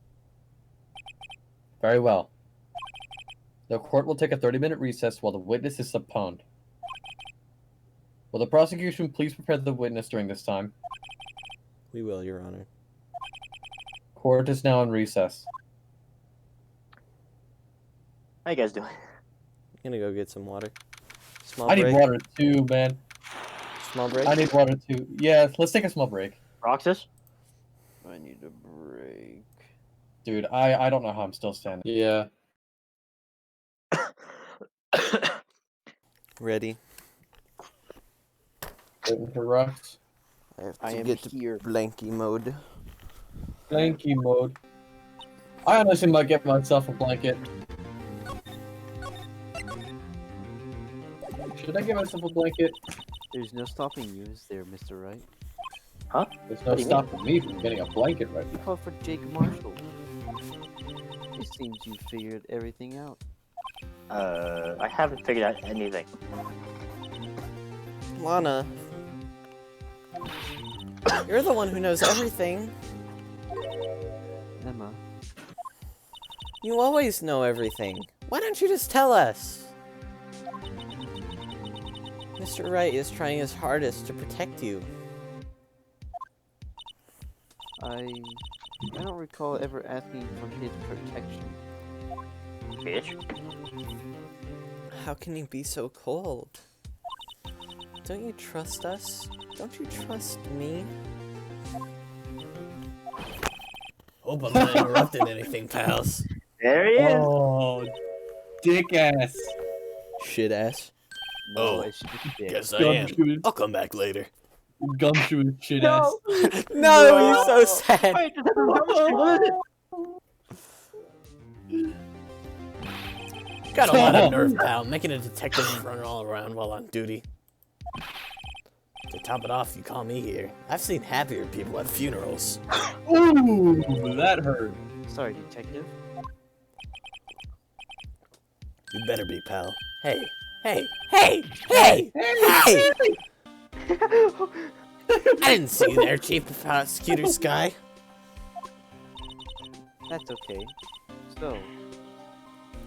Very well. The court will take a 30-minute recess while the witness is subpoenaed. Will the prosecution please prepare the witness during this time? We will, Your Honor. Court is now in recess. How you guys doing? I'm gonna go get some water. Small I break. need water too, man. Small break. I need water too. Yeah, let's take a small break. Roxas? I need a break. Dude, I don't know how I'm still standing. Yeah. Ready? Waiting for Rox. I have I to am get here. to blanky mode. Blanky mode. I honestly might get myself a blanket. Should I get myself a blanket? There's no stopping you, is there, Mr. Wright? There's no stopping me from getting a blanket right You now. called for Jake Marshall. It seems you figured everything out. I haven't figured out anything. Lana, you're the one who knows everything. Emma, You always know everything. Why don't you just tell us? Mr. Wright is trying his hardest to protect you. I don't recall ever asking for his protection. Bitch. How can you be so cold? Don't you trust us? Don't you trust me? Hope I'm not interrupting anything, pals. There he is. Oh, dick ass. Shit ass. No, Oh, it's just dick. Guess I am. Gumshoe, I'll come back later. gumshoe shit ass. No, he's so sad. Wait, this is what is it? Got a lot of nerve, pal. Making a detective run all around while on duty. To top it off, you call me here. I've seen happier people at funerals. Ooh, that hurt. Sorry, detective. You better be, pal. Hey, hey, hey, hey, hey! I didn't see you there, Chief Prosecutor Sky. That's okay. So,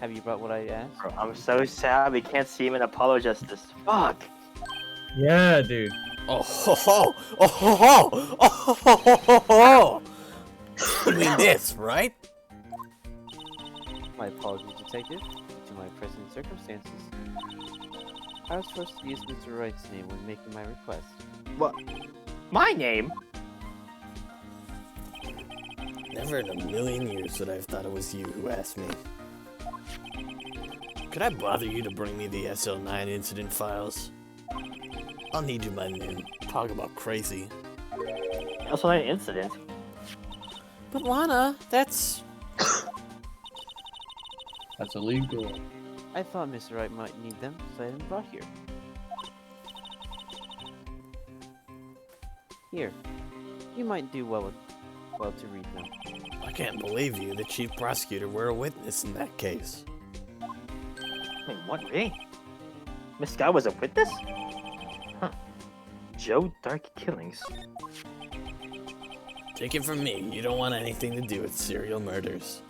have you brought what I asked? Bro, I'm so sad we can't see him in Apollo Justice. Fuck. Yeah, dude. Oh ho ho! Oh ho ho! Oh ho ho ho ho ho! You mean this, right? My apologies, detective. To my present circumstances, I was forced to use Mr. Wright's name when making my request. What? My name? Never in a million years would I have thought it was you who asked me. Could I bother you to bring me the SL9 incident files? I'll need you by noon. Talk about crazy. Also an incident. But Lana, that's... That's illegal. I thought Mr. Wright might need them, so I had them brought here. Here. You might do well to read them. I can't believe you, the chief prosecutor, were a witness in that case. Wait, what? Really? Miss Sky was a witness? Huh. Joe Dark Killings. Take it from me, you don't want anything to do with serial murders.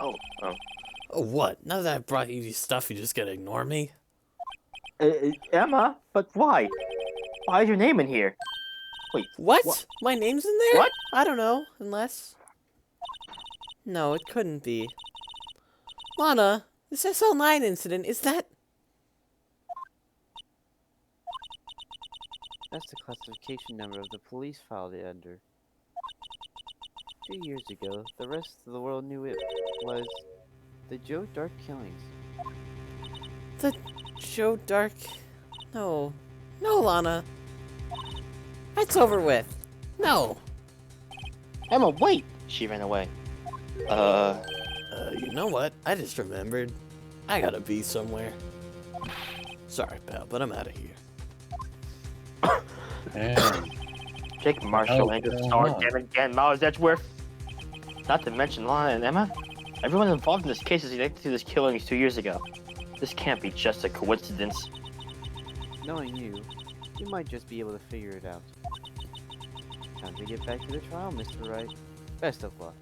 Oh. Oh, what? Now that I've brought you this stuff, you just gonna ignore me? Emma? But why? Why is your name in here? Wait. What? My name's in there? What? I don't know, unless... No, it couldn't be. Lana, this SL9 incident, is that... That's the classification number of the police file they're under. 2 years ago, the rest of the world knew it was the Joe Dark Killings. The Joe Dark... No. No, Lana. That's over with. No. Emma, wait! She ran away. You know what? I just remembered. I gotta be somewhere. Sorry, pal, but I'm out of here. Damn. Jake Marshall Oh, and the come star on. again, Miles Edgeworth. Not to mention Lana and Emma. Everyone involved in this case is connected to this killing 2 years ago. This can't be just a coincidence. Knowing you might just be able to figure it out. Time to get back to the trial, Mr. Wright. Best of luck.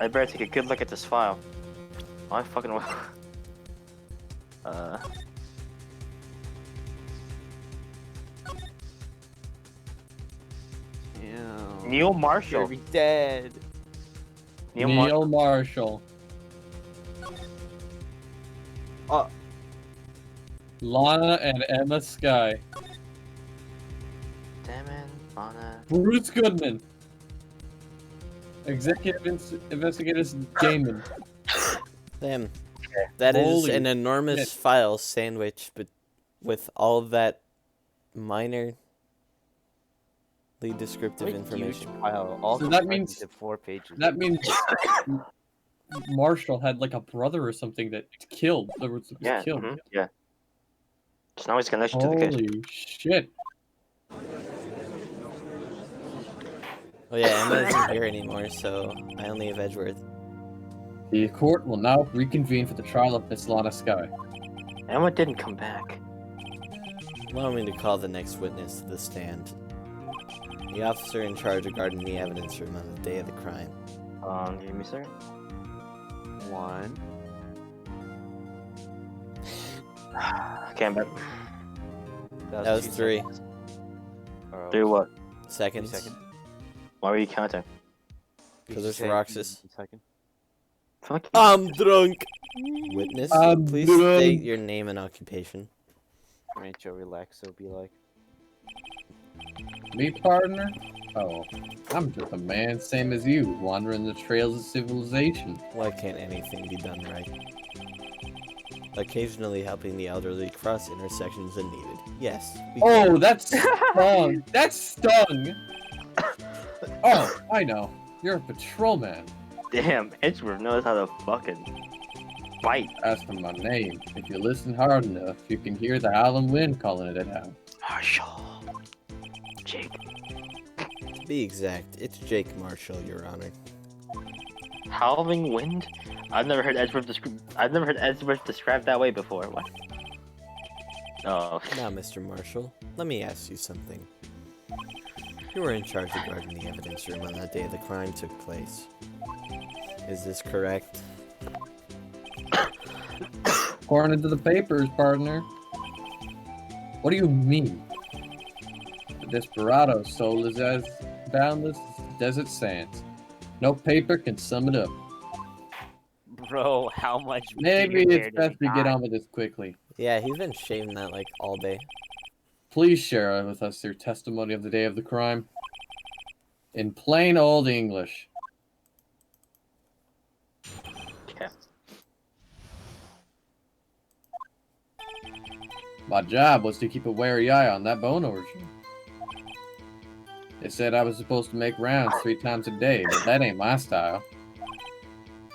I better take a good look at this file. I fucking will. Ew. Neil Marshall. You're be dead. Neil Neil Marshall. Marshall. Lana and Emma Sky. Damn it, Lana. Bruce Goodman. Executive Investigators Damon. Damn. That is Holy an enormous shit. file sandwich, but with all that minor descriptive What a information. huge pile, all So that compressed means- into 4 pages. That means Marshall had like a brother or something that killed. That was Yeah. killed. Yeah. So now he's connection to the case. Holy shit! Oh yeah, Emma isn't here anymore, so I only have Edgeworth. The court will now reconvene for the trial of Miss Lana Sky. Emma didn't come back. Allow me to call the next witness to the stand. The officer in charge of guarding the evidence room on the day of the crime. Give me a second. 1. Okay, I'm back. That was 2 3 seconds. Or Do what? seconds. seconds. Why were you counting? Because it's Say Roxas. 2 seconds. Fuck you. I'm drunk! Witness, I'm please drunk. state your name and occupation. Rancho relax, so be like. Me, partner? Oh, I'm just a man, same as you, wandering the trails of civilization. Why can't anything be done right? Occasionally helping the elderly cross intersections when needed. Yes. we Oh, can. that's stung! That's stung! Oh, I know. You're a patrolman. Damn, Edgeworth knows how to fucking bite. As for my name, if you listen hard enough, you can hear the howling wind calling it out. Marshall. Jake. To be exact, it's Jake Marshall, Your Honor. Howling wind? I've never heard Edgeworth described that way before. What? Oh. Now, Mr. Marshall, let me ask you something. You were in charge of guarding the evidence room on that day the crime took place. Is this correct? According to the papers, partner. What do you mean? The Desperado's soul is as boundless as the desert sands. No paper can sum it up. Bro, how much Maybe beard it's hair did best he we get got? on with this quickly. Yeah, he's been shaving that like all day. Please share with us your testimony of the day of the crime. In plain old English. Okay. My job was to keep a wary eye on that bone origin. They said I was supposed to make rounds 3 times a day, but that ain't my style.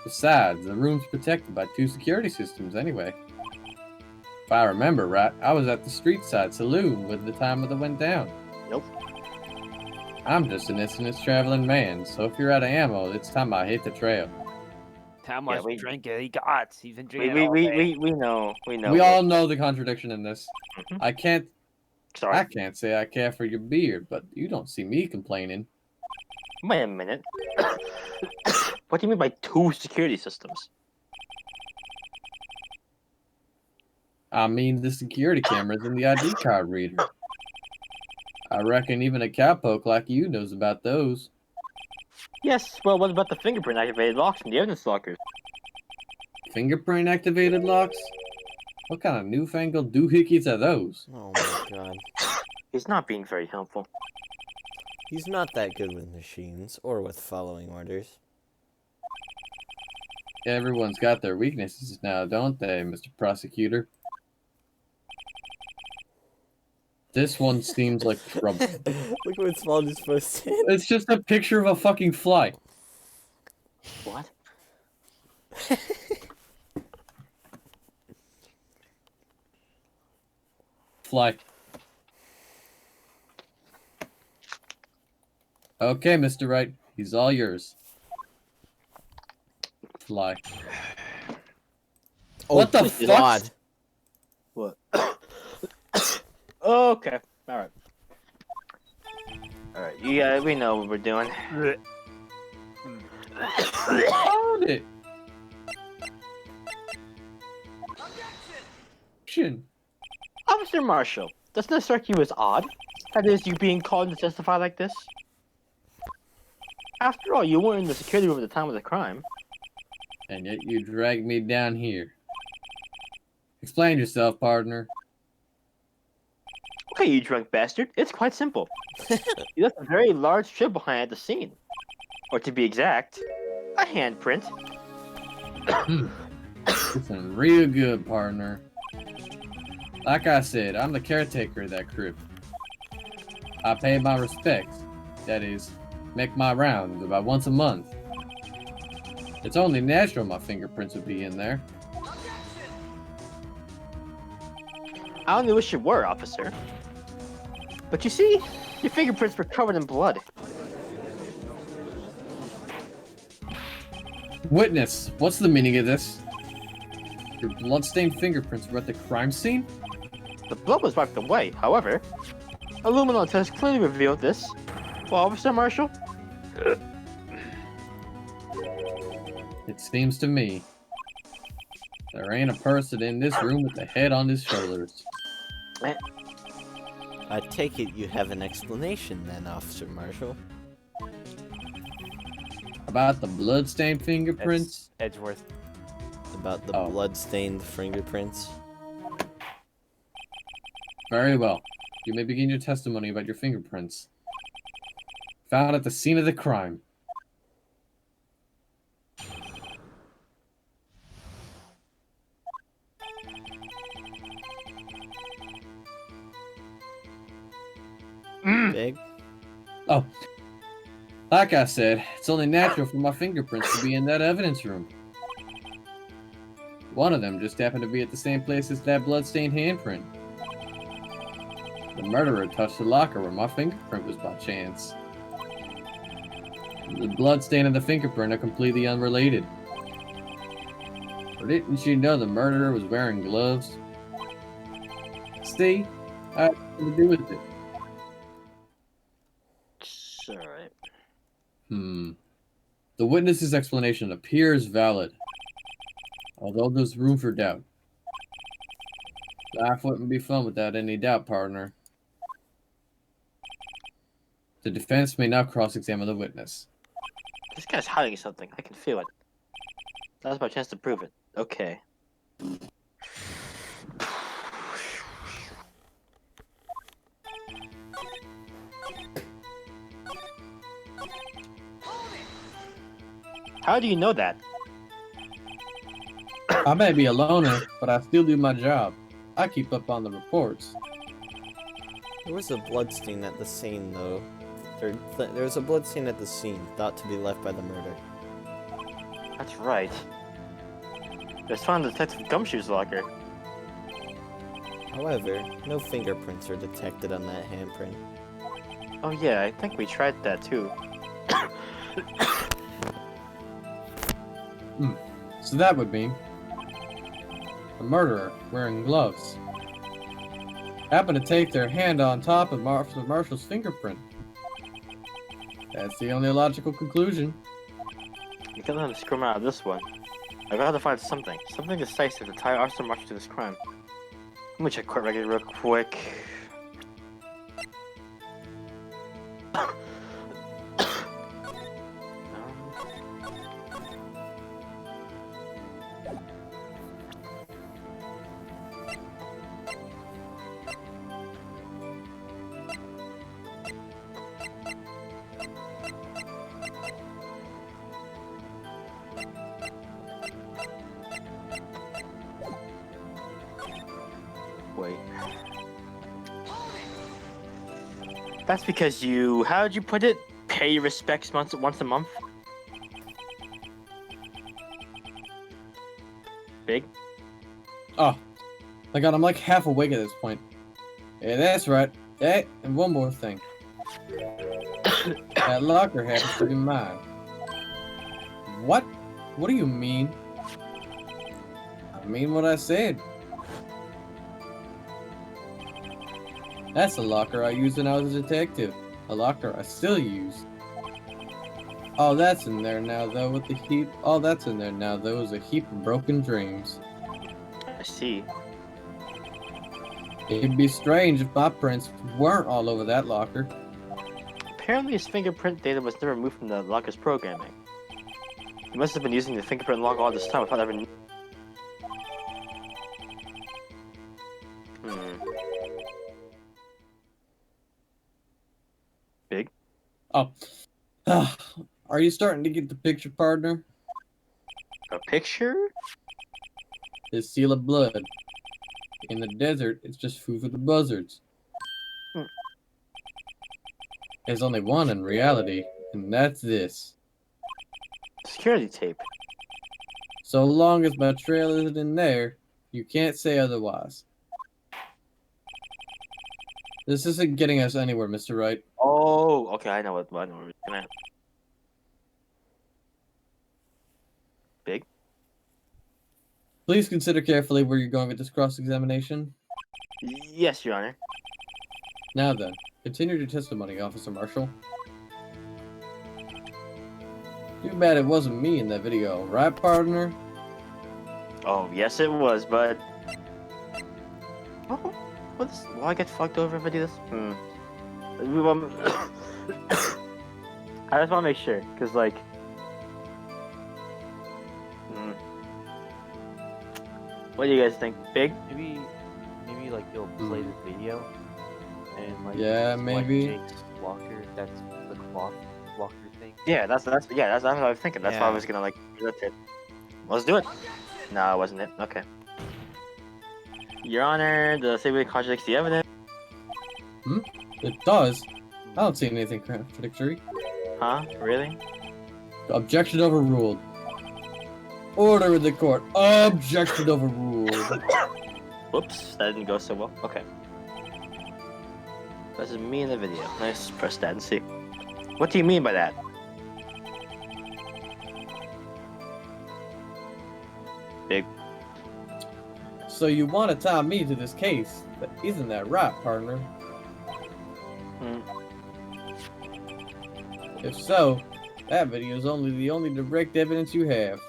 Besides, the room's protected by 2 security systems anyway. If I remember right, I was at the street side saloon when the time of the went down. Nope. I'm just an innocent traveling man, so if you're out of ammo, it's time I hit the trail. How much we- drink he got? He's been We drinking all day. know. We know. We all know the contradiction in this. Mhm. I can't Sorry. say I care for your beard, but you don't see me complaining. Wait a minute. What do you mean by 2 security systems? I mean the security cameras and the ID card reader. I reckon even a cowpoke like you knows about those. Yes. Well, what about the fingerprint activated locks and the evidence lockers? Fingerprint activated locks? What kind of newfangled doohickeys are those? Oh my god. He's not being very helpful. He's not that good with machines or with following orders. Everyone's got their weaknesses now, don't they, Mr. Prosecutor? This one seems like trouble. Look what Small just posted. It's just a picture of a fucking fly. What? Fly. Okay, Mr. Wright. He's all yours. Fly. Oh, What the good fuck? God. What? Okay. All right. All right. Yeah, we know what we're doing. Found it. Objection. Officer Marshall, doesn't this strike you as odd? That is, you being called to testify like this? After all, you weren't in the security room at the time of the crime. And yet you dragged me down here. Explain yourself, partner. Okay, you drunk bastard. It's quite simple. You left a very large strip behind at the scene. Or to be exact, a handprint. Listen real good, partner. Like I said, I'm the caretaker of that crypt. I pay my respects, that is, make my rounds about once a month. It's only natural my fingerprints would be in there. I only wish you were, officer. But you see, your fingerprints were covered in blood. Witness, what's the meaning of this? Your bloodstained fingerprints were at the crime scene? The blood was wiped away, however. A luminol test clearly revealed this. Well, Officer Marshall? It seems to me there ain't a person in this room with a head on his shoulders. I take it you have an explanation then, Officer Marshall. About the bloodstained fingerprints? Edgeworth. About the blood-stained fingerprints? Very well. You may begin your testimony about your fingerprints. Found at the scene of the crime. Big? Oh. Like I said, it's only natural for my fingerprints to be in that evidence room. One of them just happened to be at the same place as that bloodstained handprint. The murderer touched the locker where my fingerprint was by chance. The bloodstain and the fingerprint are completely unrelated. Or didn't you know the murderer was wearing gloves? See? I had nothing to do with it. It's alright. The witness's explanation appears valid, although there's room for doubt. Life wouldn't be fun without any doubt, partner. The defense may now cross-examine the witness. This guy's hiding something. I can feel it. Now's my chance to prove it. Okay. How do you know that? I may be a loner, but I still do my job. I keep up on the reports. There was a bloodstain at the scene, though. There was a bloodstain at the scene, thought to be left by the murder. That's right. It was found in Detective Gumshoe's locker. However, no fingerprints are detected on that handprint. Oh yeah, I think we tried that too. So that would mean the murderer, wearing gloves, happened to take their hand on top of Marshall's fingerprint. That's the only logical conclusion. You can't let him scream out of this one. I gotta find something decisive to tie Officer Marshall to this crime. Let me check court record real quick. Wait. That's because you, how'd you put it? Pay your respects once a month? Big? Oh, my god, I'm like half awake at this point. Yeah, that's right. Hey, and one more thing. That locker happens to be mine. What? What do you mean? I mean what I said. That's a locker I used when I was a detective. A locker I still use. All that's in there now, though, with the heap. All that's in there now, though, is a heap of broken dreams. I see. It'd be strange if my prints weren't all over that locker. Apparently his fingerprint data was never removed from the locker's programming. He must have been using the fingerprint log all this time without ever... Big? Oh. Are you starting to get the picture, partner? A picture? This seal of blood. In the desert, it's just food for the buzzards. There's only one in reality, and that's this. Security tape. So long as my trail isn't in there, you can't say otherwise. This isn't getting us anywhere, Mr. Wright. Oh, okay. I know what we're looking at. Big. Please consider carefully where you're going with this cross-examination. Yes, Your Honor. Now then, continue your testimony, Officer Marshall. Too bad it wasn't me in that video, right, partner? Oh, yes, it was, but. Oh, why get fucked over if I do this? I just want to make sure, because, like. What do you guys think? Big? Maybe like they'll play the video and like Yeah, maybe. Jake's locker. That's the cloth locker thing. Yeah, that's what I was thinking. That's why I was gonna like. That's it. Let's do it. No, it wasn't it. Okay. Your Honor, the statement contradicts the evidence. It does. I don't see anything contradictory. Huh? Really? Objection overruled. Order in the court. Objection overruled. Whoops, that didn't go so well. Okay. This is me in the video. Let's press that and see. What do you mean by that? Big. So you want to tie me to this case, but isn't that right, partner? If so, that video is the only direct evidence you have.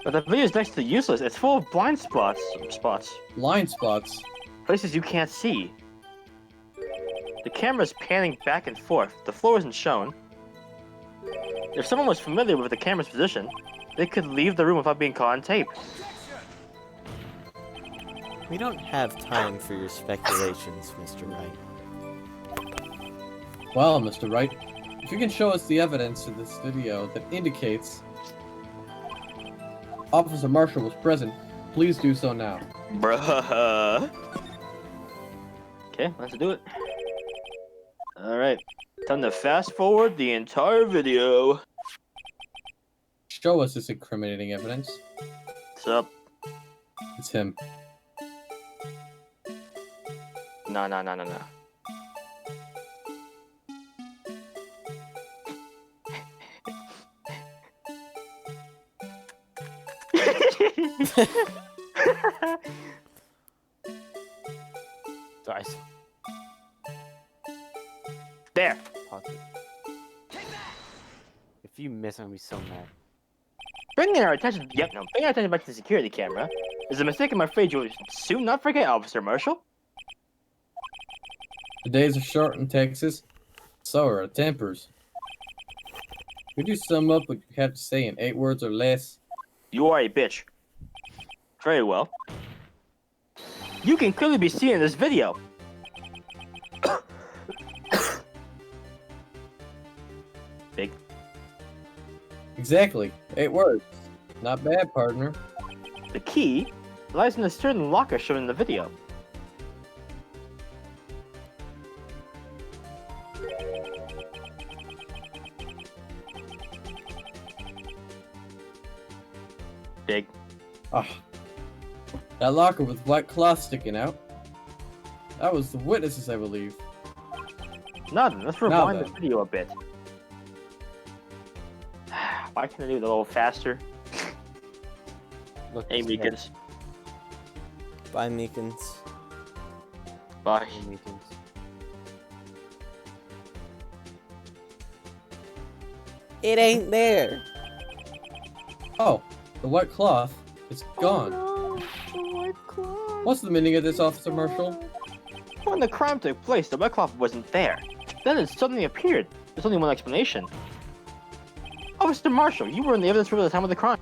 But the video is next to useless. It's full of blind spots. Blind spots? Places you can't see. The camera's panning back and forth. The floor isn't shown. If someone was familiar with the camera's position, they could leave the room without being caught on tape. We don't have time for your speculations, Mr. Wright. Well, Mr. Wright, if you can show us the evidence in this video that indicates Officer Marshall was present, please do so now. Bruh. Okay, let's do it. Alright. Time to fast forward the entire video. Show us this incriminating evidence. What's up? It's him. No. Guys. There. If you miss, I'm gonna be so mad. Bringing our attention back to the security camera is a mistake I'm afraid you will soon not forget, Officer Marshall. The days are short in Texas, so are our tempers. Could you sum up what you have to say in 8 words or less? You are a bitch. Very well. You can clearly be seen in this video. Big. Exactly. 8 words. Not bad, partner. The key lies in a certain locker shown in the video. Big. Ah. That locker with white cloth sticking out. That was the witnesses, I believe. Nothing. Let's rewind the video a bit. Why can't I do it a little faster? Look, Hey, Meekins. Bye, Meekins. Bye. It ain't there. Oh, the white cloth. It's gone. Oh, no, the white cloth. What's the meaning of this, Officer Marshall? When the crime took place, the wet cloth wasn't there. Then it suddenly appeared. There's only one explanation. Officer Marshall, you were in the evidence room at the time of the crime.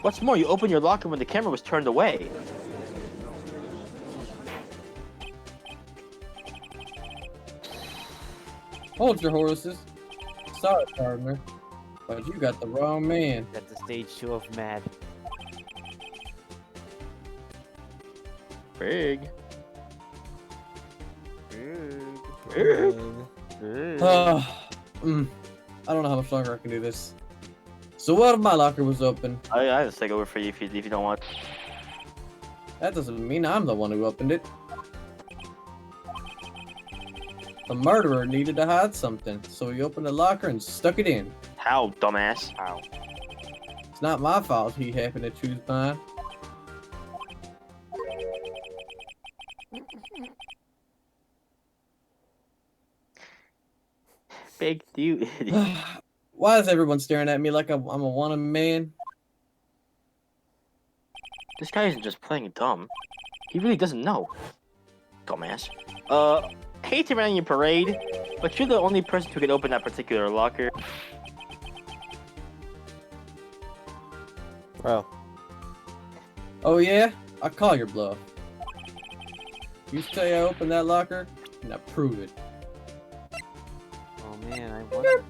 What's more, you opened your locker when the camera was turned away. Hold your horses. Sorry, partner, but you got the wrong man. That's the stage 2 of Mad. Big. I don't know how much longer I can do this. So what if my locker was open? I just take over for you if you don't want. That doesn't mean I'm the one who opened it. The murderer needed to hide something, so he opened the locker and stuck it in. How, dumbass? How? It's not my fault he happened to choose mine. Big dude. Why is everyone staring at me like I'm a wanted man? This guy isn't just playing dumb. He really doesn't know. Dumbass. Hate to run your parade, but you're the only person who can open that particular locker. Bro. Oh yeah? I call your bluff. You say I opened that locker, and I prove it. Oh man, I wonder.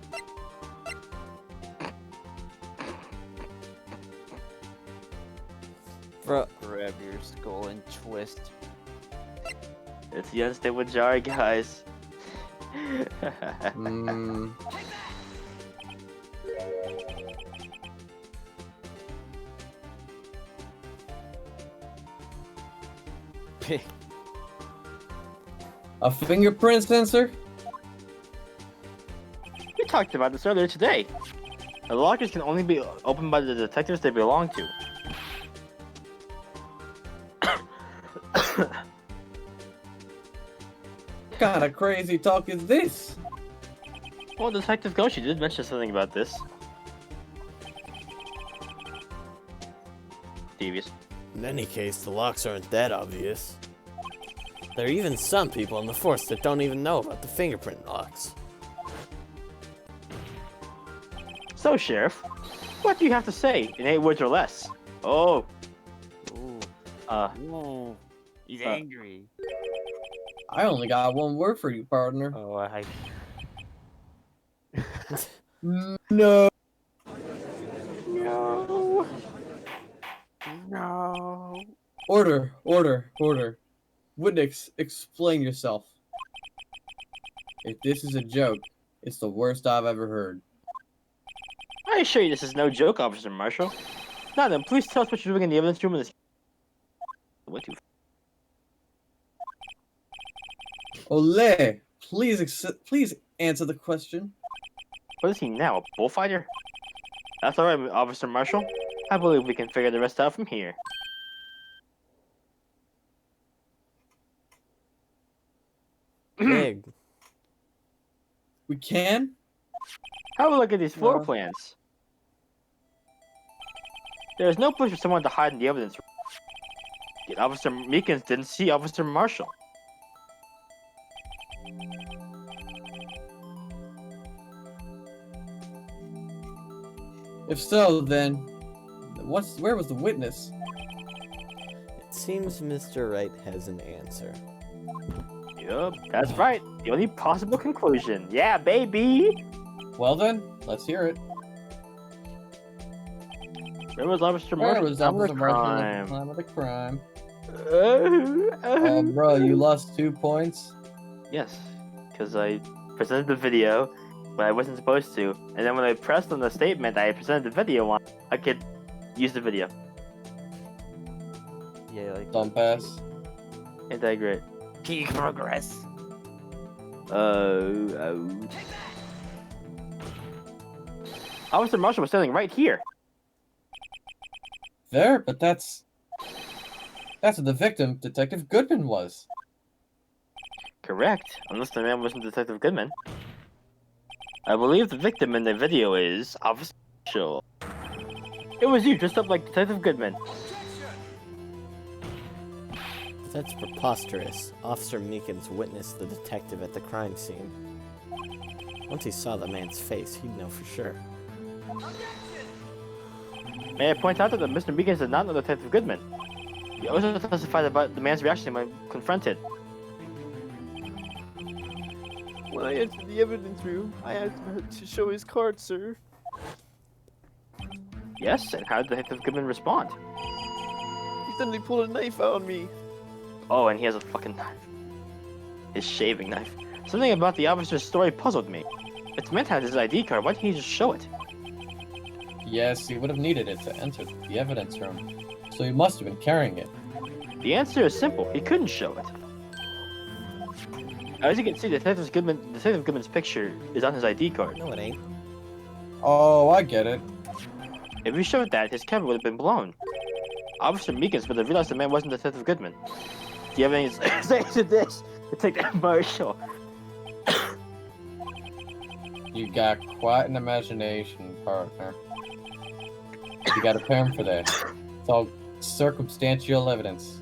Bro. Grab your skull and twist. It's the unstable jar, guys. Hmm. A fingerprint sensor? We talked about this earlier today. The lockers can only be opened by the detectives they belong to. What kind of crazy talk is this? Well, Detective Goshi did mention something about this. Devious. In any case, the locks aren't that obvious. There are even some people in the force that don't even know about the fingerprint locks. So, Sheriff, what do you have to say in 8 words or less? Oh. Ooh. Ooh, he's Uh. angry. I only got one word for you, partner. Oh, I. No. No. No. Order, order, order. Witness, explain yourself. If this is a joke, it's the worst I've ever heard. I assure you this is no joke, Officer Marshall. Now then, please tell us what you're doing in the evidence room in this... What do... Ole, please answer the question. What is he now, a bullfighter? That's alright, Officer Marshall. I believe we can figure the rest out from here. Big. We can? Have a look at these floor No. plans. There is no place for someone to hide in the evidence room. Yet Officer Meekins didn't see Officer Marshall. If so, then where was the witness? It seems Mr. Wright has an answer. Yup, that's right. The only possible conclusion. Yeah, baby! Well then, let's hear it. Where was Officer Where Marshall? was at the Officer Marshall at the time? time of the crime? Oh, bro, you lost 2 points. Yes, because I presented the video, but I wasn't supposed to. And then when I pressed on the statement I presented the video on, I could use the video. Yeah, like. Don't pass. Ain't that great? Key progress. Officer Marshall was standing right here. There, but that's what the victim, Detective Goodman, was. Correct, unless the man wasn't Detective Goodman. I believe the victim in the video is Officer Marshall. It was you dressed up like Detective Goodman. That's preposterous. Officer Meekins witnessed the detective at the crime scene. Once he saw the man's face, he'd know for sure. May I point out that Mr. Meekins did not know Detective Goodman. He also testified about the man's reaction when confronted. When I entered the evidence room, I had to show his card, sir. Yes, and how did Detective Goodman respond? He suddenly pulled a knife out on me. Oh, and he has a fucking knife. his shaving knife. Something about the officer's story puzzled me. If the man had his ID card, why didn't he just show it? Yes, he would have needed it to enter the evidence room, so he must have been carrying it. The answer is simple. He couldn't show it. As you can see, Detective Goodman's picture is on his ID card. No, it ain't. Oh, I get it. If he showed that, his camera would have been blown. Officer Meekins would have realized the man wasn't Detective Goodman. Do you have any say to this, Detective Marshall? You got quite an imagination, partner. You got a term for that. It's all circumstantial evidence.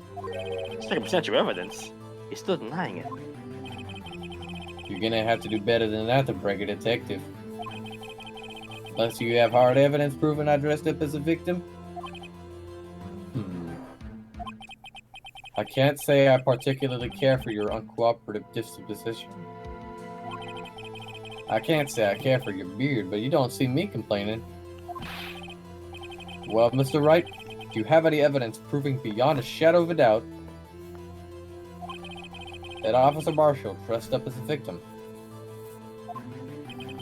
Circumstantial evidence? He's still denying it. You're gonna have to do better than that to break a detective. Unless you have hard evidence proving I dressed up as a victim. I can't say I particularly care for your uncooperative disposition. I can't say I care for your beard, but you don't see me complaining. Well, Mr. Wright, do you have any evidence proving beyond a shadow of a doubt that Officer Marshall dressed up as a victim?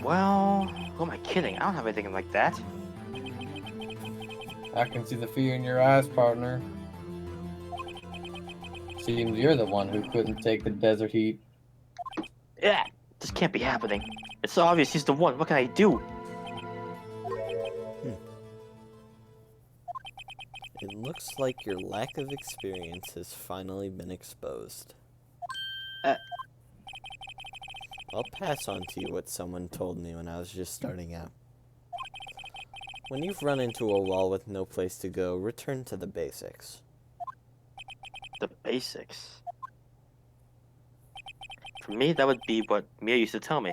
Well, who am I kidding? I don't have anything like that. I can see the fear in your eyes, partner. Seems you're the one who couldn't take the desert heat. Yeah, this can't be happening. It's so obvious he's the one. What can I do? It looks like your lack of experience has finally been exposed. I'll pass on to you what someone told me when I was just starting out. When you've run into a wall with no place to go, return to the basics. The basics. For me, that would be what Mia used to tell me.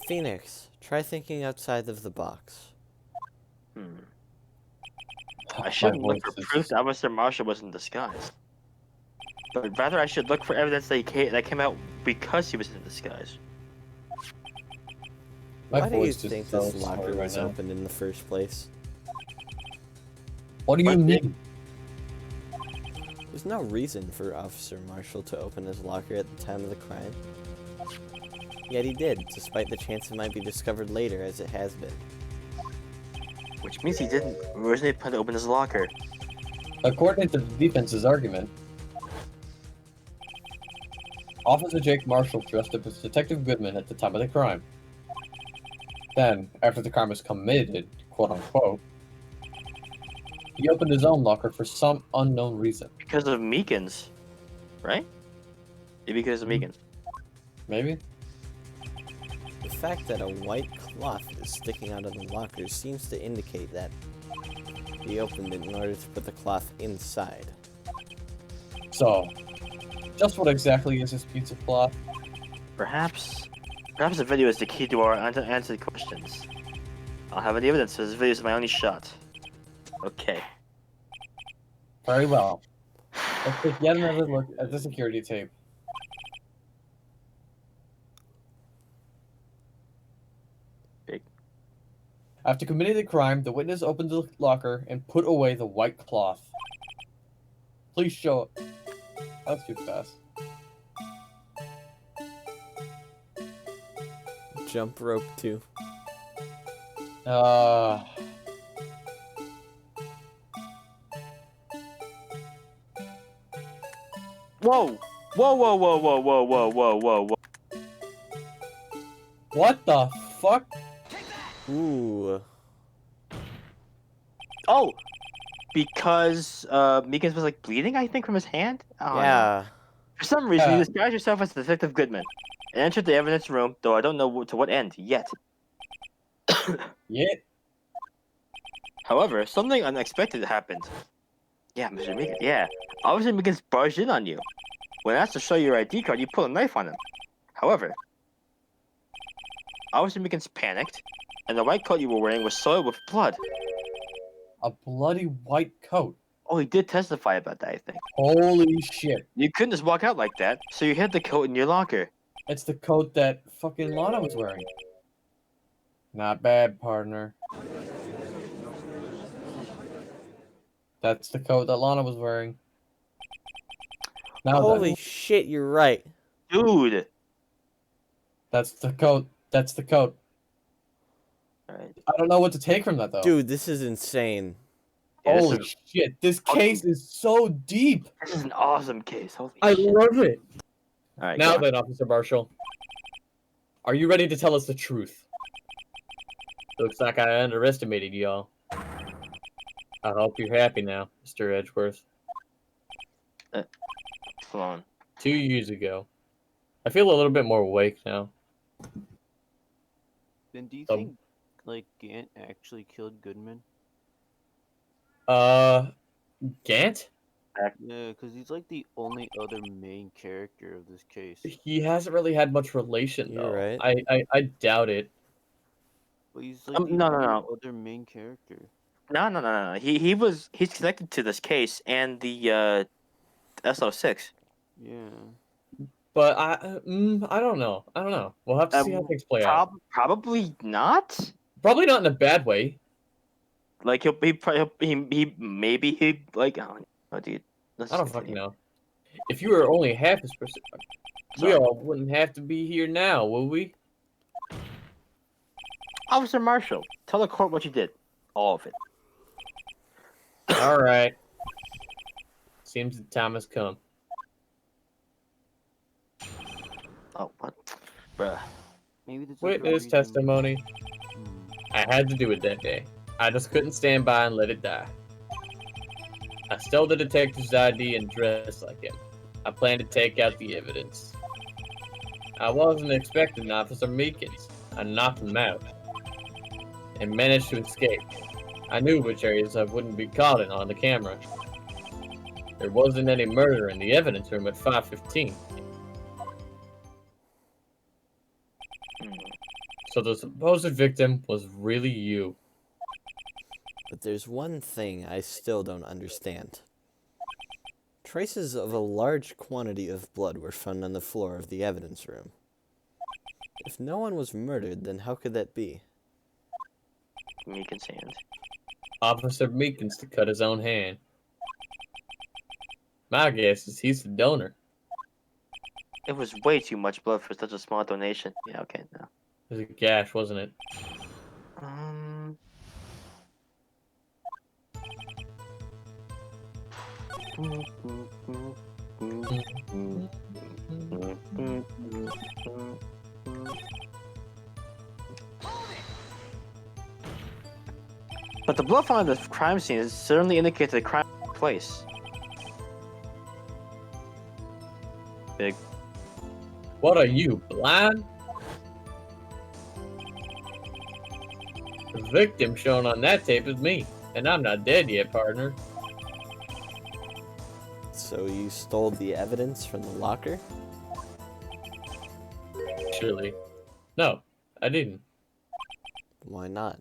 Phoenix, try thinking outside of the box. I shouldn't look for proof that Officer Marshall was in disguise. But rather, I should look for evidence that came out because he was in disguise. Why do you think this locker was opened in the first place? What do you mean? There's no reason for Officer Marshall to open his locker at the time of the crime. Yet he did, despite the chance it might be discovered later, as it has been. Which means he didn't originally plan to open his locker. According to the defense's argument, Officer Jake Marshall dressed up as Detective Goodman at the time of the crime. Then, after the crime was committed, quote-unquote, he opened his own locker for some unknown reason. Because of Meekins, right? Maybe because of Meekins. Maybe? The fact that a white cloth is sticking out of the locker seems to indicate that he opened it in order to put the cloth inside. So, just what exactly is this piece of cloth? Perhaps the video is the key to our unanswered questions. I don't have any evidence, so this video is my only shot. Okay. Very well. Let's take yet another look at the security tape. After committing the crime, the witness opened the locker and put away the white cloth. Please show it. That's too fast. Jump rope too. Whoa! Whoa! Whoa! Whoa! Whoa! Whoa! Whoa! Whoa! Whoa! Whoa! What the fuck? Ooh. Oh! Because Meekins was like bleeding, I think, from his hand? Oh, Yeah. For some reason, you disguised yourself as Detective Goodman and entered the evidence room, though I don't know to what end yet. Yet? However, something unexpected happened. Yeah, Mr. Meekins. Yeah. Officer Meekins barged in on you. When asked to show your ID card, you pulled a knife on him. However, Officer Meekins panicked, and the white coat you were wearing was soiled with blood. A bloody white coat. Oh, he did testify about that, I think. Holy shit. You couldn't just walk out like that, so you hid the coat in your locker. It's the coat that fucking Lana was wearing. Not bad, partner. That's the coat that Lana was wearing. Now Holy shit, you're right. Dude. That's the code. That's the code. Alright. I don't know what to take from that though. Dude, this is insane. Yeah, this Holy is- shit! This fucking- case is so deep. This is an awesome case. Holy I shit. love it. Alright, Now go on. then, Officer Marshall, are you ready to tell us the truth? Looks like I underestimated y'all. I hope you're happy now, Mr. Edgeworth. Hold on. 2 years ago. I feel a little bit more awake now. Then do you Um, think, like, Gant actually killed Goodman? Gant? Yeah, because he's like the only other main character of this case. He hasn't really had much relation, You're though. right. I doubt it. But he's like the no. only other main character. No. He's connected to this case and the SO6. Yeah. But I don't know. I don't know. We'll have to see how things play out. Probably not. Probably not in a bad way. Like maybe he like oh dude. I don't fucking know. If you were only half as specific, we Sorry. all wouldn't have to be here now, would we? Officer Marshall, tell the court what you did. All of it. All right. Seems the time has come. Oh what? Bruh. Maybe this is the Witness reason- testimony. Hmm. I had to do it that day. I just couldn't stand by and let it die. I stole the detective's ID and dressed like him. I planned to take out the evidence. I wasn't expecting Officer Meekins. I knocked him out and managed to escape. I knew which areas I wouldn't be caught in on the camera. There wasn't any murder in the evidence room at 5:15. So the supposed victim was really you. But there's one thing I still don't understand. Traces of a large quantity of blood were found on the floor of the evidence room. If no one was murdered, then how could that be? Meekins' hand. Officer Meekins to cut his own hand. My guess is he's the donor. It was way too much blood for such a small donation. Yeah, okay, no. It was a gash, wasn't it? But the blood found at the crime scene certainly indicates the crime took place. Big. What are you, blind? The victim shown on that tape is me, and I'm not dead yet, partner. So you stole the evidence from the locker? Surely. No, I didn't. Why not?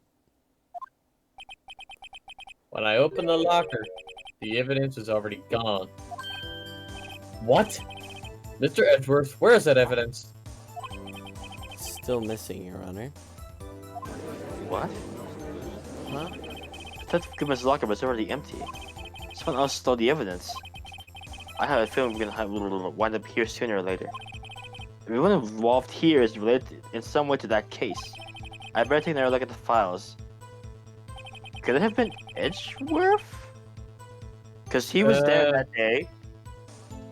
When I opened the locker, the evidence is already gone. What? Mr. Edgeworth, where is that evidence? Still missing, Your Honor. What? Huh? That Goodman's locker was already empty. Someone else stole the evidence. I have a feeling we're gonna wind up here sooner or later. Everyone involved here is related in some way to that case. I better take another look at the files. Could it have been Edgeworth? Because he was there that day.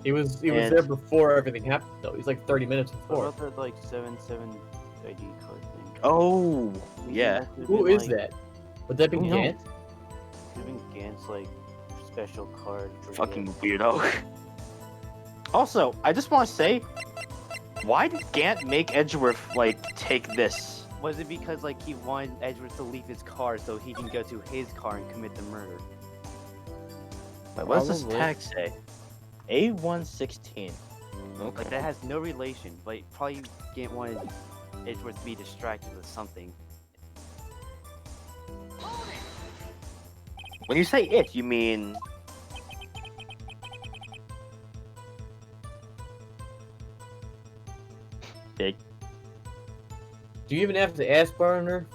He was And- there before everything happened, though. He's like 30 minutes What before. about that, like, 7-7 ID card thing? Oh, yeah. That could've Who been, is like, that? Would that be Who knows? Gant? Could've been Gant's, like, special card for Fucking Gant. weirdo. Also, I just want to say, why did Gant make Edgeworth, like, take this? Was it because, like, he wanted Edgeworth to leave his car so he can go to his car and commit the murder? Wait, what does this Probably. tag say? A116. Like, Okay. that has no relation, but probably Gant wanted Edgeworth to be distracted with something. When you say it, you mean... Big. Do you even have to ask, partner?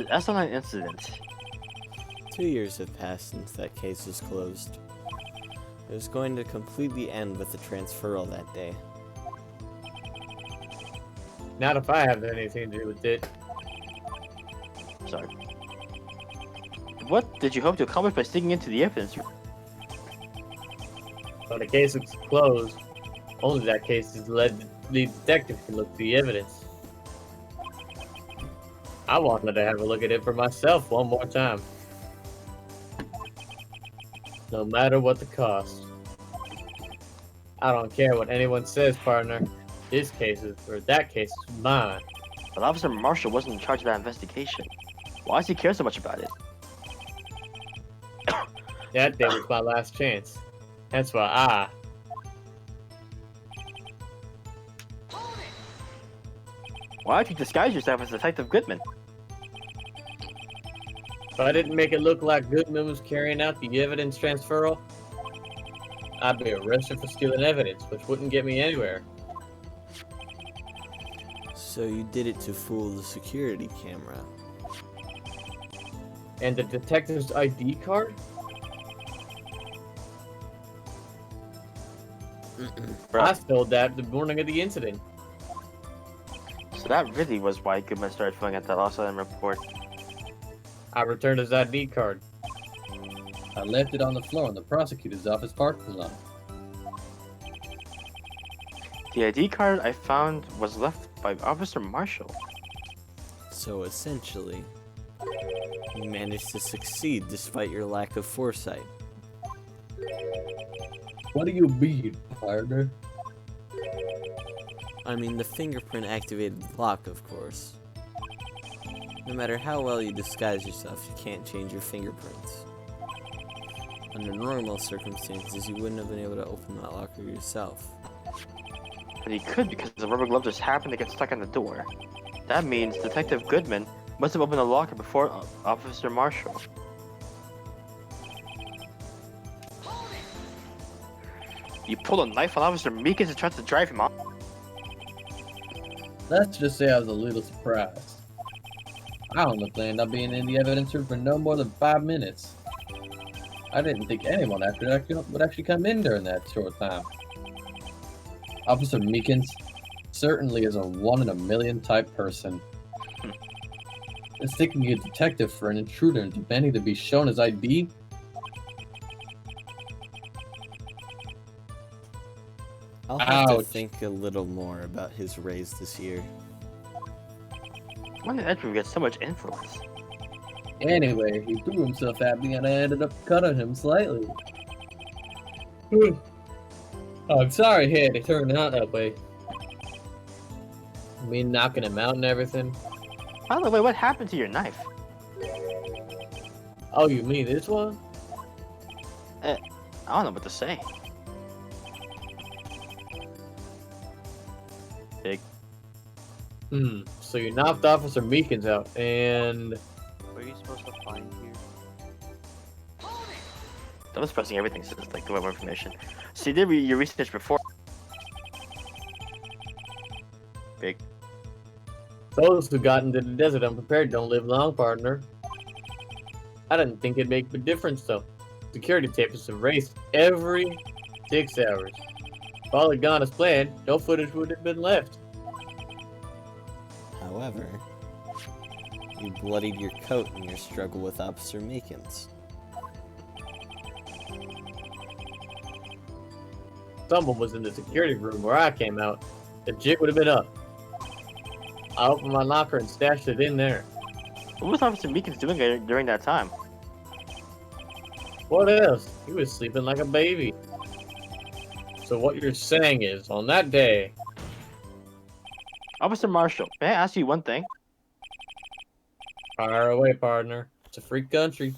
That's not an incident. 2 years have passed since that case was closed. It was going to completely end with the transferal that day. Not if I have anything to do with it. Sorry. What did you hope to accomplish by sneaking into the evidence room? When the case is closed, only that case is led the detective can look through the evidence. I wanted to have a look at it for myself one more time. No matter what the cost. I don't care what anyone says, partner. This case is, or that case is mine. But Officer Marshall wasn't in charge of that investigation. Why does he care so much about it? That day was my last chance. That's why Why don't you disguise yourself as Detective Goodman? if I didn't make it look like Goodman was carrying out the evidence transferal, I'd be arrested for stealing evidence, which wouldn't get me anywhere. So you did it to fool the security camera. And the detective's ID card? I stole that the morning of the incident. So that really was why Goodman started filling out that lost item report. I returned his ID card. I left it on the floor in the prosecutor's office parking lot. The ID card I found was left by Officer Marshall. So essentially, you managed to succeed despite your lack of foresight. What do you mean, partner? I mean, the fingerprint activated the lock, of course. No matter how well you disguise yourself, you can't change your fingerprints. Under normal circumstances, you wouldn't have been able to open that locker yourself. But he could because the rubber glove just happened to get stuck in the door. That means Detective Goodman must have opened the locker before Officer Marshall. You pulled a knife on Officer Meekins and tried to drive him off? Let's just say I was a little surprised. I only planned on being in the evidence room for no more than 5 minutes. I didn't think anyone would actually come in during that short time. Officer Meekins certainly is a 1 in a million type person. Mistaking a detective for an intruder and demanding to be shown his ID? I'll have to Ouch. think a little more about his raise this year. When did Edward get so much influence? Anyway, he threw himself at me and I ended up cutting him slightly. I'm sorry he had to turn out that way. I mean, knocking him out and everything. By the way, what happened to your knife? Oh, you mean this one? I don't know what to say. Big. So you knocked Officer Meekins out, and... What are you supposed to find here? I was pressing everything so it's like the more information. So you did your research before. Big. Those who got into the desert unprepared don't live long, partner. I didn't think it'd make a difference, though. Security tape is erased every 6 hours. If all had gone as planned, no footage would have been left. However, you bloodied your coat in your struggle with Officer Meekins. Someone was in the security room where I came out. The jig would have been up. I opened my locker and stashed it in there. What was Officer Meekins doing during that time? What else? He was sleeping like a baby. So what you're saying is, on that day... Officer Marshall, may I ask you one thing? Fire away, partner. It's a free country.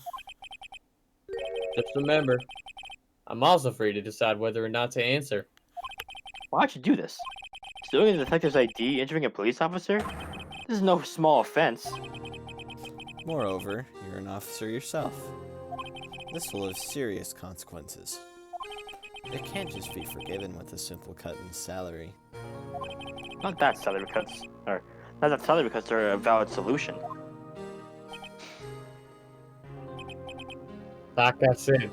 Just remember, I'm also free to decide whether or not to answer. Why'd you do this? Stealing a detective's ID, injuring a police officer? This is no small offense. Moreover, you're an officer yourself. This will have serious consequences. It can't just be forgiven with a simple cut in salary. Not that salary cuts, or not that salary cuts are a valid solution. Like I said,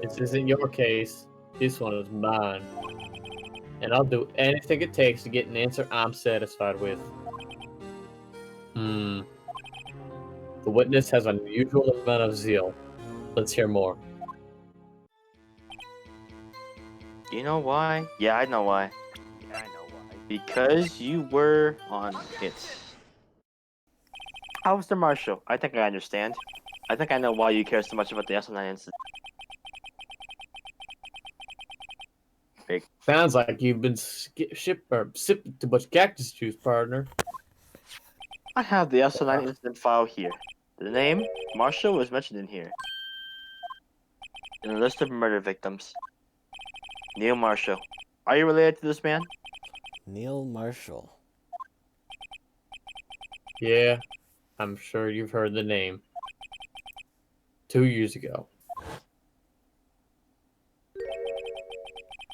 this isn't your case. This one is mine. and I'll do anything it takes to get an answer I'm satisfied with. The witness has an unusual amount of zeal. Let's hear more. You know why? Yeah, I know why. Yeah, I know why. Because you were on it. Officer Marshall, I think I understand. I think I know why you care so much about the SL9 incident. Sounds like you've been sipping too much cactus juice, partner. I have the SL9 incident file here. The name, Marshall, was mentioned in here. In a list of murder victims. Neil Marshall. Are you related to this man? Neil Marshall. Yeah, I'm sure you've heard the name. 2 years ago,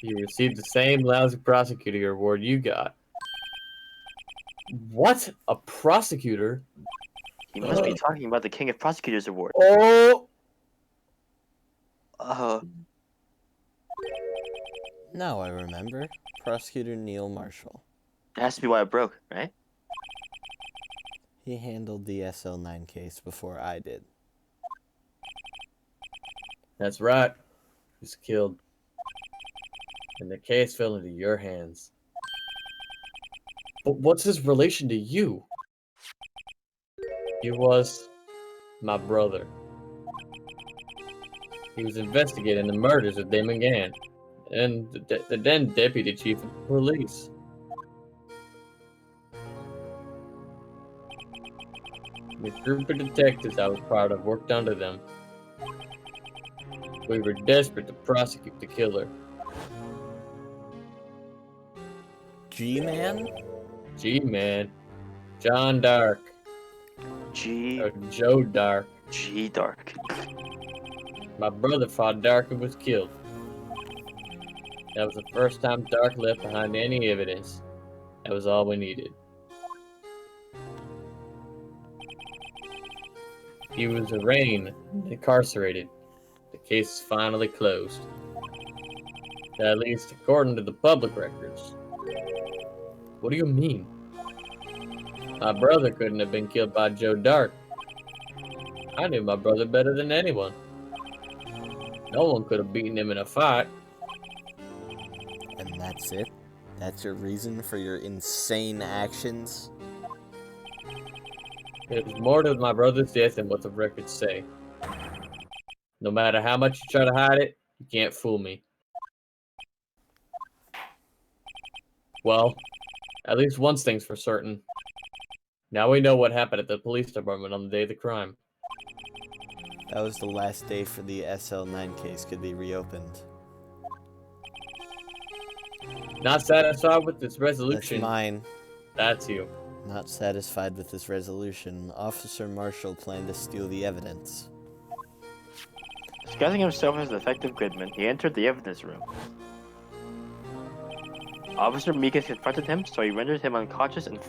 you received the same lousy prosecutor award you got. What? A prosecutor? He must be talking about the King of Prosecutors Award. Oh! Now I remember. Prosecutor Neil Marshall. That has to be why it broke, right? He handled the SL9 case before I did. That's right. He was killed. And the case fell into your hands. But what's his relation to you? He was my brother. He was investigating the murders of Damon Gann and the then deputy chief of police. The group of detectives I was part of worked under them. We were desperate to prosecute the killer. G-Man? G-Man. John Dark. Or Joe Dark. G Dark. My brother fought Dark and was killed. That was the first time Dark left behind any evidence. That was all we needed. He was arraigned and incarcerated. The case is finally closed. At least according to the public records. What do you mean? My brother couldn't have been killed by Joe Dark. I knew my brother better than anyone. No one could have beaten him in a fight. And that's it? That's your reason for your insane actions? There was more to my brother's death than what the records say. No matter how much you try to hide it, you can't fool me. Well, at least one thing's for certain. Now we know what happened at the police department on the day of the crime. That was the last day for the SL9 case could be reopened. Not satisfied with this resolution. That's mine. That's you. Not satisfied with this resolution, Officer Marshall planned to steal the evidence. Disguising himself as Detective Goodman, he entered the evidence room. Officer Meekins confronted him, so he rendered him unconscious and...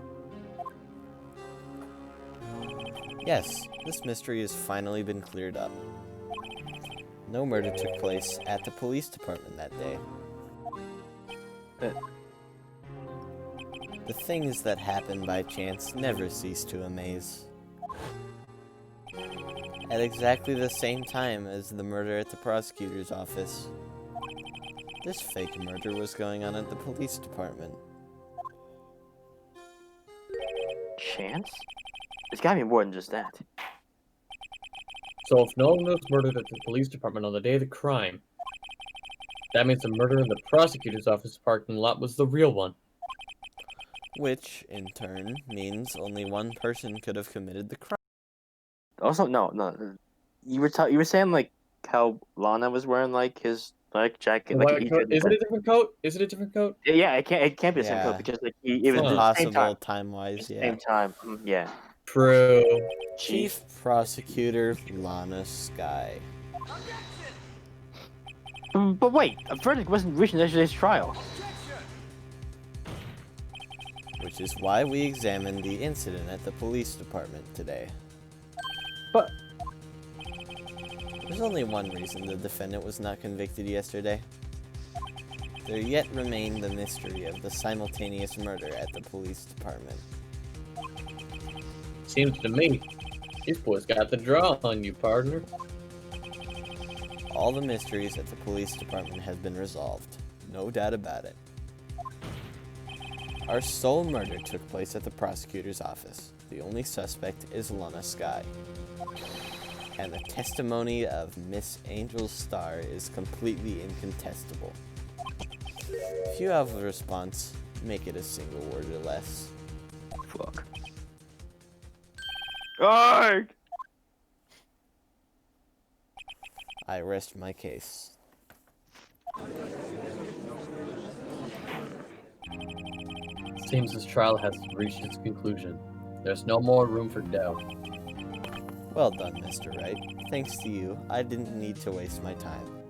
Yes, this mystery has finally been cleared up. No murder took place at the police department that day. The things that happen by chance never cease to amaze. At exactly the same time as the murder at the prosecutor's office, this fake murder was going on at the police department. Chance? It's gotta be more than just that. So if no one was murdered at the police department on the day of the crime, that means the murder in the prosecutor's office parking lot was the real one. Which, in turn, means only one person could have committed the crime. Also, no. You were saying like how Lana was wearing like his like jacket. Like, Is it a different coat? Is it a different coat? Yeah, it can't be the same coat because like it was the same Impossible time. time-wise, yeah. Same time, yeah. True. Chief Prosecutor Lana Skye. But wait, a verdict wasn't reached in yesterday's trial. Which is why we examined the incident at the police department today. But there's only one reason the defendant was not convicted yesterday. there yet remained the mystery of the simultaneous murder at the police department. Seems to me, these boys got the draw on you, partner. All the mysteries at the police department have been resolved. No doubt about it. Our sole murder took place at the prosecutor's office. The only suspect is Lana Skye. And the testimony of Miss Angel Star is completely incontestable. If you have a response, make it a single word or less. Fuck. Arg! I rest my case. Seems this trial has reached its conclusion. There's no more room for doubt. Well done, Mr. Wright. Thanks to you, I didn't need to waste my time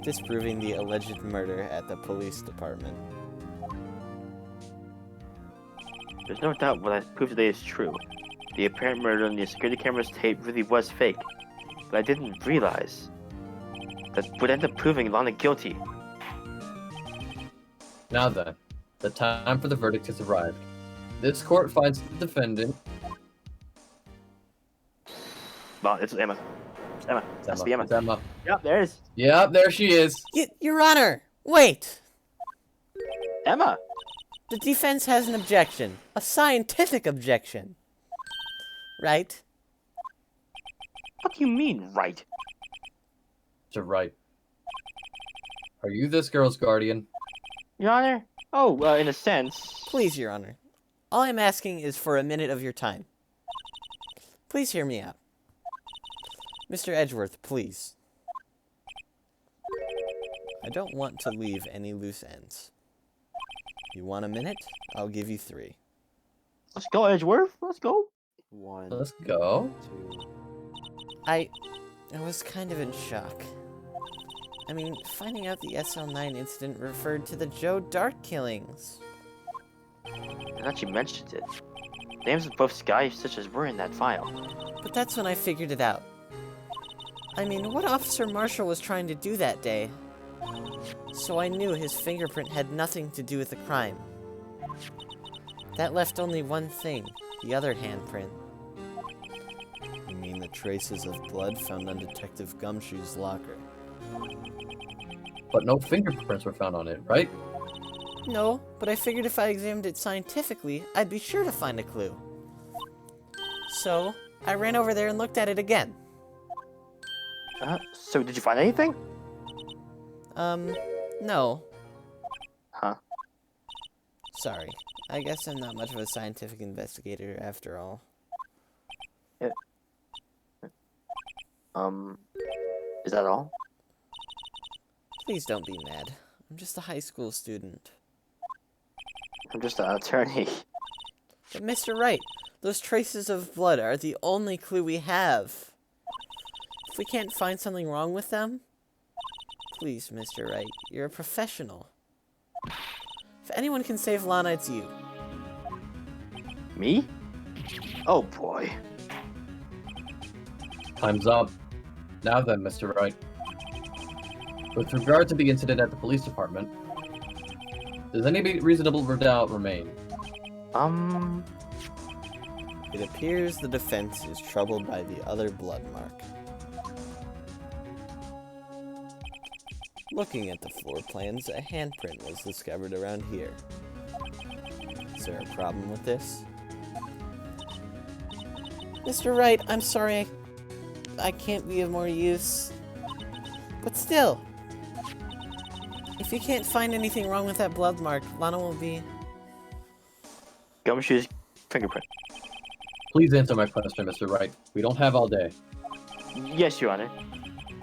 disproving the alleged murder at the police department. There's no doubt what I've proved today is true. The apparent murder on the security camera's tape really was fake. But I didn't realize that would end up proving Lana guilty. Now then, the time for the verdict has arrived. This court finds the defendant... Well, it's Emma. It's Emma. It's That's Emma. the Emma. It's Emma. Yep, there it is. Yep, there she is. Your Honor, wait! Emma! The defense has an objection. A scientific objection. Right? What do you mean, right? Mr. Wright. Are you this girl's guardian? Your Honor? Oh, in a sense. Please, Your Honor. All I'm asking is for a minute of your time. Please hear me out. Mr. Edgeworth, please. I don't want to leave any loose ends. You want a minute? I'll give you 3. Let's go, Edgeworth. Let's go. 1, Let's go. 2. I was kind of in shock. I mean, finding out the SL9 incident referred to the Joe Dart killings. Now that you mentioned it, names of both Skye such as were in that file. But that's when I figured it out. I mean, what Officer Marshall was trying to do that day? So I knew his fingerprint had nothing to do with the crime. That left only one thing, the other handprint. You mean the traces of blood found on Detective Gumshoe's locker? But no fingerprints were found on it, right? No, but I figured if I examined it scientifically, I'd be sure to find a clue. So, I ran over there and looked at it again. So did you find anything? No. Huh? Sorry. I guess I'm not much of a scientific investigator after all. Is that all? Please don't be mad. I'm just a high school student. I'm just an attorney. But Mr. Wright, those traces of blood are the only clue we have. If we can't find something wrong with them, please, Mr. Wright, you're a professional. If anyone can save Lana, it's you. Me? Oh boy. Time's up. Now then, Mr. Wright. With regard to the incident at the police department, does any reasonable doubt remain? It appears the defense is troubled by the other blood mark. Looking at the floor plans, a handprint was discovered around here. Is there a problem with this? Mr. Wright, I'm sorry I can't be of more use. But still, if you can't find anything wrong with that blood mark, Lana will be... Gumshoe's fingerprint. Please answer my question, Mr. Wright. We don't have all day. Yes, Your Honor.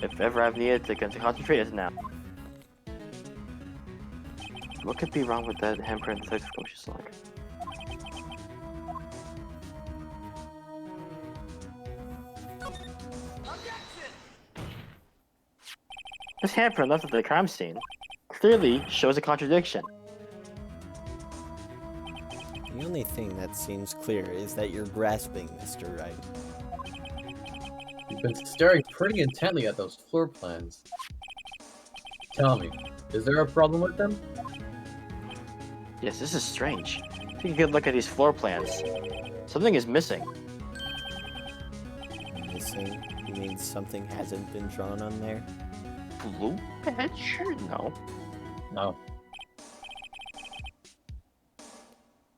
If ever I've needed to concentrate, it's now. What could be wrong with that handprint Detective Gumshoe's locker? This handprint left at the crime scene clearly shows a contradiction. The only thing that seems clear is that you're grasping, Mr. Wright. You've been staring pretty intently at those floor plans. Tell me, Is there a problem with them? Yes, this is strange. Take a good look at these floor plans. Something is missing. Missing? You mean something hasn't been drawn on there? Blue badger? No. No.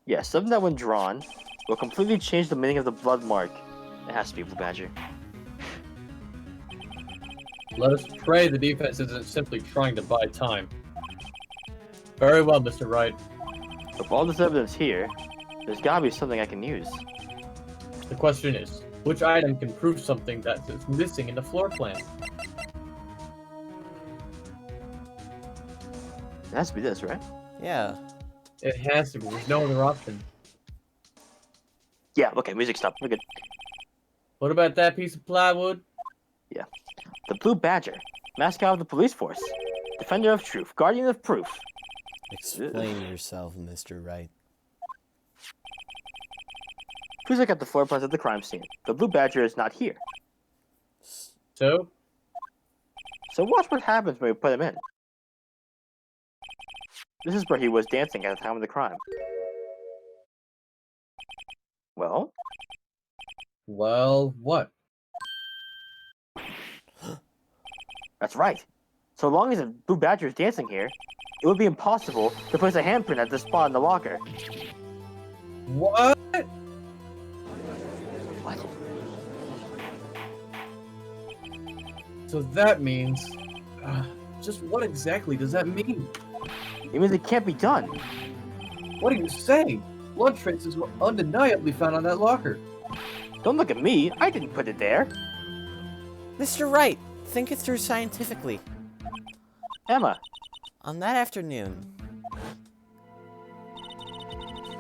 Yes, something that when drawn will completely change the meaning of the blood mark. It has to be blue badger. Let us pray the defense isn't simply trying to buy time. Very well, Mr. Wright. With all this evidence here, there's gotta be something I can use. The question is, which item can prove something that is missing in the floor plan? It has to be this, right? Yeah. It has to be. There's no other option. Yeah, okay, music stop. We're good. What about that piece of plywood? The Blue Badger, mascot of the police force, defender of truth, guardian of proof. Explain yourself, Mr. Wright. Please look at the floor plans of the crime scene. The Blue Badger is not here. So? So watch what happens when we put him in. This is where he was dancing at the time of the crime. Well? Well, what? That's right. So long as the Blue Badger is dancing here, it would be impossible to place a handprint at this spot in the locker. What? What? So that means... just what exactly does that mean? It means it can't be done. What are you saying? Blood traces were undeniably found on that locker. Don't look at me. I didn't put it there. Mr. Wright, think it through scientifically. Emma. On that afternoon,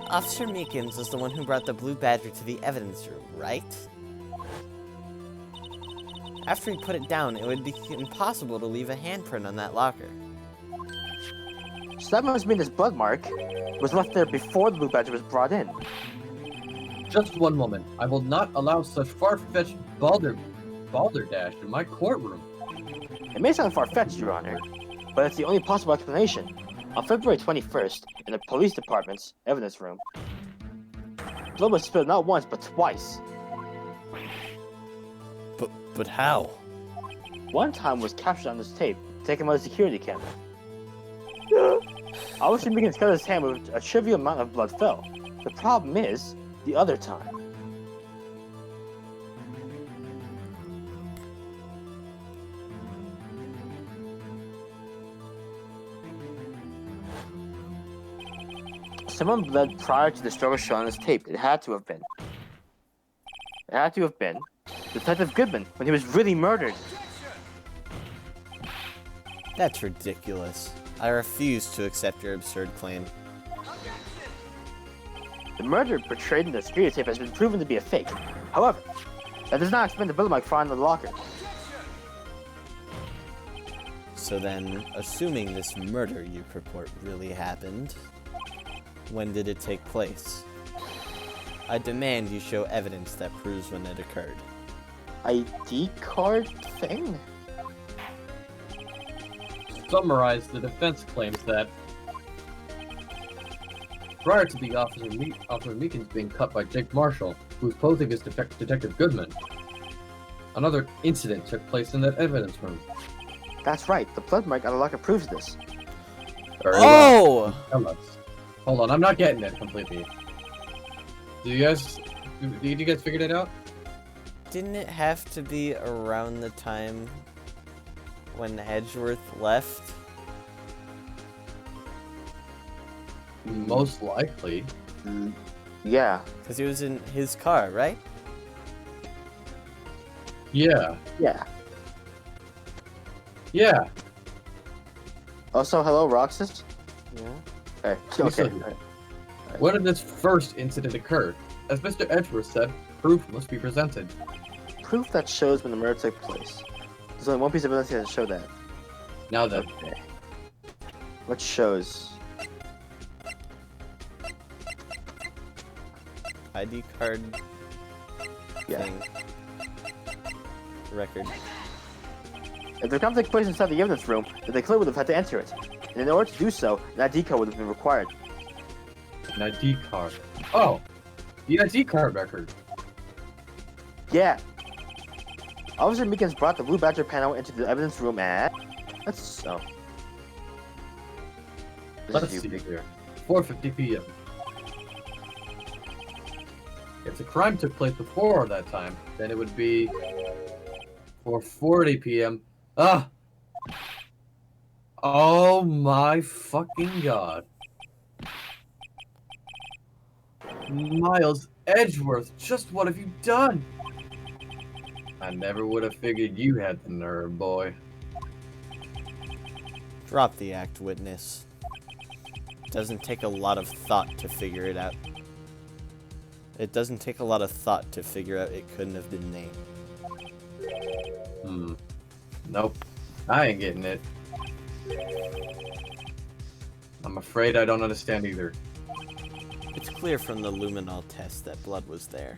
Officer Meekins was the one who brought the Blue Badger to the evidence room, right? After he put it down, it would be impossible to leave a handprint on that locker. So that must mean this blood mark was left there before the Blue Badger was brought in. Just one moment. I will not allow such far-fetched balderdash in my courtroom. It may sound far-fetched, Your Honor, but it's the only possible explanation. On February 21st, in the police department's evidence room, blood was spilled not once, but twice. But how? One time was captured on this tape, taken by the security camera. Officer Meekins cut his hand with a trivial amount of blood fell. The problem is, the other time. Someone bled prior to the struggle shown on this tape. It had to have been. It had to have been Detective Goodman when he was really murdered. That's ridiculous. I refuse to accept your absurd claim. The murder portrayed in the security tape has been proven to be a fake. However, that does not explain the blood mark found in the locker. So then, assuming this murder you purport really happened, when did it take place? I demand you show evidence that proves when it occurred. ID card thing? Summarize, the defense claims that prior to the Officer Meekins being cut by Jake Marshall, who was posing as Detective Goodman, another incident took place in that evidence room. That's right. The blood mark on the locker proves this. Very Oh! well. Tell us. Hold on, I'm not getting it completely. Did you guys figure it out? Didn't it have to be around the time when Edgeworth left? Most likely. Yeah. Because he was in his car, right? Yeah. Yeah. Yeah. Also, hello, Roxas? Yeah. Okay. Listen. Okay. Alright. When did this first incident occur? As Mr. Edgeworth said, proof must be presented. Proof that shows when the murder took place. There's only one piece of evidence that show that. Now then, Okay. What shows? ID card Yeah. thing. Record. If the crime took place inside the evidence room, then they clearly would have had to enter it. And in order to do so, an ID card would have been required. An ID card. Oh, the ID card record. Yeah. Officer Meekins brought the Blue Badger panel into the evidence room at... Let's so. Let's see here. 4:50 p.m. If the crime took place before that time, then it would be 4:40 p.m. Ah! Oh my fucking god. Miles Edgeworth, just what have you done? I never would have figured you had the nerve, boy. Drop the act, witness. Doesn't take a lot of thought to figure it out. It doesn't take a lot of thought to figure out it couldn't have been named. Nope. I ain't getting it. I'm afraid I don't understand either. It's clear from the luminol test that blood was there.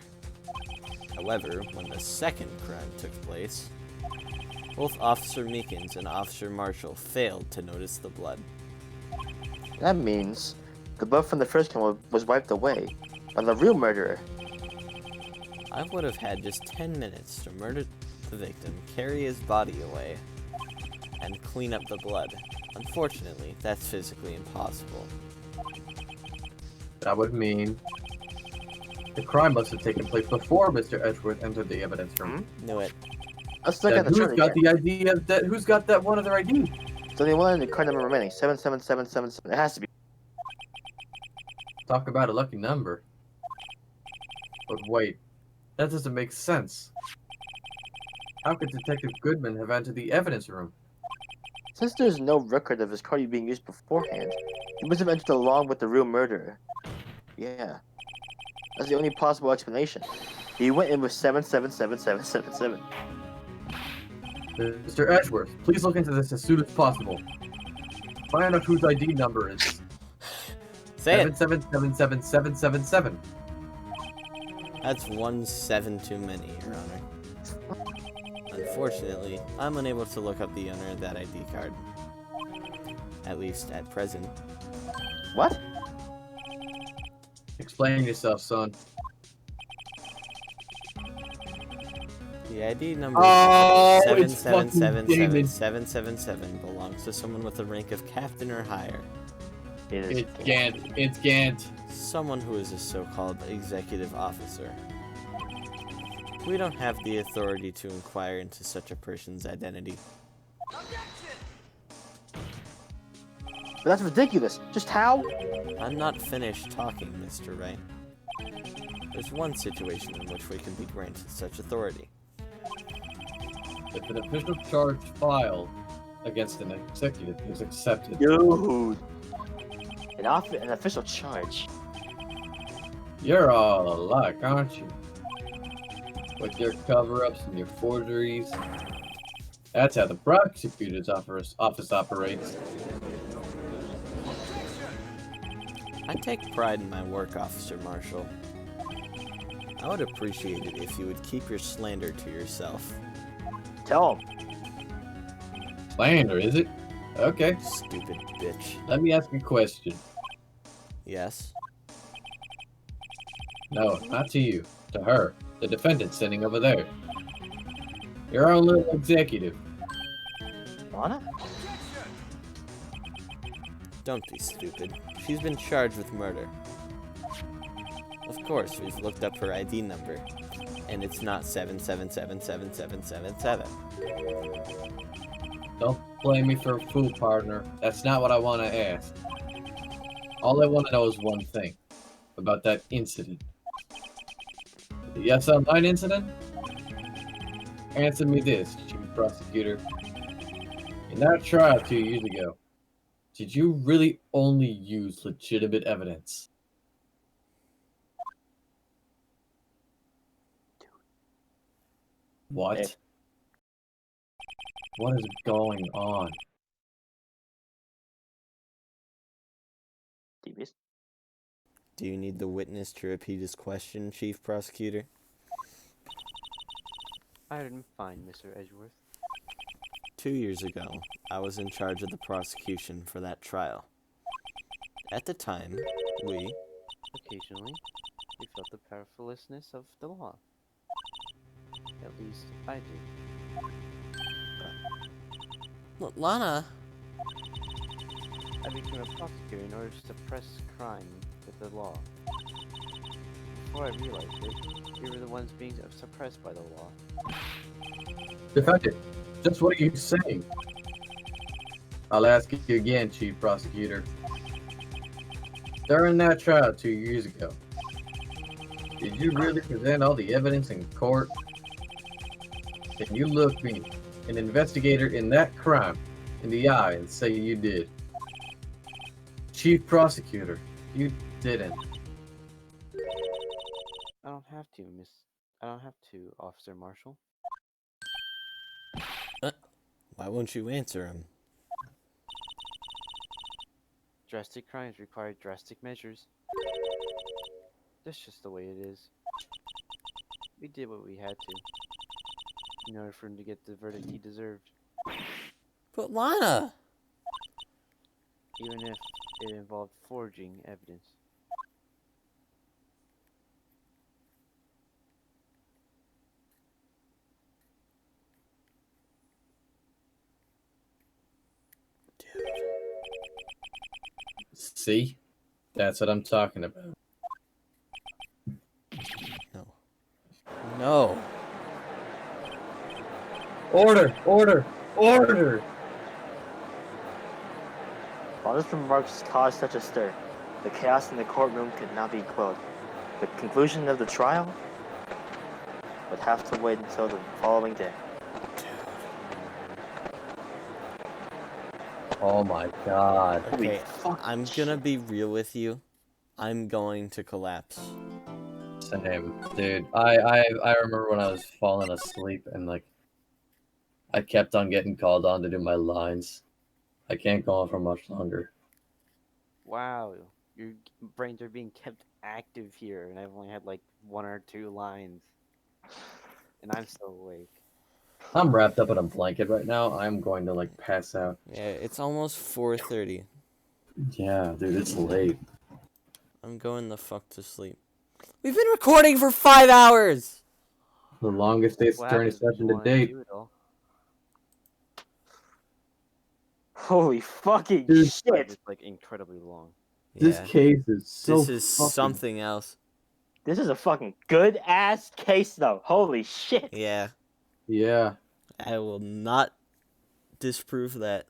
However, when the second crime took place, both Officer Meekins and Officer Marshall failed to notice the blood. That means the blood from the first crime was wiped away by the real murderer. I would have had just 10 minutes to murder the victim, carry his body away, and clean up the blood. Unfortunately, that's physically impossible. That would mean the crime must have taken place before Mr. Edgeworth entered the evidence room. Knew it. Let's look at the Who's chart got again. the ID of that? Who's got that one other ID? There's only one in the card number remaining. 77777. It has to be. Talk about a lucky number. But wait, that doesn't make sense. How could Detective Goodman have entered the evidence room? Since there's no record of his card being used beforehand, he must have entered along with the real murderer. Yeah. That's the only possible explanation. He went in with 777777. Mr. Edgeworth, please look into this as soon as possible. Find out whose ID number is Say it! 7777777. That's 1 7 too many, Your Honor. Unfortunately, I'm unable to look up the owner of that ID card. At least at present. What? Explain yourself, son. The ID number Oh, it's fucking Damon. 7777777 belongs to someone with a rank of captain or higher. It's Gant. It's Gant. Someone who is a so-called executive officer. We don't have the authority to inquire into such a person's identity. But that's ridiculous. Just how? I'm not finished talking, Mr. Wright. There's one situation in which we can be granted such authority. If an official charge filed against an executive is accepted, Dude. An official charge. you're all alike, aren't you? With your cover-ups and your forgeries. That's how the prosecutor's office operates. I take pride in my work, Officer Marshall. I would appreciate it if you would keep your slander to yourself. Tell him. Slander, is it? Okay. Stupid bitch. Let me ask you a question. Yes? No, not to you. To her. The defendant sitting over there. Your own little executive. Lana? Don't be stupid. She's been charged with murder. Of course, we've looked up her ID number, and it's not 7777777. Don't blame me for a fool, partner. That's not what I want to ask. All I want to know is one thing. About that incident. The Yes Online incident? Answer me this, Chief Prosecutor. In that trial 2 years ago, did you really only use legitimate evidence? What? Hey. What is going on? DBs? Do you need the witness to repeat his question, Chief Prosecutor? I'm fine, Mr. Edgeworth. 2 years ago, I was in charge of the prosecution for that trial. At the time, Occasionally, we felt the powerlessness of the law. At least I do. Lana, I became a prosecutor in order to suppress crime with the law. Before I realized it, we were the ones being suppressed by the law. Defendant, just what are you saying? I'll ask you again, Chief Prosecutor. During that trial 2 years ago, did you really present all the evidence in court? Can you look me, an investigator in that crime, in the eye and say you did? Chief Prosecutor, you didn't. I don't have to, Officer Marshall. why won't you answer him? Drastic crimes require drastic measures. That's just the way it is. We did what we had to, in order for him to get the verdict he deserved, But Lana! even if it involved forging evidence. See? That's what I'm talking about. No. Order! Order! Order! While this remarks caused such a stir, the chaos in the courtroom could not be quelled. The conclusion of the trial would have to wait until the following day. Oh my god. Okay, I'm gonna be real with you. I'm going to collapse. Same, dude. I remember when I was falling asleep and like I kept on getting called on to do my lines. I can't go on for much longer. Wow, your brains are being kept active here, and I've only had like 1 or 2 lines, and I'm still awake. I'm wrapped up in a blanket right now. I'm going to like pass out. Yeah, it's almost 4:30. Yeah, dude, it's late. I'm going the fuck to sleep. We've been recording for 5 hours! The longest day's What attorney happens when session you to wanna date. do it all? Holy fucking Dude. shit! It's like incredibly long. This Yeah, case is so this is fucking... something else. This is a fucking good ass case though. Holy shit! Yeah, Yeah. I will not disprove that.